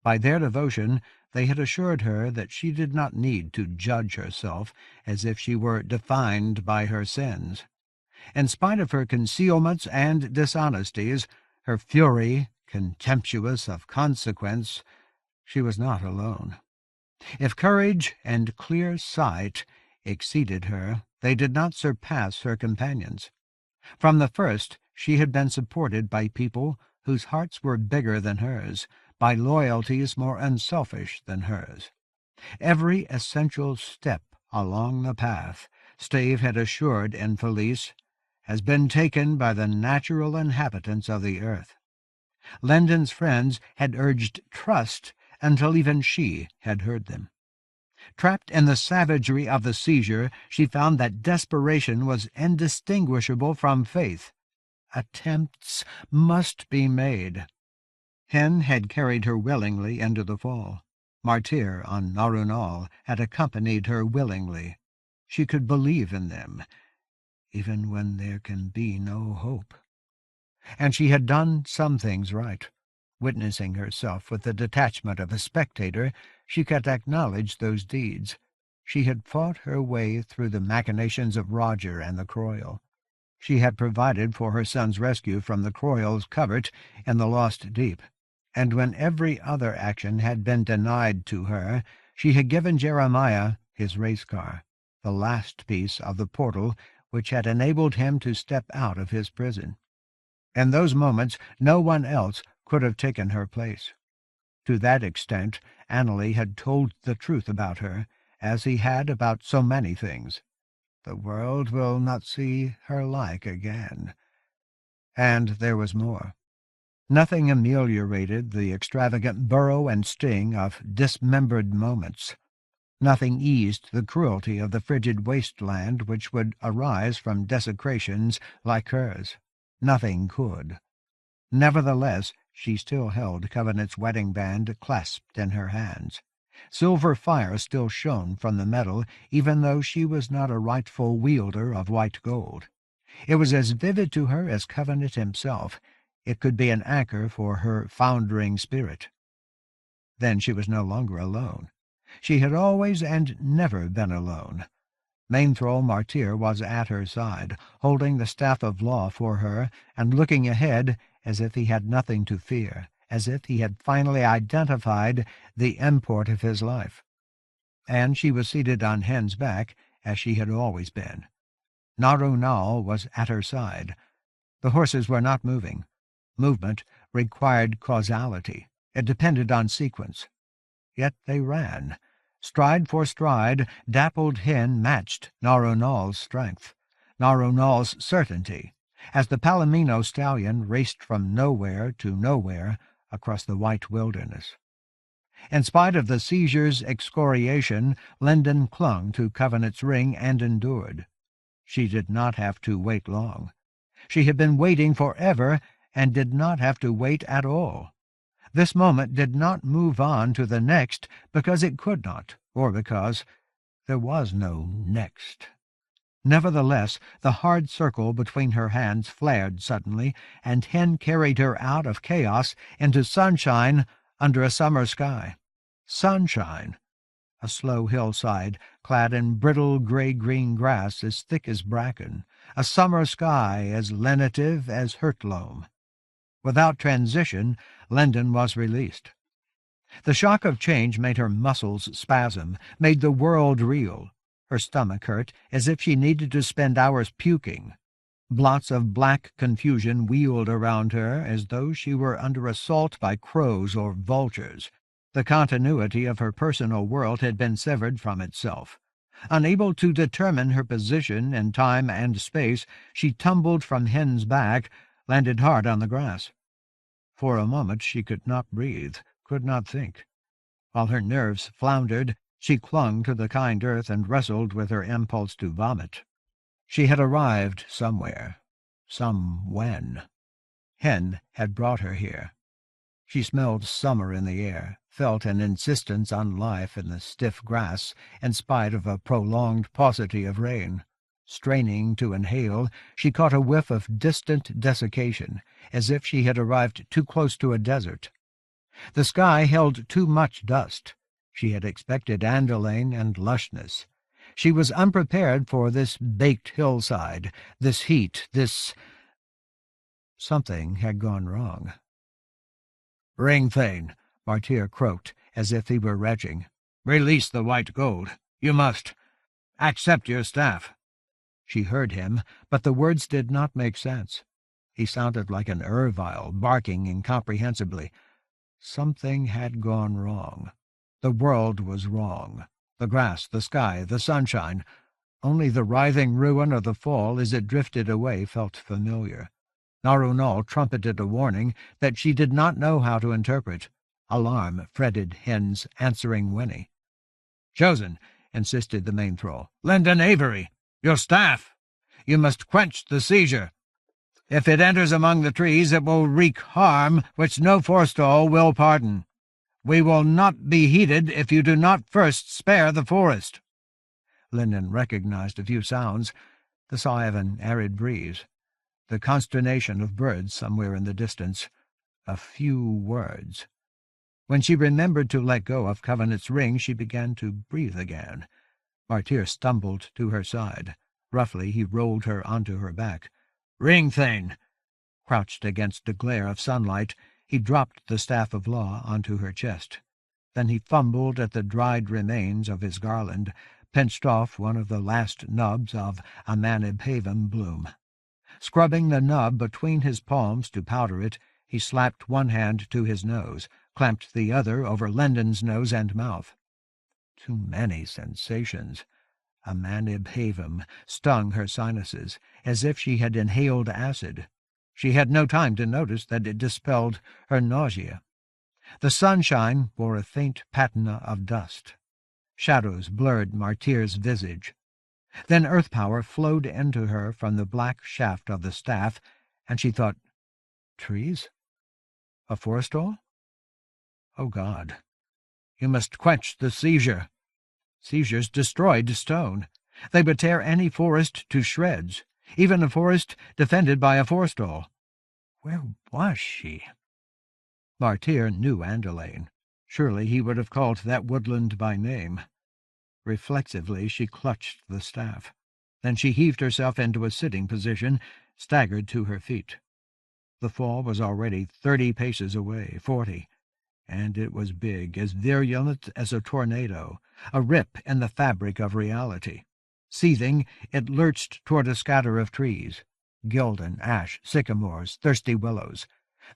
By their devotion, they had assured her that she did not need to judge herself as if she were defined by her sins. In spite of her concealments and dishonesties, her fury, contemptuous of consequence, she was not alone. If courage and clear sight exceeded her, they did not surpass her companions. From the first, she had been supported by people whose hearts were bigger than hers, by loyalties more unselfish than hers. Every essential step along the path, Stave had assured Infelice, has been taken by the natural inhabitants of the earth. Linden's friends had urged trust until even she had heard them. Trapped in the savagery of the seizure, she found that desperation was indistinguishable from faith. Attempts must be made. Hen had carried her willingly into the fall. Martyr on Narunal had accompanied her willingly. She could believe in them, even when there can be no hope. And she had done some things right. Witnessing herself with the detachment of a spectator, she could acknowledge those deeds. She had fought her way through the machinations of Roger and the Croyle. She had provided for her son's rescue from the Croyle's covert in the Lost Deep, and when every other action had been denied to her, she had given Jeremiah his race-car, the last piece of the portal which had enabled him to step out of his prison. In those moments no one else could have taken her place. To that extent, Annalee had told the truth about her, as he had about so many things. The world will not see her like again. And there was more. Nothing ameliorated the extravagant burrow and sting of dismembered moments. Nothing eased the cruelty of the frigid wasteland which would arise from desecrations like hers. Nothing could. Nevertheless, she still held Covenant's wedding band clasped in her hands. Silver fire still shone from the metal, even though she was not a rightful wielder of white gold. It was as vivid to her as Covenant himself. It could be an anchor for her foundering spirit. Then she was no longer alone. She had always and never been alone. Mainthrall Martyr was at her side, holding the staff of law for her, and looking ahead as if he had nothing to fear, as if he had finally identified the import of his life. And she was seated on Hen's back, as she had always been. Narunal was at her side. The horses were not moving. Movement required causality. It depended on sequence. Yet they ran. Stride for stride, dappled Hen matched Narunal's strength, Narunal's certainty, as the Palomino stallion raced from nowhere to nowhere across the white wilderness. In spite of the seizure's excoriation, Lendon clung to Covenant's ring and endured. She did not have to wait long. She had been waiting forever and did not have to wait at all. This moment did not move on to the next because it could not, or because there was no next. Nevertheless, the hard circle between her hands flared suddenly, and Hen carried her out of chaos into sunshine under a summer sky. Sunshine! A slow hillside, clad in brittle gray-green grass as thick as bracken, a summer sky as lenitive as Hurtloam. Without transition, Lendon was released. The shock of change made her muscles spasm, made the world reel. Her stomach hurt, as if she needed to spend hours puking. Blots of black confusion wheeled around her as though she were under assault by crows or vultures. The continuity of her personal world had been severed from itself. Unable to determine her position in time and space, she tumbled from Hen's back, landed hard on the grass. For a moment she could not breathe, could not think. While her nerves floundered, she clung to the kind earth and wrestled with her impulse to vomit. She had arrived somewhere, somewhen. Hen had brought her here. She smelled summer in the air, felt an insistence on life in the stiff grass, in spite of a prolonged paucity of rain. Straining to inhale, she caught a whiff of distant desiccation, as if she had arrived too close to a desert. The sky held too much dust. She had expected andalane and lushness. She was unprepared for this baked hillside, this heat, this... Something had gone wrong. "Ringthane," Martyr croaked, as if he were retching. "Release the white gold. You must. Accept your staff." She heard him, but the words did not make sense. He sounded like an ervile, barking incomprehensibly. Something had gone wrong. The world was wrong. The grass, the sky, the sunshine. Only the writhing ruin of the fall as it drifted away felt familiar. Narunal trumpeted a warning that she did not know how to interpret. Alarm fretted Hen's answering whinny. "Chosen," insisted the Mainthrall. "Lendon Avery! Your staff! You must quench the seizure. If it enters among the trees, it will wreak harm which no forestall will pardon. We will not be heeded if you do not first spare the forest." Lendon recognized a few sounds, the sigh of an arid breeze, the consternation of birds somewhere in the distance, a few words. When she remembered to let go of Covenant's ring, she began to breathe again. Martyr stumbled to her side. Roughly he rolled her onto her back. "Ringthane!" Crouched against the glare of sunlight, he dropped the staff of law onto her chest. Then he fumbled at the dried remains of his garland, pinched off one of the last nubs of Impoverished bloom. Scrubbing the nub between his palms to powder it, he slapped one hand to his nose, clamped the other over Lendon's nose and mouth. Too many sensations. Impoverished stung her sinuses, as if she had inhaled acid. She had no time to notice that it dispelled her nausea. The sunshine bore a faint patina of dust. Shadows blurred Martyr's visage. Then earth power flowed into her from the black shaft of the staff, and she thought, trees? A forestall? Oh, God! You must quench the seizure. Seizures destroyed stone. They would tear any forest to shreds, even a forest defended by a forestall. Where was she? Martyr knew Andolaine. Surely he would have called that woodland by name. Reflexively she clutched the staff. Then she heaved herself into a sitting position, staggered to her feet. The fall was already 30 paces away, 40, and it was big, as virulent as a tornado, a rip in the fabric of reality. Seething, it lurched toward a scatter of trees, gildan, ash, sycamores, thirsty willows.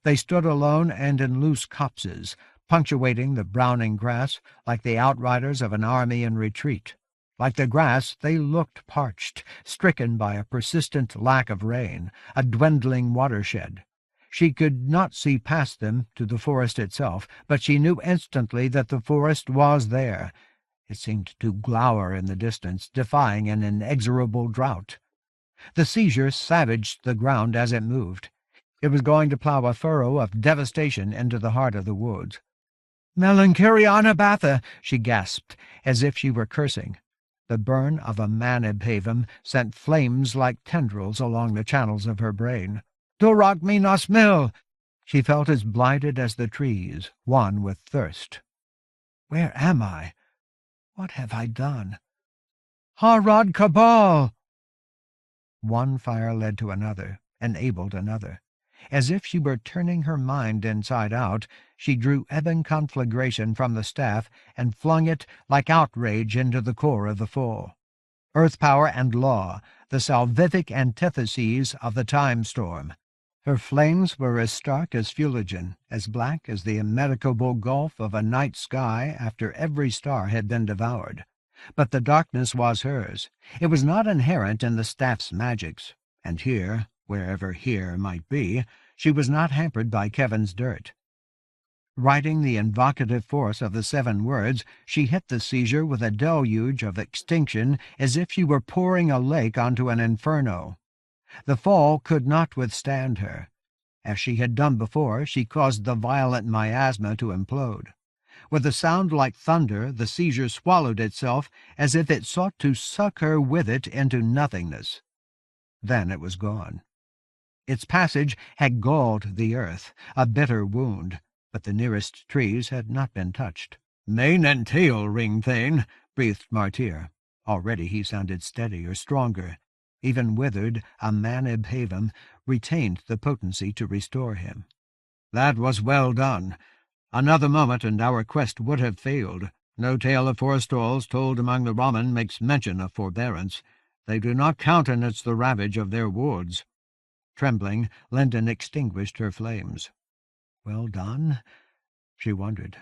They stood alone and in loose copses, punctuating the browning grass like the outriders of an army in retreat. Like the grass, they looked parched, stricken by a persistent lack of rain, a dwindling watershed. She could not see past them to the forest itself, but she knew instantly that the forest was there. It seemed to glower in the distance, defying an inexorable drought. The seizure savaged the ground as it moved. It was going to plow a furrow of devastation into the heart of the woods. "Melancheriana Batha!" she gasped, as if she were cursing. The burn of a manibhavum sent flames like tendrils along the channels of her brain. "Durak me nos mil!" She felt as blighted as the trees, wan with thirst. "Where am I? What have I done?" "Harad Kabal!" One fire led to another, enabled another. As if she were turning her mind inside out, she drew ebon conflagration from the staff and flung it like outrage into the core of the fall. Earth power and law, the salvific antitheses of the time-storm. Her flames were as stark as fuligen, as black as the immedicable gulf of a night sky after every star had been devoured. But the darkness was hers. It was not inherent in the staff's magics, and here, wherever here might be, she was not hampered by Kevin's dirt. Riding the invocative force of the 7 words, she hit the seizure with a deluge of extinction as if she were pouring a lake onto an inferno. The fall could not withstand her. As she had done before, she caused the violent miasma to implode. With a sound like thunder, the seizure swallowed itself as if it sought to suck her with it into nothingness. Then it was gone. Its passage had galled the earth, a bitter wound, but the nearest trees had not been touched. "Mane and tail, Ring Thane," breathed Martyr. Already he sounded steadier, stronger. Even withered, a manibhavum retained the potency to restore him. "That was well done. Another moment and our quest would have failed. No tale of forestalls told among the Raman makes mention of forbearance. They do not countenance the ravage of their wards." Trembling, Linden extinguished her flames. Well done? She wondered.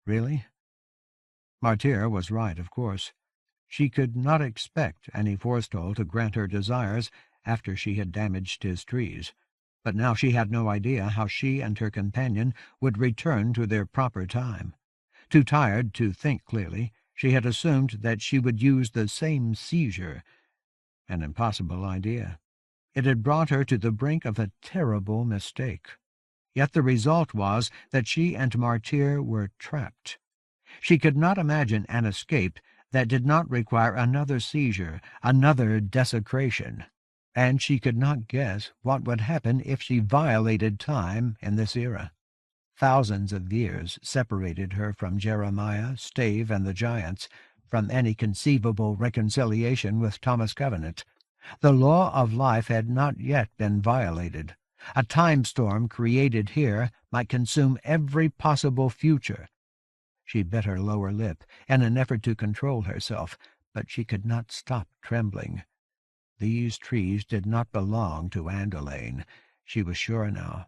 Really? Martyr was right, of course. She could not expect any forestall to grant her desires after she had damaged his trees. But now she had no idea how she and her companion would return to their proper time. Too tired to think clearly, she had assumed that she would use the same seizure. An impossible idea. It had brought her to the brink of a terrible mistake. Yet the result was that she and Martyr were trapped. She could not imagine an escape that did not require another seizure, another desecration. And she could not guess what would happen if she violated time in this era. Thousands of years separated her from Jeremiah, Stave, and the giants, from any conceivable reconciliation with Thomas Covenant. The law of life had not yet been violated. A time-storm created here might consume every possible future. She bit her lower lip in an effort to control herself, but she could not stop trembling. These trees did not belong to Andolaine. She was sure now.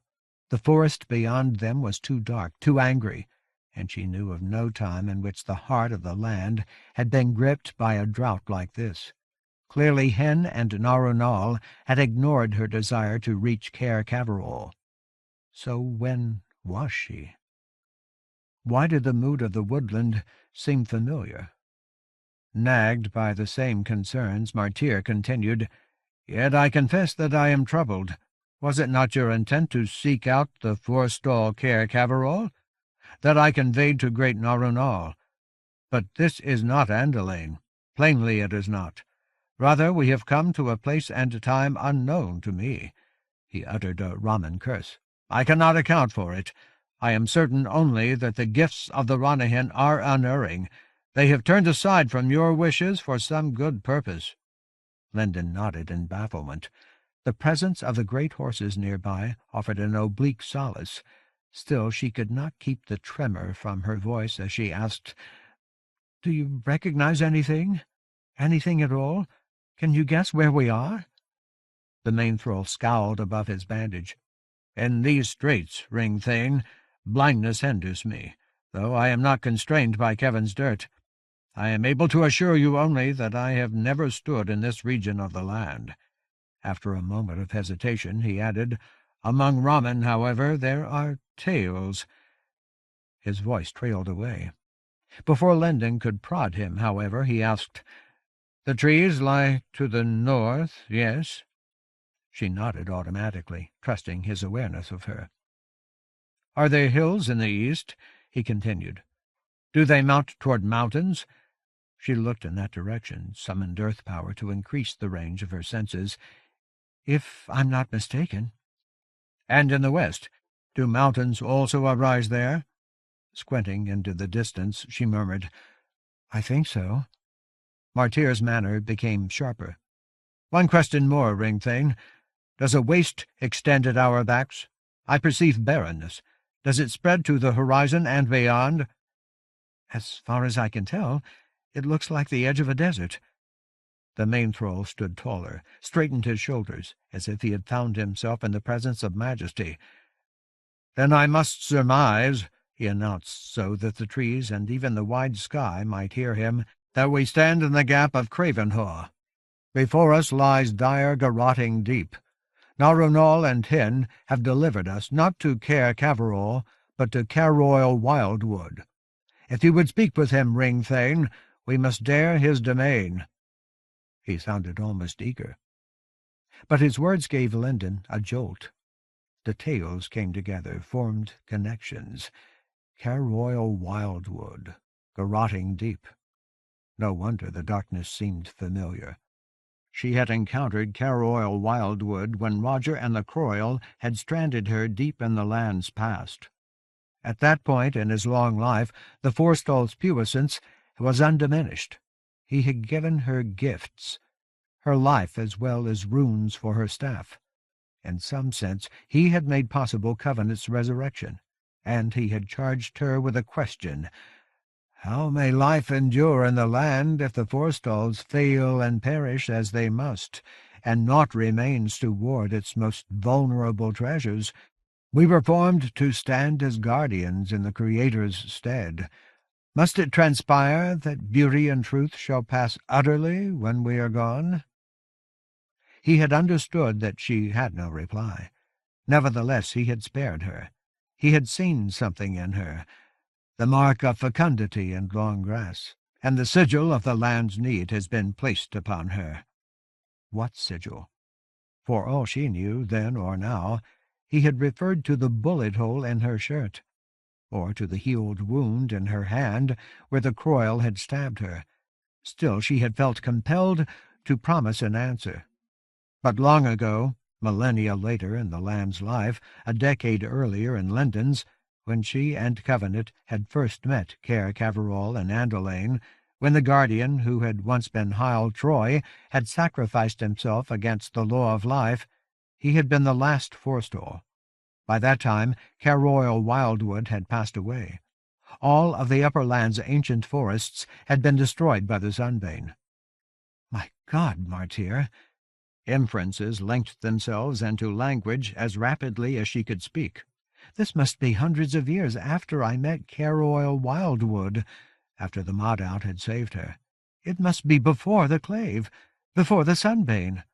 The forest beyond them was too dark, too angry, and she knew of no time in which the heart of the land had been gripped by a drought like this. Clearly Hen and Narunal had ignored her desire to reach Cair Caverall. So when was she? Why did the mood of the woodland seem familiar? Nagged by the same concerns, Martyr continued, "Yet I confess that I am troubled. Was it not your intent to seek out the forestall Cair Caverol? That I conveyed to great Narunal. But this is not Andalane. Plainly it is not. Rather, we have come to a place and time unknown to me." He uttered a Raman curse. "I cannot account for it. I am certain only that the gifts of the Ranahin are unerring. They have turned aside from your wishes for some good purpose." Lendon nodded in bafflement. The presence of the great horses nearby offered an oblique solace. Still, she could not keep the tremor from her voice as she asked, "Do you recognize anything? Anything at all? Can you guess where we are?" The main-thrall scowled above his bandage. "In these straits, Ring Thane, blindness hinders me, though I am not constrained by Kevin's dirt. I am able to assure you only that I have never stood in this region of the land." After a moment of hesitation, he added, "Among Ramen, however, there are tales." His voice trailed away. Before Lendon could prod him, however, he asked, "The trees lie to the north, yes?" She nodded automatically, trusting his awareness of her. "Are there hills in the east?" he continued. "Do they mount toward mountains?" She looked in that direction, summoned earth power to increase the range of her senses. "If I'm not mistaken." "And in the west, do mountains also arise there?" Squinting into the distance, she murmured, "I think so." Martyr's manner became sharper. "One question more, Ring Thane. Does a waste extend at our backs? I perceive barrenness. Does it spread to the horizon and beyond?" "As far as I can tell, it looks like the edge of a desert." The main-thrall stood taller, straightened his shoulders, as if he had found himself in the presence of majesty. "Then I must surmise," he announced so that the trees and even the wide sky might hear him, "that we stand in the gap of Cravenhaw. Before us lies dire garrotting deep. Narunal and Hin have delivered us, not to Cair Caverol, but to Carroil Wildwood. If you would speak with him, Ring Thane, we must dare his domain." He sounded almost eager. But his words gave Lendon a jolt. The tales came together, formed connections. Carroil Wildwood, garrotting deep. No wonder the darkness seemed familiar. She had encountered Carroil Wildwood when Roger and the Croyle had stranded her deep in the land's past. At that point in his long life, the forestall's puissance was undiminished. He had given her gifts, her life as well as runes for her staff. In some sense, he had made possible Covenant's resurrection, and he had charged her with a question. How may life endure in the land if the forestalls fail and perish as they must, and naught remains to ward its most vulnerable treasures? We were formed to stand as guardians in the Creator's stead. Must it transpire that beauty and truth shall pass utterly when we are gone?" He had understood that she had no reply. Nevertheless, he had spared her. He had seen something in her, the mark of fecundity and long grass, and the sigil of the land's need has been placed upon her. What sigil? For all she knew, then or now, he had referred to the bullet hole in her shirt, or to the healed wound in her hand where the Croyle had stabbed her. Still, she had felt compelled to promise an answer. But long ago, millennia later in the land's life, a decade earlier in Lendon's, when she and Covenant had first met Cair Caverol and Andalane, when the guardian who had once been Hyle Troy had sacrificed himself against the law of life, he had been the last forestall. By that time, Carroil Wildwood had passed away. All of the upper land's ancient forests had been destroyed by the Sunbane. "My God, Martyr!" Inferences linked themselves into language as rapidly as she could speak. "This must be hundreds of years after I met Carroil Wildwood, after the Modout had saved her. It must be before the Clave, before the Sunbane."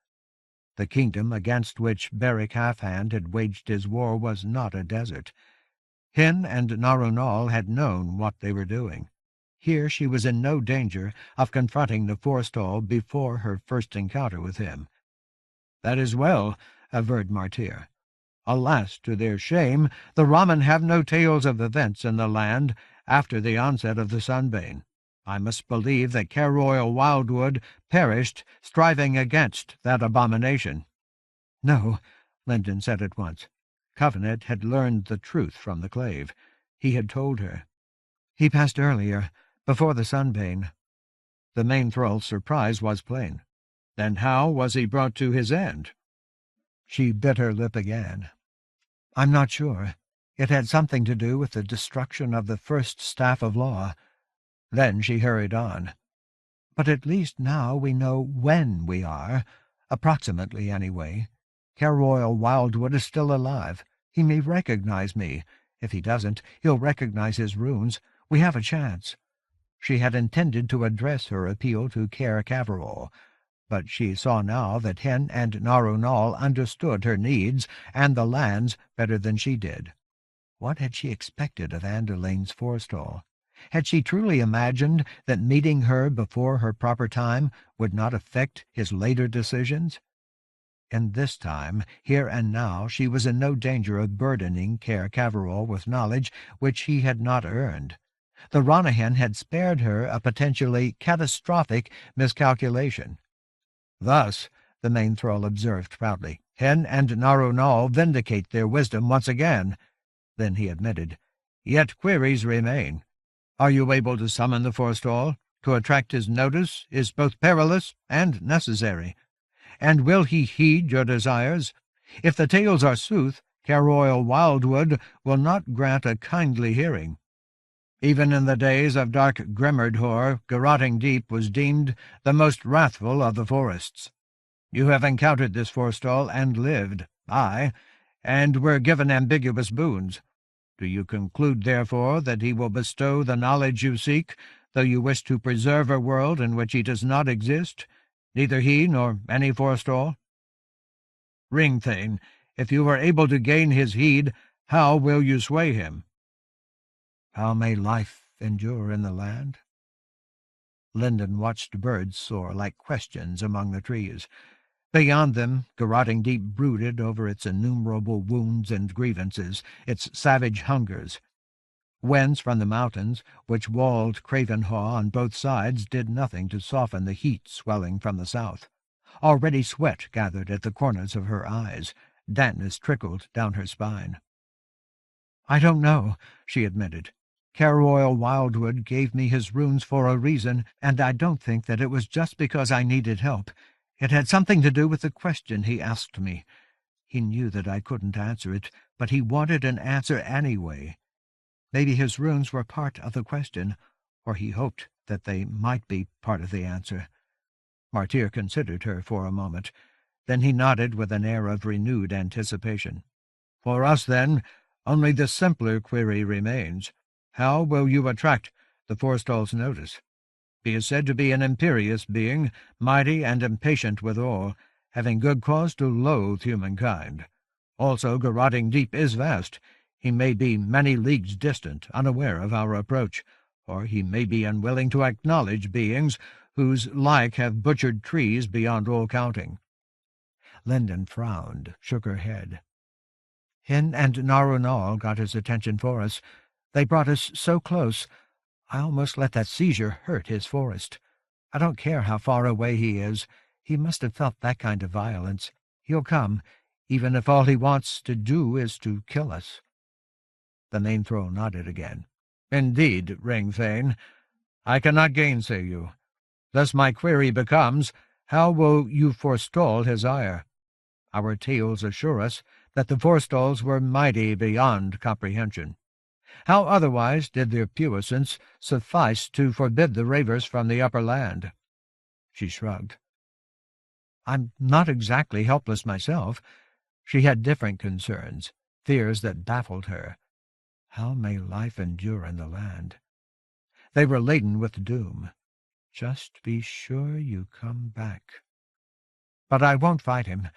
The kingdom against which Beric Halfhand had waged his war was not a desert. Hin and Narunal had known what they were doing. Here she was in no danger of confronting the forestall before her first encounter with him. "That is well," averred Martyr. "Alas, to their shame, the Ramen have no tales of events in the land after the onset of the sunbane. I must believe that Caroil Wildwood perished striving against that abomination." "No," Linden said at once. Covenant had learned the truth from the clave. He had told her. "He passed earlier, before the sunbane." The main thrall's surprise was plain. "Then how was he brought to his end?" She bit her lip again. "I'm not sure. It had something to do with the destruction of the first staff of law." Then she hurried on. "But at least now we know when we are, approximately anyway. Caroil Wildwood is still alive. He may recognize me. If he doesn't, he'll recognize his runes. We have a chance." She had intended to address her appeal to Caer Caverol, but she saw now that Hen and Narunal understood her needs and the lands better than she did. What had she expected of Anderlane's forestall? Had she truly imagined that meeting her before her proper time would not affect his later decisions? In this time, here and now, she was in no danger of burdening Caer Caverol with knowledge which he had not earned. The Ranahan had spared her a potentially catastrophic miscalculation. "Thus," the main thrall observed proudly, "Hen and Narunal vindicate their wisdom once again." Then he admitted, "Yet queries remain. Are you able to summon the forestall? To attract his notice is both perilous and necessary. And will he heed your desires? If the tales are sooth, Caroil Wildwood will not grant a kindly hearing. Even in the days of dark Grimmardhor, Garrotting Deep was deemed the most wrathful of the forests. You have encountered this forestall and lived, aye, and were given ambiguous boons. Do you conclude, therefore, that he will bestow the knowledge you seek, though you wish to preserve a world in which he does not exist, neither he nor any forestall? Ringthane, if you are able to gain his heed, how will you sway him?" "How may life endure in the land?" Linden watched birds soar like questions among the trees. Beyond them, Garrotting Deep brooded over its innumerable wounds and grievances, its savage hungers. Winds from the mountains, which walled Cravenhaw on both sides, did nothing to soften the heat swelling from the south. Already sweat gathered at the corners of her eyes. Dampness trickled down her spine. "I don't know," she admitted. "Caroil Wildwood gave me his runes for a reason, and I don't think that it was just because I needed help. It had something to do with the question he asked me. He knew that I couldn't answer it, but he wanted an answer anyway. Maybe his runes were part of the question, or he hoped that they might be part of the answer." Martyr considered her for a moment. Then he nodded with an air of renewed anticipation. "For us, then, only the simpler query remains. How will you attract the forestall's notice? He is said to be an imperious being, mighty and impatient withal, having good cause to loathe humankind. Also, Garrotting Deep is vast. He may be many leagues distant, unaware of our approach, or he may be unwilling to acknowledge beings whose like have butchered trees beyond all counting." Linden frowned, shook her head. "Hen and Narunal got his attention for us. They brought us so close. I almost let that seizure hurt his forest. I don't care how far away he is. He must have felt that kind of violence. He'll come, even if all he wants to do is to kill us." The main thrall nodded again. "Indeed, Ringthane, I cannot gainsay you. Thus my query becomes, how will you forestall his ire? Our tales assure us that the forestalls were mighty beyond comprehension. How otherwise did their puissance suffice to forbid the ravers from the upper land?" She shrugged. "I'm not exactly helpless myself." She had different concerns, fears that baffled her. How may life endure in the land? They were laden with doom. Just be sure you come back. "But I won't fight him."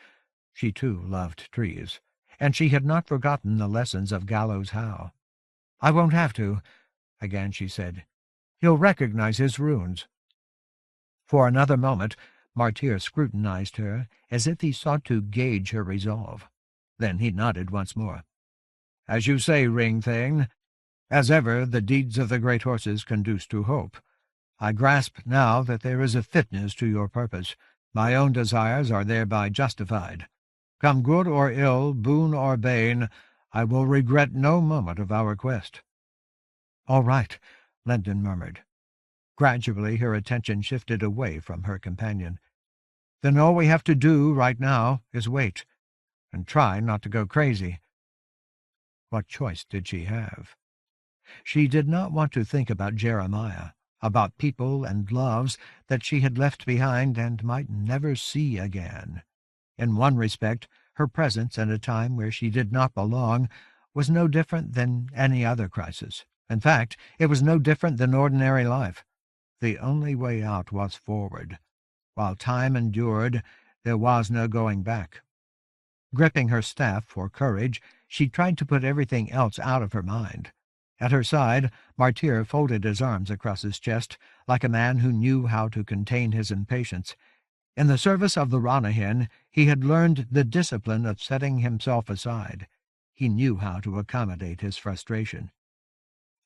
She, too, loved trees, and she had not forgotten the lessons of Gallows How. "I won't have to," again she said. He'll recognize his runes." For another moment, Martyr scrutinized her as if he sought to gauge her resolve. Then he nodded once more. "As you say, Ring-Thane, as ever the deeds of the great horses conduce to hope. I grasp now that there is a fitness to your purpose. My own desires are thereby justified. Come good or ill, boon or bane, I will regret no moment of our quest." "All right," Lendon murmured. Gradually her attention shifted away from her companion. "Then all we have to do right now is wait, and try not to go crazy." What choice did she have? She did not want to think about Jeremiah, about people and loves that she had left behind and might never see again. In one respect, her presence in a time where she did not belong was no different than any other crisis. In fact, it was no different than ordinary life. The only way out was forward. While time endured, there was no going back. Gripping her staff for courage, she tried to put everything else out of her mind. At her side, Martyr folded his arms across his chest, like a man who knew how to contain his impatience. In the service of the Ranahin, he had learned the discipline of setting himself aside. He knew how to accommodate his frustration.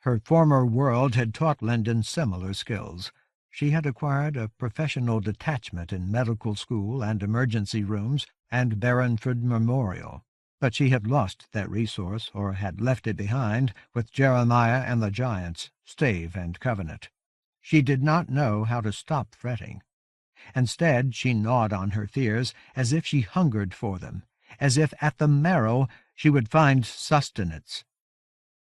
Her former world had taught Lendon similar skills. She had acquired a professional detachment in medical school and emergency rooms and Baronford Memorial, but she had lost that resource, or had left it behind, with Jeremiah and the giants, Stave and Covenant. She did not know how to stop fretting. Instead, she gnawed on her fears as if she hungered for them, as if at the marrow she would find sustenance.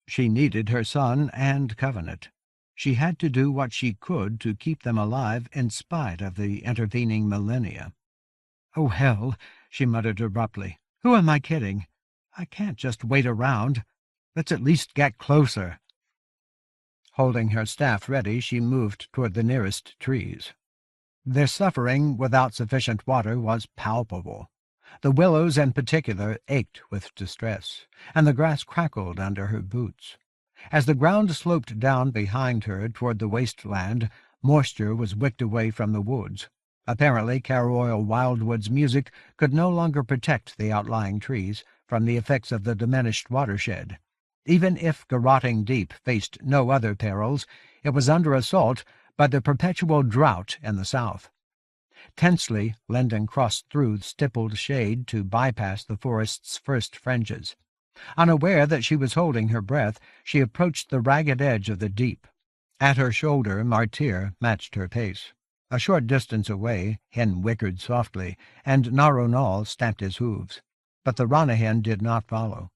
She needed her son and Covenant. She had to do what she could to keep them alive in spite of the intervening millennia. "Oh, hell," she muttered abruptly. "Who am I kidding? I can't just wait around. Let's at least get closer." Holding her staff ready, she moved toward the nearest trees. Their suffering without sufficient water was palpable. The willows in particular ached with distress, and the grass crackled under her boots. As the ground sloped down behind her toward the wasteland, moisture was wicked away from the woods. Apparently, Carroll Wildwood's music could no longer protect the outlying trees from the effects of the diminished watershed. Even if Garrotting Deep faced no other perils, it was under assault by the perpetual drought in the south. Tensely, Lendon crossed through stippled shade to bypass the forest's first fringes. Unaware that she was holding her breath, she approached the ragged edge of the deep. At her shoulder, Martyr matched her pace. A short distance away, Hen whickered softly, and Naronal stamped his hooves. But the Ranahin did not follow.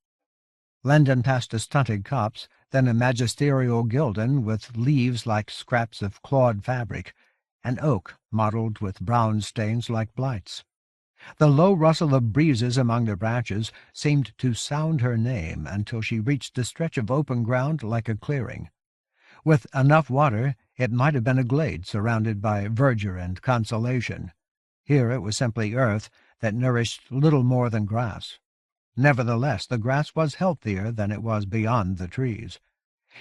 Lendon passed a stunted copse, then a magisterial gildan with leaves like scraps of clawed fabric, an oak mottled with brown stains like blights. The low rustle of breezes among the branches seemed to sound her name until she reached a stretch of open ground like a clearing. With enough water, it might have been a glade surrounded by verdure and consolation. Here it was simply earth that nourished little more than grass. Nevertheless, the grass was healthier than it was beyond the trees.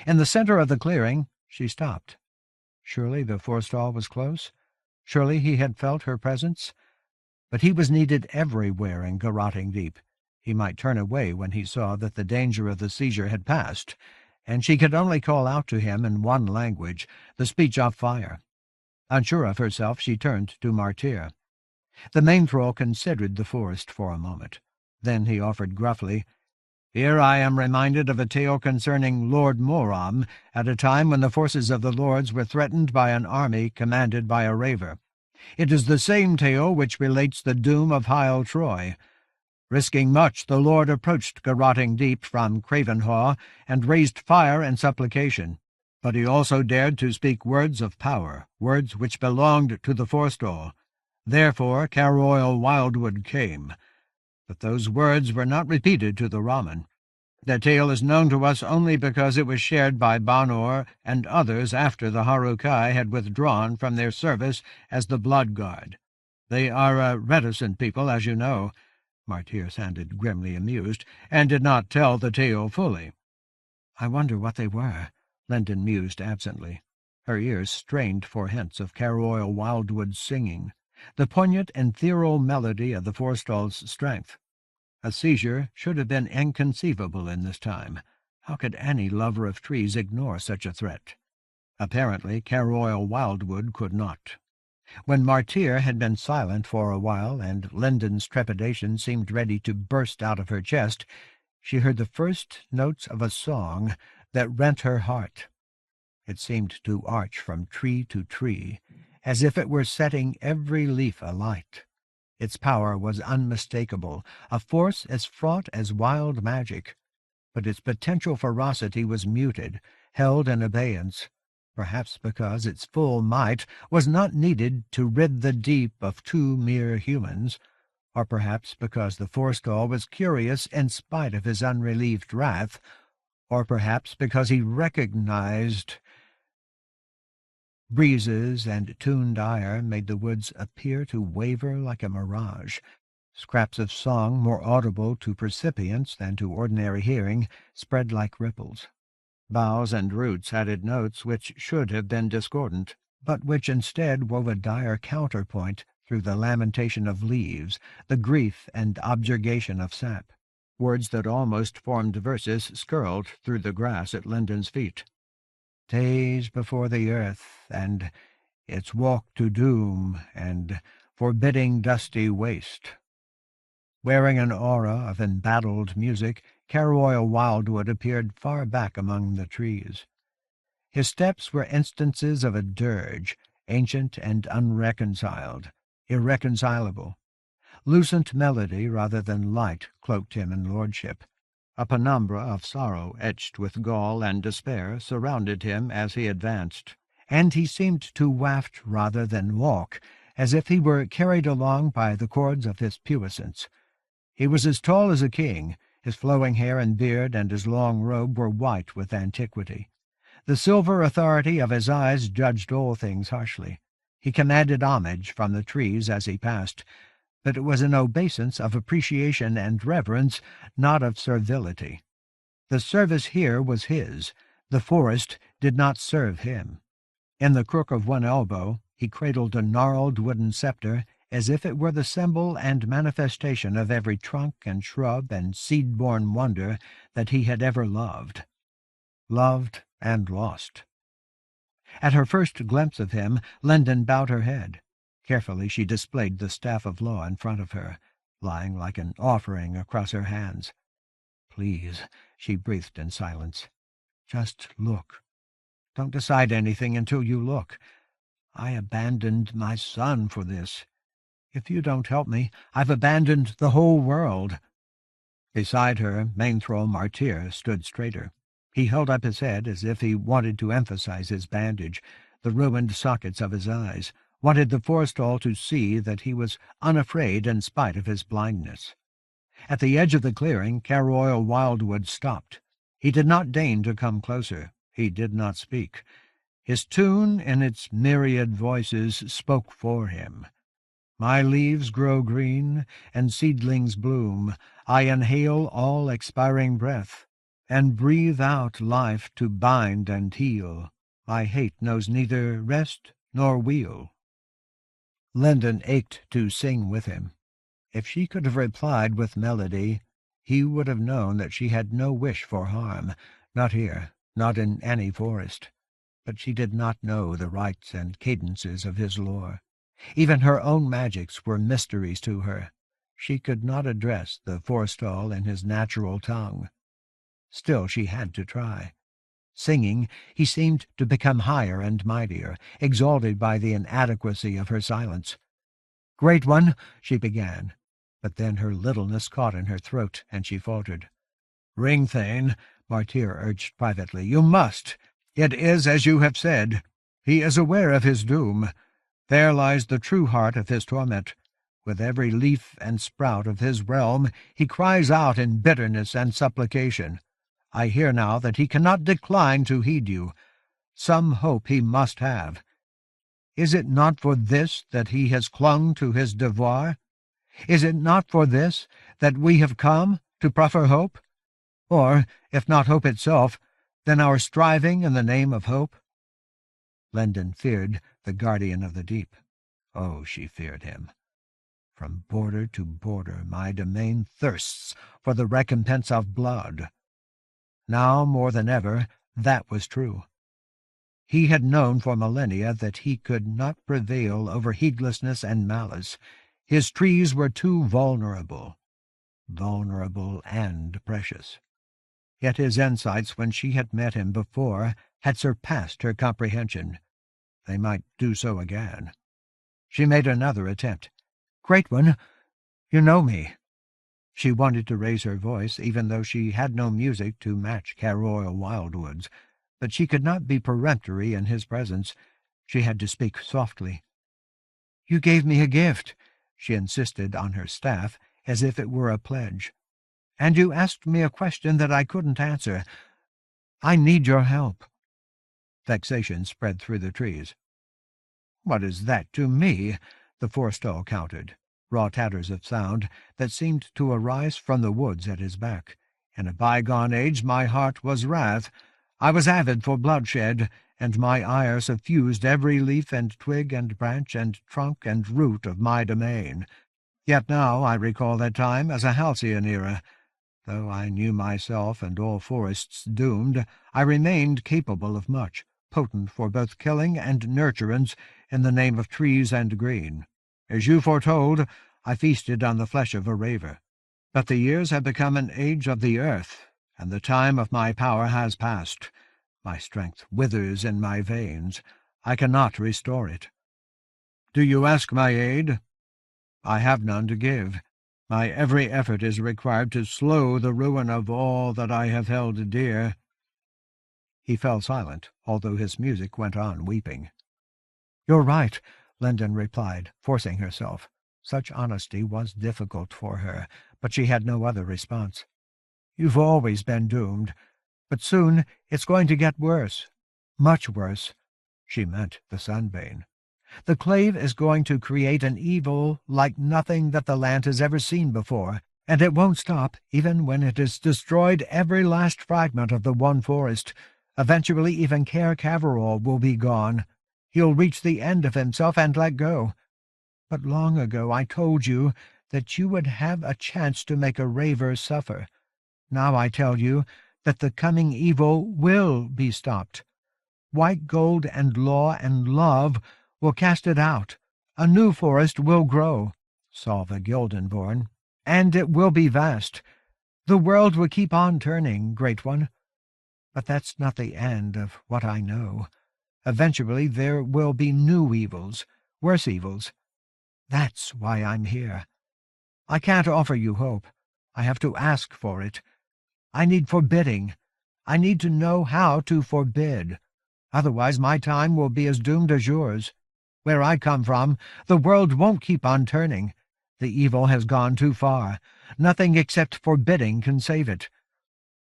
In the center of the clearing, she stopped. Surely the forestall was close. Surely he had felt her presence. But he was needed everywhere in Garrotting Deep. He might turn away when he saw that the danger of the seizure had passed, and she could only call out to him in one language, the speech of fire. Unsure of herself, she turned to Martyr. The main thrall considered the forest for a moment. Then he offered gruffly, "Here I am reminded of a tale concerning Lord Moram, at a time when the forces of the lords were threatened by an army commanded by a raver. It is the same tale which relates the doom of Heil Troy. Risking much, the lord approached Garrotting Deep from Cravenhaw and raised fire and supplication. But he also dared to speak words of power, words which belonged to the forestall. Therefore Carroll Wildwood came. But those words were not repeated to the Raman. The tale is known to us only because it was shared by Banor and others after the Harukai had withdrawn from their service as the Blood Guard. They are a reticent people, as you know." Martyr sounded grimly amused, and did not tell the tale fully. "I wonder what they were," Lendon mused absently. Her ears strained for hints of Carroll Wildwood's singing, the poignant and ethereal melody of the forestall's strength. A seizure should have been inconceivable in this time. How could any lover of trees ignore such a threat? Apparently Carroll Wildwood could not. When Martyr had been silent for a while, and Linden's trepidation seemed ready to burst out of her chest, she heard the first notes of a song that rent her heart. It seemed to arch from tree to tree, as if it were setting every leaf alight. Its power was unmistakable, a force as fraught as wild magic, but its potential ferocity was muted, held in abeyance, perhaps because its full might was not needed to rid the deep of two mere humans, or perhaps because the forestall was curious in spite of his unrelieved wrath, or perhaps because he recognized. Breezes and tuned ire made the woods appear to waver like a mirage. Scraps of song, more audible to percipients than to ordinary hearing, spread like ripples. Boughs and roots added notes which should have been discordant, but which instead wove a dire counterpoint through the lamentation of leaves, the grief and objurgation of sap. Words that almost formed verses skirled through the grass at Linden's feet. Days before the earth, and its walk to doom, and forbidding dusty waste. Wearing an aura of embattled music, Carroll Wildwood appeared far back among the trees. His steps were instances of a dirge, ancient and unreconciled, irreconcilable. Lucent melody rather than light cloaked him in lordship. A penumbra of sorrow etched with gall and despair surrounded him as he advanced, and he seemed to waft rather than walk, as if he were carried along by the cords of his puissance. He was as tall as a king. His flowing hair and beard and his long robe were white with antiquity. The silver authority of his eyes judged all things harshly. He commanded homage from the trees as he passed, but it was an obeisance of appreciation and reverence, not of servility. The service here was his. The forest did not serve him. In the crook of one elbow he cradled a gnarled wooden scepter, as if it were the symbol and manifestation of every trunk and shrub and seed-born wonder that he had ever loved and lost. At her first glimpse of him, Linden bowed her head. Carefully she displayed the staff of law in front of her, lying like an offering across her hands. "Please," she breathed in silence. "Just look. Don't decide anything until you look. I abandoned my son for this. If you don't help me, I've abandoned the whole world." Beside her, Mainthrow Martyr stood straighter. He held up his head as if he wanted to emphasize his bandage, the ruined sockets of his eyes, wanted the forestall to see that he was unafraid in spite of his blindness. At the edge of the clearing, Carroll Wildwood stopped. He did not deign to come closer. He did not speak. His tune, in its myriad voices, spoke for him. "My leaves grow green, and seedlings bloom. I inhale all expiring breath, and breathe out life to bind and heal. My hate knows neither rest nor weal." Linden ached to sing with him. If she could have replied with melody, he would have known that she had no wish for harm, not here, not in any forest. But she did not know the rites and cadences of his lore. Even her own magics were mysteries to her. She could not address the forestall in his natural tongue. Still she had to try. Singing, he seemed to become higher and mightier, exalted by the inadequacy of her silence. "Great One," she began, but then her littleness caught in her throat, and she faltered. "Ringthane," Martyr urged privately, "you must. It is as you have said. He is aware of his doom. There lies the true heart of his torment. With every leaf and sprout of his realm he cries out in bitterness and supplication. I hear now that he cannot decline to heed you. Some hope he must have. Is it not for this that he has clung to his devoir? Is it not for this that we have come, to proffer hope? Or, if not hope itself, then our striving in the name of hope?" Lendon feared the guardian of the deep. Oh, she feared him. From border to border my domain thirsts for the recompense of blood. Now, more than ever, that was true. He had known for millennia that he could not prevail over heedlessness and malice. His trees were too vulnerable and precious. Yet his insights, when she had met him before, had surpassed her comprehension. They might do so again. She made another attempt. "Great One, you know me." She wanted to raise her voice, even though she had no music to match Carroll Wildwood's, but she could not be peremptory in his presence. She had to speak softly. "You gave me a gift," she insisted on her staff, as if it were a pledge. "And you asked me a question that I couldn't answer. I need your help." Vexation spread through the trees. "What is that to me?" the forestall countered, raw tatters of sound that seemed to arise from the woods at his back. "In a bygone age my heart was wrath. I was avid for bloodshed, and my ire suffused every leaf and twig and branch and trunk and root of my domain. Yet now I recall that time as a halcyon era. Though I knew myself and all forests doomed, I remained capable of much, potent for both killing and nurturance in the name of trees and green. As you foretold, I feasted on the flesh of a raver. But the years have become an age of the earth, and the time of my power has passed. My strength withers in my veins. I cannot restore it. Do you ask my aid? I have none to give. My every effort is required to slow the ruin of all that I have held dear." He fell silent, although his music went on weeping. "You're right," Lendon replied, forcing herself. Such honesty was difficult for her, but she had no other response. "You've always been doomed, but soon it's going to get worse. Much worse." She meant the sunbane. "The clave is going to create an evil like nothing that the land has ever seen before, and it won't stop even when it has destroyed every last fragment of the one forest. Eventually even Caer Caverall will be gone. He'll reach the end of himself and let go. But long ago I told you that you would have a chance to make a raver suffer. Now I tell you that the coming evil will be stopped. White gold and law and love will cast it out. A new forest will grow, Salva Gildenborn, and it will be vast. The world will keep on turning, Great One. But that's not the end of what I know. Eventually there will be new evils, worse evils. That's why I'm here. I can't offer you hope. I have to ask for it. I need forbidding. I need to know how to forbid. Otherwise my time will be as doomed as yours. Where I come from, the world won't keep on turning. The evil has gone too far. Nothing except forbidding can save it."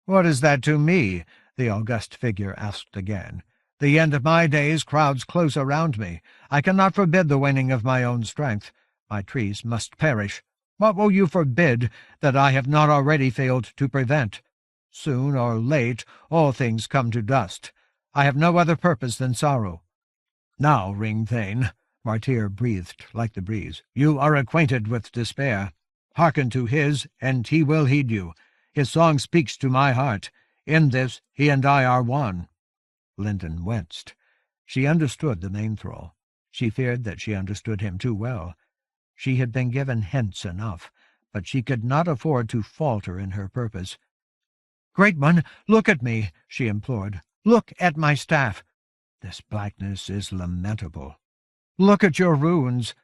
"What is that to me?" the august figure asked again. "The end of my days crowds close around me. I cannot forbid the waning of my own strength. My trees must perish. What will you forbid that I have not already failed to prevent? Soon or late all things come to dust. I have no other purpose than sorrow." "Now, Ring-Thane," Martyr breathed like the breeze, "you are acquainted with despair. Hearken to his, and he will heed you. His song speaks to my heart. In this he and I are one." Lendon winced. She understood the main thrall. She feared that she understood him too well. She had been given hints enough, but she could not afford to falter in her purpose. "Great One, look at me," she implored. "Look at my staff. This blackness is lamentable. Look at your runes.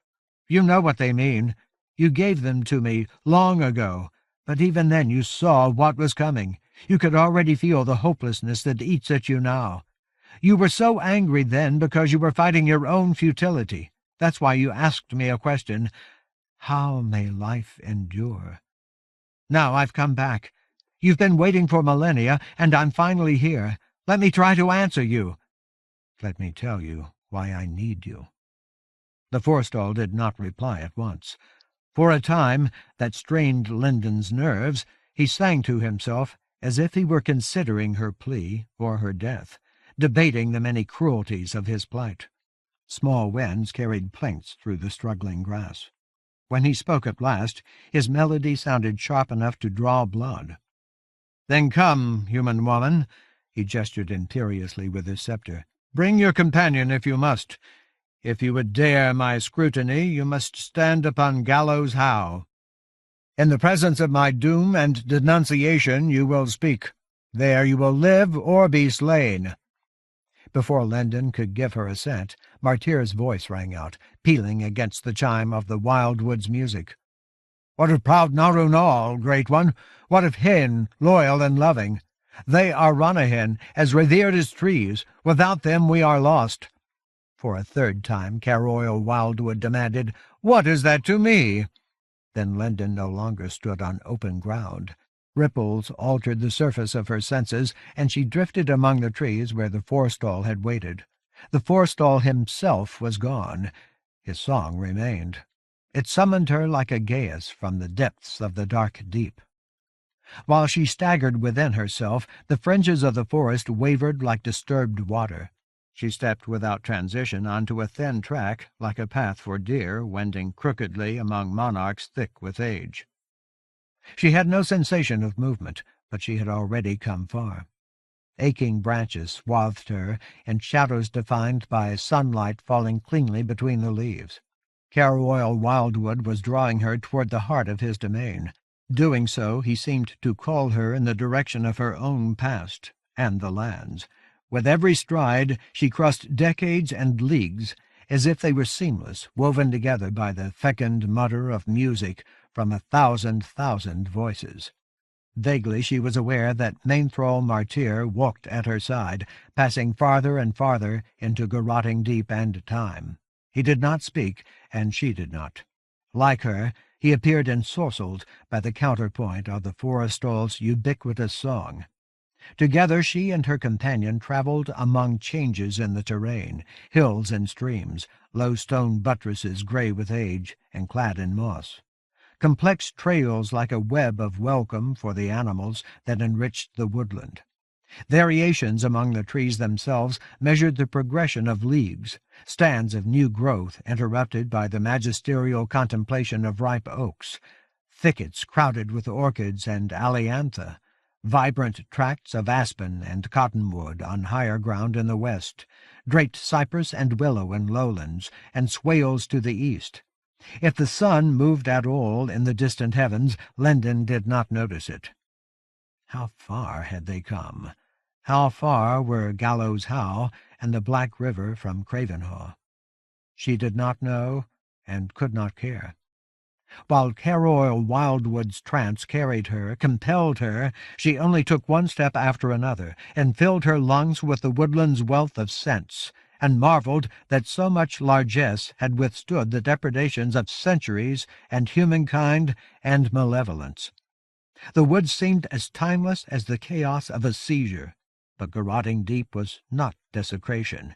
You know what they mean. You gave them to me long ago, but even then you saw what was coming. You could already feel the hopelessness that eats at you now. You were so angry then because you were fighting your own futility. That's why you asked me a question. How may life endure? Now I've come back. You've been waiting for millennia, and I'm finally here. Let me try to answer you. Let me tell you why I need you." The forestall did not reply at once. For a time, that strained Lendon's nerves, he sang to himself as if he were considering her plea or her death. debating the many cruelties of his plight. Small winds carried plaints through the struggling grass. When he spoke at last, his melody sounded sharp enough to draw blood. "Then come, human woman," he gestured imperiously with his scepter. "Bring your companion if you must. If you would dare my scrutiny, you must stand upon gallows How. In the presence of my doom and denunciation you will speak. There you will live or be slain." Before Lendon could give her assent, Martyr's voice rang out, pealing against the chime of the wildwood's music. "What of proud Narunal, great one? What of Hin, loyal and loving? They are Ranahin, as revered as trees. Without them we are lost." For a third time Caroil Wildwood demanded, "What is that to me?" Then Lendon no longer stood on open ground. Ripples altered the surface of her senses, and she drifted among the trees where the forestall had waited. The forestall himself was gone. His song remained. It summoned her like a geas from the depths of the dark deep. While she staggered within herself, the fringes of the forest wavered like disturbed water. She stepped without transition onto a thin track, like a path for deer, wending crookedly among monarchs thick with age. She had no sensation of movement, but she had already come far. Aching branches swathed her in shadows defined by sunlight falling cleanly between the leaves. Caroil Wildwood was drawing her toward the heart of his domain. Doing so, he seemed to call her in the direction of her own past and the land's. With every stride, she crossed decades and leagues, as if they were seamless, woven together by the fecund mutter of music from 1,000,000 voices. Vaguely she was aware that Mainthrall Martyr walked at her side, passing farther and farther into garrotting deep and time. He did not speak, and she did not. Like her, he appeared ensorcelled by the counterpoint of the forestall's ubiquitous song. Together she and her companion travelled among changes in the terrain, hills and streams, low stone buttresses grey with age and clad in moss. Complex trails like a web of welcome for the animals that enriched the woodland. Variations among the trees themselves measured the progression of leagues, stands of new growth interrupted by the magisterial contemplation of ripe oaks, thickets crowded with orchids and aliantha, vibrant tracts of aspen and cottonwood on higher ground in the west, draped cypress and willow in lowlands, and swales to the east. If the sun moved at all in the distant heavens, Lendon did not notice it. How far had they come? How far were Gallows How and the Black River from Cravenhaugh? She did not know, and could not care. While Caroil Wildwood's trance carried her, compelled her, she only took one step after another, and filled her lungs with the woodland's wealth of scents, and marvelled that so much largesse had withstood the depredations of centuries and humankind and malevolence. The woods seemed as timeless as the chaos of a seizure, but garrotting deep was not desecration.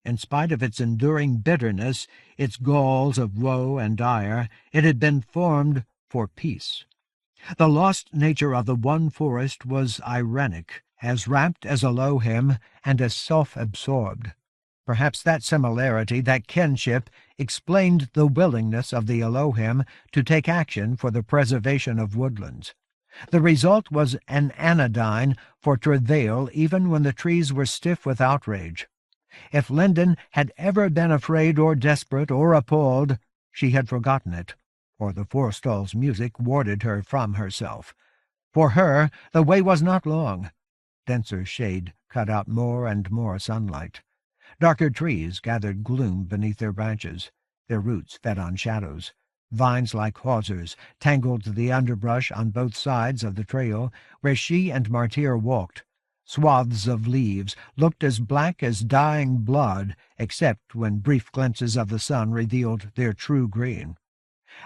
In spite of its enduring bitterness, its galls of woe and ire, it had been formed for peace. The lost nature of the one forest was irenic, as rapt as Elohim, and as self-absorbed. Perhaps that similarity, that kinship, explained the willingness of the Elohim to take action for the preservation of woodlands. The result was an anodyne for travail even when the trees were stiff with outrage. If Lendon had ever been afraid or desperate or appalled, she had forgotten it, or the forestall's music warded her from herself. For her, the way was not long. Denser shade cut out more and more sunlight. Darker trees gathered gloom beneath their branches. Their roots fed on shadows. Vines like hawsers tangled the underbrush on both sides of the trail where she and Martyr walked. Swaths of leaves looked as black as dying blood, except when brief glimpses of the sun revealed their true green.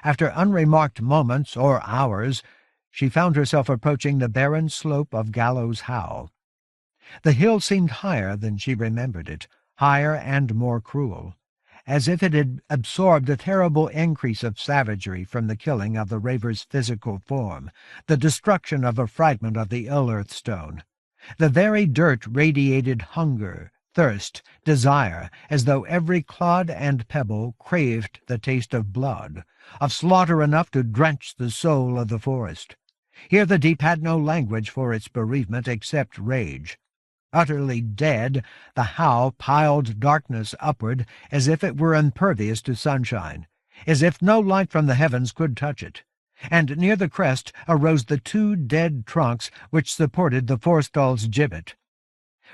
After unremarked moments or hours, she found herself approaching the barren slope of Gallows How. The hill seemed higher than she remembered it, higher and more cruel, as if it had absorbed a terrible increase of savagery from the killing of the raver's physical form, the destruction of a fragment of the ill-earth stone. The very dirt radiated hunger, thirst, desire, as though every clod and pebble craved the taste of blood, of slaughter enough to drench the soul of the forest. Here the deep had no language for its bereavement except rage. Utterly dead, the howl piled darkness upward as if it were impervious to sunshine, as if no light from the heavens could touch it. And near the crest arose the two dead trunks which supported the forestall's gibbet.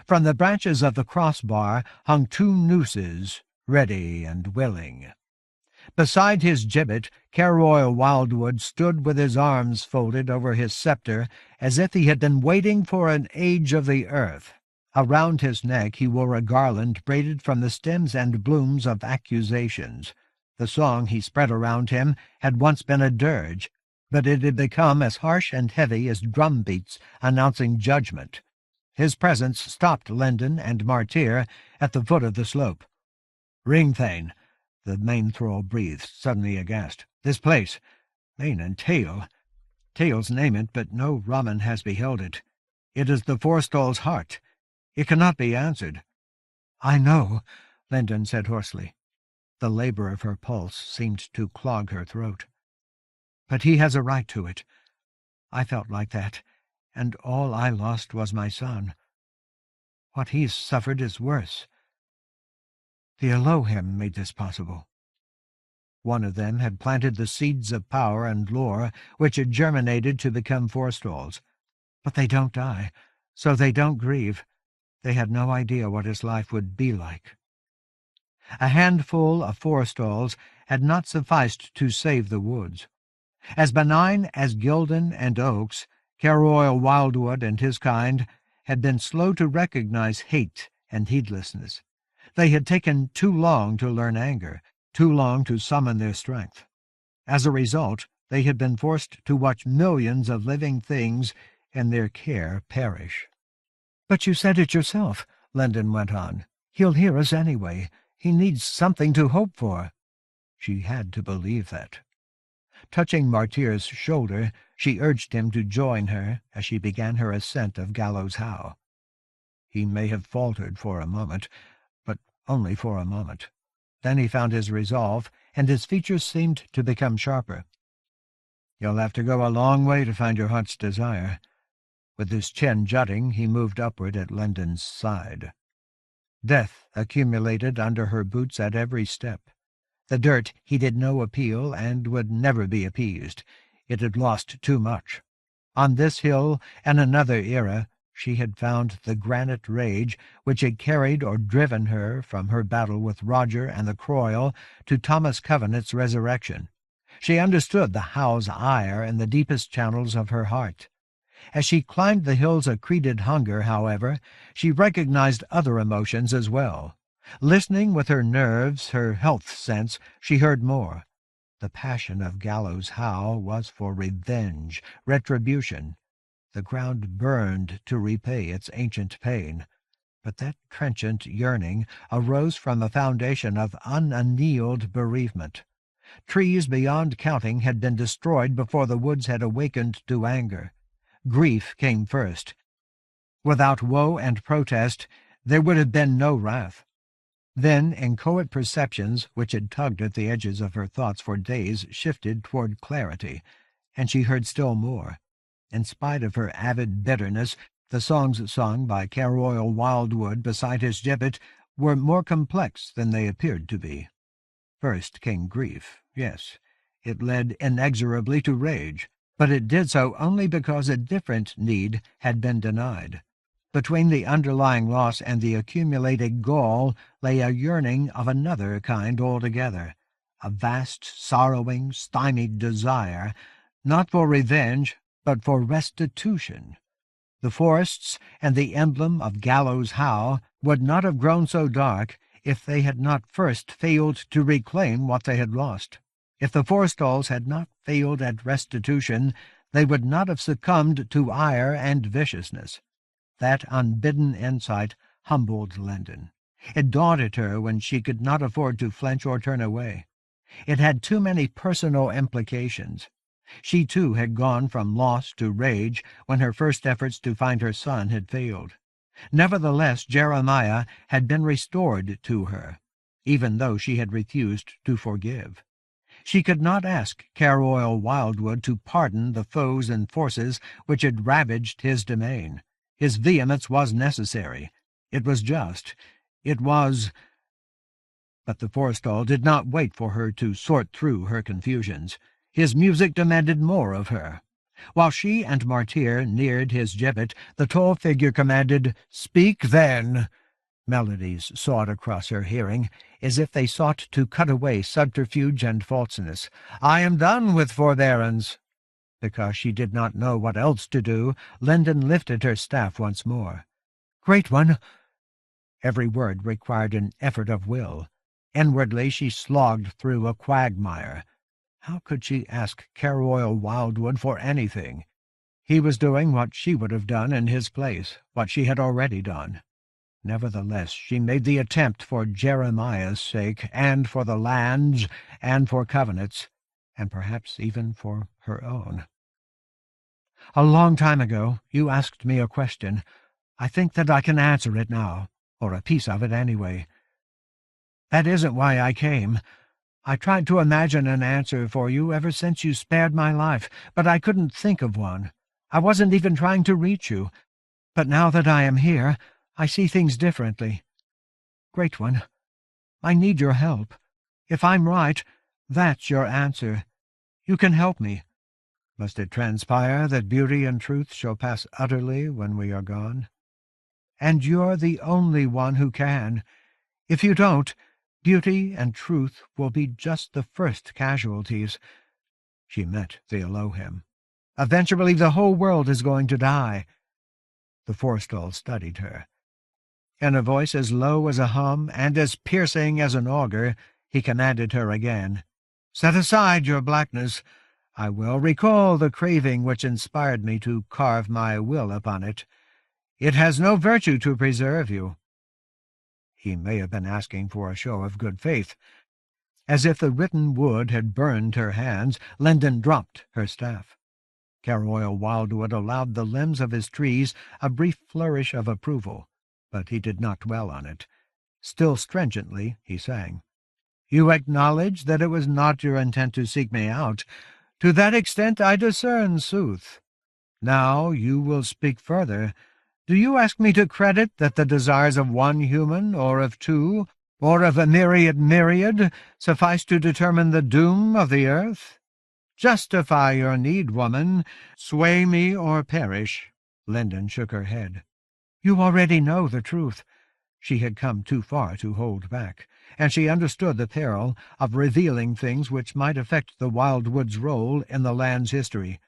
From the branches of the crossbar hung two nooses, ready and willing. Beside his gibbet, Caroil Wildwood stood with his arms folded over his sceptre, as if he had been waiting for an age of the earth. Around his neck he wore a garland braided from the stems and blooms of accusations. The song he spread around him had once been a dirge, but it had become as harsh and heavy as drum beats announcing judgment. His presence stopped Lendon and Martyr at the foot of the slope. "Ringthane," the main thrall breathed, suddenly aghast. "This place, mane and tail. Tails name it, but no Raman has beheld it. It is the forestall's heart. It cannot be answered." "I know," Lendon said hoarsely. The labor of her pulse seemed to clog her throat. "But he has a right to it. I felt like that, and all I lost was my son. What he's suffered is worse. The Elohim made this possible." One of them had planted the seeds of power and lore which had germinated to become forestalls. But they don't die, so they don't grieve. They had no idea what his life would be like. A handful of forestalls had not sufficed to save the woods. As benign as Gildan and Oaks, Caroil Wildwood and his kind had been slow to recognize hate and heedlessness. They had taken too long to learn anger, too long to summon their strength. As a result, they had been forced to watch millions of living things in their care perish. "But you said it yourself," Lendon went on. "He'll hear us anyway. He needs something to hope for." She had to believe that. Touching Martyr's shoulder, she urged him to join her as she began her ascent of Gallows Howe. He may have faltered for a moment, but only for a moment. Then he found his resolve, and his features seemed to become sharper. "You'll have to go a long way to find your heart's desire." With his chin jutting, he moved upward at Lendon's side. Death accumulated under her boots at every step. The dirt heeded no appeal and would never be appeased. It had lost too much. On this hill and another era, she had found the granite rage which had carried or driven her from her battle with Roger and the Croyle to Thomas Covenant's resurrection. She understood the Howe's ire in the deepest channels of her heart. As she climbed the hill's accreted hunger, however, she recognized other emotions as well. Listening with her nerves, her health sense, she heard more. The passion of Gallows Howe was for revenge, retribution. The ground burned to repay its ancient pain. But that trenchant yearning arose from a foundation of unannealed bereavement. Trees beyond counting had been destroyed before the woods had awakened to anger. Grief came first. Without woe and protest, there would have been no wrath. Then inchoate perceptions, which had tugged at the edges of her thoughts for days, shifted toward clarity, and she heard still more. In spite of her avid bitterness, the songs sung by Caroil Wildwood beside his gibbet were more complex than they appeared to be. First came grief, yes. It led inexorably to rage, but it did so only because a different need had been denied. Between the underlying loss and the accumulated gall lay a yearning of another kind altogether, a vast, sorrowing, stymied desire, not for revenge, but for restitution. The forests and the emblem of Gallows Howe would not have grown so dark if they had not first failed to reclaim what they had lost. If the forestalls had not failed at restitution, they would not have succumbed to ire and viciousness. That unbidden insight humbled Lendon. It daunted her when she could not afford to flinch or turn away. It had too many personal implications. She, too, had gone from loss to rage when her first efforts to find her son had failed. Nevertheless, Jeremiah had been restored to her, even though she had refused to forgive. She could not ask Caroil Wildwood to pardon the foes and forces which had ravaged his domain. His vehemence was necessary. It was just. It was— But the Forstall did not wait for her to sort through her confusions. His music demanded more of her. While she and Martyr neared his gibbet, the tall figure commanded, "Speak, then!" Melodies sought across her hearing, as if they sought to cut away subterfuge and falseness. "I am done with forbearance." Because she did not know what else to do, Linden lifted her staff once more. "Great One!" Every word required an effort of will. Inwardly she slogged through a quagmire. How could she ask Caroil Wildwood for anything? He was doing what she would have done in his place, what she had already done. Nevertheless, she made the attempt for Jeremiah's sake, and for the land's, and for Covenant's, and perhaps even for her own. "A long time ago you asked me a question. I think that I can answer it now, or a piece of it anyway. That isn't why I came. I tried to imagine an answer for you ever since you spared my life, but I couldn't think of one. I wasn't even trying to reach you. But now that I am here, I see things differently. Great One, I need your help. If I'm right, that's your answer. You can help me. Must it transpire that beauty and truth shall pass utterly when we are gone? And you're the only one who can. If you don't, beauty and truth will be just the first casualties." She met the Elohim. "Eventually the whole world is going to die." The Forstall studied her. In a voice as low as a hum and as piercing as an auger, he commanded her again. "Set aside your blackness. I will recall the craving which inspired me to carve my will upon it. It has no virtue to preserve you." He may have been asking for a show of good faith. As if the written wood had burned her hands, Linden dropped her staff. Caroil Wildwood allowed the limbs of his trees a brief flourish of approval, but he did not dwell on it. Still stringently he sang. "You acknowledge that it was not your intent to seek me out. To that extent I discern sooth. Now you will speak further. Do you ask me to credit that the desires of one human, or of two, or of a myriad, suffice to determine the doom of the earth? Justify your need, woman. Sway me or perish." Linden shook her head. "You already know the truth." She had come too far to hold back, and she understood the peril of revealing things which might affect the Wildwood's role in the land's history.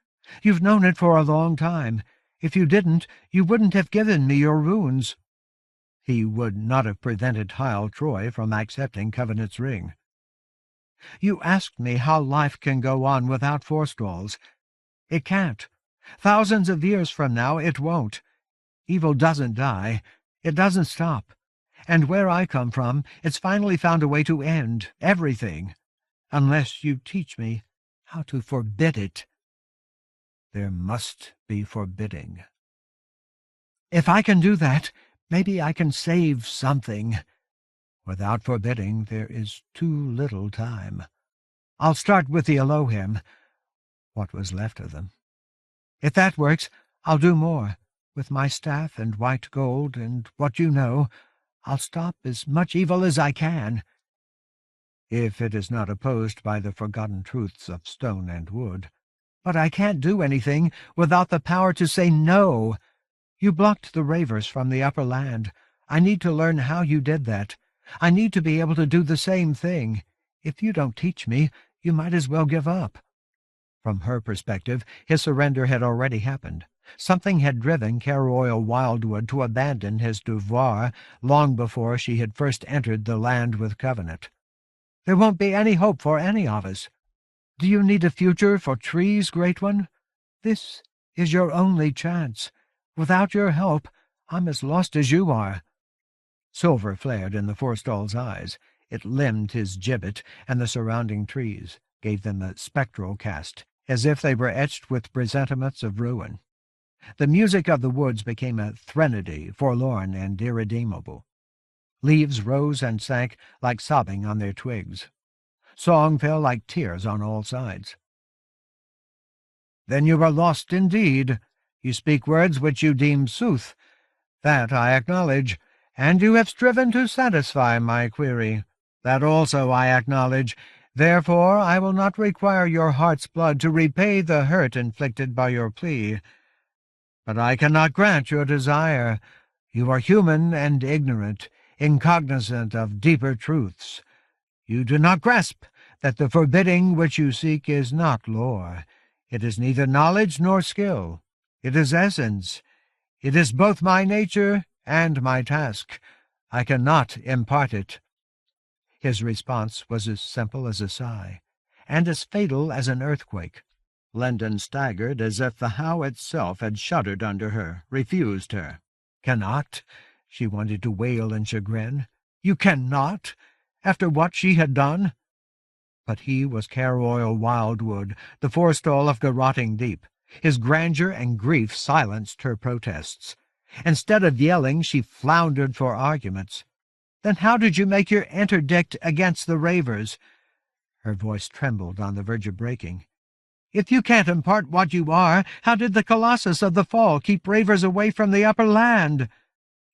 "You've known it for a long time. If you didn't, you wouldn't have given me your runes." He would not have prevented Hyle Troy from accepting Covenant's ring. "You asked me how life can go on without Forstalls. It can't. Thousands of years from now it won't. Evil doesn't die. It doesn't stop. And where I come from, it's finally found a way to end everything, unless you teach me how to forbid it." There must be forbidding. "If I can do that, maybe I can save something." "Without forbidding, there is too little time. I'll start with the Elohim, what was left of them. If that works, I'll do more. With my staff and white gold and what you know, I'll stop as much evil as I can." "If it is not opposed by the forgotten truths of stone and wood." "But I can't do anything without the power to say no. You blocked the ravers from the upper land. I need to learn how you did that. I need to be able to do the same thing. If you don't teach me, you might as well give up." From her perspective, his surrender had already happened. Something had driven Caroil Wildwood to abandon his devoir long before she had first entered the land with Covenant. "There won't be any hope for any of us. Do you need a future for trees, Great One? This is your only chance. Without your help, I'm as lost as you are." Silver flared in the Forstall's eyes. It limned his gibbet and the surrounding trees, gave them a spectral cast, as if they were etched with presentiments of ruin. The music of the woods became a threnody, forlorn and irredeemable. Leaves rose and sank like sobbing on their twigs. Song fell like tears on all sides. "Then you are lost indeed. You speak words which you deem sooth. That I acknowledge, and you have striven to satisfy my query. That also I acknowledge. Therefore I will not require your heart's blood to repay the hurt inflicted by your plea. But I cannot grant your desire. You are human and ignorant, incognizant of deeper truths. You do not grasp that the forbidding which you seek is not lore. It is neither knowledge nor skill. It is essence. It is both my nature and my task. I cannot impart it." His response was as simple as a sigh, and as fatal as an earthquake. Lendon staggered as if the howe itself had shuddered under her, refused her. "Cannot?" she wanted to wail in chagrin. "You cannot? After what she had done?" But he was Caroil Wildwood, the forestall of garrotting deep. His grandeur and grief silenced her protests. Instead of yelling, she floundered for arguments. "Then how did you make your interdict against the ravers?" Her voice trembled on the verge of breaking. "If you can't impart what you are, how did the Colossus of the Fall keep ravers away from the upper land?"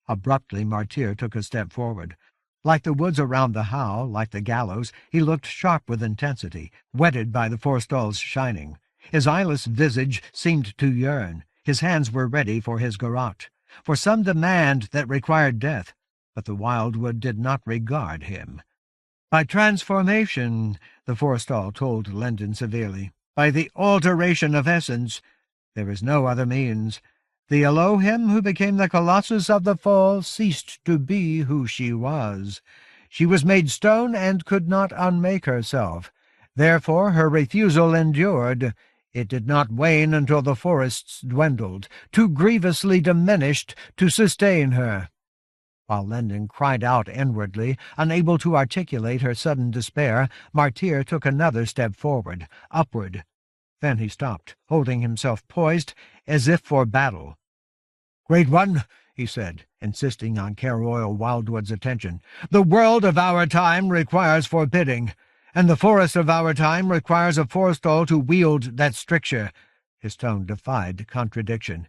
Abruptly, Martyr took a step forward. Like the woods around the howe, like the gallows, he looked sharp with intensity, whetted by the forestall's shining. His eyeless visage seemed to yearn. His hands were ready for his garrote, for some demand that required death, but the wildwood did not regard him. "By transformation," the forestall told Lendon severely. "By the alteration of essence. There is no other means. The Elohim who became the Colossus of the Fall ceased to be who she was. She was made stone and could not unmake herself. Therefore her refusal endured. It did not wane until the forests dwindled, too grievously diminished to sustain her." While Lendon cried out inwardly, unable to articulate her sudden despair, Martyr took another step forward, upward. Then he stopped, holding himself poised as if for battle. "Great One," he said, insisting on Caroil Wildwood's attention, "the world of our time requires forbidding, and the forest of our time requires a forestall to wield that stricture." His tone defied contradiction.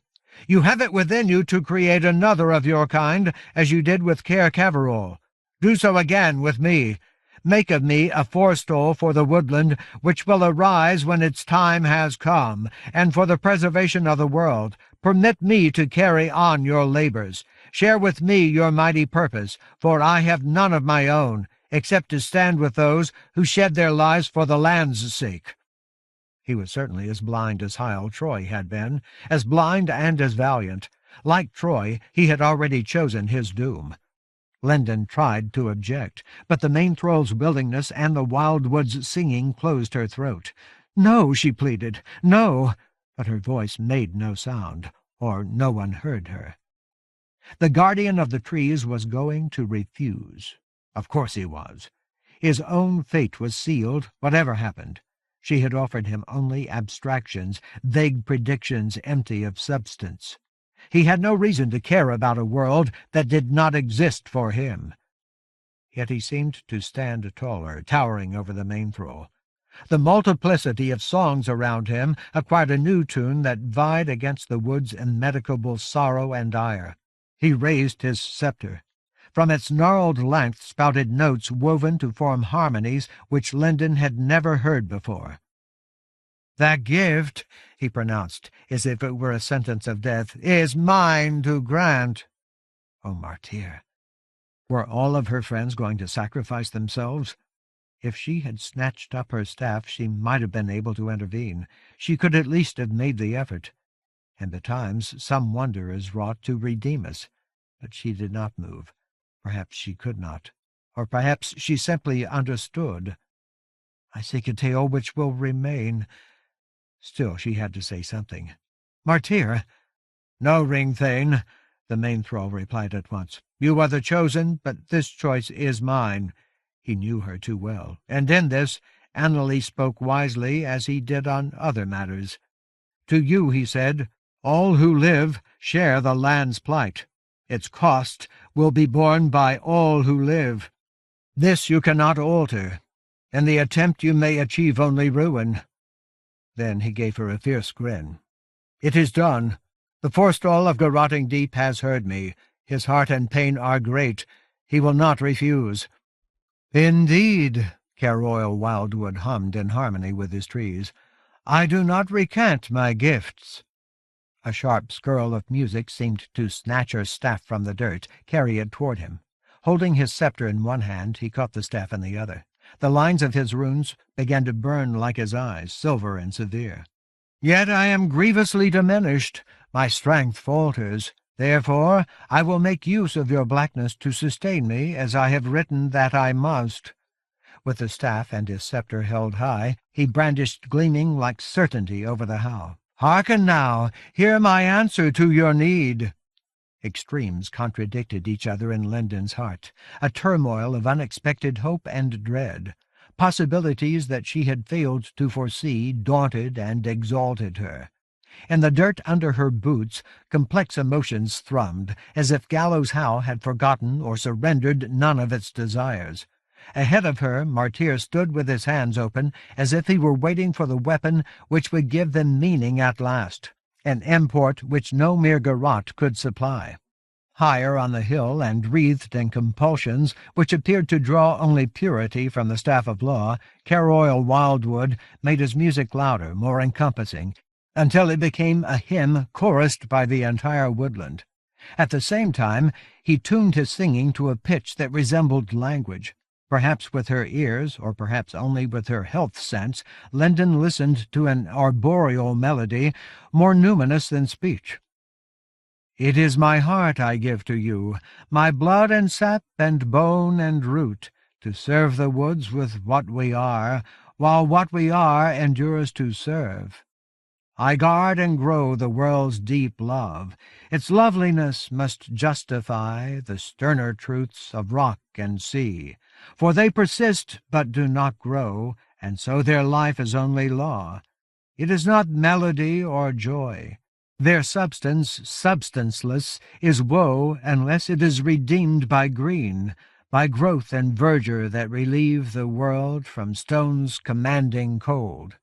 "You have it within you to create another of your kind, as you did with Cair Caverol. Do so again with me. Make of me a forestall for the woodland, which will arise when its time has come, and for the preservation of the world. Permit me to carry on your labors. Share with me your mighty purpose, for I have none of my own, except to stand with those who shed their lives for the land's sake." He was certainly as blind as Hyle Troy had been, as blind and as valiant. Like Troy, he had already chosen his doom. Lendon tried to object, but the main-thrall's willingness and the wildwood's singing closed her throat. "No," she pleaded, "no," but her voice made no sound, or no one heard her. The guardian of the trees was going to refuse. Of course he was. His own fate was sealed, whatever happened. She had offered him only abstractions, vague predictions empty of substance. He had no reason to care about a world that did not exist for him. Yet he seemed to stand taller, towering over the main-thrall. The multiplicity of songs around him acquired a new tune that vied against the wood's immedicable sorrow and ire. He raised his sceptre. From its gnarled length spouted notes woven to form harmonies which Lendon had never heard before. "That gift," he pronounced, as if it were a sentence of death, "is mine to grant." Oh, Martyr! Were all of her friends going to sacrifice themselves? If she had snatched up her staff, she might have been able to intervene. She could at least have made the effort. And betimes some wonder is wrought to redeem us. But she did not move. Perhaps she could not. Or perhaps she simply understood. "I seek a tale which will remain." Still she had to say something. "Martyr!" "No, Ring-Thane," the main-thrall replied at once. "You are the chosen, but this choice is mine." He knew her too well, and in this Annalee spoke wisely as he did on other matters. "To you," he said, All who live share the land's plight. Its cost will be borne by all who live. This you cannot alter. In the attempt you may achieve only ruin." Then he gave her a fierce grin. "It is done. The forestall of Garrotting Deep has heard me. His heart and pain are great. He will not refuse." "Indeed," Caroil Wildwood hummed in harmony with his trees, "I do not recant my gifts." A sharp skirl of music seemed to snatch her staff from the dirt, carry it toward him. Holding his sceptre in one hand, he caught the staff in the other. The lines of his runes began to burn like his eyes, silver and severe. "Yet I am grievously diminished. My strength falters. Therefore I will make use of your blackness to sustain me, as I have written that I must." With the staff and his sceptre held high, he brandished gleaming like certainty over the howe. "Hearken now, hear my answer to your need." Extremes contradicted each other in Lendon's heart, a turmoil of unexpected hope and dread. Possibilities that she had failed to foresee daunted and exalted her. In the dirt under her boots, complex emotions thrummed, as if Gallows Howe had forgotten or surrendered none of its desires. Ahead of her, Martyr stood with his hands open, as if he were waiting for the weapon which would give them meaning at last, an import which no mere garrote could supply. Higher on the hill, and wreathed in compulsions which appeared to draw only purity from the staff of law, Caroil Wildwood made his music louder, more encompassing, until it became a hymn chorused by the entire woodland. At the same time, he tuned his singing to a pitch that resembled language. Perhaps with her ears, or perhaps only with her health sense, Lendon listened to an arboreal melody more numinous than speech. "It is my heart I give to you, my blood and sap and bone and root, to serve the woods with what we are, while what we are endures to serve. I guard and grow the world's deep love. Its loveliness must justify the sterner truths of rock and sea, for they persist but do not grow, and so their life is only law. It is not melody or joy. Their substance, substanceless, is woe unless it is redeemed by green, by growth and verdure that relieve the world from stone's commanding cold.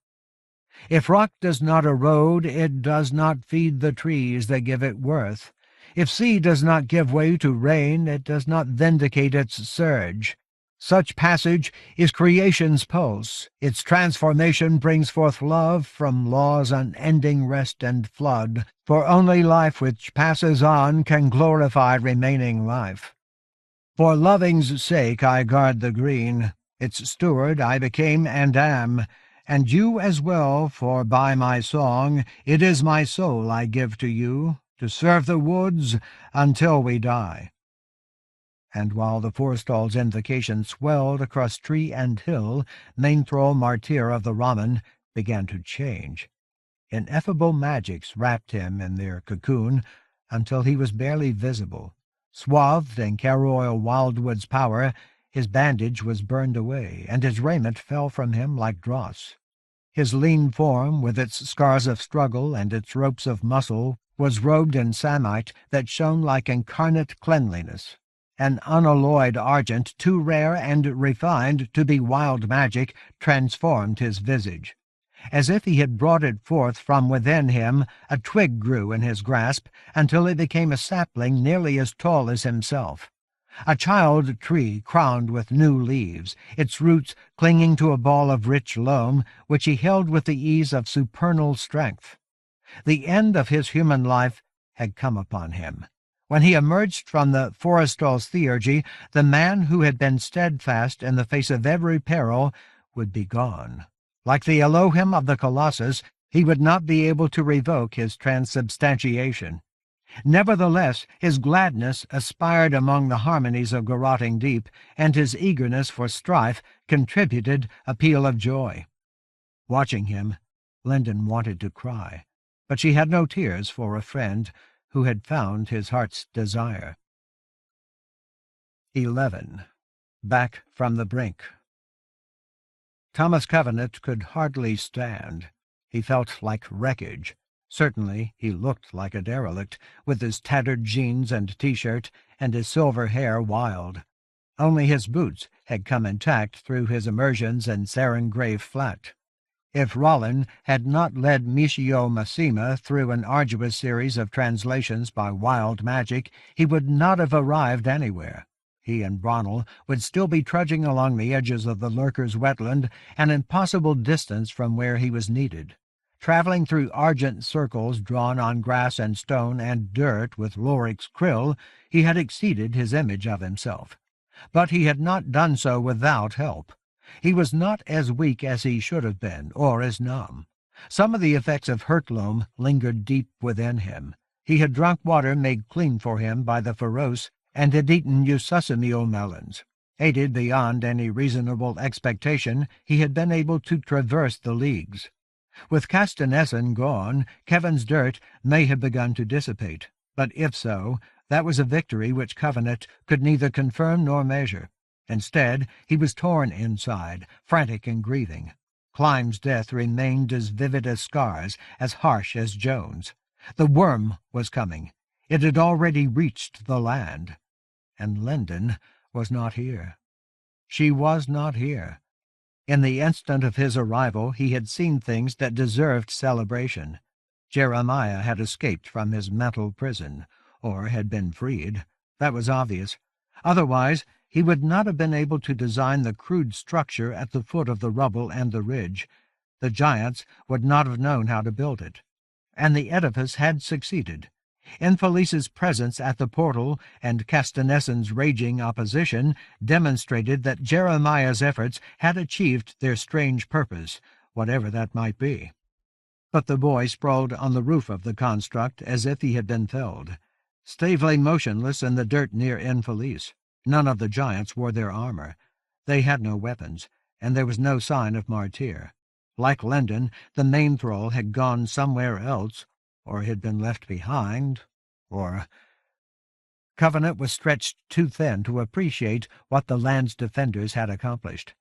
If rock does not erode, it does not feed the trees that give it worth. If sea does not give way to rain, it does not vindicate its surge. Such passage is creation's pulse. Its transformation brings forth love from law's unending rest and flood, for only life which passes on can glorify remaining life. For loving's sake I guard the green. Its steward I became and am, and you as well, for by my song it is my soul I give to you, to serve the woods until we die." And while the forestall's invocation swelled across tree and hill, Mainthrall Martyr of the Raman began to change. Ineffable magics wrapped him in their cocoon until he was barely visible. Swathed in Caroil Wildwood's power, his bandage was burned away, and his raiment fell from him like dross. His lean form, with its scars of struggle and its ropes of muscle, was robed in samite that shone like incarnate cleanliness. An unalloyed argent, too rare and refined to be wild magic, transformed his visage. As if he had brought it forth from within him, a twig grew in his grasp until it became a sapling nearly as tall as himself. A child tree crowned with new leaves, its roots clinging to a ball of rich loam, which he held with the ease of supernal strength. The end of his human life had come upon him. When he emerged from the forestall's theurgy, the man who had been steadfast in the face of every peril would be gone. Like the Elohim of the Colossus, he would not be able to revoke his transubstantiation. Nevertheless, his gladness aspired among the harmonies of Garrotting Deep, and his eagerness for strife contributed a peal of joy. Watching him, Lendon wanted to cry, but she had no tears for a friend who had found his heart's desire. 11. Back from the Brink. Thomas Covenant could hardly stand. He felt like wreckage. Certainly he looked like a derelict, with his tattered jeans and T-shirt, and his silver hair wild. Only his boots had come intact through his immersions in Serengrave Flat. If Rollin had not led Michio Masima through an arduous series of translations by wild magic, he would not have arrived anywhere. He and Bronnell would still be trudging along the edges of the lurker's wetland, an impossible distance from where he was needed. Traveling through argent circles drawn on grass and stone and dirt with Lorik's krill, he had exceeded his image of himself. But he had not done so without help. He was not as weak as he should have been, or as numb. Some of the effects of Hurtloam lingered deep within him. He had drunk water made clean for him by the Feroce, and had eaten eususamil melons. Aided beyond any reasonable expectation, he had been able to traverse the leagues. With Castanessen gone, Kevin's dirt may have begun to dissipate, but if so, that was a victory which Covenant could neither confirm nor measure. Instead, he was torn inside, frantic and grieving. Clime's death remained as vivid as scars, as harsh as Jones. The worm was coming. It had already reached the land. And Linden was not here. She was not here. In the instant of his arrival, he had seen things that deserved celebration. Jeremiah had escaped from his mental prison, or had been freed. That was obvious. Otherwise, he would not have been able to design the crude structure at the foot of the rubble and the ridge. The giants would not have known how to build it. And the edifice had succeeded. Infelice's presence at the portal and Castanessen's raging opposition demonstrated that Jeremiah's efforts had achieved their strange purpose, whatever that might be. But the boy sprawled on the roof of the construct as if he had been felled. Stave lay motionless in the dirt near Infelice. None of the giants wore their armor. They had no weapons, and there was no sign of Martyr. Like Linden, the main thrall had gone somewhere else, or had been left behind, or... Covenant was stretched too thin to appreciate what the land's defenders had accomplished.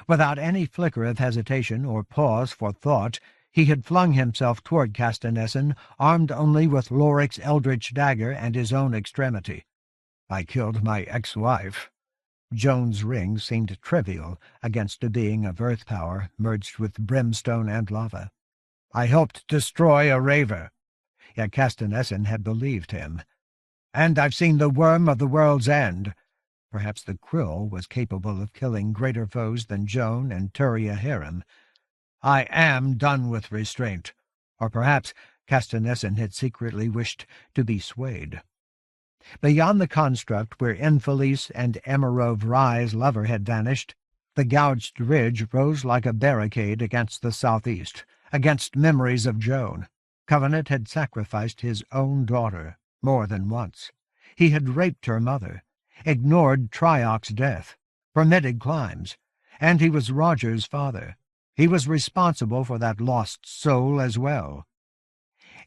Without any flicker of hesitation or pause for thought, he had flung himself toward Castanessen, armed only with Lorik's eldritch dagger and his own extremity. I killed my ex-wife. Joan's ring seemed trivial against a being of earth power merged with brimstone and lava. I helped destroy a raver. Yet Castanessen had believed him. And I've seen the worm of the world's end. Perhaps the krill was capable of killing greater foes than Joan and Turia Harem. I am done with restraint. Or perhaps Castanessen had secretly wished to be swayed. Beyond the construct where Infelice and Emerov Rye's lover had vanished, the gouged ridge rose like a barricade against the southeast, against memories of Joan. Covenant had sacrificed his own daughter more than once. He had raped her mother, ignored Trioc's death, permitted Clime's, and he was Roger's father. He was responsible for that lost soul as well.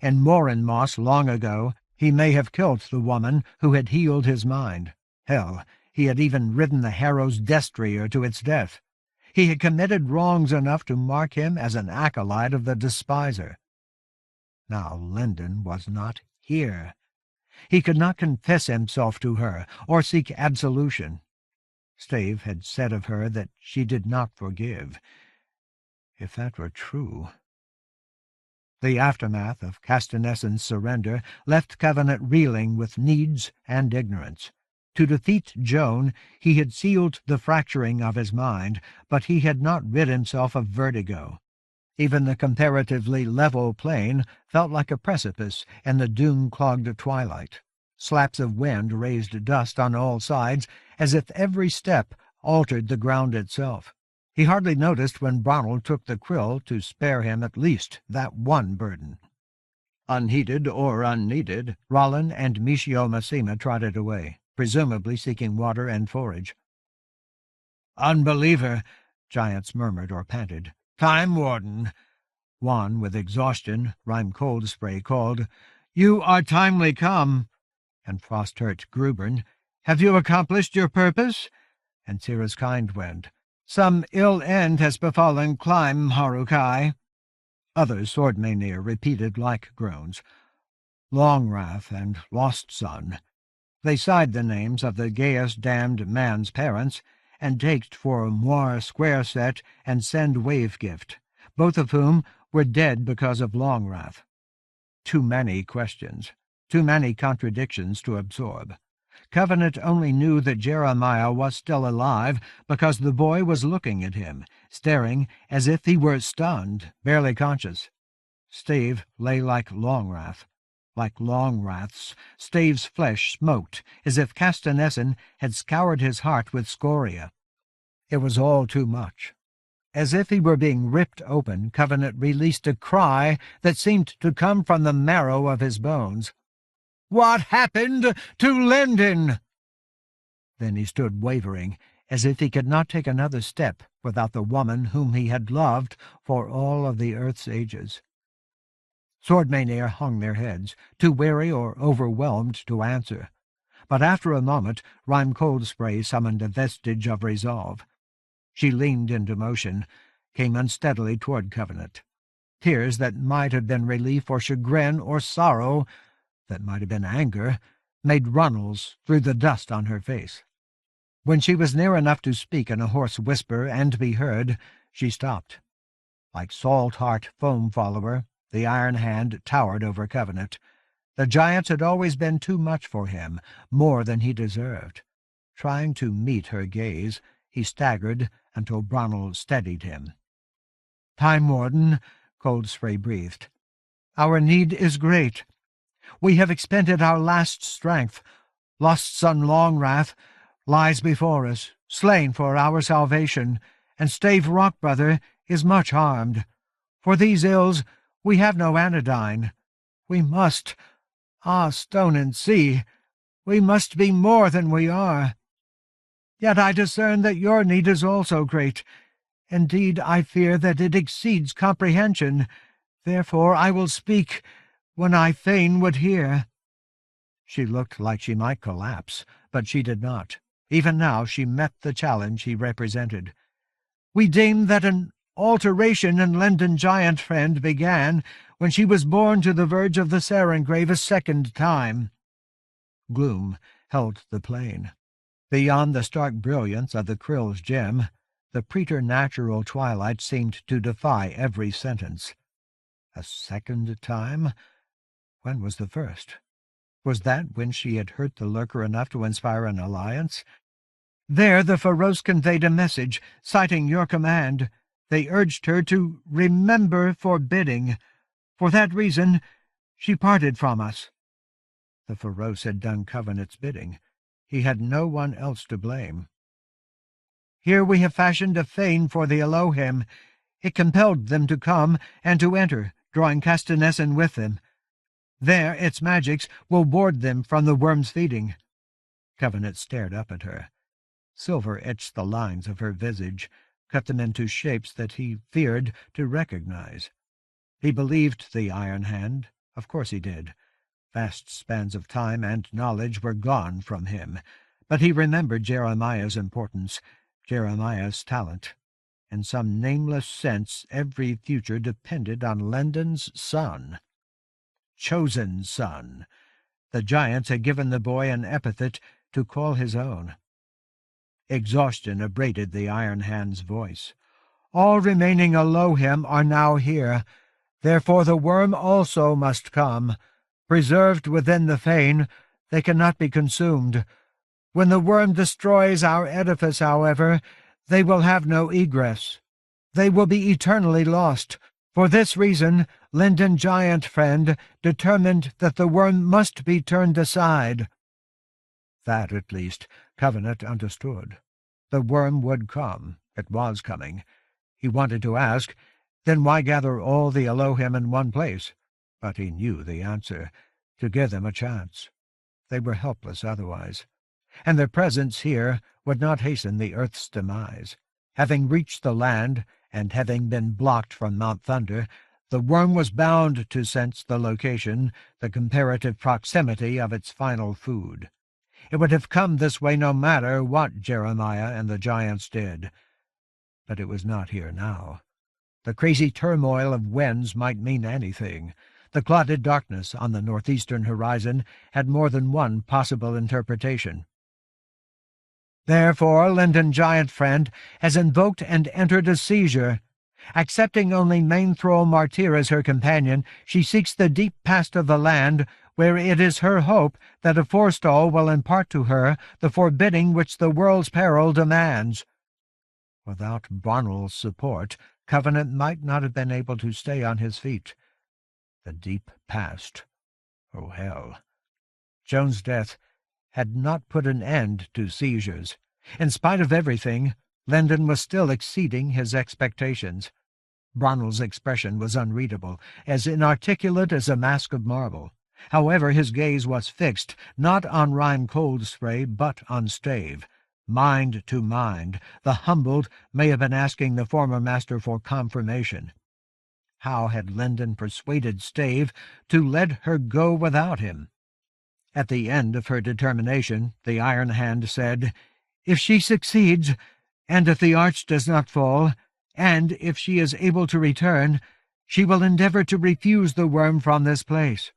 In Morinmoss long ago, he may have killed the woman who had healed his mind. Hell, he had even ridden the Harrow's destrier to its death. He had committed wrongs enough to mark him as an acolyte of the despiser. Now Linden was not here. He could not confess himself to her, or seek absolution. Stave had said of her that she did not forgive. If that were true... The aftermath of Castanessen's surrender left Covenant reeling with needs and ignorance. To defeat Joan, he had sealed the fracturing of his mind, but he had not rid himself of vertigo. Even the comparatively level plain felt like a precipice in the doom-clogged twilight. Slaps of wind raised dust on all sides, as if every step altered the ground itself. He hardly noticed when Bronnell took the krill to spare him at least that one burden. Unheeded or unneeded, Rollin and Michio Masima trotted away, presumably seeking water and forage. "Unbeliever," giants murmured or panted. "Time Warden." One, with exhaustion, Rhyme Cold Spray called, "You are timely come." And Frost-hurt Grubern, "Have you accomplished your purpose?" And Cirrus Kindwind, "Some ill end has befallen Climb, Harukai." Others, sword-mania, repeated like groans. Longwrath and Lost Son. They sighed the names of the gayest damned man's parents, and taked for Moir Squareset and Send Wave Gift, both of whom were dead because of Longwrath. Too many questions, too many contradictions to absorb. Covenant only knew that Jeremiah was still alive because the boy was looking at him, staring as if he were stunned, barely conscious. Stave lay like Longwrath. Like Longwrath's, Stave's flesh smoked, as if Castanessen had scoured his heart with scoria. It was all too much. As if he were being ripped open, Covenant released a cry that seemed to come from the marrow of his bones. "What happened to Linden?" Then he stood wavering, as if he could not take another step without the woman whom he had loved for all of the earth's ages. Swordmania hung their heads, too weary or overwhelmed to answer. But after a moment, Rhyme Coldspray summoned a vestige of resolve. She leaned into motion, came unsteadily toward Covenant. Tears that might have been relief or chagrin or sorrow, that might have been anger, made runnels through the dust on her face. When she was near enough to speak in a hoarse whisper and be heard, she stopped. Like Salt-Heart Foam-Follower, the Iron Hand towered over Covenant. The giants had always been too much for him, more than he deserved. Trying to meet her gaze, he staggered until Bronald steadied him. "Time Warden," Coldspray breathed. "Our need is great. We have expended our last strength. Lost Son Longwrath lies before us, slain for our salvation, and Stave Rockbrother is much harmed. For these ills we have no anodyne. We must, Stone and Sea, we must be more than we are. Yet I discern that your need is also great. Indeed, I fear that it exceeds comprehension. Therefore I will speak when I fain would hear." She looked like she might collapse, but she did not. Even now she met the challenge he represented. "We deem that an alteration in Linden Giant Friend began when she was borne to the verge of the Sarengrave a second time." Gloom held the plain. Beyond the stark brilliance of the Krill's gem, the preternatural twilight seemed to defy every sentence. A second time? When was the first? Was that when she had hurt the lurker enough to inspire an alliance? There the Feroce conveyed a message, citing your command. They urged her to remember forbidding. For that reason, she parted from us. The Feroce had done Covenant's bidding. He had no one else to blame. Here we have fashioned a fane for the Elohim. It compelled them to come and to enter, drawing Castanessen with them. There its magics will ward them from the worm's feeding. Covenant stared up at her. Silver etched the lines of her visage, cut them into shapes that he feared to recognize. He believed the Iron Hand. Of course he did. Vast spans of time and knowledge were gone from him, but he remembered Jeremiah's importance, Jeremiah's talent. In some nameless sense, every future depended on Lenden's son. Chosen son. The giants had given the boy an epithet to call his own. Exhaustion abraded the Iron Hand's voice. All remaining Elohim are now here. Therefore the worm also must come. Preserved within the fane, they cannot be consumed. When the worm destroys our edifice, however, they will have no egress. They will be eternally lost. For this reason, Linden Giant Friend determined that the worm must be turned aside. That, at least, Covenant understood. The worm would come. It was coming. He wanted to ask, then why gather all the Elohim in one place? But he knew the answer, to give them a chance. They were helpless otherwise, and their presence here would not hasten the earth's demise. Having reached the land, and having been blocked from Mount Thunder, the worm was bound to sense the location, the comparative proximity of its final food. It would have come this way no matter what Jeremiah and the giants did. But it was not here now. The crazy turmoil of winds might mean anything. The clotted darkness on the northeastern horizon had more than one possible interpretation. Therefore, Linden Giant Friend has invoked and entered a seizure. Accepting only Mainthrow Martyr as her companion, she seeks the deep past of the land, where it is her hope that a forestall will impart to her the forbidding which the world's peril demands. Without Bronnell's support, Covenant might not have been able to stay on his feet. The deep past. Oh, hell. Joan's death had not put an end to seizures. In spite of everything, Linden was still exceeding his expectations. Bronnell's expression was unreadable, as inarticulate as a mask of marble. However, his gaze was fixed, not on Rhyme Coldspray, but on Stave. Mind to mind, the humbled may have been asking the former master for confirmation. How had Linden persuaded Stave to let her go without him? At the end of her determination, the Iron Hand said, "If she succeeds, and if the arch does not fall, and if she is able to return, she will endeavor to refuse the worm from this place."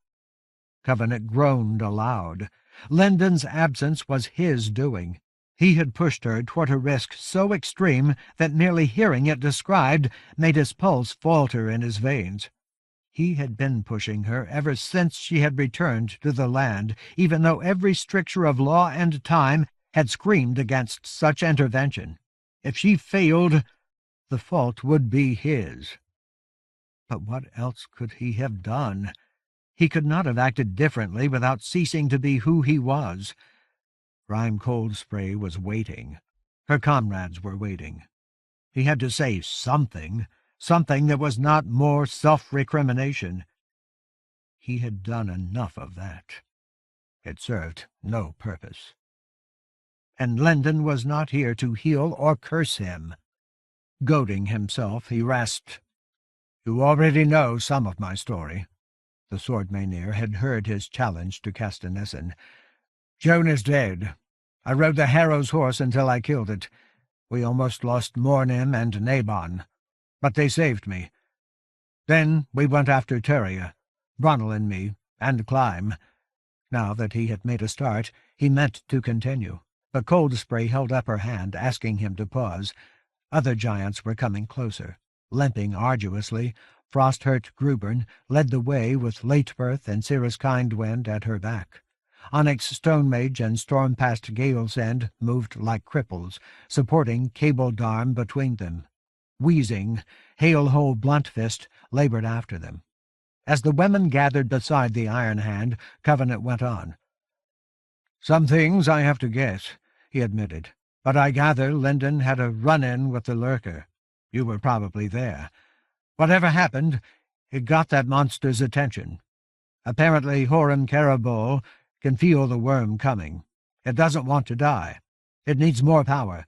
Covenant groaned aloud. Linden's absence was his doing. He had pushed her toward a risk so extreme that merely hearing it described made his pulse falter in his veins. He had been pushing her ever since she had returned to the land, even though every stricture of law and time had screamed against such intervention. If she failed, the fault would be his. But what else could he have done? He could not have acted differently without ceasing to be who he was. Rhyme Coldspray was waiting. Her comrades were waiting. He had to say something that was not more self-recrimination. He had done enough of that. It served no purpose. And Linden was not here to heal or curse him. Goading himself, he rasped, "You already know some of my story." The sword Mainir had heard his challenge to Castanessen. "Joan is dead. I rode the Harrow's horse until I killed it. We almost lost Mornim and Nabon, but they saved me. Then we went after Turia, Bronnell and me, and Clyme." Now that he had made a start, he meant to continue, but Coldspray held up her hand, asking him to pause. Other giants were coming closer. Limping arduously, frost-hurt Grubern led the way with Latebirth and Cirrus Kindwind at her back. Onyx Stonemage and Stormpast Gale's End moved like cripples, supporting Cable Darm between them. Wheezing, Hailhole Bluntfist labored after them. As the women gathered beside the Iron Hand, Covenant went on. "Some things I have to guess," he admitted, "but I gather Linden had a run-in with the Lurker. You were probably there. Whatever happened, it got that monster's attention. Apparently Horam Carabol can feel the worm coming. It doesn't want to die. It needs more power,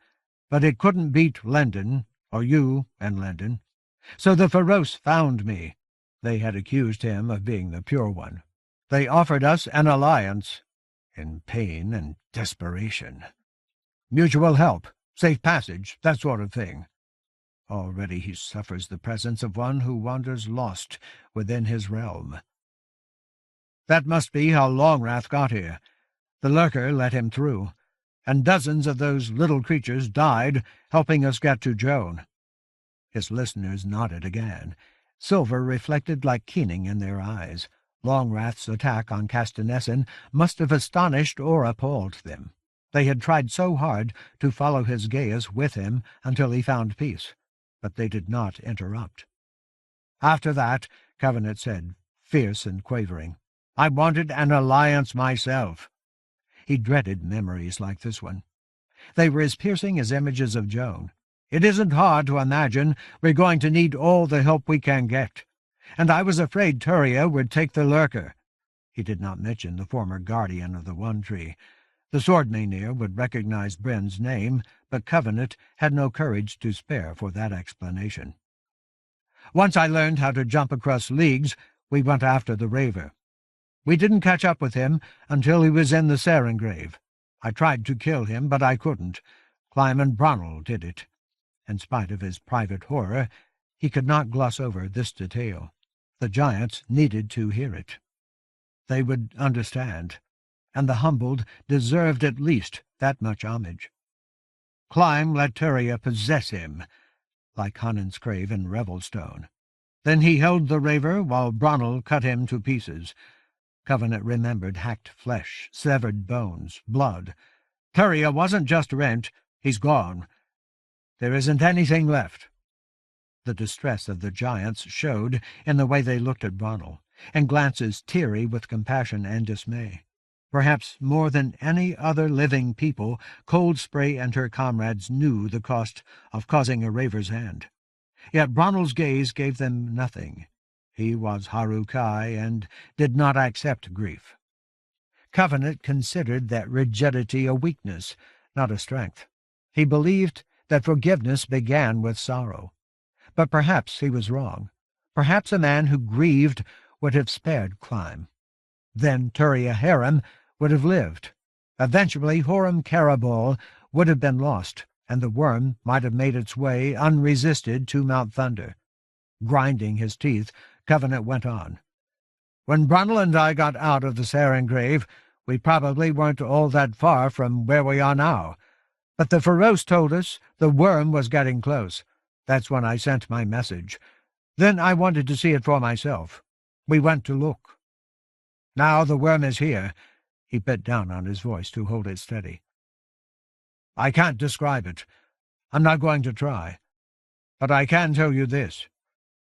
but it couldn't beat Linden, or you and Linden. So the Feroce found me. They had accused him of being the Pure One. They offered us an alliance, in pain and desperation. Mutual help, safe passage, that sort of thing. Already he suffers the presence of one who wanders lost within his realm. That must be how Longwrath got here. The Lurker let him through, and dozens of those little creatures died helping us get to Joan." His listeners nodded again. Silver reflected like keening in their eyes. Longwrath's attack on Castanessen must have astonished or appalled them. They had tried so hard to follow his gaze with him until he found peace, but they did not interrupt. "After that," Covenant said, fierce and quavering, "I wanted an alliance myself." He dreaded memories like this one. They were as piercing as images of Joan. "It isn't hard to imagine we're going to need all the help we can get. And I was afraid Turia would take the Lurker." He did not mention the former guardian of the One Tree. The Sword Mainir would recognize Bryn's name, but Covenant had no courage to spare for that explanation. "Once I learned how to jump across leagues, we went after the Raver. We didn't catch up with him until he was in the Sarengrave. I tried to kill him, but I couldn't. Clyme and Bronnell did it." In spite of his private horror, He could not gloss over this detail. The giants needed to hear it. They would understand, and the humbled deserved at least that much homage. Climb let Turia possess him, like Hanan's crave in Revelstone. Then he held the raver while Bronnel cut him to pieces. Covenant remembered hacked flesh, severed bones, blood. Turia wasn't just rent, he's gone. There isn't anything left. The distress of the giants showed in the way they looked at Bronnel, and glances teary with compassion and dismay. Perhaps more than any other living people, Cold Spray and her comrades knew the cost of causing a raver's hand. Yet Bronnel's gaze gave them nothing. He was Harukai and did not accept grief. Covenant considered that rigidity a weakness, not a strength. He believed that forgiveness began with sorrow. But perhaps he was wrong. Perhaps a man who grieved would have spared Climb. Then Turia Harem would have lived. Eventually Horam Karabal would have been lost, and the worm might have made its way unresisted to Mount Thunder. Grinding his teeth, Covenant went on. When Bronnel and I got out of the Sarin grave, we probably weren't all that far from where we are now. But the Feroce told us the worm was getting close. That's when I sent my message. Then I wanted to see it for myself. We went to look. Now the worm is here. He bit down on his voice to hold it steady. I can't describe it. I'm not going to try. But I can tell you this.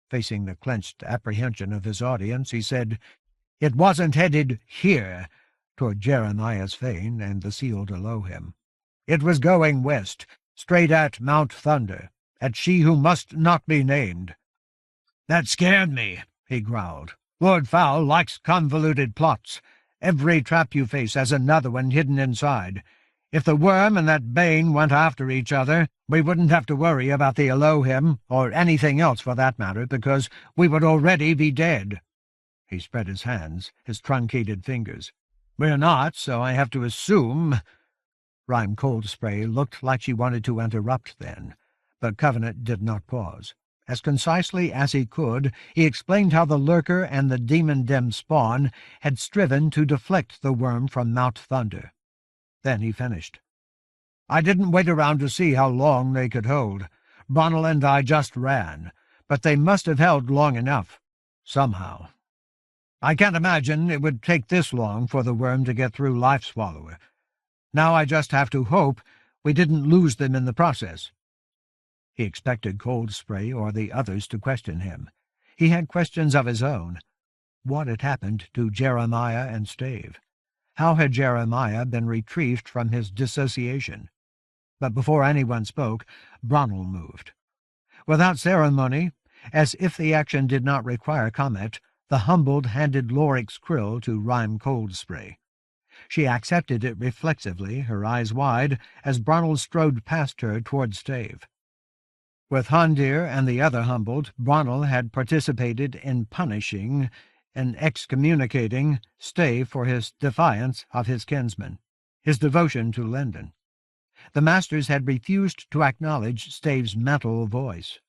Facing the clenched apprehension of his audience, he said, It wasn't headed here, toward Jeremiah's fane and the seal below him. It was going west, straight at Mount Thunder, at she who must not be named. That scared me, he growled. Lord Fowl likes convoluted plots. Every trap you face has another one hidden inside. If the worm and that bane went after each other, we wouldn't have to worry about the Elohim, or anything else for that matter, because we would already be dead. He spread his hands, his truncated fingers. We're not, so I have to assume— Rhyme Cold Spray looked like she wanted to interrupt then, but Covenant did not pause. As concisely as he could, he explained how the lurker and the demon-dem spawn had striven to deflect the worm from Mount Thunder. Then he finished. I didn't wait around to see how long they could hold. Bronnel and I just ran, but they must have held long enough, somehow. I can't imagine it would take this long for the worm to get through Life Swallower. Now I just have to hope we didn't lose them in the process. He expected Cold Spray or the others to question him. He had questions of his own. What had happened to Jeremiah and Stave? How had Jeremiah been retrieved from his dissociation? But before anyone spoke, Bronnel moved. Without ceremony, as if the action did not require comment, the humbled handed Lorik's krill to Rhyme Cold Spray. She accepted it reflexively, her eyes wide, as Bronnel strode past her toward Stave. With Hondir and the other humbled, Bronnel had participated in punishing and excommunicating Stave for his defiance of his kinsman, his devotion to Lendon. The masters had refused to acknowledge Stave's mental voice.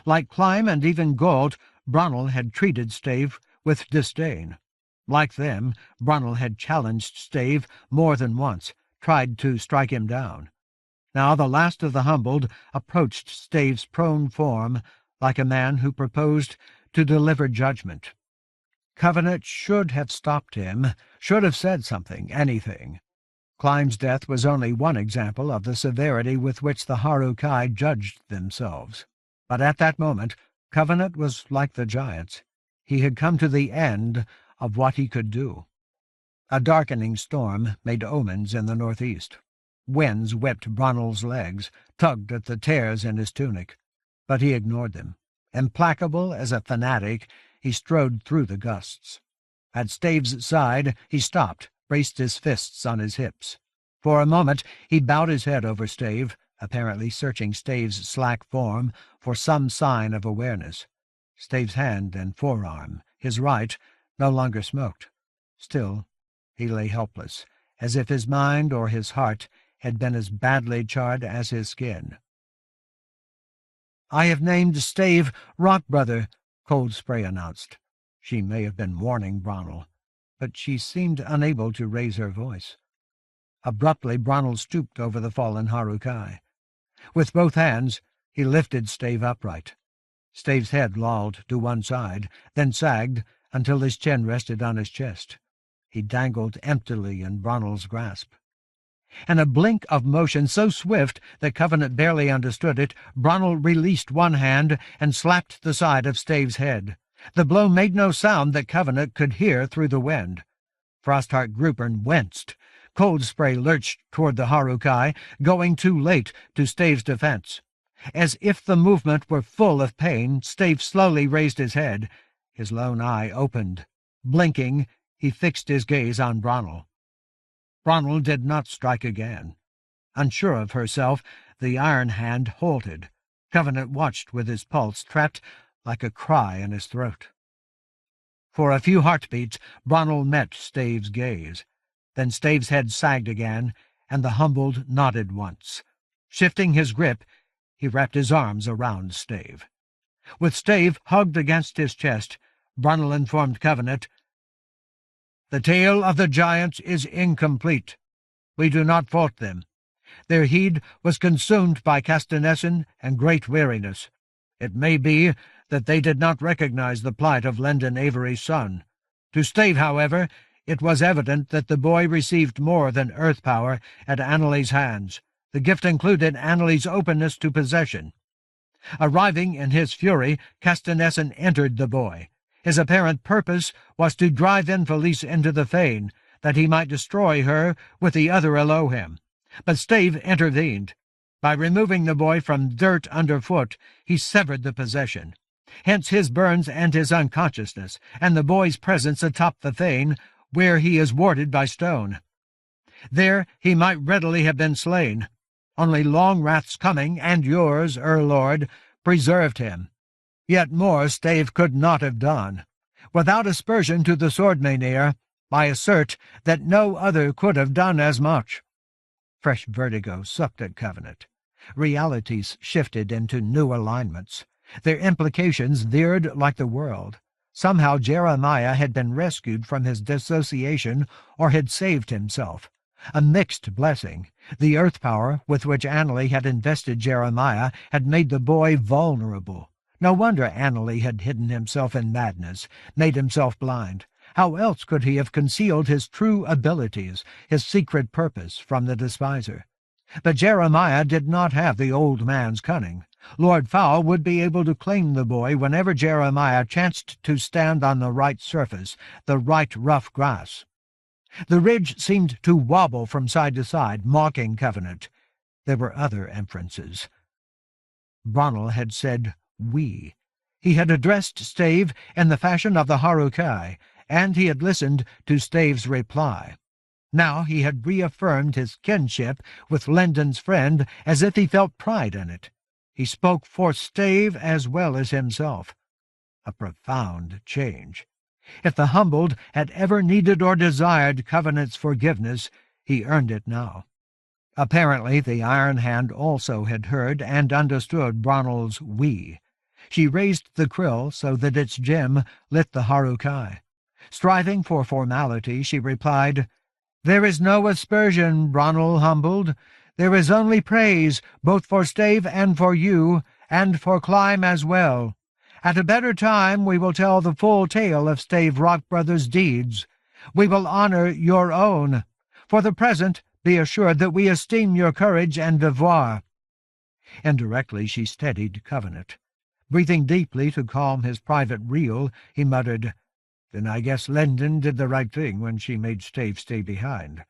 Like Climb and even Galt, Bronnel had treated Stave with disdain. Like them, Bronnel had challenged Stave more than once, tried to strike him down. Now the last of the humbled approached Stave's prone form like a man who proposed to deliver judgment. Covenant should have stopped him, should have said something, anything. Climb's death was only one example of the severity with which the Harukai judged themselves. But at that moment, Covenant was like the giants. He had come to the end of what he could do. A darkening storm made omens in the northeast. Winds whipped Bronnel's legs, tugged at the tears in his tunic. But he ignored them. Implacable as a fanatic, he strode through the gusts. At Stave's side, he stopped, braced his fists on his hips. For a moment, he bowed his head over Stave, apparently searching Stave's slack form for some sign of awareness. Stave's hand and forearm, his right, no longer smoked. Still, he lay helpless, as if his mind or his heart had been as badly charred as his skin. "I have named Stave Rockbrother," Cold Spray announced. She may have been warning Bronnel, but she seemed unable to raise her voice. Abruptly, Bronnel stooped over the fallen Harukai. With both hands, he lifted Stave upright. Stave's head lolled to one side, then sagged until his chin rested on his chest. He dangled emptily in Bronnel's grasp. In a blink of motion so swift that Covenant barely understood it, Bronnel released one hand and slapped the side of Stave's head. The blow made no sound that Covenant could hear through the wind. Frostheart Groupern winced. Cold Spray lurched toward the Harukai, going too late to Stave's defense. As if the movement were full of pain, Stave slowly raised his head. His lone eye opened. Blinking, he fixed his gaze on Bronnel. Bronnel did not strike again. Unsure of herself, the iron hand halted. Covenant watched with his pulse trapped like a cry in his throat. For a few heartbeats, Bronnel met Stave's gaze. Then Stave's head sagged again, and the humbled nodded once. Shifting his grip, he wrapped his arms around Stave. With Stave hugged against his chest, Bronnel informed Covenant, "The tale of the giants is incomplete. We do not fault them. Their heed was consumed by castanescence and great weariness. It may be that they did not recognize the plight of Lendon Avery's son. To Stave, however, it was evident that the boy received more than earth power at Annalie's hands. The gift included Annalie's openness to possession. Arriving in his fury, Castanescent entered the boy. His apparent purpose was to drive Infelice into the fane, that he might destroy her with the other Elohim. But Stave intervened. By removing the boy from dirt underfoot, he severed the possession. Hence his burns and his unconsciousness, and the boy's presence atop the fane, where he is warded by stone. There he might readily have been slain. Only Longwrath's coming, and yours, Lord, preserved him. Yet more Stave could not have done. Without aspersion to the sword-Maineer, I assert that no other could have done as much." Fresh vertigo sucked at Covenant. Realities shifted into new alignments. Their implications veered like the world. Somehow Jeremiah had been rescued from his dissociation or had saved himself. A mixed blessing. The earth power with which Annalie had invested Jeremiah had made the boy vulnerable. No wonder Annalie had hidden himself in madness, made himself blind. How else could he have concealed his true abilities, his secret purpose, from the despiser? But Jeremiah did not have the old man's cunning. Lord Fowl would be able to claim the boy whenever Jeremiah chanced to stand on the right surface, the right rough grass. The ridge seemed to wobble from side to side, mocking Covenant. There were other inferences. Bronnel had said, "we." He had addressed Stave in the fashion of the Harukai, and he had listened to Stave's reply. Now he had reaffirmed his kinship with Lendon's friend as if he felt pride in it. He spoke for Stave as well as himself. A profound change. If the humbled had ever needed or desired Covenant's forgiveness, he earned it now. Apparently the Iron Hand also had heard and understood Bronnel's "we." She raised the krill so that its gem lit the Harukai. Striving for formality, she replied, "There is no aspersion, Bronnel humbled. There is only praise, both for Stave and for you, and for Clime as well. At a better time we will tell the full tale of Stave Rockbrother's deeds. We will honor your own. For the present, be assured that we esteem your courage and devoir." Indirectly she steadied Covenant. Breathing deeply to calm his private reel, he muttered, "Then I guess Lendon did the right thing when she made Stave stay behind."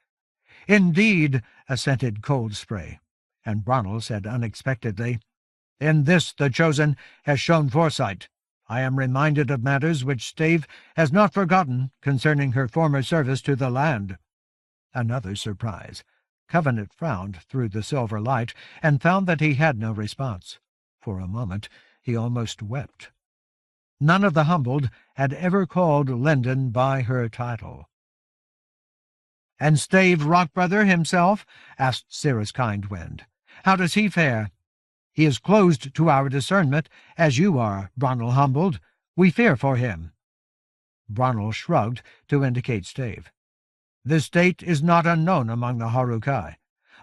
"Indeed," assented Cold Spray, and Bronnel said unexpectedly, "In this the Chosen has shown foresight. I am reminded of matters which Stave has not forgotten concerning her former service to the land." Another surprise. Covenant frowned through the silver light and found that he had no response. For a moment he almost wept. None of the humbled had ever called Lendon by her title. "And Stave Rockbrother himself?" asked Cirrus Kindwind. "How does he fare?" He is closed to our discernment, as you are, Bronwyn humbled. We fear for him." Bronwyn shrugged to indicate Stave. "This state is not unknown among the Harukai.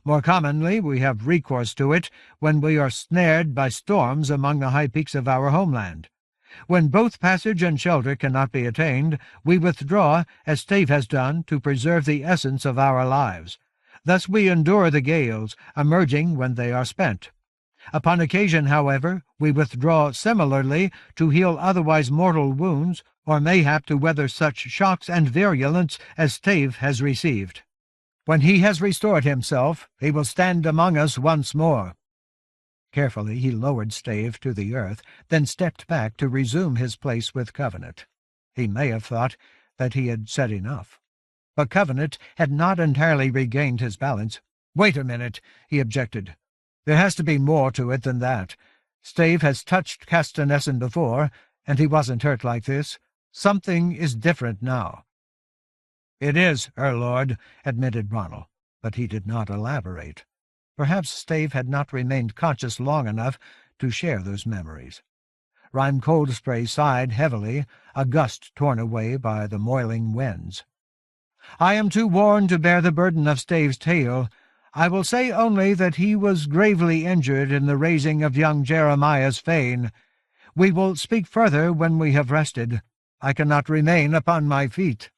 More commonly we have recourse to it when we are snared by storms among the high peaks of our homeland. When both passage and shelter cannot be attained, we withdraw, as Stave has done, to preserve the essence of our lives. Thus we endure the gales, emerging when they are spent. Upon occasion, however, we withdraw similarly to heal otherwise mortal wounds, or mayhap to weather such shocks and virulence as Stave has received. When he has restored himself, he will stand among us once more." Carefully he lowered Stave to the earth, then stepped back to resume his place with Covenant. He may have thought that he had said enough. But Covenant had not entirely regained his balance. "Wait a minute," he objected. "There has to be more to it than that. Stave has touched Castanessen before, and he wasn't hurt like this. Something is different now." "It is, Lord," admitted Ronald, but he did not elaborate. Perhaps Stave had not remained conscious long enough to share those memories. Rhyme Coldspray sighed heavily, a gust torn away by the moiling winds. "I am too worn to bear the burden of Stave's tale. I will say only that he was gravely injured in the razing of young Jeremiah's fane. We will speak further when we have rested. I cannot remain upon my feet."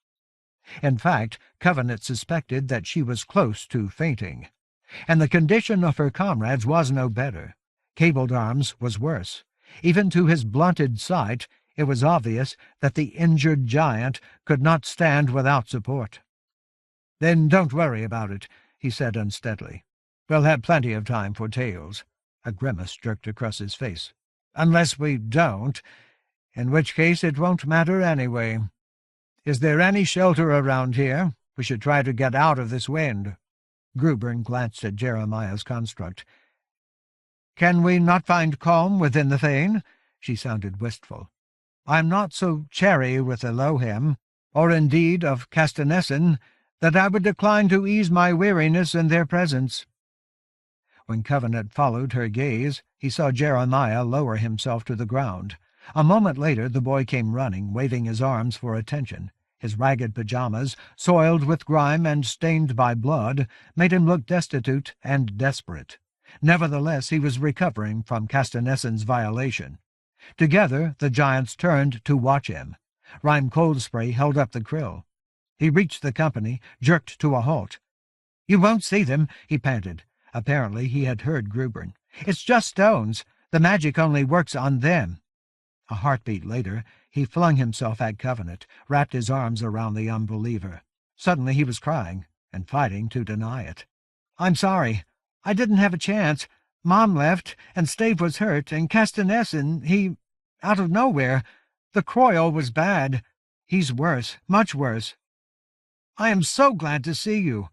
In fact, Covenant suspected that she was close to fainting, and the condition of her comrades was no better. Cabled Arms was worse. Even to his blunted sight, it was obvious that the injured giant could not stand without support. "Then don't worry about it," he said unsteadily. "We'll have plenty of time for tales." A grimace jerked across his face. "Unless we don't, in which case it won't matter anyway. Is there any shelter around here? We should try to get out of this wind." Gruburn glanced at Jeremiah's construct. "Can we not find calm within the fane?" She sounded wistful. "I'm not so chary with Elohim, or indeed of Castanessen, that I would decline to ease my weariness in their presence." When Covenant followed her gaze, he saw Jeremiah lower himself to the ground. A moment later the boy came running, waving his arms for attention. His ragged pajamas, soiled with grime and stained by blood, made him look destitute and desperate. Nevertheless, he was recovering from Castanessen's violation. Together the giants turned to watch him. Rhyme Coldspray held up the krill. He reached the company, jerked to a halt. "You won't see them," he panted. Apparently he had heard Gruburn. "It's just stones. The magic only works on them." A heartbeat later, he flung himself at Covenant, wrapped his arms around the unbeliever. Suddenly he was crying, and fighting to deny it. "I'm sorry. I didn't have a chance. Mom left, and Stave was hurt, and Castanessen, out of nowhere. The Croyle was bad. He's worse, much worse." "I am so glad to see you."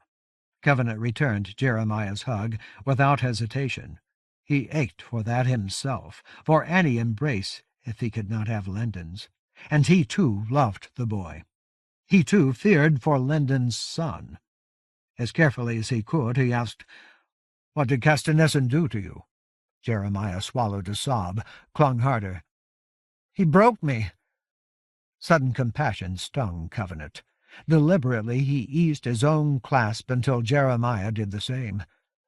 Covenant returned Jeremiah's hug without hesitation. He ached for that himself, for any embrace if he could not have Linden's. And he, too, loved the boy. He, too, feared for Linden's son. As carefully as he could, he asked, "What did Castanessen do to you?" Jeremiah swallowed a sob, clung harder. "He broke me." Sudden compassion stung Covenant. Deliberately he eased his own clasp until Jeremiah did the same.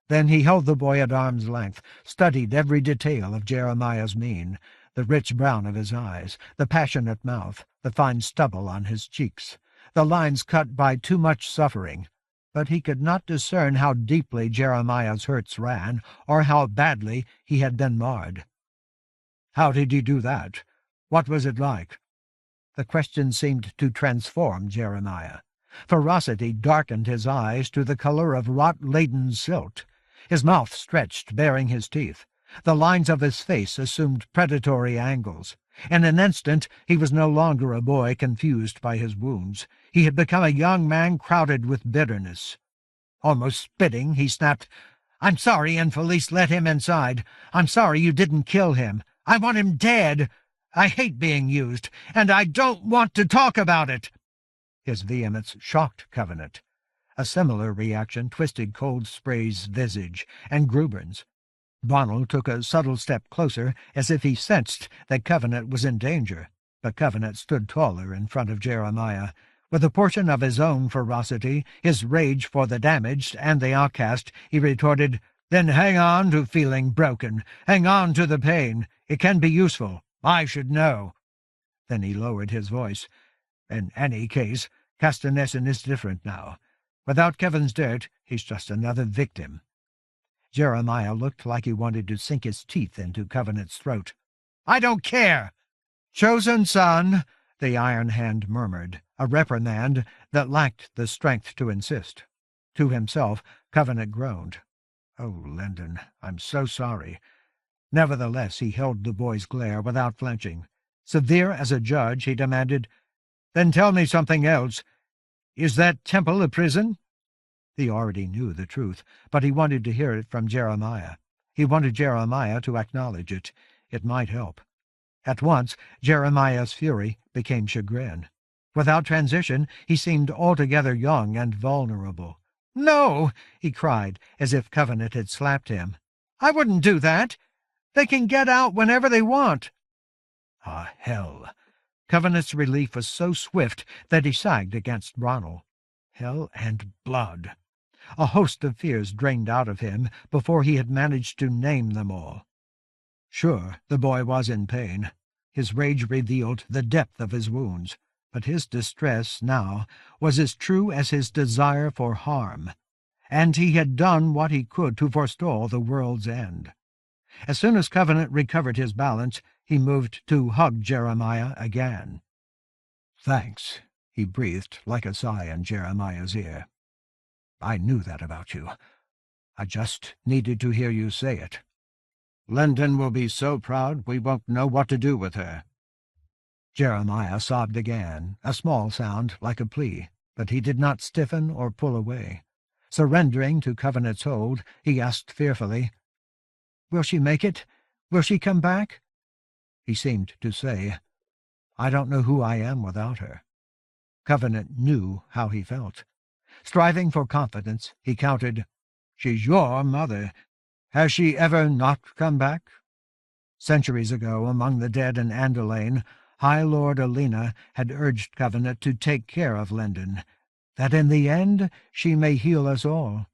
Then he held the boy at arm's length, studied every detail of Jeremiah's mien, the rich brown of his eyes, the passionate mouth, the fine stubble on his cheeks, the lines cut by too much suffering. But he could not discern how deeply Jeremiah's hurts ran, or how badly he had been marred. "How did he do that? What was it like?" The question seemed to transform Jeremiah. Ferocity darkened his eyes to the color of rot-laden silt. His mouth stretched, baring his teeth. The lines of his face assumed predatory angles. In an instant he was no longer a boy confused by his wounds. He had become a young man crowded with bitterness. Almost spitting, he snapped, "I'm sorry Infelice let him inside. I'm sorry you didn't kill him. I want him dead. I hate being used, and I don't want to talk about it." His vehemence shocked Covenant. A similar reaction twisted Coldspray's visage, and Grubern's. Bonnell took a subtle step closer, as if he sensed that Covenant was in danger, but Covenant stood taller in front of Jeremiah. With a portion of his own ferocity, his rage for the damaged and the outcast, he retorted, "Then hang on to feeling broken. Hang on to the pain. It can be useful. I should know." Then he lowered his voice. "In any case, Castanessen is different now. Without Kevin's dirt, he's just another victim." Jeremiah looked like he wanted to sink his teeth into Covenant's throat. "I don't care!" "Chosen son," the Iron Hand murmured, a reprimand that lacked the strength to insist. To himself, Covenant groaned. "Oh, Lendon, I'm so sorry." Nevertheless, he held the boy's glare without flinching. Severe as a judge, he demanded, "Then tell me something else. Is that temple a prison?" He already knew the truth, but he wanted to hear it from Jeremiah. He wanted Jeremiah to acknowledge it. It might help. At once, Jeremiah's fury became chagrin. Without transition, he seemed altogether young and vulnerable. "No!" he cried, as if Covenant had slapped him. "I wouldn't do that. They can get out whenever they want." Ah, hell! Covenant's relief was so swift that he sagged against Ronald. Hell and blood. A host of fears drained out of him before he had managed to name them all. Sure, the boy was in pain. His rage revealed the depth of his wounds, but his distress now was as true as his desire for harm, and he had done what he could to forestall the world's end. As soon as Covenant recovered his balance, he moved to hug Jeremiah again. "Thanks," he breathed like a sigh in Jeremiah's ear. "I knew that about you. I just needed to hear you say it. Lendon will be so proud we won't know what to do with her." Jeremiah sobbed again, a small sound like a plea, but he did not stiffen or pull away. Surrendering to Covenant's hold, he asked fearfully, "Will she make it? Will she come back?" He seemed to say, "I don't know who I am without her." Covenant knew how he felt. Striving for confidence, he countered, "She's your mother. Has she ever not come back?" Centuries ago, among the dead in Andalane, High Lord Alina had urged Covenant to take care of Lendon, that in the end she may heal us all.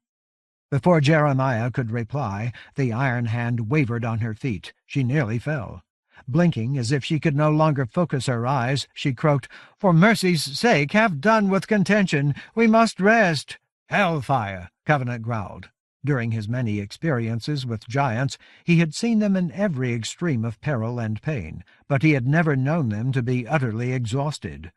Before Jeremiah could reply, the Iron Hand wavered on her feet. She nearly fell. Blinking as if she could no longer focus her eyes, she croaked, "For mercy's sake, have done with contention. We must rest." "Hellfire!" Covenant growled. During his many experiences with giants, he had seen them in every extreme of peril and pain, but he had never known them to be utterly exhausted.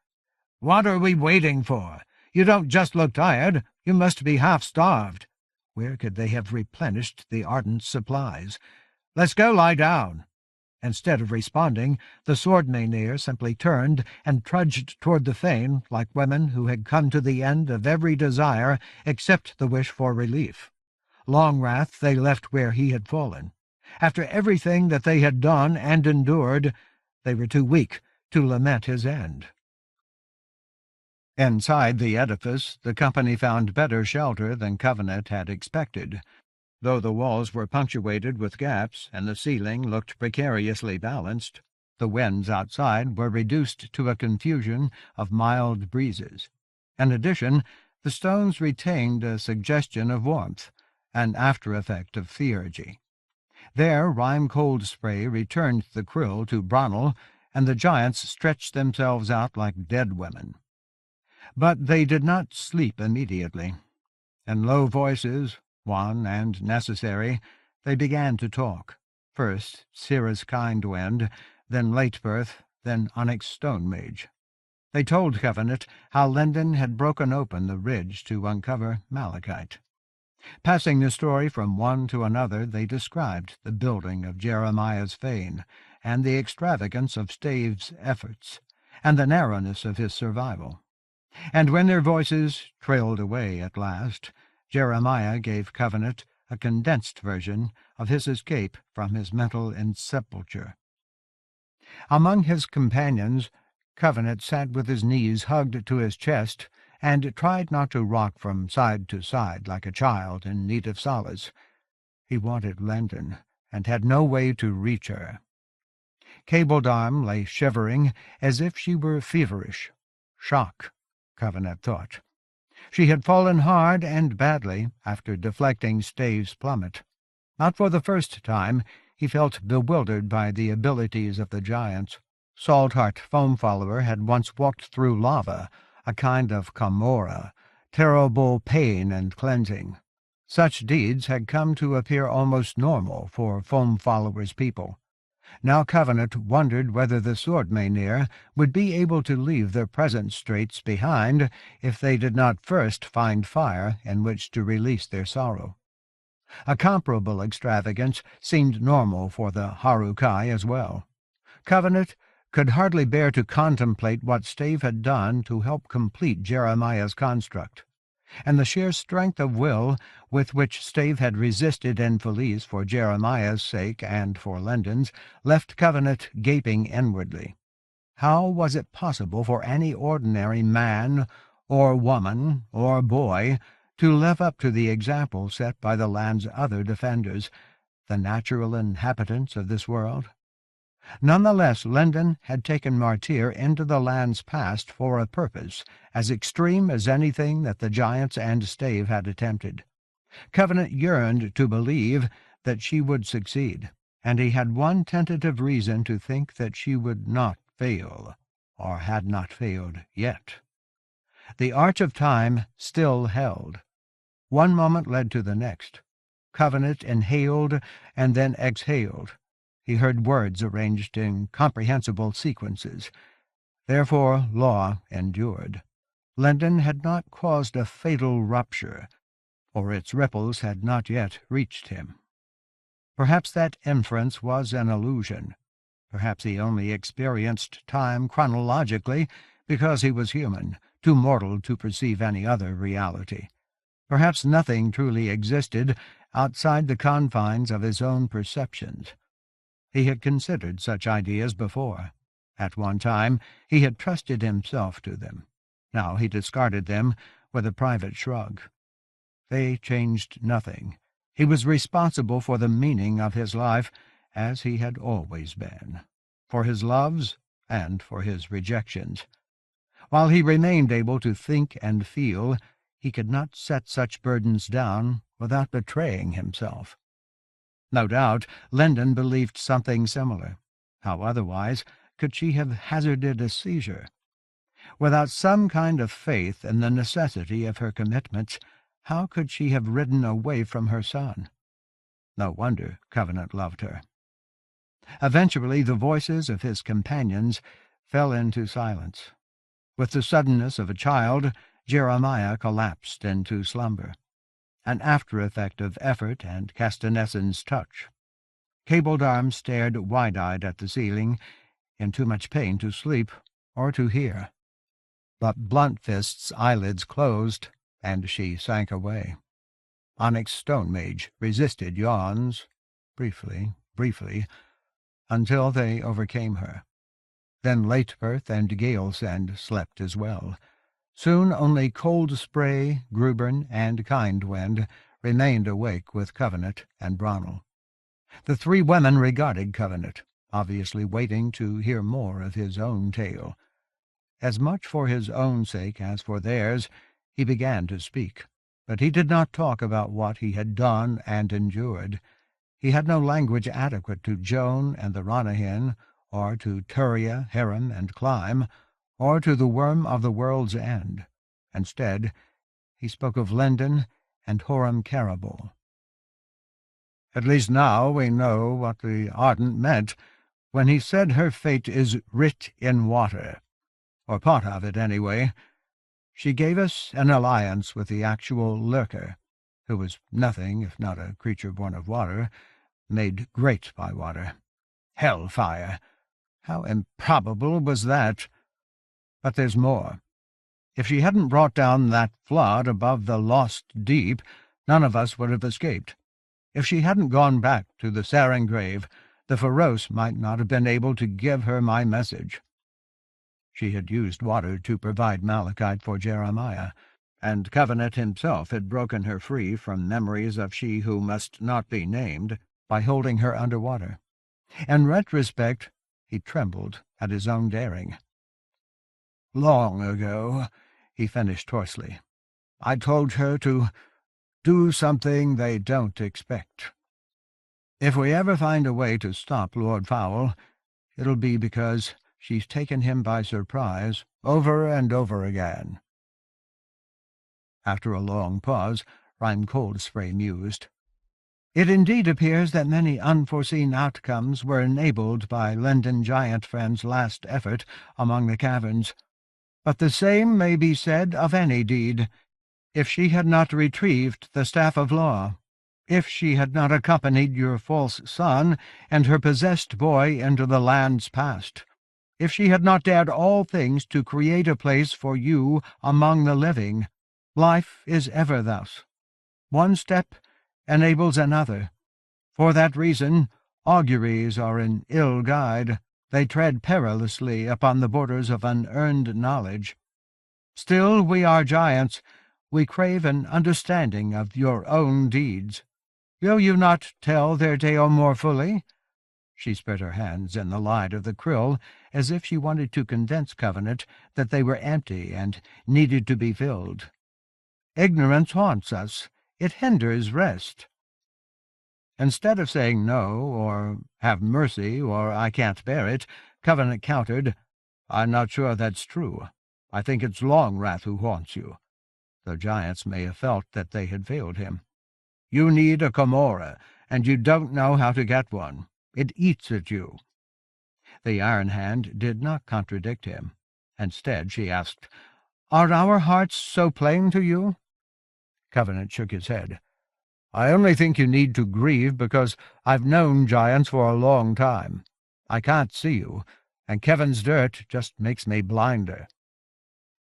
"What are we waiting for? You don't just look tired. You must be half-starved." Where could they have replenished the ardent supplies? "Let's go lie down." Instead of responding, the sword Mainir simply turned and trudged toward the fane like women who had come to the end of every desire except the wish for relief. Longwrath they left where he had fallen. After everything that they had done and endured, they were too weak to lament his end. Inside the edifice, the company found better shelter than Covenant had expected. Though the walls were punctuated with gaps and the ceiling looked precariously balanced, the winds outside were reduced to a confusion of mild breezes. In addition, the stones retained a suggestion of warmth, an after-effect of theurgy. There Rime Cold Spray returned the krill to Bronnell, and the giants stretched themselves out like dead women. But they did not sleep immediately. In low voices, wan and necessary, they began to talk. First Cirrus Kindwind, then Latebirth, then Onyx Stone Mage. They told Covenant how Lendon had broken open the ridge to uncover malachite. Passing the story from one to another, they described the building of Jeremiah's fane, and the extravagance of Stave's efforts, and the narrowness of his survival. And when their voices trailed away at last, Jeremiah gave Covenant a condensed version of his escape from his mental insepulture. Among his companions, Covenant sat with his knees hugged to his chest and tried not to rock from side to side like a child in need of solace. He wanted Lendon, and had no way to reach her. Cable's arm lay shivering as if she were feverish. Shock, Covenant thought. She had fallen hard and badly after deflecting Stave's plummet. Not for the first time, he felt bewildered by the abilities of the giants. Saltheart Foamfollower had once walked through lava, a kind of Camorra, terrible pain and cleansing. Such deeds had come to appear almost normal for Foamfollower's people. Now Covenant wondered whether the Sword Meinir would be able to leave their present straits behind if they did not first find fire in which to release their sorrow. A comparable extravagance seemed normal for the Harukai as well. Covenant could hardly bear to contemplate what Stave had done to help complete Jeremiah's construct, and the sheer strength of will with which Stave had resisted Infelice for Jeremiah's sake and for Lendon's left Covenant gaping inwardly. How was it possible for any ordinary man or woman or boy to live up to the example set by the land's other defenders, the natural inhabitants of this world? Nonetheless, Lendon had taken Martyr into the land's past for a purpose as extreme as anything that the giants and Stave had attempted. Covenant yearned to believe that she would succeed, and he had one tentative reason to think that she would not fail, or had not failed yet. The arch of time still held. One moment led to the next. Covenant inhaled and then exhaled. He heard words arranged in comprehensible sequences. Therefore law endured. Lendon had not caused a fatal rupture, or its ripples had not yet reached him. Perhaps that inference was an illusion. Perhaps he only experienced time chronologically because he was human, too mortal to perceive any other reality. Perhaps nothing truly existed outside the confines of his own perceptions. He had considered such ideas before. At one time he had trusted himself to them. Now he discarded them with a private shrug. They changed nothing. He was responsible for the meaning of his life, as he had always been, for his loves and for his rejections. While he remained able to think and feel, he could not set such burdens down without betraying himself. No doubt Lendon believed something similar. How otherwise could she have hazarded a seizure? Without some kind of faith in the necessity of her commitments, how could she have ridden away from her son? No wonder Covenant loved her. Eventually the voices of his companions fell into silence. With the suddenness of a child, Jeremiah collapsed into slumber, an after-effect of effort and Castanetson's touch. Cable's arm stared wide-eyed at the ceiling, in too much pain to sleep or to hear. But Bluntfist's eyelids closed, and she sank away. Onyx Stone Mage resisted yawns, briefly, until they overcame her. Then Latebirth and Galesend slept as well. Soon only Cold Spray, Grubern, and Kindwind remained awake with Covenant and Bronnel. The three women regarded Covenant, obviously waiting to hear more of his own tale. As much for his own sake as for theirs, he began to speak, but he did not talk about what he had done and endured. He had no language adequate to Joan and the Ronahin, or to Turia, Hiram, and Clyme, or to the Worm of the World's End. Instead, he spoke of Lendon and Horam Caribou. At least now we know what the Ardent meant when he said her fate is writ in water, or part of it anyway. She gave us an alliance with the actual lurker, who was nothing if not a creature born of water, made great by water. Hellfire! How improbable was that! But there's more. If she hadn't brought down that flood above the lost deep, none of us would have escaped. If she hadn't gone back to the Sarengrave, the Feroce might not have been able to give her my message. She had used water to provide malachite for Jeremiah, and Covenant himself had broken her free from memories of she who must not be named. by holding her under water. In retrospect, he trembled at his own daring. "Long ago," he finished hoarsely, "I told her to do something they don't expect. If we ever find a way to stop Lord Fowl, it'll be because she's taken him by surprise over and over again." After a long pause, Rhyme Coldspray mused. "It indeed appears that many unforeseen outcomes were enabled by Lendon Giant Friend's last effort among the caverns. But the same may be said of any deed. If she had not retrieved the Staff of Law, if she had not accompanied your false son and her possessed boy into the lands past, if she had not dared all things to create a place for you among the living, life is ever thus. One step enables another. For that reason, auguries are an ill guide. They tread perilously upon the borders of unearned knowledge. Still, we are giants. We crave an understanding of your own deeds. Will you not tell their tale more fully?" She spread her hands in the light of the krill, as if she wanted to convince Covenant that they were empty and needed to be filled. "Ignorance haunts us. It hinders rest." Instead of saying no, or have mercy, or I can't bear it, Covenant countered, "I'm not sure that's true. I think it's Longwrath who haunts you." The giants may have felt that they had failed him. "You need a Camorra, and you don't know how to get one. It eats at you." The Iron Hand did not contradict him. Instead, she asked, "Are our hearts so plain to you?" Covenant shook his head. "I only think you need to grieve because I've known giants for a long time. I can't see you, and Kevin's dirt just makes me blinder."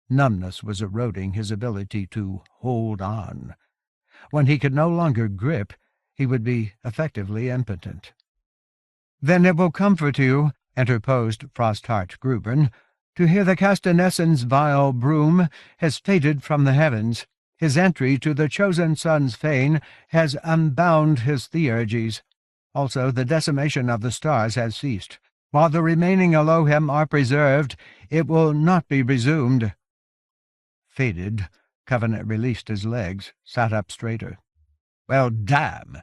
Numbness was eroding his ability to hold on. When he could no longer grip, he would be effectively impotent. "Then it will comfort you," interposed Frostheart Gruben, "to hear that Castanessen's vile broom has faded from the heavens. His entry to the Chosen Son's fane has unbound his theurgies. Also, the decimation of the stars has ceased. While the remaining Elohim are preserved, it will not be resumed." Faded, Covenant released his legs, sat up straighter. "Well, damn!"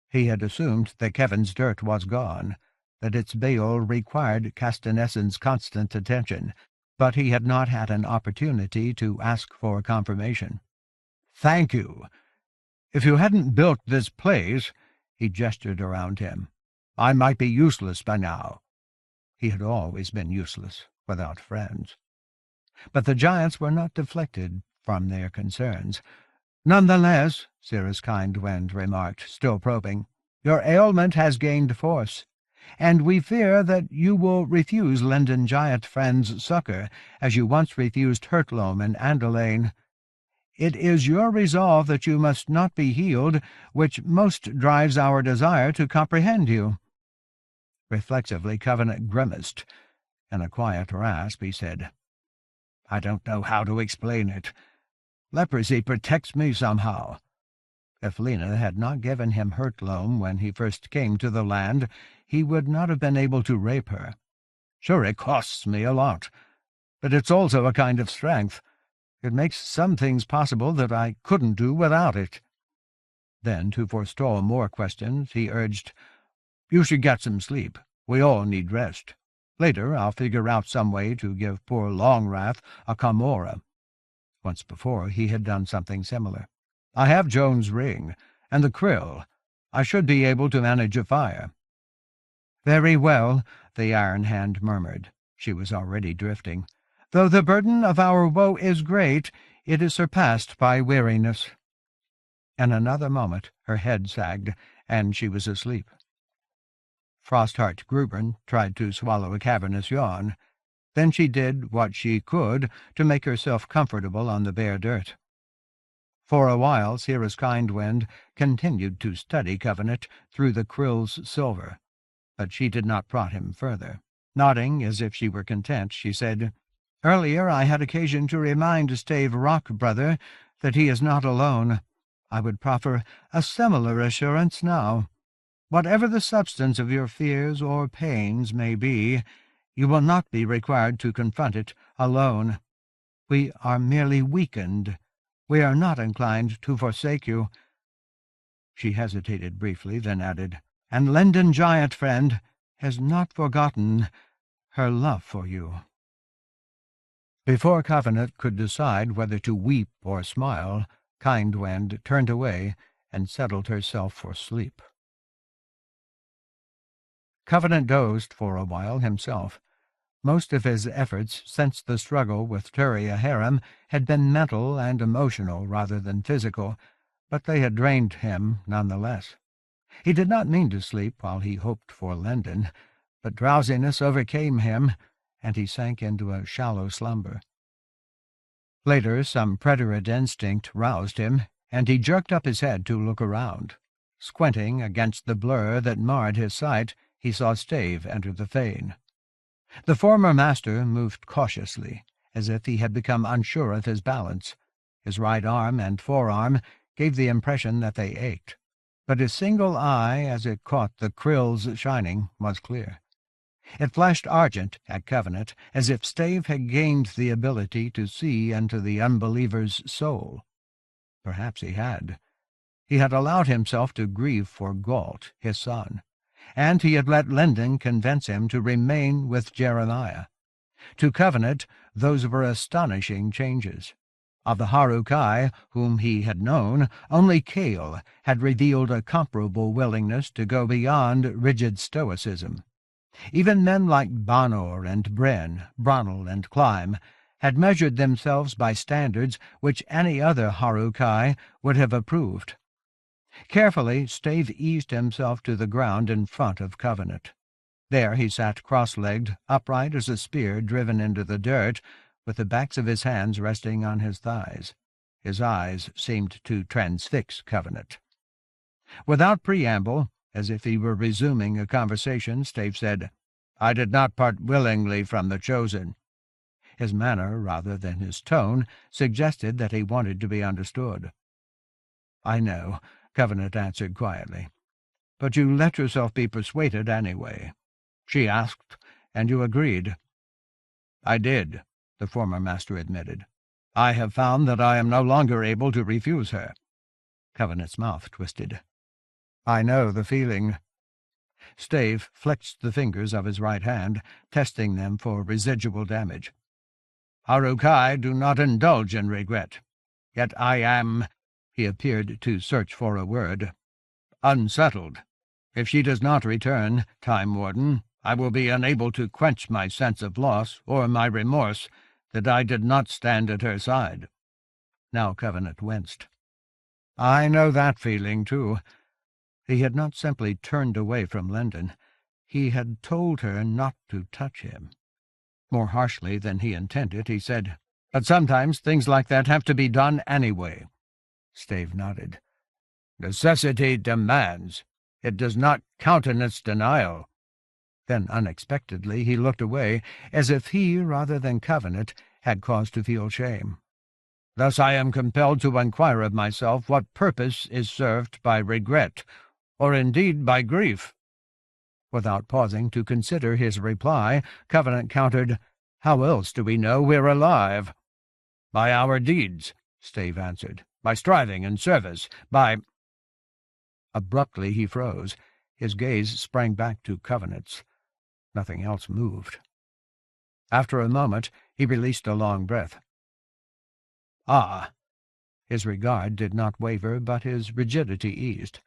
He had assumed that Kevin's dirt was gone, that its bale required Castanessen's constant attention, but he had not had an opportunity to ask for confirmation. "Thank you. If you hadn't built this place," he gestured around him, "I might be useless by now." He had always been useless, without friends. But the giants were not deflected from their concerns. "Nonetheless," Cirrus Kindwind remarked, still probing, "your ailment has gained force, and we fear that you will refuse Lendon Giant Friend's succor, as you once refused Hurtloam and Andalane. It is your resolve that you must not be healed which most drives our desire to comprehend you." Reflexively, Covenant grimaced. In a quiet rasp, he said, "I don't know how to explain it. Leprosy protects me somehow." If Lena had not given him Hurtloam when he first came to the land, he would not have been able to rape her. "Sure, it costs me a lot, but it's also a kind of strength. It makes some things possible that I couldn't do without it." Then, to forestall more questions, he urged, "You should get some sleep. We all need rest. Later I'll figure out some way to give poor Longwrath a Camorra." Once before he had done something similar. "I have Joan's ring, and the krill. I should be able to manage a fire." "Very well," the Iron Hand murmured. She was already drifting. "Though the burden of our woe is great, it is surpassed by weariness." In another moment her head sagged, and she was asleep. Frostheart Gruben tried to swallow a cavernous yawn. Then she did what she could to make herself comfortable on the bare dirt. For a while Cirrus Kindwind continued to study Covenant through the krill's silver, but she did not prod him further. Nodding as if she were content, she said, "Earlier I had occasion to remind Stave Rock Brother that he is not alone. I would proffer a similar assurance now. Whatever the substance of your fears or pains may be, you will not be required to confront it alone. We are merely weakened. We are not inclined to forsake you." She hesitated briefly, then added, "And Lendon Giant, friend, has not forgotten her love for you." Before Covenant could decide whether to weep or smile, Kindwind turned away and settled herself for sleep. Covenant dozed for a while himself. Most of his efforts since the struggle with Turia Harem had been mental and emotional rather than physical, but they had drained him nonetheless. He did not mean to sleep while he hoped for Lendon, but drowsiness overcame him, and he sank into a shallow slumber. Later, some preterite instinct roused him, and he jerked up his head to look around. Squinting against the blur that marred his sight, he saw Stave enter the fane. The former master moved cautiously, as if he had become unsure of his balance. His right arm and forearm gave the impression that they ached, but his single eye, as it caught the krill's shining, was clear. It flashed argent at Covenant, as if Stave had gained the ability to see into the unbeliever's soul. Perhaps he had. He had allowed himself to grieve for Galt, his son, and he had let Lendon convince him to remain with Jeremiah. To Covenant, those were astonishing changes. Of the Harukai whom he had known, only Kale had revealed a comparable willingness to go beyond rigid stoicism. Even men like Banor and Bren, Bronnell and Clyme, had measured themselves by standards which any other Harukai would have approved. Carefully, Stave eased himself to the ground in front of Covenant. There he sat cross-legged, upright as a spear driven into the dirt, with the backs of his hands resting on his thighs. His eyes seemed to transfix Covenant. Without preamble, as if he were resuming a conversation, Stave said, "I did not part willingly from the Chosen." His manner, rather than his tone, suggested that he wanted to be understood. "I know," Covenant answered quietly. "But you let yourself be persuaded anyway. She asked, and you agreed." "I did," the former master admitted. "I have found that I am no longer able to refuse her." Covenant's mouth twisted. "I know the feeling." Stave flexed the fingers of his right hand, testing them for residual damage. "Harukai do not indulge in regret. Yet I am—" he appeared to search for a word— "unsettled. If she does not return, Time Warden, I will be unable to quench my sense of loss or my remorse that I did not stand at her side." Now Covenant winced. "I know that feeling, too." He had not simply turned away from Lendon. He had told her not to touch him. More harshly than he intended, he said, "But sometimes things like that have to be done anyway." Stave nodded. "Necessity demands. It does not countenance denial." Then, unexpectedly, he looked away, as if he, rather than Covenant, had cause to feel shame. "Thus I am compelled to inquire of myself what purpose is served by regret, or indeed by grief." Without pausing to consider his reply, Covenant countered, "How else do we know we're alive?" "By our deeds," Stave answered. "By striving and service, by—" Abruptly he froze. His gaze sprang back to Covenant's. Nothing else moved. After a moment, he released a long breath. "Ah!" His regard did not waver, but his rigidity eased.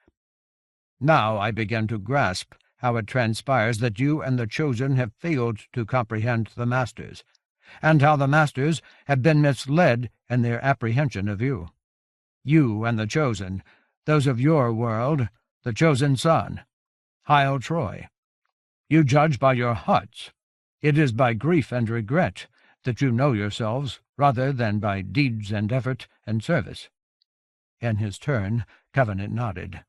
"Now I begin to grasp how it transpires that you and the Chosen have failed to comprehend the Masters, and how the Masters have been misled in their apprehension of you. You and the Chosen, those of your world, the Chosen Son, Heil Troy. You judge by your hearts. It is by grief and regret that you know yourselves, rather than by deeds and effort and service." In his turn, Covenant nodded.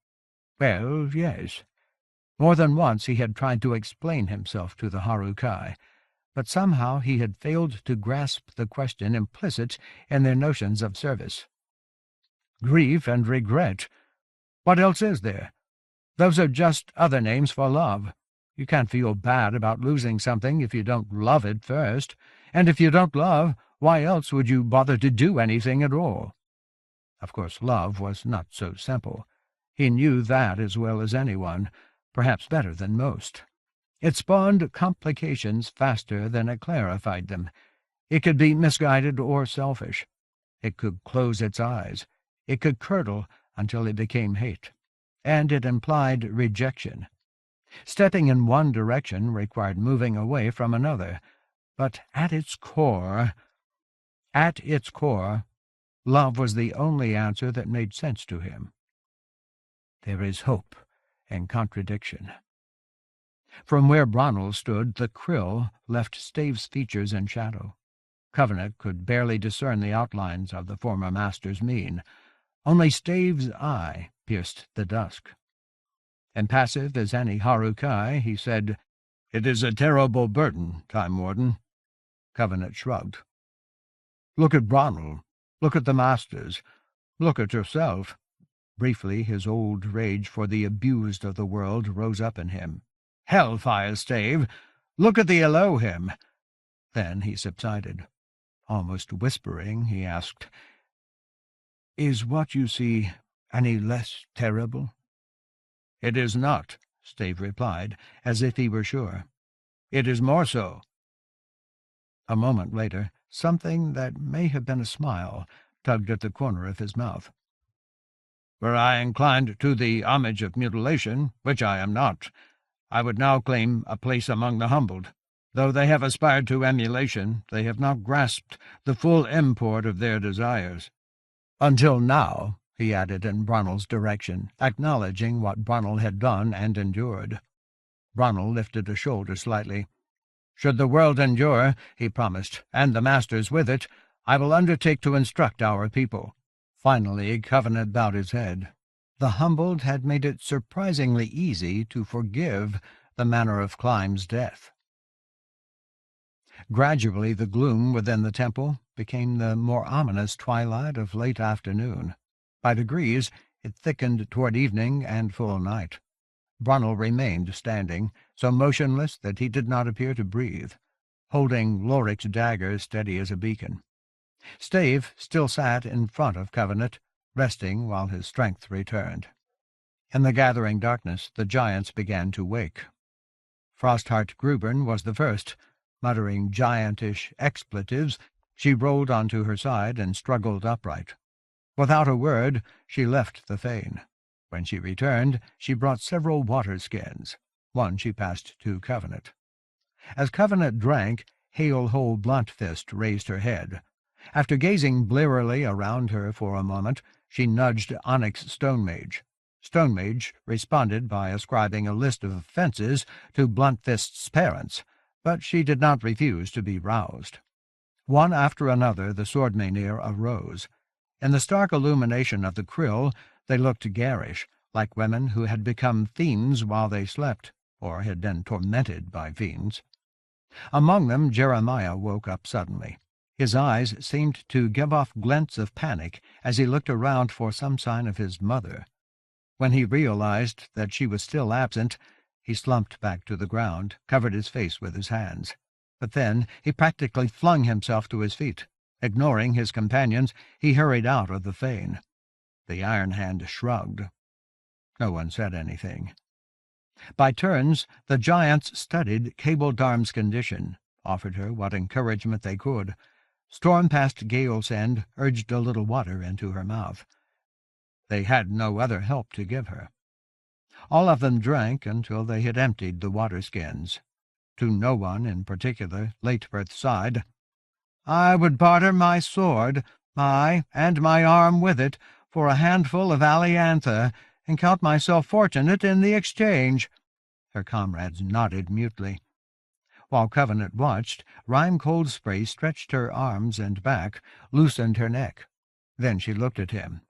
Well, yes. More than once he had tried to explain himself to the Harukai, but somehow he had failed to grasp the question implicit in their notions of service. Grief and regret. What else is there? Those are just other names for love. You can't feel bad about losing something if you don't love it first, and if you don't love, why else would you bother to do anything at all? Of course, love was not so simple. He knew that as well as anyone, perhaps better than most. It spawned complications faster than it clarified them. It could be misguided or selfish. It could close its eyes. It could curdle until it became hate. And it implied rejection. Stepping in one direction required moving away from another. But at its core, love was the only answer that made sense to him. There is hope in contradiction. From where Bronwyn stood, the krill left Stave's features in shadow. Covenant could barely discern the outlines of the former master's mien. Only Stave's eye pierced the dusk. Impassive as any Harukai, he said, "It is a terrible burden, Time Warden." Covenant shrugged. "Look at Bronwyn. Look at the masters. Look at yourself." Briefly his old rage for the abused of the world rose up in him. "Hellfire, Stave! Look at the Elohim!" Then he subsided. Almost whispering, he asked, "Is what you see any less terrible?" "It is not," Stave replied, as if he were sure. "It is more so." A moment later, something that may have been a smile tugged at the corner of his mouth. "Were I inclined to the homage of mutilation, which I am not, I would now claim a place among the humbled. Though they have aspired to emulation, they have not grasped the full import of their desires. Until now," he added in Bronwyn's direction, acknowledging what Bronwyn had done and endured. Bronwyn lifted a shoulder slightly. "Should the world endure," he promised, "and the masters with it, I will undertake to instruct our people." Finally, Covenant bowed his head. The humbled had made it surprisingly easy to forgive the manner of Climb's death. Gradually the gloom within the temple became the more ominous twilight of late afternoon. By degrees it thickened toward evening and full night. Bronwyn remained standing, so motionless that he did not appear to breathe, holding Loric's dagger steady as a beacon. Stave still sat in front of Covenant, resting while his strength returned. In the gathering darkness the giants began to wake. Frostheart Grubern was the first. Muttering giantish expletives, she rolled onto her side and struggled upright. Without a word, she left the fane. When she returned, she brought several water skins. One she passed to Covenant. As Covenant drank, Hail-Hole Bluntfist raised her head. After gazing blearily around her for a moment, she nudged Onyx Stonemage. Stonemage responded by ascribing a list of offenses to Bluntfist's parents, but she did not refuse to be roused. One after another the Swordmaenir arose. In the stark illumination of the krill they looked garish, like women who had become fiends while they slept, or had been tormented by fiends. Among them Jeremiah woke up suddenly. His eyes seemed to give off glints of panic as he looked around for some sign of his mother. When he realized that she was still absent, he slumped back to the ground, covered his face with his hands. But then he practically flung himself to his feet. Ignoring his companions, he hurried out of the fane. The Iron Hand shrugged. No one said anything. By turns, the giants studied Cabledarm's condition, offered her what encouragement they could. Stormpast Galesend urged a little water into her mouth. They had no other help to give her. All of them drank until they had emptied the water-skins. To no one in particular, Latebirth sighed. "I would barter my sword, and my arm with it, for a handful of Aliantha, and count myself fortunate in the exchange." Her comrades nodded mutely. While Covenant watched, Rime Coldspray stretched her arms and back, loosened her neck. Then she looked at him.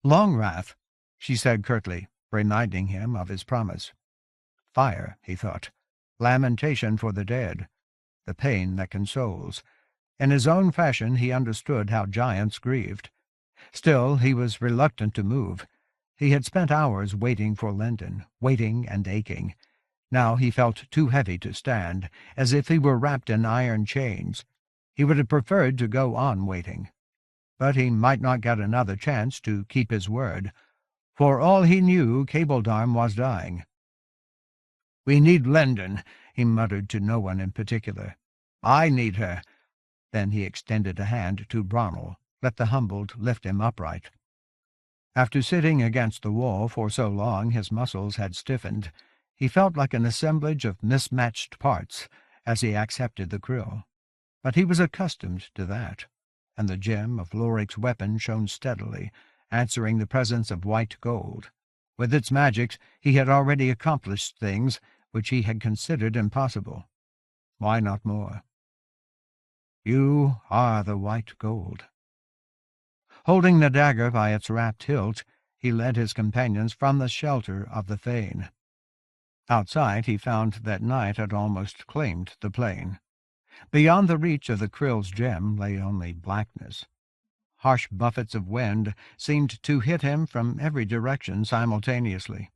"Longwrath," she said curtly, reminding him of his promise. Fire, he thought. Lamentation for the dead. The pain that consoles. In his own fashion he understood how giants grieved. Still, he was reluctant to move. He had spent hours waiting for Lendon, waiting and aching. Now he felt too heavy to stand, as if he were wrapped in iron chains. He would have preferred to go on waiting. But he might not get another chance to keep his word. For all he knew, Cabledarm was dying. "We need Lendon," he muttered to no one in particular. "I need her." Then he extended a hand to Bronnel, let the Humboldt lift him upright. After sitting against the wall for so long his muscles had stiffened, he felt like an assemblage of mismatched parts as he accepted the krill. But he was accustomed to that, and the gem of Loric's weapon shone steadily, answering the presence of white gold. With its magic he had already accomplished things which he had considered impossible. Why not more? "You are the white gold." Holding the dagger by its wrapped hilt, he led his companions from the shelter of the fane. Outside he found that night had almost claimed the plain. Beyond the reach of the krill's gem lay only blackness. Harsh buffets of wind seemed to hit him from every direction simultaneously.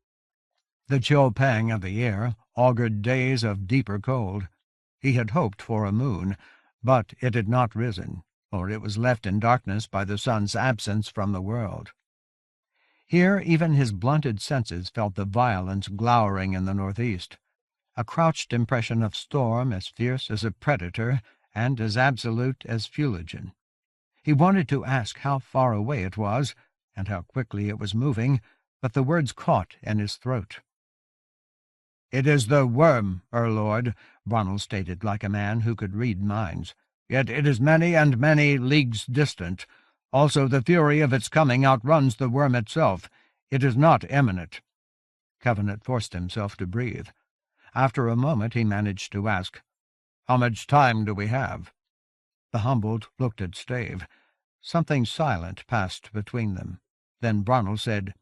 The chill pang of the air augured days of deeper cold. He had hoped for a moon, but it had not risen, or it was left in darkness by the sun's absence from the world. Here even his blunted senses felt the violence glowering in the northeast, a crouched impression of storm as fierce as a predator and as absolute as Fuligen. He wanted to ask how far away it was, and how quickly it was moving, but the words caught in his throat. "It is the worm, Lord," Bronnel stated like a man who could read minds. "Yet it is many and many leagues distant. Also the fury of its coming outruns the worm itself. It is not imminent." Covenant forced himself to breathe. After a moment he managed to ask, "How much time do we have?" The Humboldt looked at Stave. Something silent passed between them. Then Bronnel said,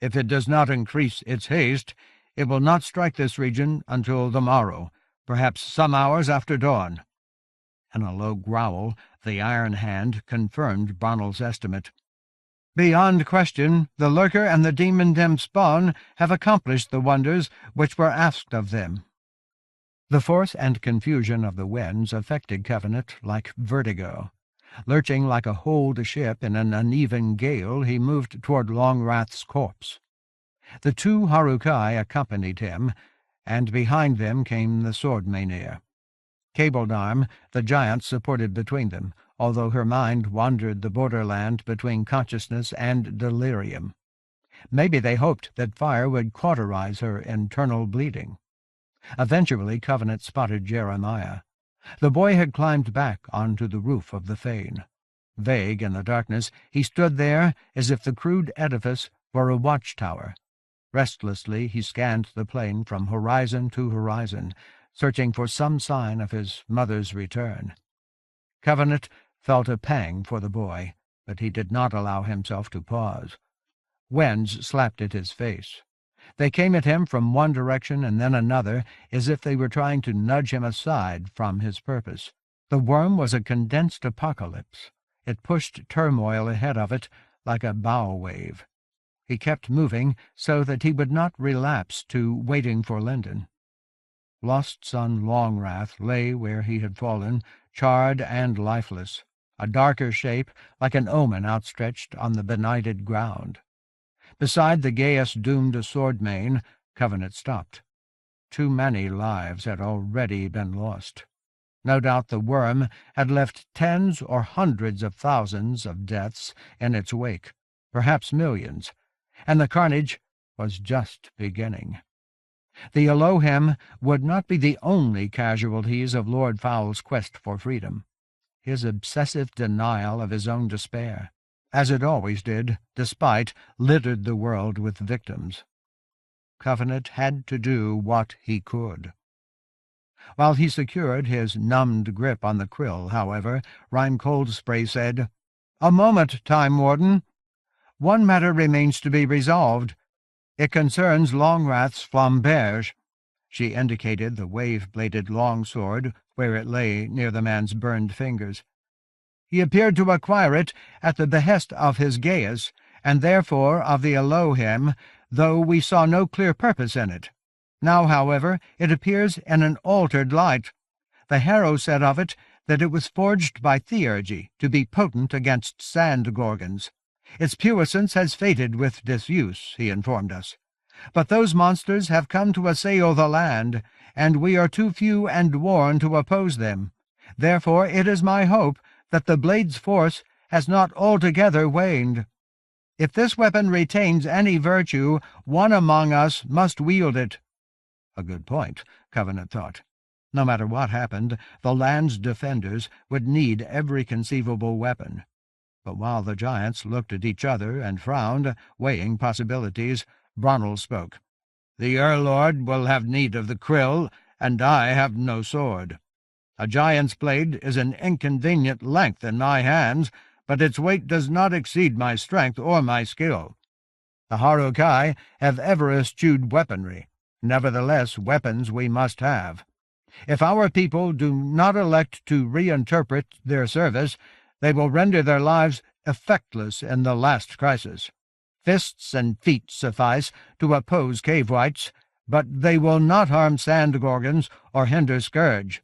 "If it does not increase its haste, it will not strike this region until the morrow, perhaps some hours after dawn." In a low growl, the Iron Hand confirmed Bronnel's estimate. "Beyond question, the Lurker and the demon spawn have accomplished the wonders which were asked of them." The force and confusion of the winds affected Covenant like vertigo. Lurching like a holed ship in an uneven gale, he moved toward Longrath's corpse. The two Harukai accompanied him, and behind them came the sword Mainir. Cabledarm, the giant, supported between them, although her mind wandered the borderland between consciousness and delirium. Maybe they hoped that fire would cauterize her internal bleeding. Eventually Covenant spotted Jeremiah. The boy had climbed back onto the roof of the fane. Vague in the darkness, he stood there as if the crude edifice were a watchtower. Restlessly he scanned the plain from horizon to horizon, searching for some sign of his mother's return. Covenant felt a pang for the boy, but he did not allow himself to pause. Winds slapped at his face. They came at him from one direction and then another, as if they were trying to nudge him aside from his purpose. The worm was a condensed apocalypse. It pushed turmoil ahead of it like a bow wave. He kept moving so that he would not relapse to waiting for Lendon. Lost son Longrath lay where he had fallen, charred and lifeless, a darker shape like an omen outstretched on the benighted ground. Beside the Gaius-doomed swordmane, Covenant stopped. Too many lives had already been lost. No doubt the worm had left tens or hundreds of thousands of deaths in its wake, perhaps millions, and the carnage was just beginning. The Elohim would not be the only casualties of Lord Fowl's quest for freedom. His obsessive denial of his own despair, as it always did, despite, littered the world with victims. Covenant had to do what he could. While he secured his numbed grip on the krill, however, Rhyme Coldspray said, "A moment, Time Warden. One matter remains to be resolved. It concerns Longrath's flamberge." She indicated the wave-bladed longsword where it lay near the man's burned fingers. "He appeared to acquire it at the behest of his Gaius, and therefore of the Elohim, though we saw no clear purpose in it. Now, however, it appears in an altered light. The Harrow said of it that it was forged by Theurgy to be potent against sand-gorgons. Its puissance has faded with disuse, he informed us. But those monsters have come to assail the land, and we are too few and worn to oppose them. Therefore it is my hope that the blade's force has not altogether waned. If this weapon retains any virtue, one among us must wield it. A good point, Covenant thought. No matter what happened, the land's defenders would need every conceivable weapon. But while the giants looked at each other and frowned, weighing possibilities, Bronnel spoke. "The Earl-Lord will have need of the krill, and I have no sword. A giant's blade is an inconvenient length in my hands, but its weight does not exceed my strength or my skill. The Harukai have ever eschewed weaponry. Nevertheless, weapons we must have. If our people do not elect to reinterpret their service, they will render their lives effectless in the last crisis. Fists and feet suffice to oppose cave-wights, but they will not harm sand-gorgons or hinder scourge."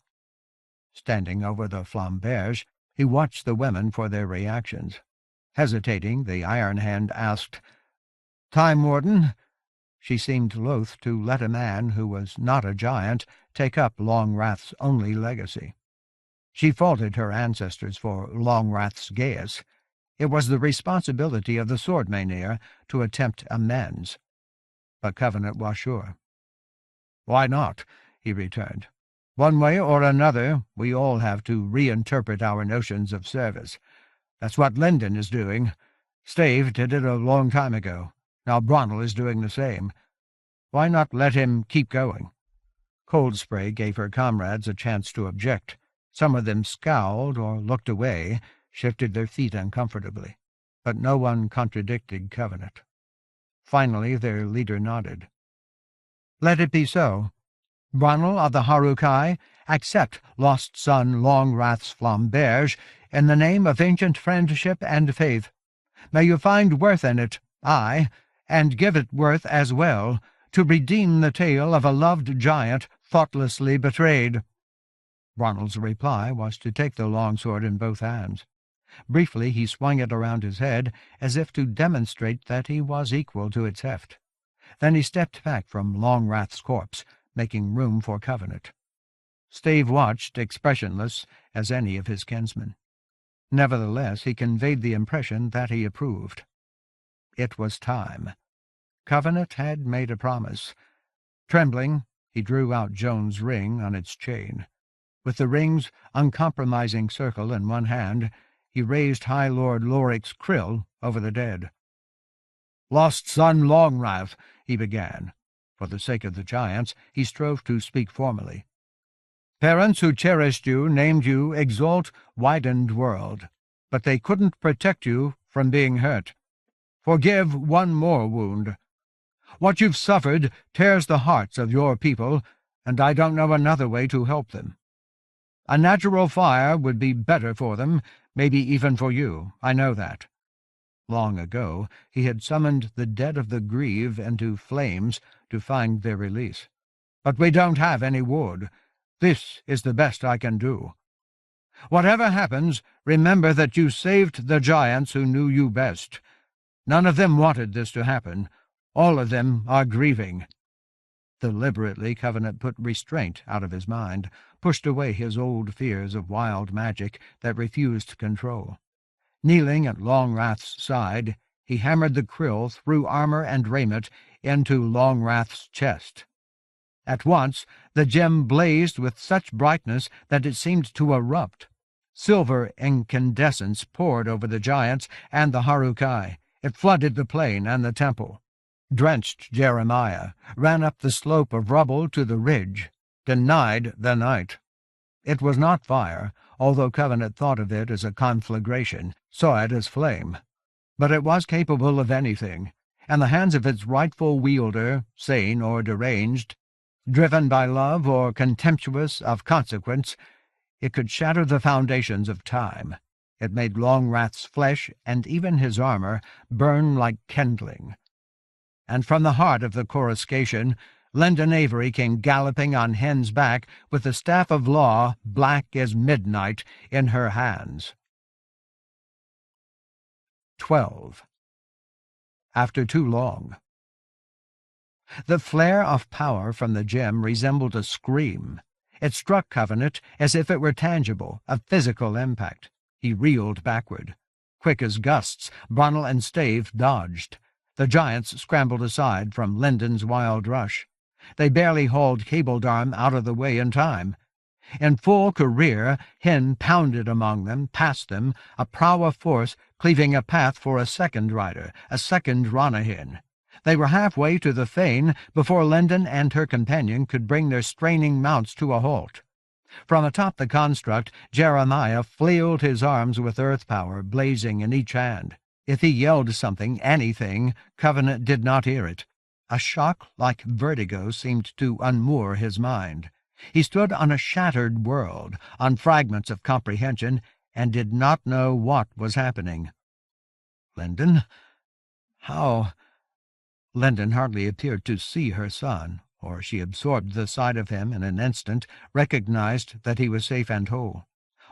Standing over the flamberge, he watched the women for their reactions. Hesitating, the Iron Hand asked, "Time Warden?" She seemed loath to let a man who was not a giant take up Longwrath's only legacy. She faulted her ancestors for Longwrath's geas. It was the responsibility of the sword maineer to attempt amends. But Covenant was sure. "Why not?" he returned. "One way or another, we all have to reinterpret our notions of service. That's what Linden is doing. Stave did it a long time ago. Now Bronnel is doing the same. Why not let him keep going?" Cold Spray gave her comrades a chance to object. Some of them scowled or looked away, shifted their feet uncomfortably, but no one contradicted Covenant. Finally their leader nodded. "Let it be so. Bronnel of the Harukai, accept lost son Longwrath's flamberge in the name of ancient friendship and faith. May you find worth in it, aye, and give it worth as well, to redeem the tale of a loved giant thoughtlessly betrayed." Bronnel's reply was to take the longsword in both hands. Briefly he swung it around his head, as if to demonstrate that he was equal to its heft. Then he stepped back from Longwrath's corpse, making room for Covenant. Stave watched, expressionless as any of his kinsmen. Nevertheless, he conveyed the impression that he approved. It was time. Covenant had made a promise. Trembling, he drew out Joan's ring on its chain. With the ring's uncompromising circle in one hand, he raised High Lord Loric's krill over the dead. "Lost son Longwrath," he began. For the sake of the giants, he strove to speak formally. "Parents who cherished you named you Exalt Widened World, but they couldn't protect you from being hurt. Forgive one more wound. What you've suffered tears the hearts of your people, and I don't know another way to help them. A natural fire would be better for them, maybe even for you, I know that." Long ago he had summoned the dead of the Grieve into flames to find their release. "But we don't have any wood. This is the best I can do. Whatever happens, remember that you saved the giants who knew you best. None of them wanted this to happen. All of them are grieving." Deliberately, Covenant put restraint out of his mind, pushed away his old fears of wild magic that refused control. Kneeling at Longwrath's side, he hammered the krill through armor and raiment into Longwrath's chest. At once the gem blazed with such brightness that it seemed to erupt. Silver incandescence poured over the giants and the Harukai. It flooded the plain and the temple. Drenched Jeremiah ran up the slope of rubble to the ridge, denied the night. It was not fire, although Covenant thought of it as a conflagration, saw it as flame. But it was capable of anything, and the hands of its rightful wielder, sane or deranged, driven by love or contemptuous of consequence, it could shatter the foundations of time. It made Longrath's flesh and even his armor burn like kindling. And from the heart of the coruscation, Lendon Avery came galloping on Hen's back with the staff of law, black as midnight, in her hands. 12. After too long. The flare of power from the gem resembled a scream. It struck Covenant as if it were tangible, a physical impact. He reeled backward. Quick as gusts, Bronnell and Stave dodged. The giants scrambled aside from Lendon's wild rush. They barely hauled Cabledarm out of the way in time. In full career, Hen pounded among them, past them, a prow of force cleaving a path for a second rider, a second Ranahin. They were halfway to the fane before Lendon and her companion could bring their straining mounts to a halt. From atop the construct, Jeremiah flailed his arms with earth power blazing in each hand. If he yelled something, anything, Covenant did not hear it. A shock like vertigo seemed to unmoor his mind. He stood on a shattered world, on fragments of comprehension, and did not know what was happening. Lendon? How? Lendon hardly appeared to see her son, or she absorbed the sight of him in an instant, recognized that he was safe and whole.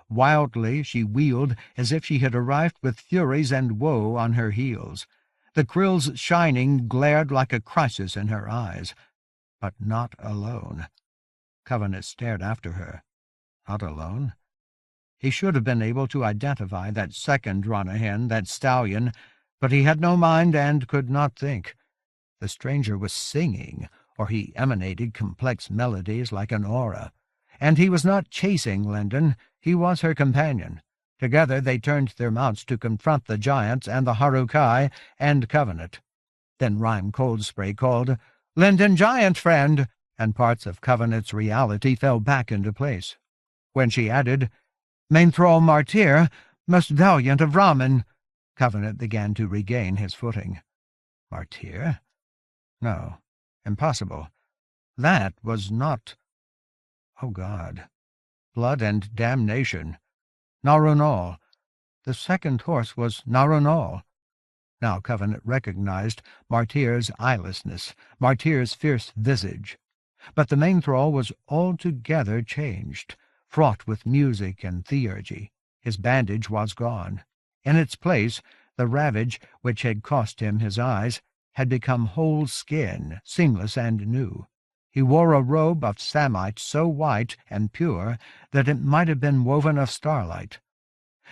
Wildly she wheeled as if she had arrived with furies and woe on her heels. The krill's shining glared like a crisis in her eyes. But not alone. Covenant stared after her. Not alone? He should have been able to identify that second Ranahin, that stallion, but he had no mind and could not think. The stranger was singing, or he emanated complex melodies like an aura. And he was not chasing Lendon, he was her companion. Together they turned their mounts to confront the giants and the Harukai and Covenant. Then Rhyme Coldspray called, "Lendon, giant friend!" and parts of Covenant's reality fell back into place. When she added, "Main thrall Martyr, most valiant of Ramen," Covenant began to regain his footing. Martyr? No, impossible. That was not... Oh, God. Blood and damnation. Narunal. The second horse was Narunal. Now Covenant recognized Martyr's eyelessness, Martyr's fierce visage. But the main thrall was altogether changed, fraught with music and theurgy. His bandage was gone. In its place, the ravage which had cost him his eyes had become whole skin, seamless and new. He wore a robe of samite so white and pure that it might have been woven of starlight.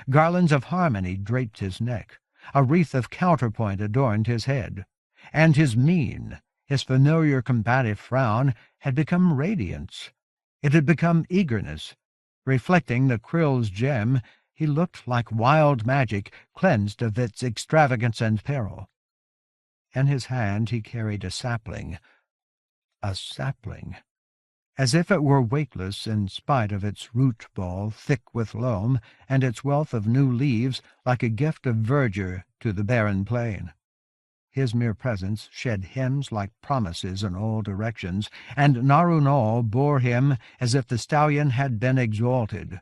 Garlands of harmony draped his neck. A wreath of counterpoint adorned his head. And his mien, his familiar combative frown, had become radiance. It had become eagerness. Reflecting the krill's gem, he looked like wild magic, cleansed of its extravagance and peril. In his hand he carried a sapling. A sapling. As if it were weightless in spite of its root ball thick with loam, and its wealth of new leaves like a gift of verdure to the barren plain. His mere presence shed hymns like promises in all directions, and Narunal bore him as if the stallion had been exalted.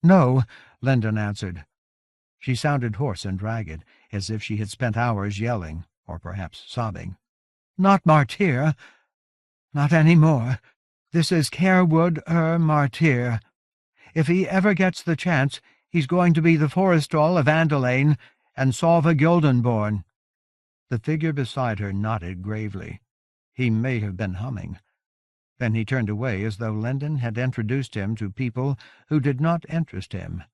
"No," Lendon answered. She sounded hoarse and ragged, as if she had spent hours yelling, or perhaps sobbing. "Not Martyr. Not any more. This is Carewood Martyr. If he ever gets the chance, he's going to be the Forestall of Andalane and Salva Gildenborn." The figure beside her nodded gravely. He may have been humming. Then he turned away as though Lendon had introduced him to people who did not interest him.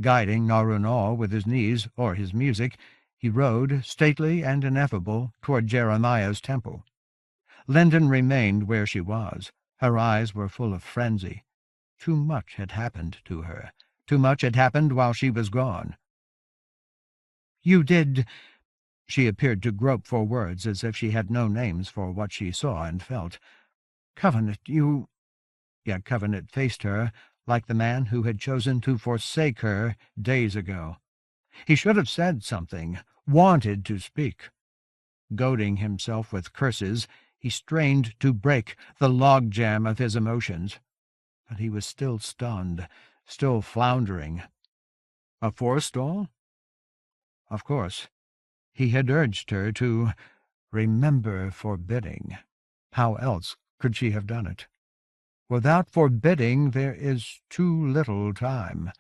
Guiding Narunal with his knees or his music, he rode, stately and ineffable, toward Jeremiah's temple. Lendon remained where she was. Her eyes were full of frenzy. Too much had happened to her. Too much had happened while she was gone. "You did—" She appeared to grope for words as if she had no names for what she saw and felt. "Covenant, you—" Yet Covenant faced her like the man who had chosen to forsake her days ago. He should have said something, wanted to speak. Goading himself with curses, he strained to break the logjam of his emotions. But he was still stunned, still floundering. A forestall? Of course. He had urged her to remember forbidding. How else could she have done it? Without forbidding there is too little time.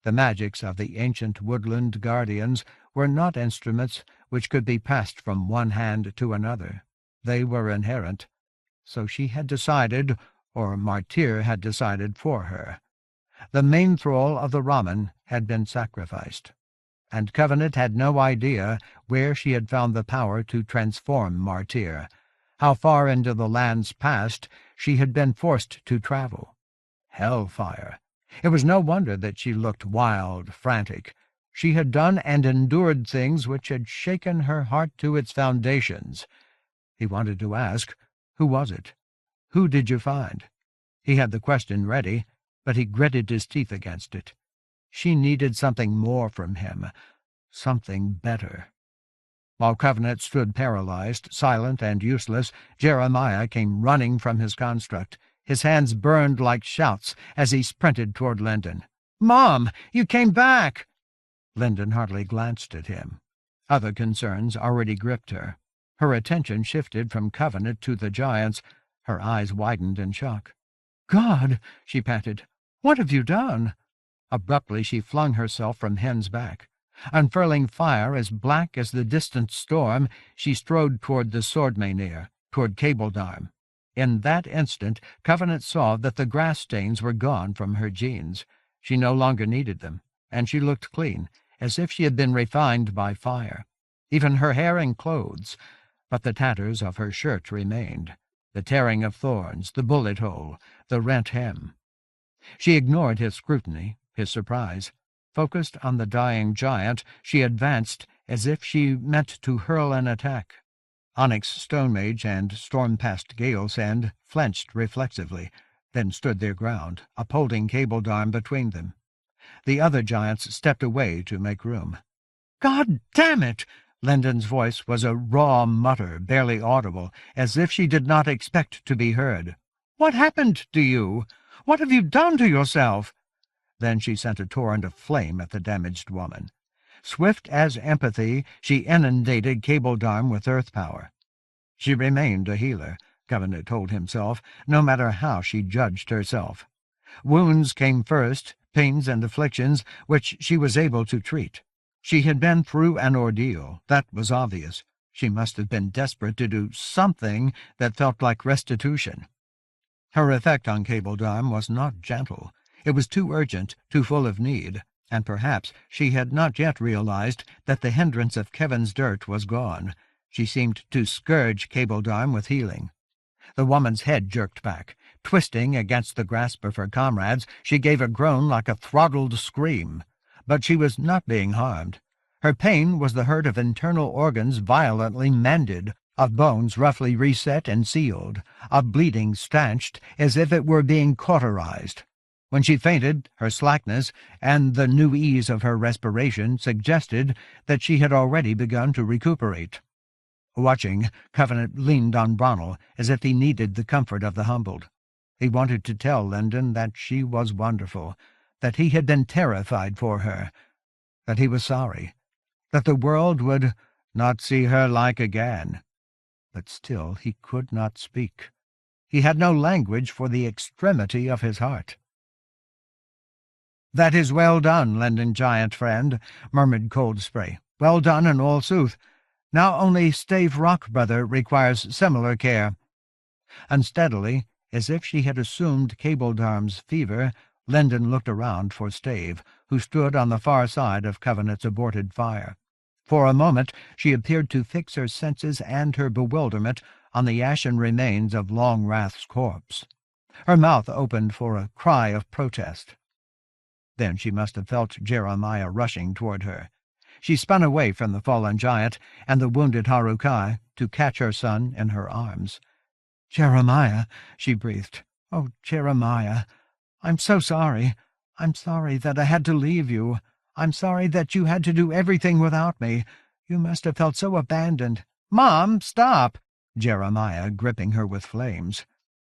The magics of the ancient woodland guardians were not instruments which could be passed from one hand to another. They were inherent. So she had decided, or Martyr had decided for her. The main thrall of the Raman had been sacrificed, and Covenant had no idea where she had found the power to transform Martyr, how far into the lands past she had been forced to travel. Hellfire! It was no wonder that she looked wild, frantic. She had done and endured things which had shaken her heart to its foundations. He wanted to ask, who was it? Who did you find? He had the question ready, but he gritted his teeth against it. She needed something more from him, something better. While Covenant stood paralyzed, silent and useless, Jeremiah came running from his construct. His hands burned like shouts as he sprinted toward Linden. "Mom, you came back!" Linden hardly glanced at him. Other concerns already gripped her. Her attention shifted from Covenant to the giants. Her eyes widened in shock. "God!" she panted. "What have you done?" Abruptly she flung herself from Hen's back. Unfurling fire as black as the distant storm, she strode toward the sword-maenir, toward Cabledarm. In that instant, Covenant saw that the grass stains were gone from her jeans. She no longer needed them, and she looked clean, as if she had been refined by fire. Even her hair and clothes, but the tatters of her shirt remained, the tearing of thorns, the bullet hole, the rent hem. She ignored his scrutiny, his surprise. Focused on the dying giant, she advanced as if she meant to hurl an attack. Onyx Stonemage and Stormpast Galesend flinched reflexively, then stood their ground, upholding Cabledarm between them. The other giants stepped away to make room. "God damn it!" Linden's voice was a raw mutter, barely audible, as if she did not expect to be heard. "What happened to you? What have you done to yourself?" Then she sent a torrent of flame at the damaged woman. Swift as empathy, she inundated Cabledarm with earth power. She remained a healer, Covenant told himself, no matter how she judged herself. Wounds came first, pains and afflictions, which she was able to treat. She had been through an ordeal, that was obvious. She must have been desperate to do something that felt like restitution. Her effect on Cabledarm was not gentle. It was too urgent, too full of need, and perhaps she had not yet realized that the hindrance of Kevin's dirt was gone. She seemed to scourge Cabledarm with healing. The woman's head jerked back. Twisting against the grasp of her comrades, she gave a groan like a throttled scream. But she was not being harmed. Her pain was the hurt of internal organs violently mended, of bones roughly reset and sealed, of bleeding stanched as if it were being cauterized. When she fainted, her slackness and the new ease of her respiration suggested that she had already begun to recuperate. Watching, Covenant leaned on Bronnell as if he needed the comfort of the humbled. He wanted to tell Linden that she was wonderful, that he had been terrified for her, that he was sorry, that the world would not see her like again. But still he could not speak. He had no language for the extremity of his heart. "That is well done, Linden giant friend," murmured Coldspray. "Well done in all sooth. Now only Stave Rockbrother requires similar care." Unsteadily, as if she had assumed Cabledarm's fever, Linden looked around for Stave, who stood on the far side of Covenant's aborted fire. For a moment she appeared to fix her senses and her bewilderment on the ashen remains of Longwrath's corpse. Her mouth opened for a cry of protest. Then she must have felt Jeremiah rushing toward her. She spun away from the fallen giant and the wounded Harukai to catch her son in her arms. "Jeremiah," she breathed. "Oh, Jeremiah, I'm so sorry. I'm sorry that I had to leave you. I'm sorry that you had to do everything without me. You must have felt so abandoned." "Mom, stop!" Jeremiah gripping her with flames.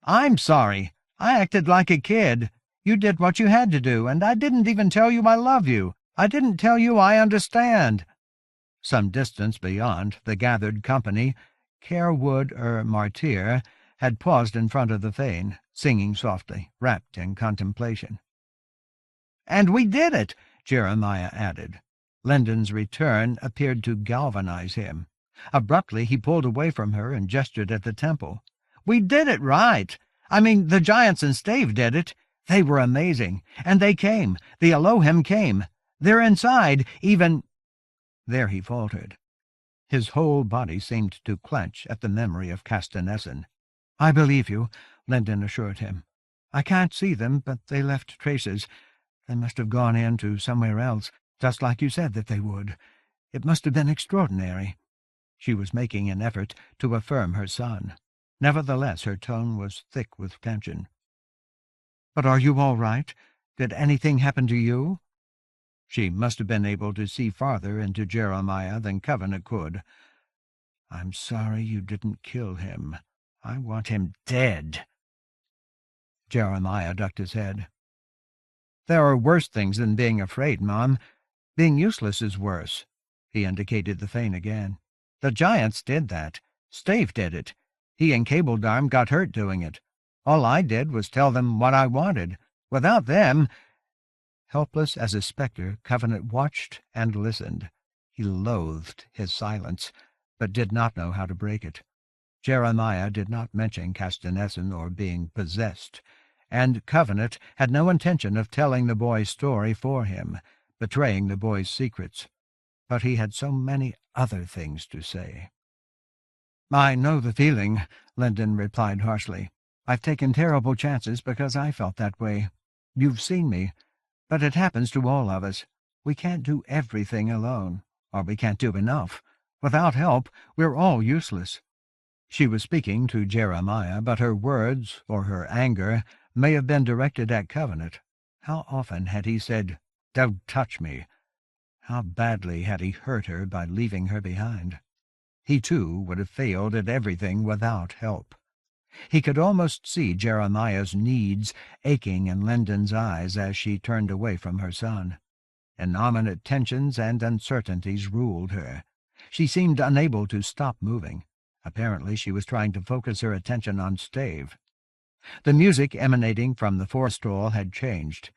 "I'm sorry. I acted like a kid. You did what you had to do, and I didn't even tell you I love you. I didn't tell you I understand." Some distance beyond, the gathered company, Carewood Martyr, had paused in front of the fane, singing softly, wrapped in contemplation. "And we did it," Jeremiah added. Lendon's return appeared to galvanize him. Abruptly he pulled away from her and gestured at the temple. "We did it right. I mean, the giants and Stave did it. They were amazing. And they came. The Elohim came. They're inside, even—" There he faltered. His whole body seemed to clench at the memory of Castanessen. "I believe you," Lendon assured him. "I can't see them, but they left traces. They must have gone in to somewhere else, just like you said that they would. It must have been extraordinary." She was making an effort to affirm her son. Nevertheless, her tone was thick with tension. "But are you all right? Did anything happen to you?" She must have been able to see farther into Jeremiah than Covenant could. "I'm sorry you didn't kill him. I want him dead." Jeremiah ducked his head. "There are worse things than being afraid, Mom. Being useless is worse." He indicated the fane again. "The giants did that. Stave did it. He and Cabledarm got hurt doing it. All I did was tell them what I wanted. Without them—" Helpless as a spectre, Covenant watched and listened. He loathed his silence, but did not know how to break it. Jeremiah did not mention Castanessen or being possessed, and Covenant had no intention of telling the boy's story for him, betraying the boy's secrets. But he had so many other things to say. "I know the feeling," Lendon replied harshly. "I've taken terrible chances because I felt that way. You've seen me. But it happens to all of us. We can't do everything alone, or we can't do enough. Without help, we're all useless." She was speaking to Jeremiah, but her words, or her anger, may have been directed at Covenant. How often had he said, "Don't touch me"? How badly had he hurt her by leaving her behind? He, too, would have failed at everything without help. He could almost see Jeremiah's needs aching in Lendon's eyes as she turned away from her son. Innominate tensions and uncertainties ruled her. She seemed unable to stop moving. Apparently she was trying to focus her attention on Stave. The music emanating from the forestall had changed.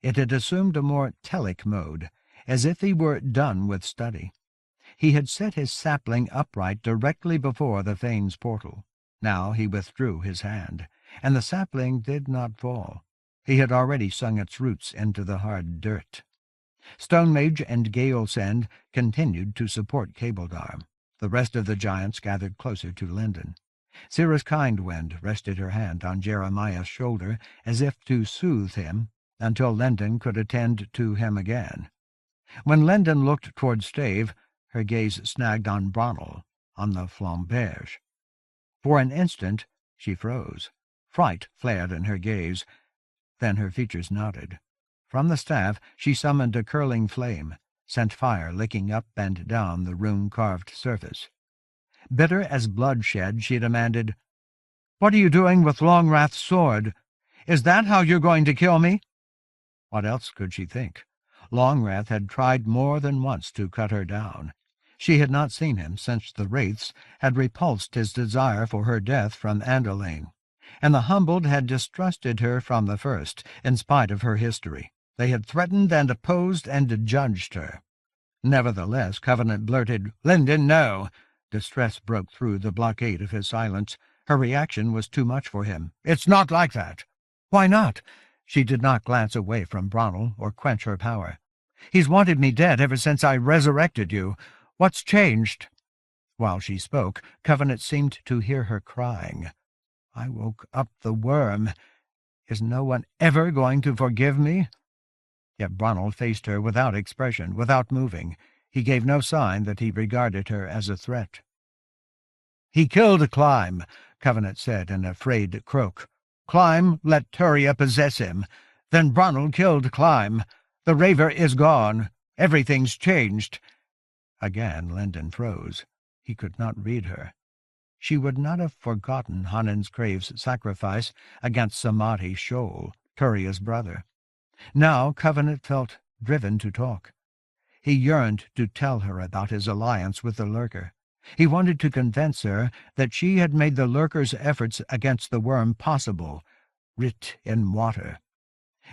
It had assumed a more telic mode, as if he were done with study. He had set his sapling upright directly before the fane's portal. Now he withdrew his hand, and the sapling did not fall. He had already sunk its roots into the hard dirt. Stone Mage and Gale Send continued to support Cabledarm. The rest of the giants gathered closer to Lendon. Cirrus Kindwind rested her hand on Jeremiah's shoulder as if to soothe him until Lendon could attend to him again. When Lendon looked toward Stave, her gaze snagged on Bronnel, on the flamberge. For an instant she froze. Fright flared in her gaze. Then her features nodded. From the staff she summoned a curling flame, sent fire licking up and down the rune-carved surface. Bitter as bloodshed, she demanded, "What are you doing with Longwrath's sword? Is that how you're going to kill me?" What else could she think? Longwrath had tried more than once to cut her down. She had not seen him since the wraiths had repulsed his desire for her death from Andalane, and the humbled had distrusted her from the first, in spite of her history. They had threatened and opposed and judged her. Nevertheless, Covenant blurted, "Lendon, no!" Distress broke through the blockade of his silence. Her reaction was too much for him. "It's not like that." "Why not?" She did not glance away from Bronnel or quench her power. "He's wanted me dead ever since I resurrected you. What's changed?" While she spoke, Covenant seemed to hear her crying. "I woke up the worm. Is no one ever going to forgive me?" Yet Bronnel faced her without expression, without moving. He gave no sign that he regarded her as a threat. "He killed Clyme," Covenant said in a frayed croak. "Clyme let Turia possess him. Then Bronnel killed Clyme. The Raver is gone. Everything's changed." Again Lendon froze. He could not read her. She would not have forgotten Honinscrave's sacrifice against Samadhi Shoal, Turia's brother. Now Covenant felt driven to talk. He yearned to tell her about his alliance with the lurker. He wanted to convince her that she had made the lurker's efforts against the worm possible, writ in water.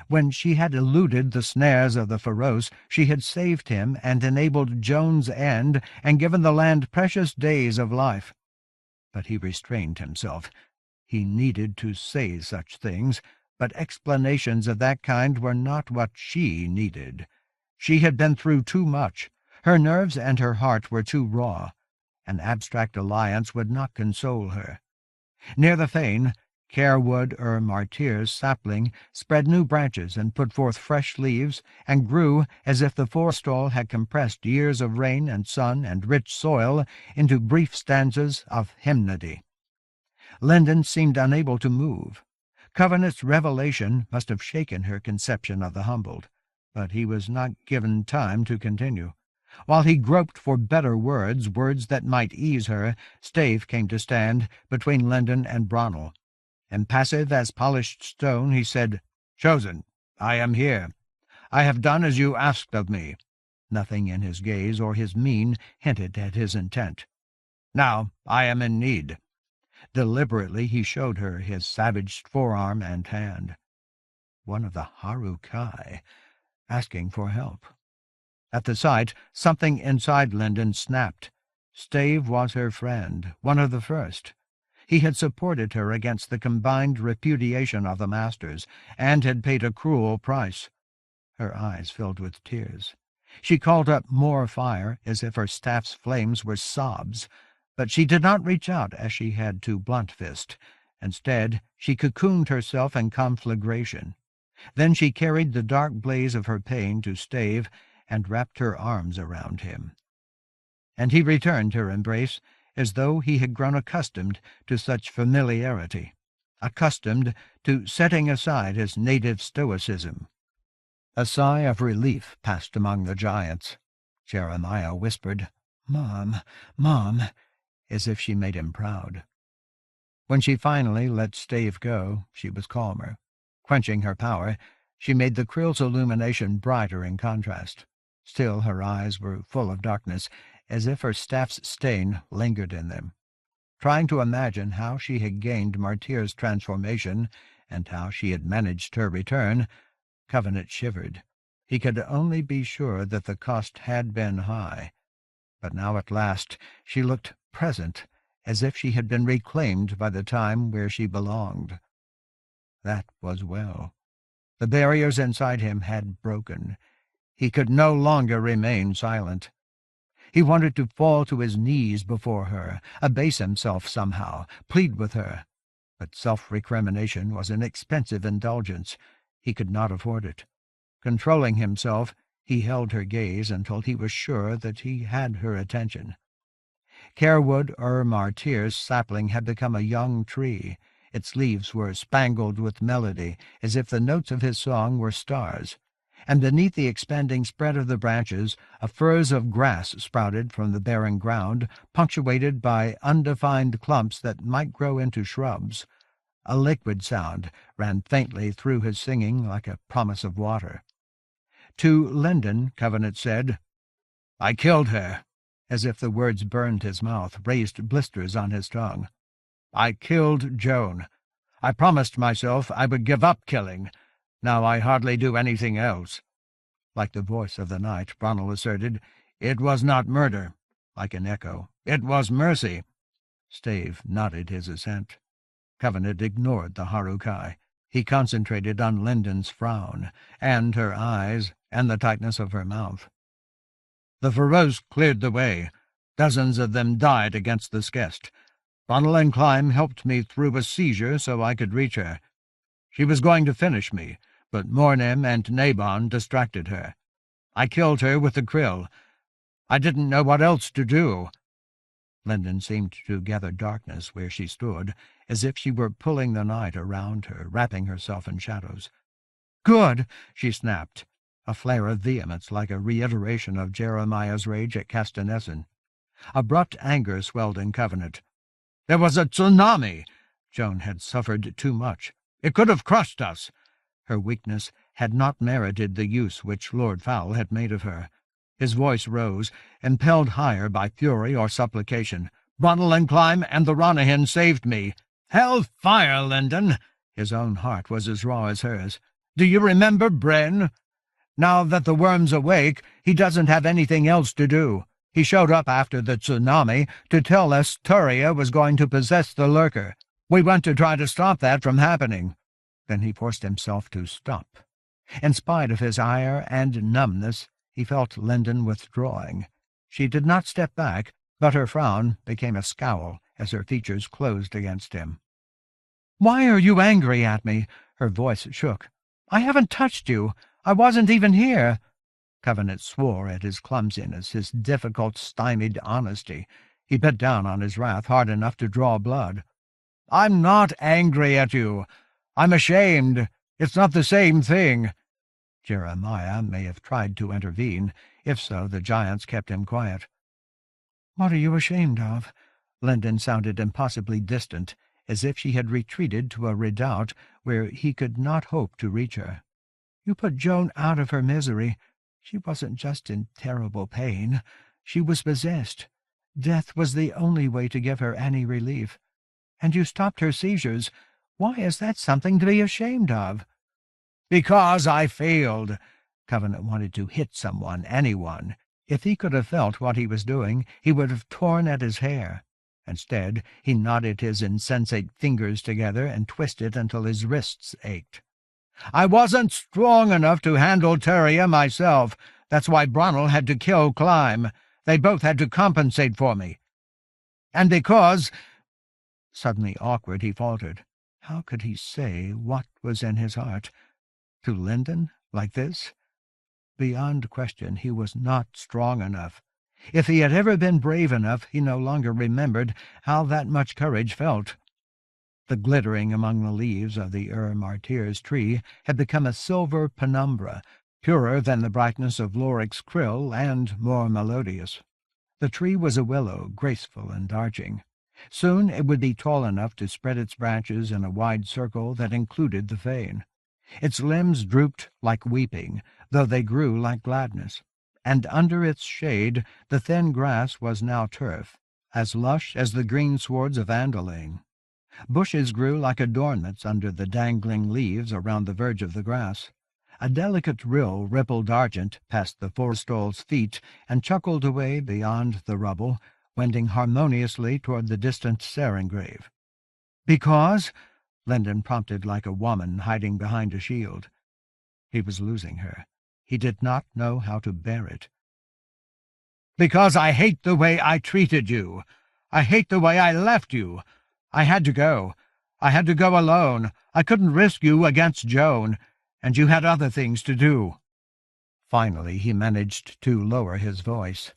When she had eluded the snares of the feroce, she had saved him and enabled Joan's end and given the land precious days of life. But he restrained himself. He needed to say such things, but explanations of that kind were not what she needed. She had been through too much. Her nerves and her heart were too raw. An abstract alliance would not console her. Near the fane, Carewood Martyr's sapling spread new branches and put forth fresh leaves, and grew as if the forestall had compressed years of rain and sun and rich soil into brief stanzas of hymnody. Linden seemed unable to move. Covenant's revelation must have shaken her conception of the humbled, but he was not given time to continue. While he groped for better words that might ease her, Stave came to stand between Linden and Bronnel. Impassive as polished stone, he said, "Chosen, I am here. I have done as you asked of me." Nothing in his gaze or his mien hinted at his intent. "Now I am in need." Deliberately he showed her his savaged forearm and hand. One of the Haru-Kai, asking for help. At the sight, something inside Linden snapped. Stave was her friend, one of the first. He had supported her against the combined repudiation of the masters, and had paid a cruel price. Her eyes filled with tears. She called up more fire, as if her staff's flames were sobs, but she did not reach out as she had to Blunt Fist. Instead, she cocooned herself in conflagration. Then she carried the dark blaze of her pain to Stave and wrapped her arms around him. And he returned her embrace as though he had grown accustomed to such familiarity, accustomed to setting aside his native stoicism. A sigh of relief passed among the giants. Jeremiah whispered, "Mom, Mom," as if she made him proud. When she finally let Stave go, she was calmer. Quenching her power, she made the krill's illumination brighter in contrast. Still her eyes were full of darkness, as if her staff's stain lingered in them. Trying to imagine how she had gained Martyr's transformation and how she had managed her return, Covenant shivered. He could only be sure that the cost had been high. But now at last she looked present, as if she had been reclaimed by the time where she belonged. That was well. The barriers inside him had broken. He could no longer remain silent. He wanted to fall to his knees before her, abase himself somehow, plead with her. But self-recrimination was an expensive indulgence. He could not afford it. Controlling himself, he held her gaze until he was sure that he had her attention. Carewood Martyr's sapling had become a young tree. Its leaves were spangled with melody, as if the notes of his song were stars. And beneath the expanding spread of the branches, a furze of grass sprouted from the barren ground, punctuated by undefined clumps that might grow into shrubs. A liquid sound ran faintly through his singing like a promise of water. To Linden, Covenant said, "I killed her," as if the words burned his mouth, raised blisters on his tongue. "I killed Joan. I promised myself I would give up killing. Now I hardly do anything else." Like the voice of the night, Bronnel asserted, "It was not murder." Like an echo, "It was mercy." Stave nodded his assent. Covenant ignored the Haru-Kai. He concentrated on Linden's frown, and her eyes, and the tightness of her mouth. "The feroce cleared the way. Dozens of them died against the Skest. Bronnel and Clyme helped me through a seizure so I could reach her. She was going to finish me, but Mornem and Nabon distracted her. I killed her with the krill. I didn't know what else to do." Linden seemed to gather darkness where she stood, as if she were pulling the night around her, wrapping herself in shadows. "Good!" she snapped, a flare of vehemence like a reiteration of Jeremiah's rage at Castanessen. Abrupt anger swelled in Covenant. "There was a tsunami!" Joan had suffered too much. "It could have crushed us." Her weakness had not merited the use which Lord Fowl had made of her. His voice rose, impelled higher by fury or supplication. "Bronnell and Clyme and the Ronahan saved me. Hell fire, Lyndon!" His own heart was as raw as hers. "Do you remember Bren? Now that the worm's awake, he doesn't have anything else to do. He showed up after the tsunami to tell us Turia was going to possess the lurker. We went to try to stop that from happening." Then he forced himself to stop. In spite of his ire and numbness, he felt Lyndon withdrawing. She did not step back, but her frown became a scowl as her features closed against him. "Why are you angry at me?" Her voice shook. "I haven't touched you. I wasn't even here." Covenant swore at his clumsiness, his difficult, stymied honesty. He bit down on his wrath hard enough to draw blood. "I'm not angry at you. I'm ashamed. It's not the same thing." Jeremiah may have tried to intervene. If so, the giants kept him quiet. "What are you ashamed of?" Lyndon sounded impossibly distant, as if she had retreated to a redoubt where he could not hope to reach her. "You put Joan out of her misery. She wasn't just in terrible pain. She was possessed. Death was the only way to give her any relief. And you stopped her seizures. Why is that something to be ashamed of?" "Because I failed." Covenant wanted to hit someone, anyone. If he could have felt what he was doing, he would have torn at his hair. Instead, he knotted his insensate fingers together and twisted until his wrists ached. "I wasn't strong enough to handle Turia myself. That's why Bronnell had to kill Clyme. They both had to compensate for me. And because—" Suddenly awkward, he faltered. How could he say what was in his heart? To Lyndon, like this? Beyond question, he was not strong enough. If he had ever been brave enough, he no longer remembered how that much courage felt. The glittering among the leaves of the martyr's tree had become a silver penumbra, purer than the brightness of Loric's krill and more melodious. The tree was a willow, graceful and arching. Soon it would be tall enough to spread its branches in a wide circle that included the fane. Its limbs drooped like weeping, though they grew like gladness, and under its shade the thin grass was now turf, as lush as the greenswards of Andalane. Bushes grew like adornments under the dangling leaves around the verge of the grass. A delicate rill rippled argent past the forestall's feet and chuckled away beyond the rubble, wending harmoniously toward the distant Sarengrave. "Because?" Lyndon prompted like a woman hiding behind a shield. He was losing her. He did not know how to bear it. "Because I hate the way I treated you. I hate the way I left you. I had to go. I had to go alone. I couldn't risk you against Joan, and you had other things to do." Finally he managed to lower his voice.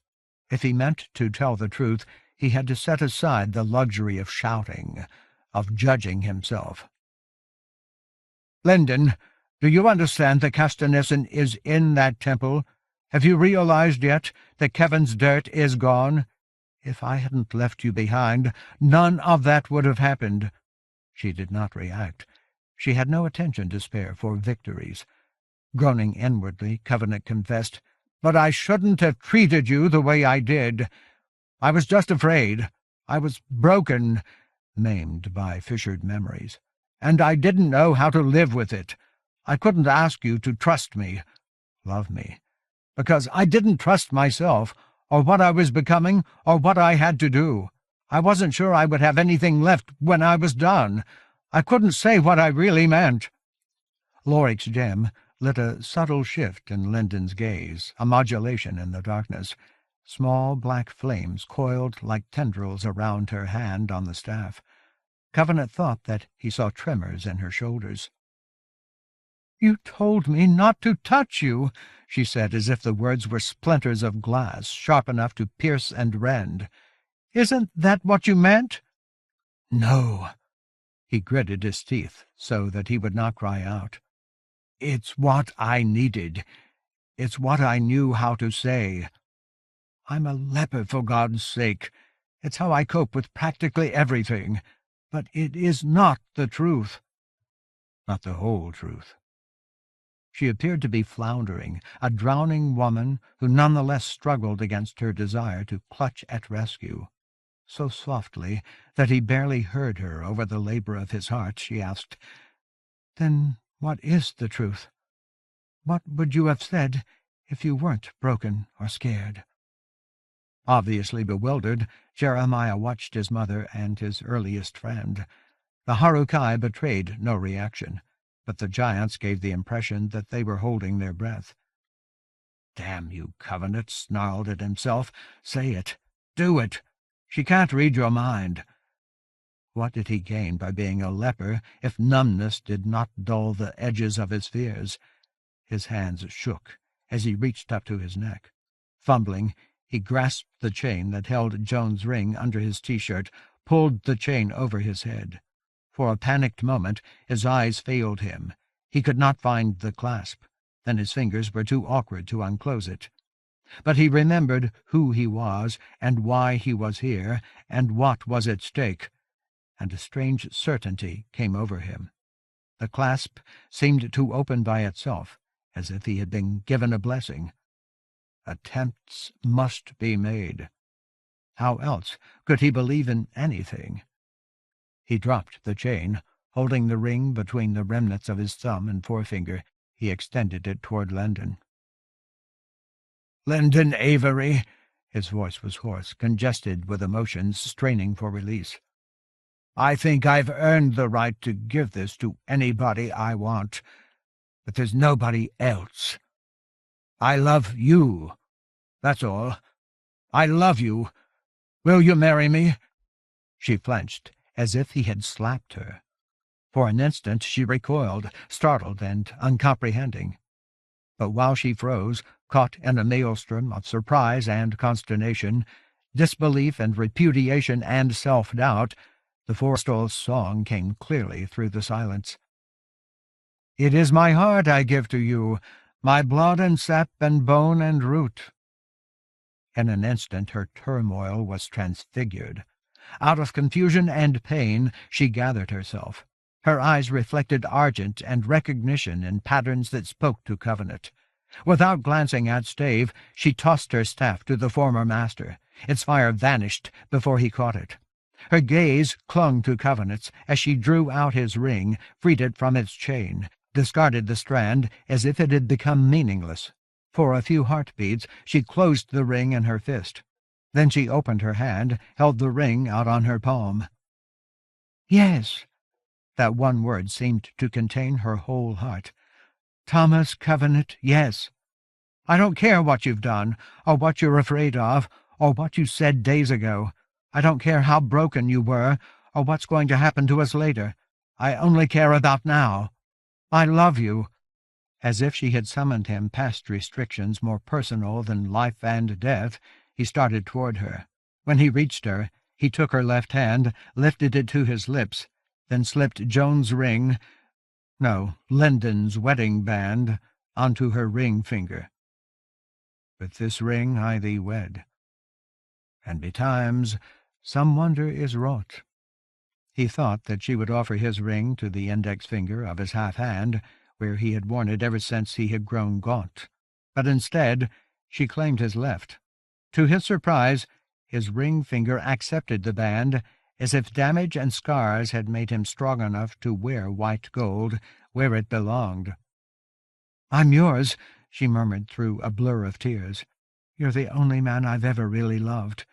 If he meant to tell the truth, he had to set aside the luxury of shouting, of judging himself. "Lyndon, do you understand that Castanessen is in that temple? Have you realized yet that Kevin's dirt is gone? If I hadn't left you behind, none of that would have happened." She did not react. She had no attention to spare for victories. Groaning inwardly, Covenant confessed, "But I shouldn't have treated you the way I did. I was just afraid. I was broken, maimed by fissured memories, and I didn't know how to live with it. I couldn't ask you to trust me, love me, because I didn't trust myself, or what I was becoming, or what I had to do. I wasn't sure I would have anything left when I was done. I couldn't say what I really meant." Loric's gem lit a subtle shift in Lyndon's gaze, a modulation in the darkness. Small black flames coiled like tendrils around her hand on the staff. Covenant thought that he saw tremors in her shoulders. "You told me not to touch you," she said, as if the words were splinters of glass, sharp enough to pierce and rend. "Isn't that what you meant?" "No." He gritted his teeth so that he would not cry out. "It's what I needed. It's what I knew how to say. I'm a leper, for God's sake. It's how I cope with practically everything. But it is not the truth. Not the whole truth." She appeared to be floundering, a drowning woman who nonetheless struggled against her desire to clutch at rescue. So softly that he barely heard her over the labor of his heart, she asked, "Then what is the truth? What would you have said if you weren't broken or scared?" Obviously bewildered, Jeremiah watched his mother and his earliest friend. The Harukai betrayed no reaction, but the giants gave the impression that they were holding their breath. "Damn you, Covenant," snarled at himself. "Say it. Do it. She can't read your mind." What did he gain by being a leper if numbness did not dull the edges of his fears? His hands shook as he reached up to his neck. Fumbling, he grasped the chain that held Joan's ring under his T-shirt, pulled the chain over his head. For a panicked moment, his eyes failed him. He could not find the clasp. Then his fingers were too awkward to unclose it. But he remembered who he was, and why he was here, and what was at stake, and a strange certainty came over him. The clasp seemed to open by itself, as if he had been given a blessing. Attempts must be made. How else could he believe in anything? He dropped the chain. Holding the ring between the remnants of his thumb and forefinger, he extended it toward Lendon. "Lendon Avery," his voice was hoarse, congested with emotions straining for release. "I think I've earned the right to give this to anybody I want, but there's nobody else. I love you. That's all. I love you. Will you marry me?" She flinched, as if he had slapped her. For an instant she recoiled, startled and uncomprehending. But while she froze, caught in a maelstrom of surprise and consternation, disbelief and repudiation and self-doubt, the Forestall's song came clearly through the silence. "It is my heart I give to you, my blood and sap and bone and root." In an instant her turmoil was transfigured. Out of confusion and pain she gathered herself. Her eyes reflected argent and recognition in patterns that spoke to Covenant. Without glancing at Stave, she tossed her staff to the former master. Its fire vanished before he caught it. Her gaze clung to Covenant's as she drew out his ring, freed it from its chain, discarded the strand as if it had become meaningless. For a few heartbeats she closed the ring in her fist. Then she opened her hand, held the ring out on her palm. "Yes." That one word seemed to contain her whole heart. "Thomas Covenant, yes. I don't care what you've done, or what you're afraid of, or what you said days ago. I don't care how broken you were, or what's going to happen to us later. I only care about now. I love you." As if she had summoned him past restrictions more personal than life and death, he started toward her. When he reached her, he took her left hand, lifted it to his lips, then slipped Joan's ring, no, Lendon's wedding band, onto her ring finger. "With this ring I thee wed, and betimes some wonder is wrought." He thought that she would offer his ring to the index finger of his half hand, where he had worn it ever since he had grown gaunt. But instead she claimed his left. To his surprise, his ring finger accepted the band, as if damage and scars had made him strong enough to wear white gold where it belonged. "I'm yours," she murmured through a blur of tears. "You're the only man I've ever really loved.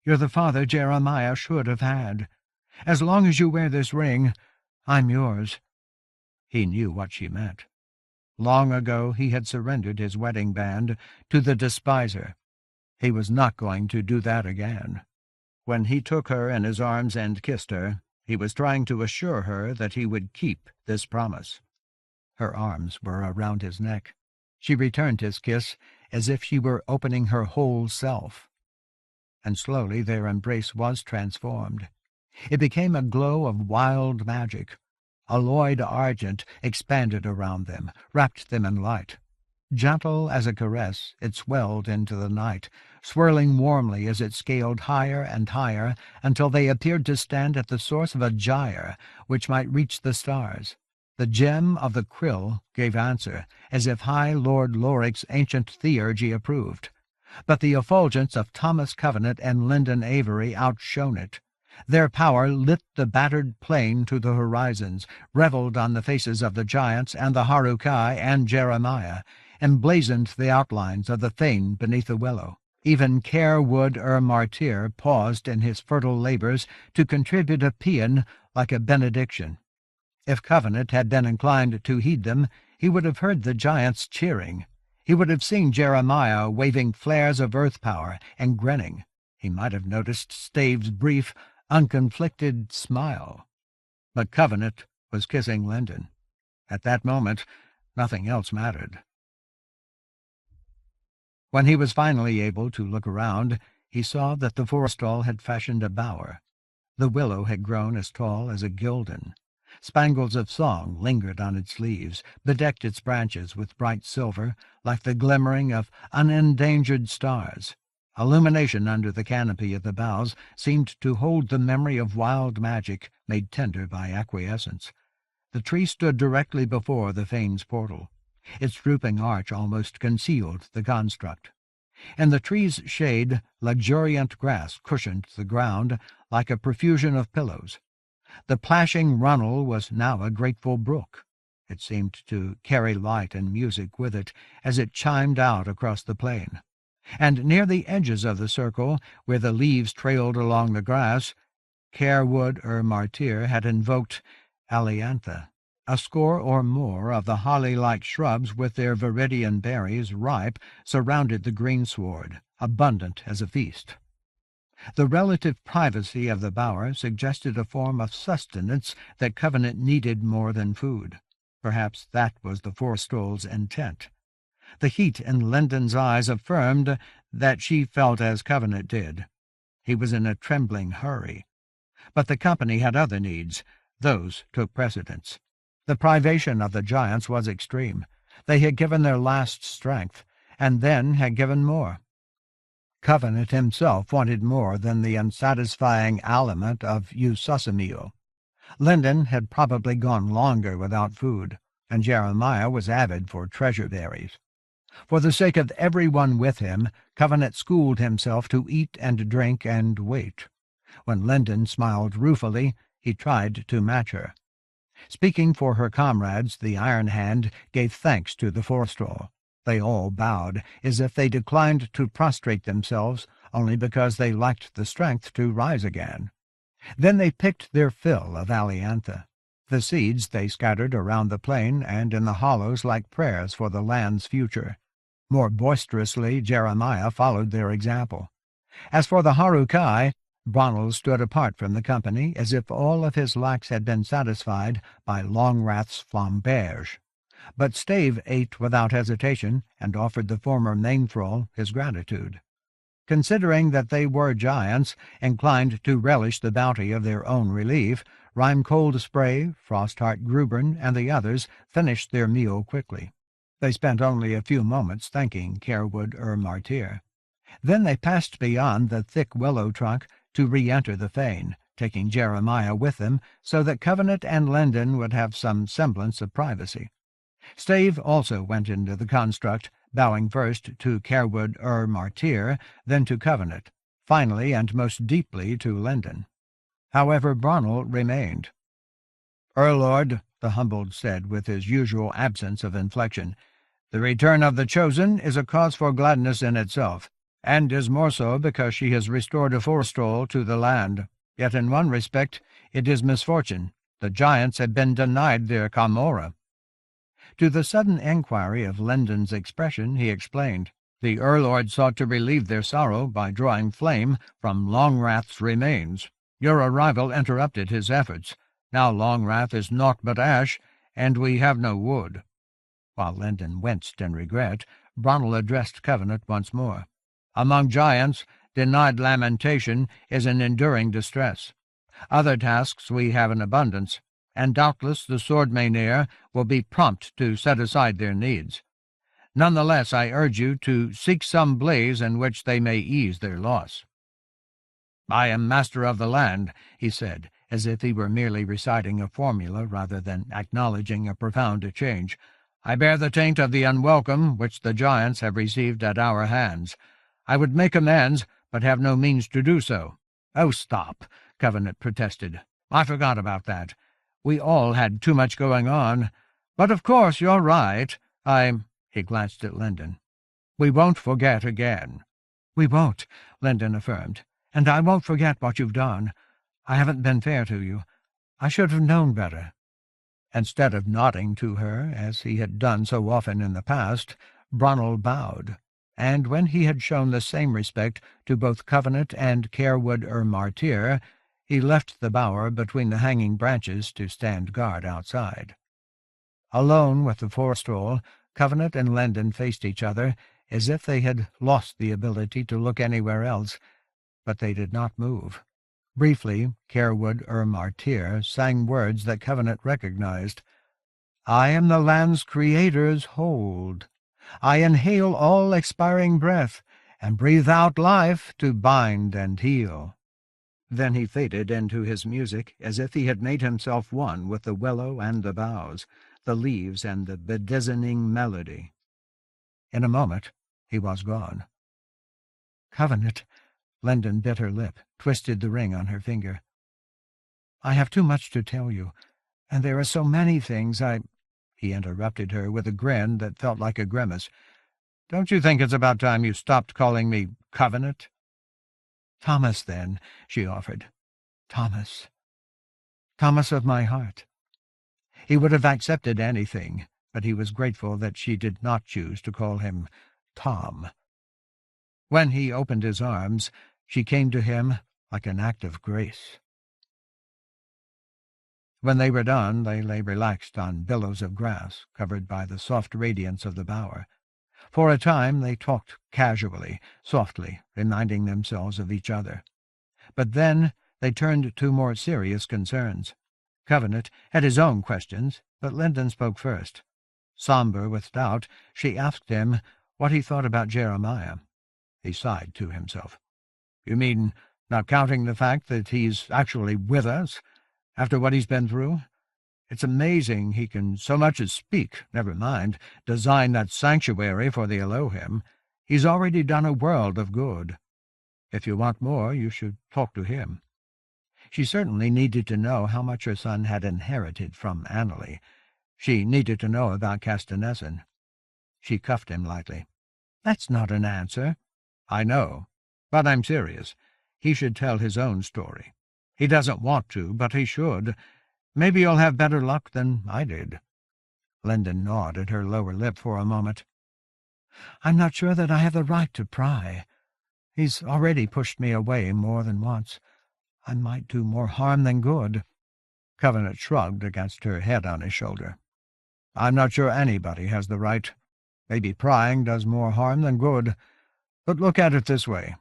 You're the father Jeremiah should have had. As long as you wear this ring, I'm yours." He knew what she meant. Long ago he had surrendered his wedding band to the despiser. He was not going to do that again. When he took her in his arms and kissed her, he was trying to assure her that he would keep this promise. Her arms were around his neck. She returned his kiss as if she were opening her whole self. And slowly their embrace was transformed. It became a glow of wild magic. Alloyed argent expanded around them, wrapped them in light. Gentle as a caress, it swelled into the night, swirling warmly as it scaled higher and higher until they appeared to stand at the source of a gyre which might reach the stars. The gem of the krill gave answer, as if high Lord Loric's ancient theurgy approved. But the effulgence of Thomas Covenant and Lyndon Avery outshone it. Their power lit the battered plain to the horizons, revelled on the faces of the giants and the Harukai and Jeremiah, emblazoned the outlines of the Thane beneath the willow. Even Carewood Martyr paused in his fertile labours to contribute a paean like a benediction. If Covenant had been inclined to heed them, he would have heard the giants cheering. He would have seen Jeremiah waving flares of earth power and grinning. He might have noticed Stave's brief, unconflicted smile. But Covenant was kissing Lyndon. At that moment, nothing else mattered. When he was finally able to look around, he saw that the forestall had fashioned a bower. The willow had grown as tall as a gildan. Spangles of song lingered on its leaves, bedecked its branches with bright silver, like the glimmering of unendangered stars. Illumination under the canopy of the boughs seemed to hold the memory of wild magic made tender by acquiescence. The tree stood directly before the Fane's portal. Its drooping arch almost concealed the construct. In the tree's shade, luxuriant grass cushioned the ground like a profusion of pillows. The plashing runnel was now a grateful brook. It seemed to carry light and music with it as it chimed out across the plain. And near the edges of the circle, where the leaves trailed along the grass, Carewood Martyr had invoked Aliantha. A score or more of the holly-like shrubs with their viridian berries ripe surrounded the greensward, abundant as a feast. The relative privacy of the bower suggested a form of sustenance that Covenant needed more than food. Perhaps that was the forestall's intent. The heat in Lyndon's eyes affirmed that she felt as Covenant did. He was in a trembling hurry. But the company had other needs. Those took precedence. The privation of the giants was extreme. They had given their last strength, and then had given more. Covenant himself wanted more than the unsatisfying aliment of Eusosamio. Lyndon had probably gone longer without food, and Jeremiah was avid for treasure berries. For the sake of everyone with him, Covenant schooled himself to eat and drink and wait. When Lyndon smiled ruefully, he tried to match her. Speaking for her comrades, the Iron Hand gave thanks to the forestall. They all bowed, as if they declined to prostrate themselves only because they lacked the strength to rise again. Then they picked their fill of Aliantha. The seeds they scattered around the plain and in the hollows like prayers for the land's future. More boisterously, Jeremiah followed their example. As for the Harukai, Bronnell stood apart from the company, as if all of his lacks had been satisfied by Longrath's flamberge. But Stave ate without hesitation, and offered the former Mainfrol his gratitude. Considering that they were giants, inclined to relish the bounty of their own relief, Rime Cold Spray, Frostheart Grubern, and the others finished their meal quickly. They spent only a few moments thanking Carewood Martyr. Then they passed beyond the thick willow trunk to re-enter the fane, taking Jeremiah with them so that Covenant and Lyndon would have some semblance of privacy. Stave also went into the construct, bowing first to Carewood Martyr, then to Covenant, finally and most deeply to Lyndon. However, Bronnell remained. "Lord," the humbled said with his usual absence of inflection, "the return of the Chosen is a cause for gladness in itself, and is more so because she has restored a forestall to the land. Yet in one respect it is misfortune. The giants had been denied their Camorra." To the sudden enquiry of Lyndon's expression, he explained. "The Lord sought to relieve their sorrow by drawing flame from Longrath's remains. Your arrival interrupted his efforts. Now Longrath is naught but ash, and we have no wood." While Lyndon winced in regret, Bronnell addressed Covenant once more. "Among giants, denied lamentation is an enduring distress. Other tasks we have in abundance, and doubtless the sword Maineer will be prompt to set aside their needs. None the less I urge you to seek some blaze in which they may ease their loss." "I am master of the land," he said, as if he were merely reciting a formula rather than acknowledging a profound change. "I bear the taint of the unwelcome which the giants have received at our hands. I would make amends, but have no means to do so." "Oh, stop," Covenant protested. "I forgot about that. We all had too much going on. But of course you're right. He glanced at Linden. "We won't forget again." "We won't," Linden affirmed. "And I won't forget what you've done. I haven't been fair to you. I should have known better." Instead of nodding to her, as he had done so often in the past, Brunel bowed, and when he had shown the same respect to both Covenant and Carewood Martyr, he left the bower between the hanging branches to stand guard outside. Alone with the forestraw, Covenant and Linden faced each other as if they had lost the ability to look anywhere else, but they did not move. Briefly, Carewood Martyr sang words that Covenant recognized. "I am the land's creator's hold. I inhale all expiring breath, and breathe out life to bind and heal." Then he faded into his music as if he had made himself one with the willow and the boughs, the leaves and the bedizening melody. In a moment he was gone. "Covenant," Linden bit her lip, twisted the ring on her finger. "I have too much to tell you, and there are so many things He interrupted her with a grin that felt like a grimace. "Don't you think it's about time you stopped calling me Covenant?" "Thomas, then," she offered. "Thomas. Thomas of my heart." He would have accepted anything, but he was grateful that she did not choose to call him Tom. When he opened his arms, she came to him like an act of grace. When they were done, they lay relaxed on billows of grass, covered by the soft radiance of the bower. For a time they talked casually, softly, reminding themselves of each other. But then they turned to more serious concerns. Covenant had his own questions, but Linden spoke first. Sombre with doubt, she asked him what he thought about Jeremiah. He sighed to himself. "You mean, not counting the fact that he's actually with us, after what he's been through? It's amazing he can so much as speak, never mind, design that sanctuary for the Elohim. He's already done a world of good. If you want more, you should talk to him." She certainly needed to know how much her son had inherited from Annalee. She needed to know about Castanessen. She cuffed him lightly. "That's not an answer." "I know, but I'm serious. He should tell his own story. He doesn't want to, but he should. Maybe you'll have better luck than I did." Linden gnawed at her lower lip for a moment. "I'm not sure that I have the right to pry. He's already pushed me away more than once. I might do more harm than good." Covenant shrugged against her head on his shoulder. "I'm not sure anybody has the right. Maybe prying does more harm than good. But look at it this way.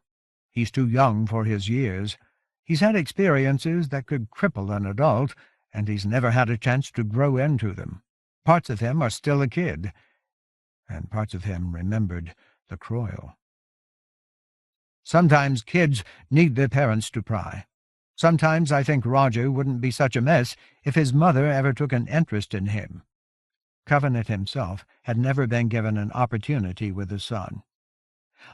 He's too young for his years. He's had experiences that could cripple an adult, and he's never had a chance to grow into them. Parts of him are still a kid, and parts of him remembered the Croyle. Sometimes kids need their parents to pry. Sometimes I think Roger wouldn't be such a mess if his mother ever took an interest in him." Covenant himself had never been given an opportunity with his son.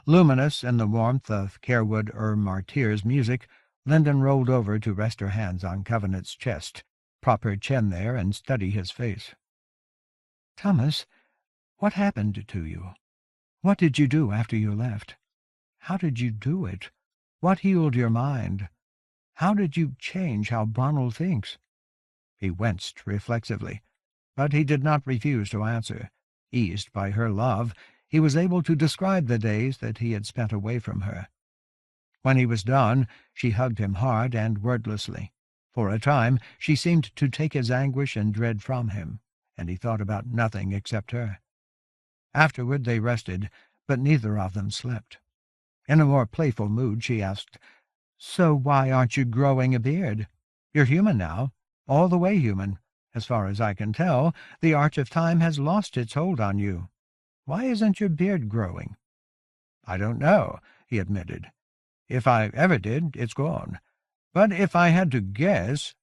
Luminous in the warmth of Carewood Martyr's music, Linden rolled over to rest her hands on Covenant's chest, prop her chin there, and study his face. "Thomas, what happened to you? What did you do after you left? How did you do it? What healed your mind? How did you change how Brunel thinks?" He winced reflexively, but he did not refuse to answer. Eased by her love, he was able to describe the days that he had spent away from her. When he was done, she hugged him hard and wordlessly. For a time she seemed to take his anguish and dread from him, and he thought about nothing except her. Afterward they rested, but neither of them slept. In a more playful mood she asked, "So why aren't you growing a beard? You're human now, all the way human. As far as I can tell, the arch of time has lost its hold on you. Why isn't your beard growing?" "I don't know," he admitted. "If I ever did, it's gone. But if I had to guess,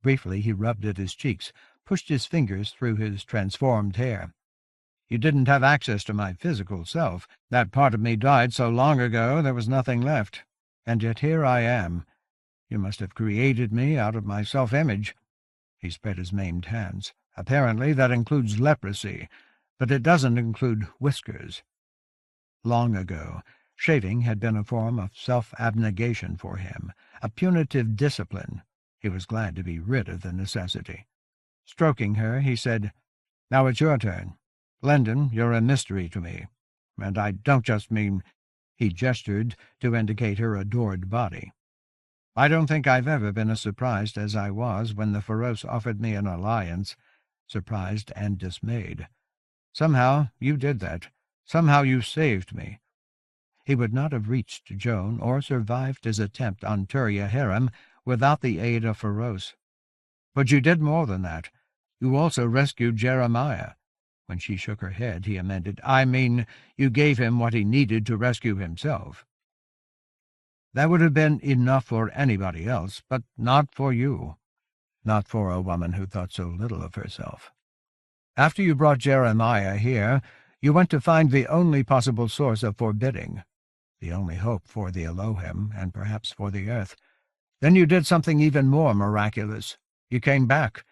Briefly he rubbed at his cheeks, pushed his fingers through his transformed hair. "You didn't have access to my physical self. That part of me died so long ago there was nothing left. And yet here I am. You must have created me out of my self-image." He spread his maimed hands. "Apparently that includes leprosy, but it doesn't include whiskers." Long ago, shaving had been a form of self-abnegation for him, a punitive discipline. He was glad to be rid of the necessity. Stroking her, he said, "Now it's your turn. Lendon, you're a mystery to me. And I don't just mean—" He gestured to indicate her adored body. "I don't think I've ever been as surprised as I was when the Feroce offered me an alliance, surprised and dismayed. Somehow you did that. Somehow you saved me." He would not have reached Joan or survived his attempt on Turia Harem without the aid of Feroce. "But you did more than that. You also rescued Jeremiah." When she shook her head, he amended, "I mean, you gave him what he needed to rescue himself." "That would have been enough for anybody else, but not for you. Not for a woman who thought so little of herself. After you brought Jeremiah here, you went to find the only possible source of forbidding, the only hope for the Elohim, and perhaps for the earth. Then you did something even more miraculous. You came back,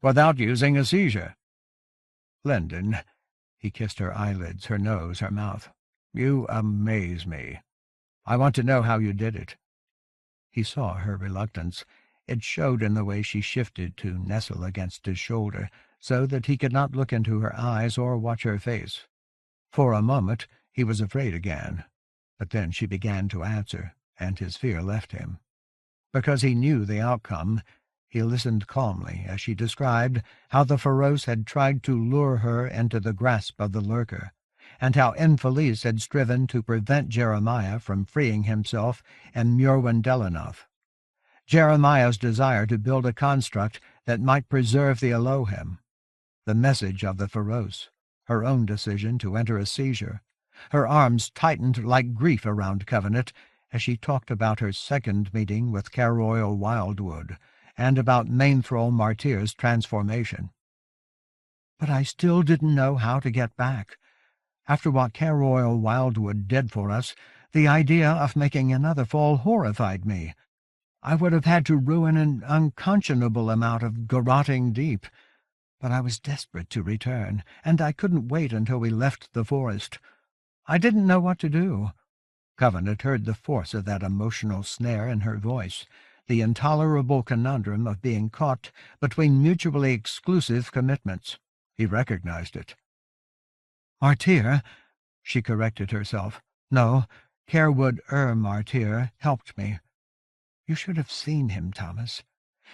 without using a seizure." "Lendon," he kissed her eyelids, her nose, her mouth, "you amaze me. I want to know how you did it." He saw her reluctance. It showed in the way she shifted to nestle against his shoulder, so that he could not look into her eyes or watch her face. For a moment he was afraid again, but then she began to answer, and his fear left him. Because he knew the outcome, he listened calmly as she described how the Feroce had tried to lure her into the grasp of the lurker, and how Infelice had striven to prevent Jeremiah from freeing himself and Murwendelanoth. Jeremiah's desire to build a construct that might preserve the Elohim, the message of the Feroce, her own decision to enter a seizure. Her arms tightened like grief around Covenant as she talked about her second meeting with Caroil Wildwood and about Mainthral Martyr's transformation. "But I still didn't know how to get back. After what Caroil Wildwood did for us, the idea of making another fall horrified me. I would have had to ruin an unconscionable amount of garroting deep. But I was desperate to return, and I couldn't wait until we left the forest. I didn't know what to do." Covenant heard the force of that emotional snare in her voice, the intolerable conundrum of being caught between mutually exclusive commitments. He recognized it. "Martyr," she corrected herself. "No, Carewood Martyr helped me. You should have seen him, Thomas.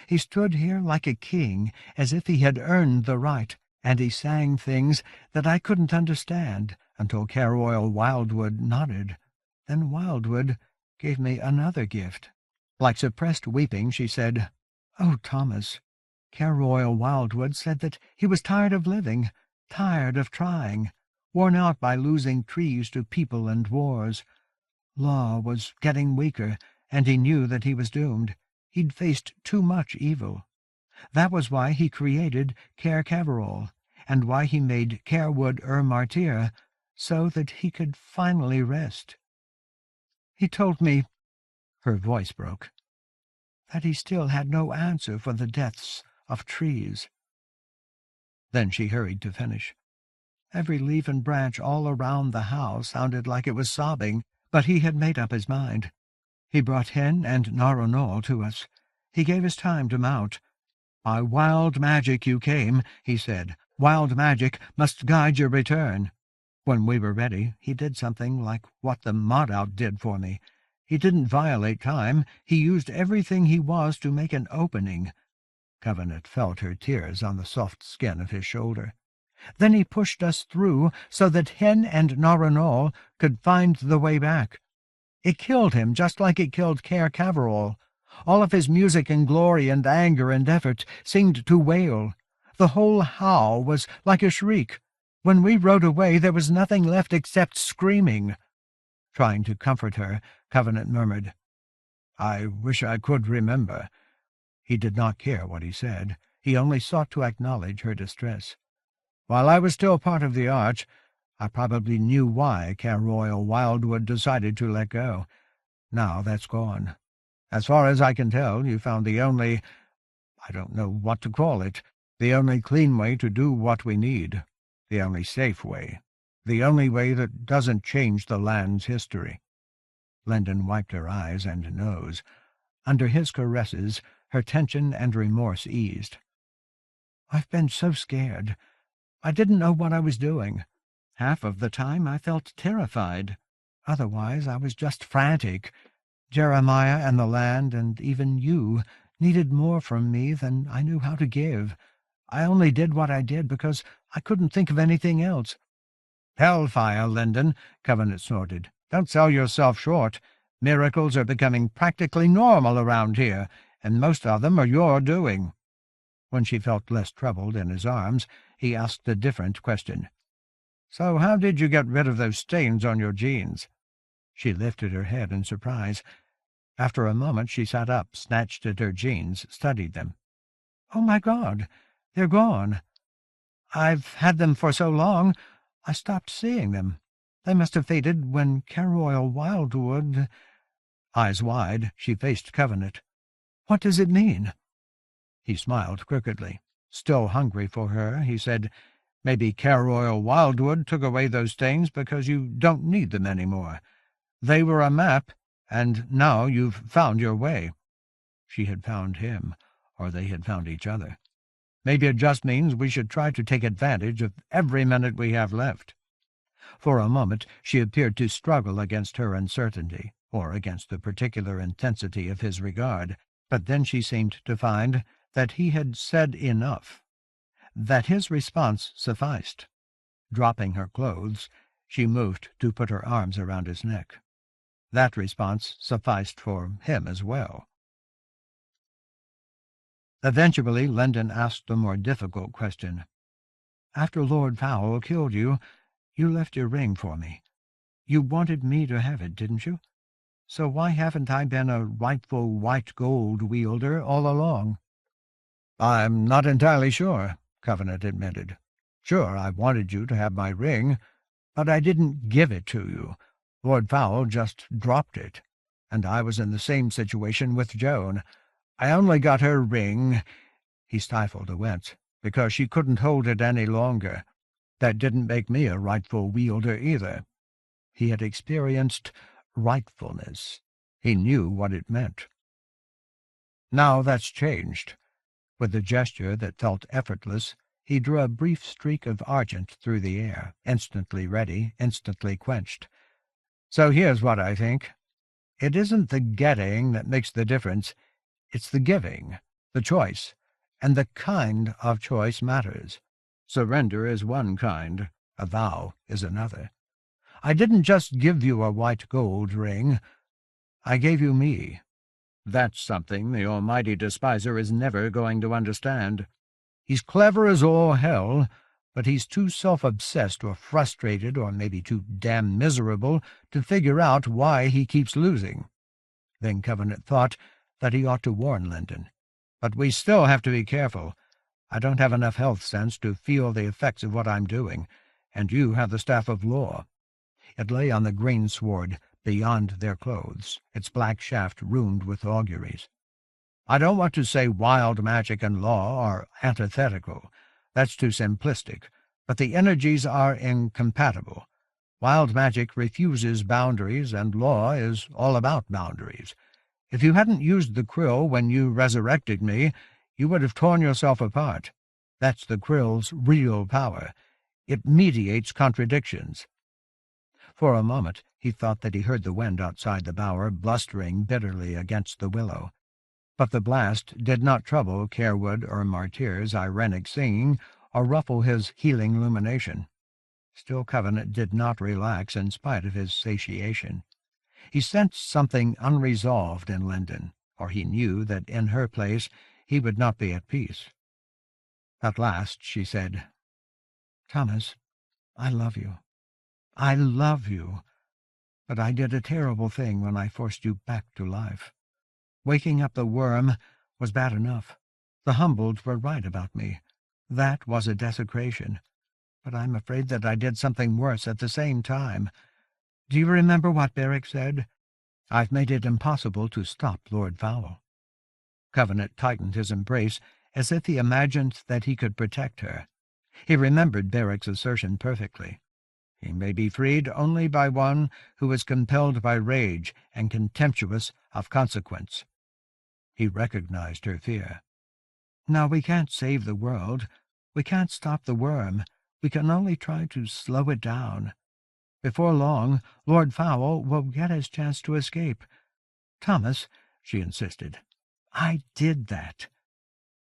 He stood here like a king, as if he had earned the right, and he sang things that I couldn't understand until Caroil Wildwood nodded. Then Wildwood gave me another gift." Like suppressed weeping, she said, "Oh, Thomas, Caroil Wildwood said that he was tired of living, tired of trying, worn out by losing trees to people and wars. Law was getting weaker, and he knew that he was doomed. He'd faced too much evil. That was why he created Caer Caverol, and why he made Carewood Martyr, so that he could finally rest. He told me," her voice broke, "that he still had no answer for the deaths of trees." Then she hurried to finish. Every leaf and branch all around the house sounded like it was sobbing, but he had made up his mind. He brought Hen and Naronol to us. He gave us time to mount. "By wild magic you came," he said. "Wild magic must guide your return." When we were ready, he did something like what the Modout did for me. He didn't violate time. He used everything he was to make an opening. Covenant felt her tears on the soft skin of his shoulder. Then he pushed us through so that Hen and Naronol could find the way back. It killed him just like it killed Caer Caverol. All of his music and glory and anger and effort seemed to wail. The whole howl was like a shriek. When we rode away, there was nothing left except screaming." Trying to comfort her, Covenant murmured, "I wish I could remember. He did not care what he said. He only sought to acknowledge her distress. While I was still part of the arch, I probably knew why Royal Wildwood decided to let go. Now that's gone. As far as I can tell, you found the only— I don't know what to call it— the only clean way to do what we need, the only safe way, the only way that doesn't change the land's history." Lendon wiped her eyes and nose. Under his caresses, her tension and remorse eased. "I've been so scared. I didn't know what I was doing. Half of the time I felt terrified. Otherwise I was just frantic. Jeremiah and the land, and even you, needed more from me than I knew how to give. I only did what I did because I couldn't think of anything else." "Hellfire, Lendon," Covenant snorted. "Don't sell yourself short. Miracles are becoming practically normal around here, and most of them are your doing." When she felt less troubled in his arms, he asked a different question. "So how did you get rid of those stains on your jeans?" She lifted her head in surprise. After a moment she sat up, snatched at her jeans, studied them. "Oh, my God! They're gone. I've had them for so long, I stopped seeing them. They must have faded when Royal Wildwood—" Eyes wide, she faced Covenant. "What does it mean?" He smiled crookedly. Still hungry for her, he said, "Maybe Royal Wildwood took away those stains because you don't need them any more. They were a map, and now you've found your way." She had found him, or they had found each other. "Maybe it just means we should try to take advantage of every minute we have left." For a moment she appeared to struggle against her uncertainty, or against the particular intensity of his regard, but then she seemed to find that he had said enough, that his response sufficed. Dropping her clothes, she moved to put her arms around his neck. That response sufficed for him as well. Eventually Lendon asked a more difficult question. "After Lord Powell killed you, you left your ring for me. You wanted me to have it, didn't you? So why haven't I been a rightful white gold wielder all along?" "I'm not entirely sure," Covenant admitted. "Sure, I wanted you to have my ring, but I didn't give it to you. Lord Powell just dropped it, and I was in the same situation with Joan. I only got her ring—" He stifled a wince, "because she couldn't hold it any longer. That didn't make me a rightful wielder either." He had experienced rightfulness. He knew what it meant. Now that's changed. With a gesture that felt effortless, he drew a brief streak of argent through the air, instantly ready, instantly quenched. "So here's what I think. It isn't the getting that makes the difference. It's the giving, the choice, and the kind of choice matters. Surrender is one kind, a vow is another. I didn't just give you a white gold ring. I gave you me. That's something the almighty despiser is never going to understand. He's clever as all hell, but he's too self-obsessed or frustrated or maybe too damn miserable to figure out why he keeps losing." Then Covenant thought that he ought to warn Lendon. "But we still have to be careful. I don't have enough health sense to feel the effects of what I'm doing, and you have the staff of law." It lay on the greensward beyond their clothes, its black shaft ruined with auguries. "I don't want to say wild magic and law are antithetical. That's too simplistic, but the energies are incompatible. Wild magic refuses boundaries, and law is all about boundaries. If you hadn't used the krill when you resurrected me, you would have torn yourself apart. That's the krill's real power. It mediates contradictions." For a moment he thought that he heard the wind outside the bower blustering bitterly against the willow. But the blast did not trouble Carewood or Martyr's irenic singing or ruffle his healing illumination. Still Covenant did not relax in spite of his satiation. He sensed something unresolved in Lendon, or he knew that in her place he would not be at peace. At last she said, "Thomas, I love you. I love you. But I did a terrible thing when I forced you back to life. Waking up the worm, was bad enough. The humbled were right about me. That was a desecration. But I'm afraid that I did something worse at the same time. Do you remember what Brink said? I've made it impossible to stop Lord Fowl. Covenant tightened his embrace, as if he imagined that he could protect her. He remembered Brink's assertion perfectly. He may be freed only by one who is compelled by rage and contemptuous of consequence. He recognized her fear. Now, we can't save the world. We can't stop the worm. We can only try to slow it down. Before long, Lord Fowl will get his chance to escape. Thomas, she insisted, I did that.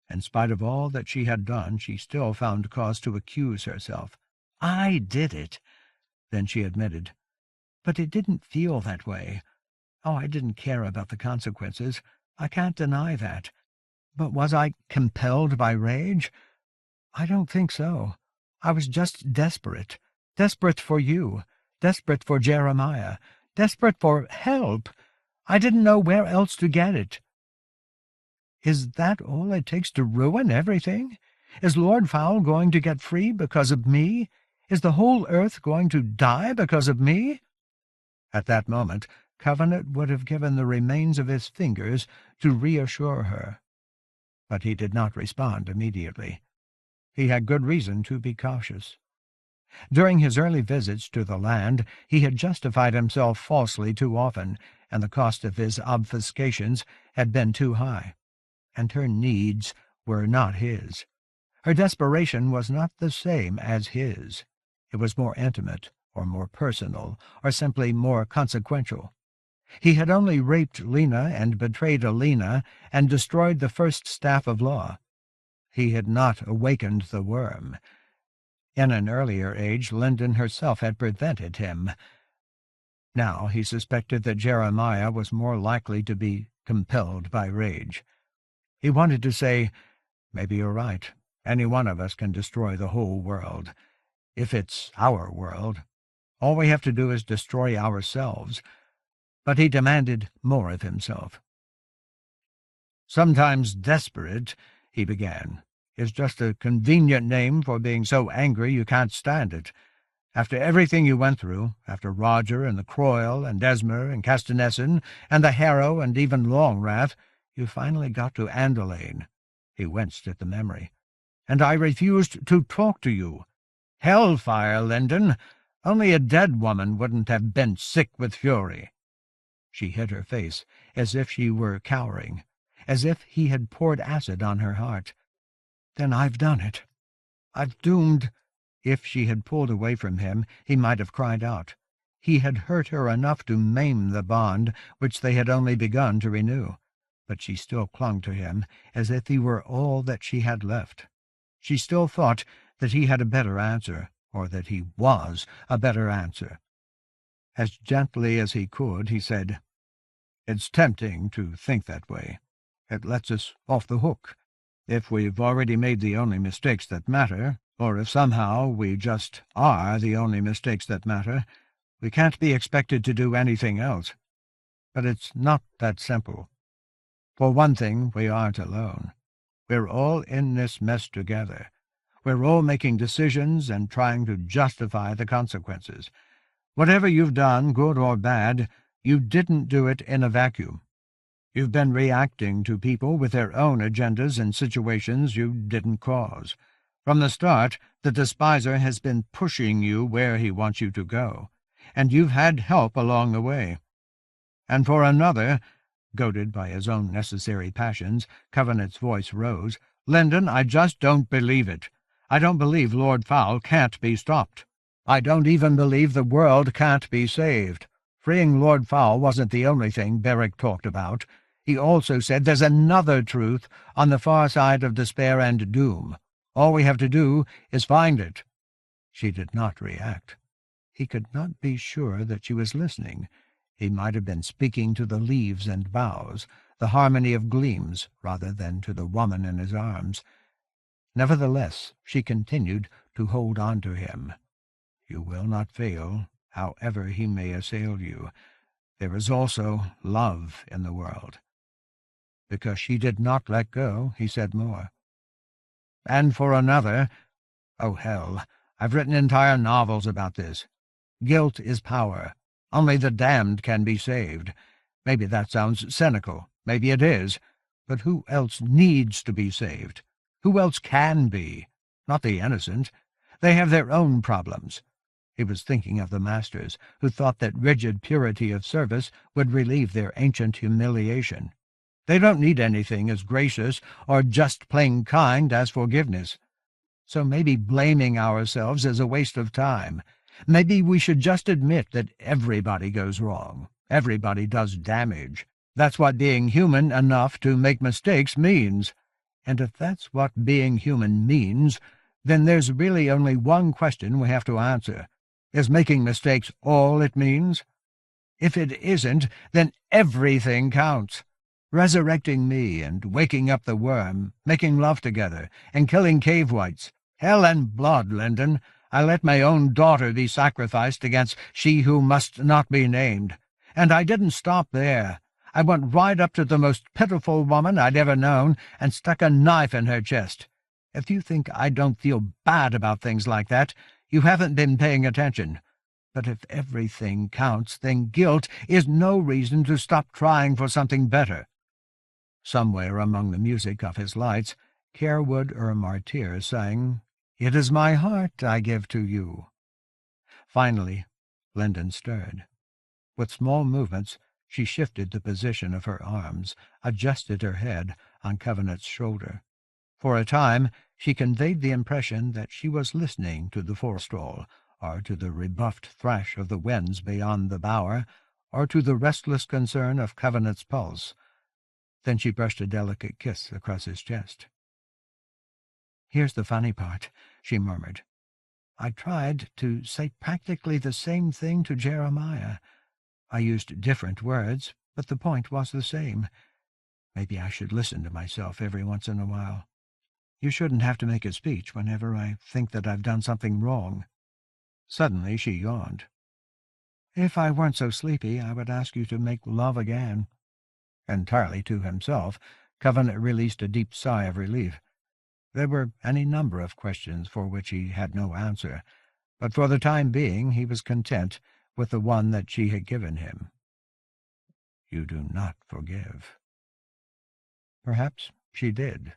In spite of all that she had done, she still found cause to accuse herself. I did it. Then she admitted, but it didn't feel that way. Oh, I didn't care about the consequences. I can't deny that. But was I compelled by rage? I don't think so. I was just desperate. Desperate for you. Desperate for Jeremiah. Desperate for help. I didn't know where else to get it. Is that all it takes to ruin everything? Is Lord Fowl going to get free because of me? Is the whole earth going to die because of me? At that moment, Covenant would have given the remains of his fingers to reassure her. But he did not respond immediately. He had good reason to be cautious. During his early visits to the land, he had justified himself falsely too often, and the cost of his obfuscations had been too high. And her needs were not his. Her desperation was not the same as his. It was more intimate, or more personal, or simply more consequential. He had only raped Lena and betrayed Alina and destroyed the first staff of law. He had not awakened the worm. In an earlier age, Linden herself had prevented him. Now he suspected that Jeremiah was more likely to be compelled by rage. He wanted to say, maybe you're right. Any one of us can destroy the whole world. If it's our world, all we have to do is destroy ourselves. But he demanded more of himself. Sometimes desperate, he began, is just a convenient name for being so angry you can't stand it. After everything you went through, after Roger and the Croyle and Esmer and Castanessen and the Harrow and even Longwrath, you finally got to Andalane. He winced at the memory. And I refused to talk to you. Hellfire, Linden. Only a dead woman wouldn't have been sick with fury. She hid her face, as if she were cowering, as if he had poured acid on her heart. Then I've done it. I've doomed— If she had pulled away from him, he might have cried out. He had hurt her enough to maim the bond which they had only begun to renew. But she still clung to him, as if he were all that she had left. She still thought that he had a better answer, or that he was a better answer. As gently as he could, he said, It's tempting to think that way. It lets us off the hook. If we've already made the only mistakes that matter, or if somehow we just are the only mistakes that matter, we can't be expected to do anything else. But it's not that simple. For one thing, we aren't alone. We're all in this mess together. We're all making decisions and trying to justify the consequences. Whatever you've done, good or bad, you didn't do it in a vacuum. You've been reacting to people with their own agendas and situations you didn't cause. From the start, the despiser has been pushing you where he wants you to go, and you've had help along the way. And for another, goaded by his own necessary passions, Covenant's voice rose, Linden, I just don't believe it. I don't believe Lord Fowl can't be stopped. I don't even believe the world can't be saved. Freeing Lord Fowl wasn't the only thing Brink talked about. He also said there's another truth on the far side of despair and doom. All we have to do is find it. She did not react. He could not be sure that she was listening. He might have been speaking to the leaves and boughs, the harmony of gleams, rather than to the woman in his arms. Nevertheless, she continued to hold on to him. You will not fail, however he may assail you. There is also love in the world. Because she did not let go, he said more. And for another, oh hell, I've written entire novels about this. Guilt is power. Only the damned can be saved. Maybe that sounds cynical. Maybe it is. But who else needs to be saved? Who else can be? Not the innocent. They have their own problems. He was thinking of the masters, who thought that rigid purity of service would relieve their ancient humiliation. They don't need anything as gracious or just plain kind as forgiveness. So maybe blaming ourselves is a waste of time. Maybe we should just admit that everybody goes wrong. Everybody does damage. That's what being human enough to make mistakes means. And if that's what being human means, then there's really only one question we have to answer. Is making mistakes all it means? If it isn't, then everything counts. Resurrecting me and waking up the worm, making love together, and killing cave whites. Hell and blood, Lyndon. I let my own daughter be sacrificed against she who must not be named. And I didn't stop there. I went right up to the most pitiful woman I'd ever known and stuck a knife in her chest. If you think I don't feel bad about things like that, you haven't been paying attention. But if everything counts, then guilt is no reason to stop trying for something better. Somewhere among the music of his lights, Carewood Martyr sang, "It is my heart I give to you." Finally, Lyndon stirred. With small movements, she shifted the position of her arms, adjusted her head on Covenant's shoulder. For a time, she conveyed the impression that she was listening to the forestall, or to the rebuffed thrash of the winds beyond the bower, or to the restless concern of Covenant's pulse. Then she brushed a delicate kiss across his chest. "Here's the funny part," she murmured. "I tried to say practically the same thing to Jeremiah. I used different words, but the point was the same. Maybe I should listen to myself every once in a while. You shouldn't have to make a speech whenever I think that I've done something wrong." Suddenly she yawned. "If I weren't so sleepy, I would ask you to make love again." Entirely to himself, Covenant released a deep sigh of relief. There were any number of questions for which he had no answer, but for the time being he was content with the one that she had given him. "You do not forgive." Perhaps she did.